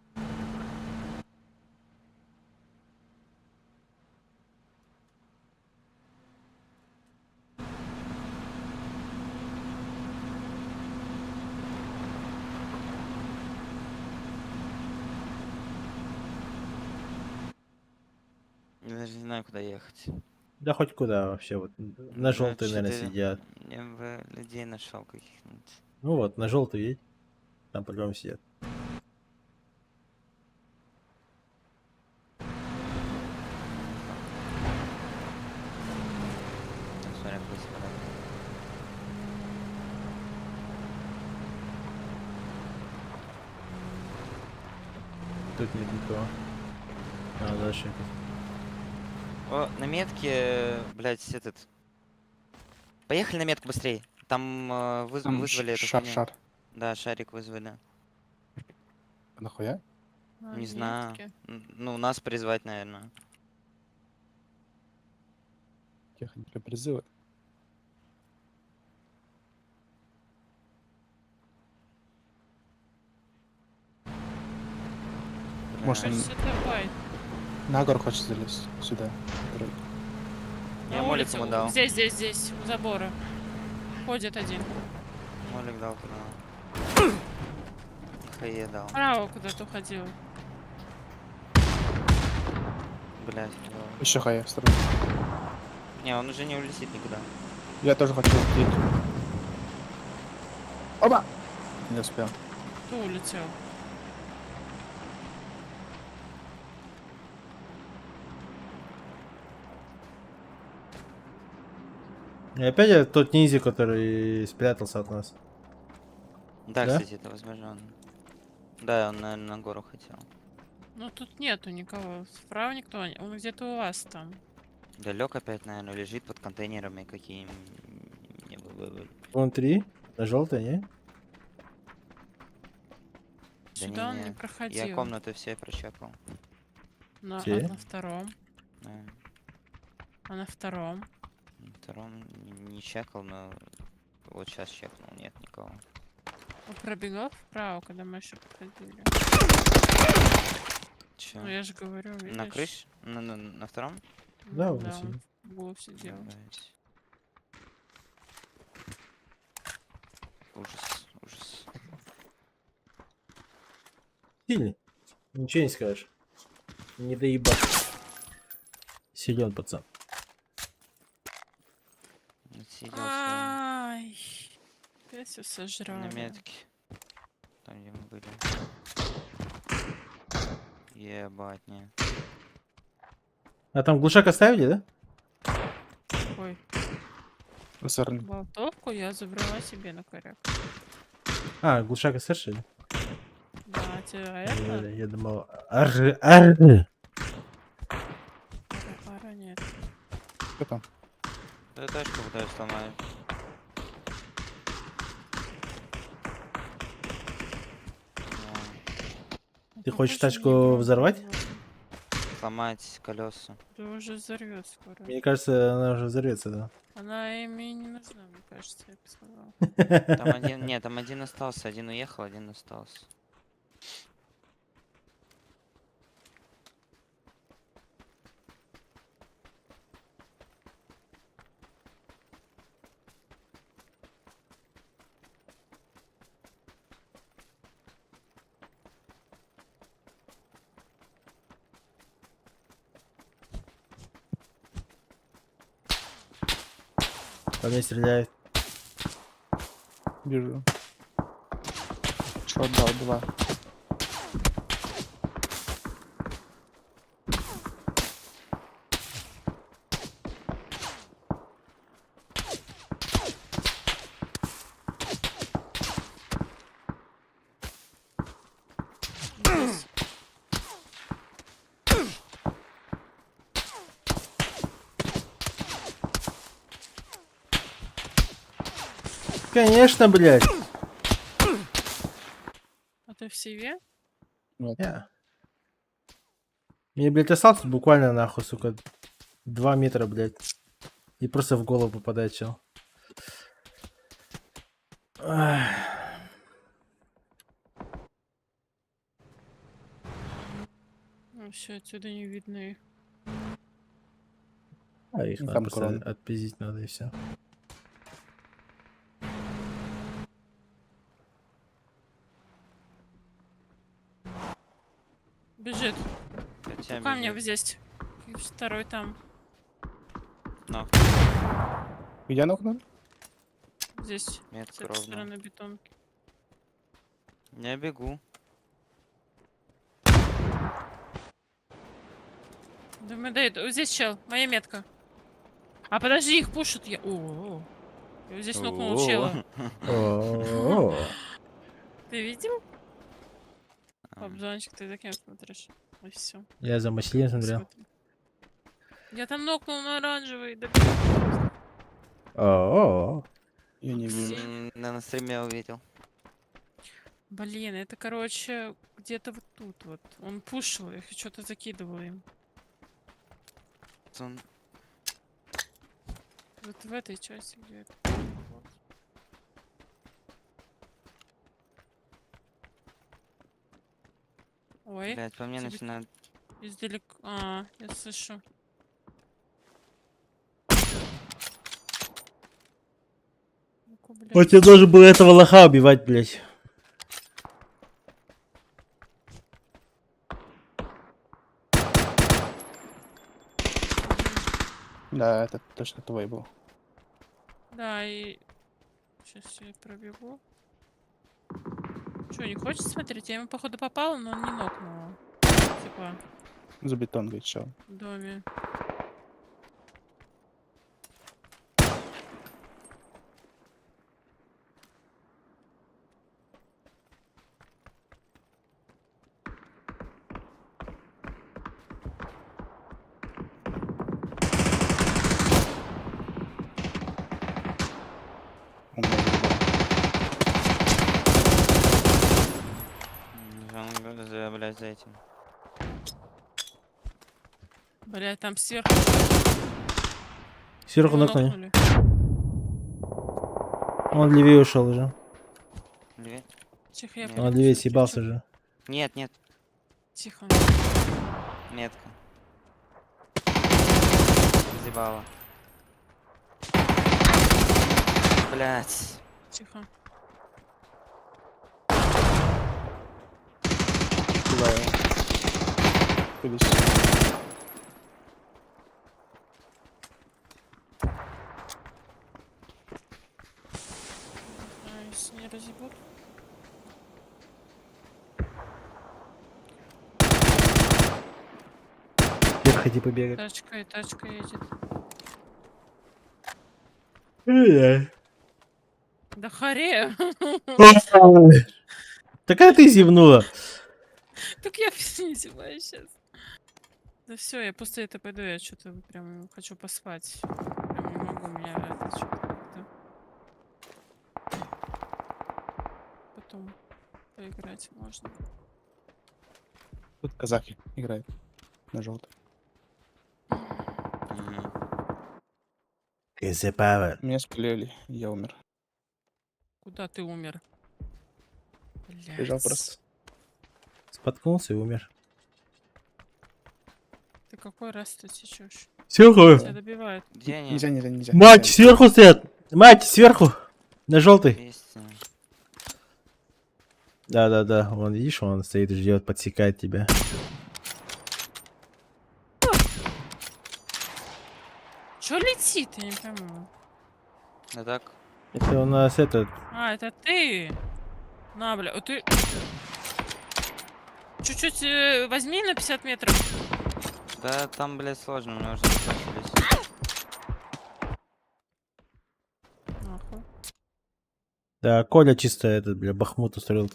Speaker 12: Я даже не знаю, куда ехать.
Speaker 1: Да хоть куда вообще. Вот на желтый, наверное, сидят.
Speaker 12: Я бы людей нашел каких-нибудь.
Speaker 1: Ну вот, на желтый едь. Там по-любому сидят.
Speaker 12: Смотря какой самолет.
Speaker 1: Тут нет никого. А, дальше.
Speaker 12: О, на метке, блядь, этот. Поехали на метку быстрее. Там
Speaker 5: Там
Speaker 12: вызвали эту
Speaker 5: шар,
Speaker 12: хуйню.
Speaker 5: шар.
Speaker 12: Да, шарик вызвали.
Speaker 5: Нахуя?
Speaker 12: Не знаю. Ну, нас призвать, наверное.
Speaker 5: Техника призыва. Может, он
Speaker 9: Кажется, это байт.
Speaker 5: на гору хочет залезть. Сюда. Дорогу.
Speaker 12: Я
Speaker 9: На
Speaker 12: молик
Speaker 9: улице,
Speaker 12: ему дал.
Speaker 9: Здесь, у забора. Ходит один.
Speaker 12: Молик дал туда. Хае дал.
Speaker 9: Право куда-то уходил.
Speaker 12: Блядь.
Speaker 5: Еще хая, осторожно.
Speaker 12: Не, он уже не улетит никуда.
Speaker 5: Я тоже хочу уйти. Оба! Не успел.
Speaker 9: Кто улетел?
Speaker 1: И опять тот ниндзя, который спрятался от нас.
Speaker 12: Да,
Speaker 1: Да?
Speaker 12: кстати, это возможно он. Да, он, наверное, на гору хотел.
Speaker 9: Ну тут нету никого. Справа никто. Он где-то у вас там.
Speaker 12: Далек опять, наверное, лежит под контейнерами какие не было.
Speaker 1: Вон 3. На желтой, не?
Speaker 12: Да
Speaker 9: Сюда он не
Speaker 12: Я
Speaker 9: проходил.
Speaker 12: комнаты все прочекал.
Speaker 1: Все?
Speaker 9: На втором.
Speaker 12: Да.
Speaker 9: А на втором.
Speaker 12: На втором не чекал, но вот сейчас чекнул, нет никого.
Speaker 9: Он пробегал вправо, когда мы еще подходили.
Speaker 12: Чё?
Speaker 9: Ну я же говорю, видишь?
Speaker 12: На крыше? На втором?
Speaker 1: Да, он
Speaker 9: Да,
Speaker 1: сидит.
Speaker 9: он в углу сидел.
Speaker 12: Блядь. Ужас, ужас.
Speaker 1: Сильный. Ничего не скажешь. Не доебать. Силен пацан.
Speaker 12: Отсиделся
Speaker 9: Ай, опять все
Speaker 12: на
Speaker 9: сожрали.
Speaker 12: метке. Там, где мы были. Ебать, не.
Speaker 1: А там глушак оставили, да?
Speaker 9: Ой,
Speaker 5: Сорный.
Speaker 9: болтовку я забрала себе на коряк.
Speaker 1: А, глушак оставили?
Speaker 9: Да, тебе это?
Speaker 1: Я думал... Ары.
Speaker 9: Пара нет.
Speaker 5: Что там?
Speaker 12: Да тачку пытаюсь сломать.
Speaker 1: Ты хочешь тачку взорвать?
Speaker 12: Сломать колеса.
Speaker 9: Да уже взорвет скоро.
Speaker 1: Мне кажется, она уже взорвется, да.
Speaker 9: Она ими не нужна, мне кажется, я бы сказала.
Speaker 12: Там один, нет, там один остался, один уехал, один остался.
Speaker 1: По мне стреляет.
Speaker 5: Вижу. Шот дал 2.
Speaker 9: Здесь.
Speaker 1: Конечно, блядь.
Speaker 9: А ты в себе?
Speaker 5: Вот.
Speaker 1: Мне, блядь, остался буквально нахуй, сука, 2 метра, блядь. И просто в голову попадает чел. Ах.
Speaker 9: Ну все, отсюда не видно их.
Speaker 1: А их
Speaker 5: Ну,
Speaker 1: надо
Speaker 5: там
Speaker 1: просто
Speaker 5: крон.
Speaker 1: отпиздить надо и все.
Speaker 9: Бежит.
Speaker 12: Хотя
Speaker 9: У камня
Speaker 12: бежит.
Speaker 9: здесь. И второй там.
Speaker 12: Но,
Speaker 5: Где нокнул?
Speaker 9: Здесь.
Speaker 12: метка
Speaker 9: С этой
Speaker 12: ровно.
Speaker 9: стороны бетонки.
Speaker 12: Я бегу.
Speaker 9: Да мы вот здесь чел, моя метка. А подожди, их пушат. О, я вот здесь нокнул чела.
Speaker 1: О,
Speaker 9: Ты видел?
Speaker 12: А,
Speaker 9: Обзончик, ты за кем смотришь? Ой, все.
Speaker 1: я за Маслин смотрел.
Speaker 9: Я там нокнул на оранжевый. Да...
Speaker 1: О,
Speaker 5: Я не вижу.
Speaker 12: На стриме я увидел.
Speaker 9: Блин, это, короче, где-то вот тут вот. Он пушил их и что-то закидывал им.
Speaker 12: Он-
Speaker 9: Вот в этой части где-то. Вот. Ой,
Speaker 12: Блядь, по мне
Speaker 9: тебе-
Speaker 12: начинает.
Speaker 9: издалека. А, я слышу. Ну-ка, блядь.
Speaker 1: вот я должен был этого лоха убивать, блядь.
Speaker 5: Да, это точно твой был.
Speaker 9: Да, и... Сейчас я пробегу. Что, не хочешь смотреть? Я ему, походу, попала, но он не нокнул. Типа,
Speaker 5: За бетон говорит, чел.
Speaker 9: в доме.
Speaker 12: блядь, за этим.
Speaker 9: Блядь, там сверху.
Speaker 1: Сверху
Speaker 9: его
Speaker 1: нокнули.
Speaker 9: нокнули.
Speaker 1: Он левее ушел уже.
Speaker 12: Левее?
Speaker 9: Тихо, я
Speaker 12: Нет.
Speaker 1: Он
Speaker 9: приму
Speaker 1: левее
Speaker 9: всё-таки,
Speaker 1: съебался
Speaker 9: чё-
Speaker 1: же.
Speaker 12: Нет, нет,
Speaker 9: Тихо.
Speaker 12: метка. Зебало. Блять.
Speaker 9: Тихо.
Speaker 5: Куда его? Кудись.
Speaker 9: Если не разъебут.
Speaker 1: Вверх иди побегать.
Speaker 9: Тачка едет. Да харе.
Speaker 1: Такая ты зевнула.
Speaker 9: Так я не зеваю сейчас. Да все, я после этого пойду, я что-то прям хочу поспать. Прям не могу, меня это что-то как-то. Потом поиграть можно.
Speaker 5: Тут казахи играют на желтый.
Speaker 1: КЗ Павер.
Speaker 5: Меня спалили, я умер.
Speaker 9: Куда ты умер?
Speaker 5: Бежал
Speaker 9: Блядь.
Speaker 5: просто.
Speaker 1: Споткнулся и умер.
Speaker 9: Ты какой раз ты течешь?
Speaker 1: Сверху.
Speaker 9: Тебя добивают.
Speaker 12: Где они?
Speaker 5: Нельзя.
Speaker 1: Мать,
Speaker 5: нельзя.
Speaker 1: сверху стоят. Мать, сверху. На желтый.
Speaker 12: 200.
Speaker 1: Да. Вон, видишь, он стоит и ждет, подсекает тебя.
Speaker 9: Чё летит? Я не пойму.
Speaker 12: Да так.
Speaker 1: Это у нас этот.
Speaker 9: А, это ты? На, бля, ты... Чуть-чуть возьми на 50 метров.
Speaker 12: Да там, блядь, сложно, у меня уже закончились.
Speaker 9: Нахуй.
Speaker 1: Да, Коля чисто этот, бля, Бахмут устроил.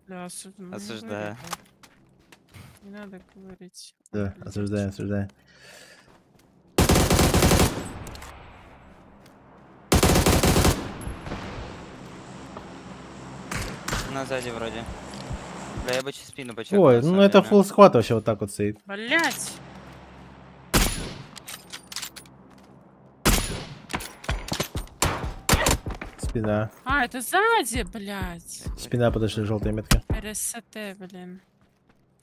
Speaker 9: Бля, осуждаю.
Speaker 12: Осуждаю.
Speaker 9: Не надо говорить.
Speaker 1: Да,
Speaker 9: Блядь,
Speaker 1: осуждаем.
Speaker 12: На сзади вроде. Да, я бы через спину почекал.
Speaker 1: Ой,
Speaker 12: на
Speaker 1: ну
Speaker 12: самом
Speaker 1: это
Speaker 12: деле.
Speaker 1: фулл схват вообще вот так вот стоит.
Speaker 9: Блять!
Speaker 1: Спина.
Speaker 9: А, это сзади, блять.
Speaker 1: Спина подошли, желтая метка.
Speaker 9: РСТ, блин.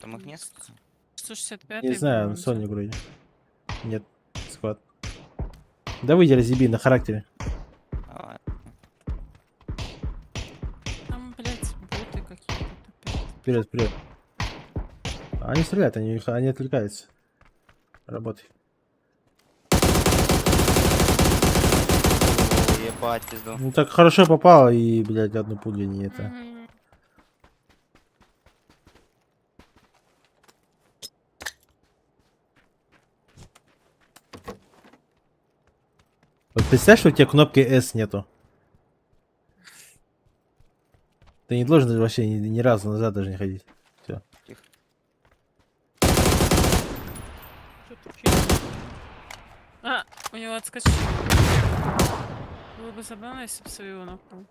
Speaker 12: Там их несколько.
Speaker 9: 165
Speaker 1: Не знаю, Соник вроде. Нет, схват. Да выйди, разъеби на характере.
Speaker 12: Давай.
Speaker 9: Там, блять, боты какие-то тупят.
Speaker 1: Вперед. Они стреляют, они отвлекаются. Работай.
Speaker 12: О, ебать, пизду.
Speaker 1: Ну так хорошо попало и, блядь, одну пулю не это.
Speaker 9: Мгм.
Speaker 1: Вот представь, что у тебя кнопки S нету. Ты не должен вообще ни разу назад даже не ходить. Все.
Speaker 9: Что такие? А, у него отскочил. Было бы забавно, если бы своего нахуй.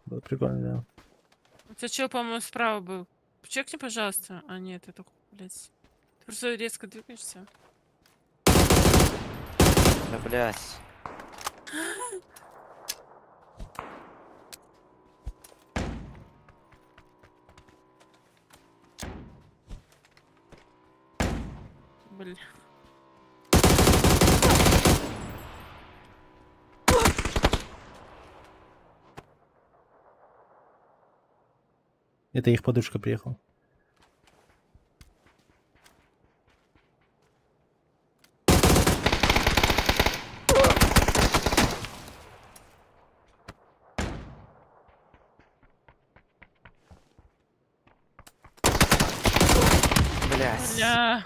Speaker 1: Было прикольно, да.
Speaker 9: У тебя чел, по-моему, справа был. Чекни, пожалуйста. А, нет, это, блядь. Ты просто резко двигаешься.
Speaker 12: Да, блядь.
Speaker 9: Бля.
Speaker 1: Это их подушка приехала.
Speaker 12: Блядь.
Speaker 9: Бля.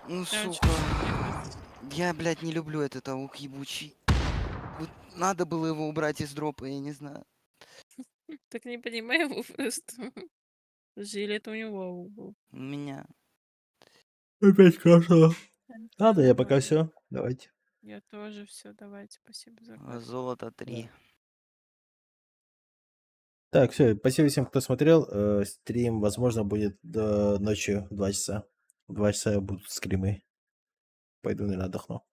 Speaker 12: Ну,
Speaker 9: Прям
Speaker 12: сука.
Speaker 9: чуть-чуть.
Speaker 12: Я, блядь, не люблю этот аук ебучий. Вот надо было его убрать из дропа, я не знаю.
Speaker 9: Так не понимаю его просто. Жили это у него был.
Speaker 12: У меня.
Speaker 1: Опять каша. Ладно, я пока все. Давайте.
Speaker 9: Я тоже все. Давайте, спасибо за.
Speaker 12: Золото 3.
Speaker 1: Так, все, спасибо всем, кто смотрел. Стрим, возможно, будет ночью в 2 часа. В 2 часа будут стримы. Пойду, наверное, отдохну.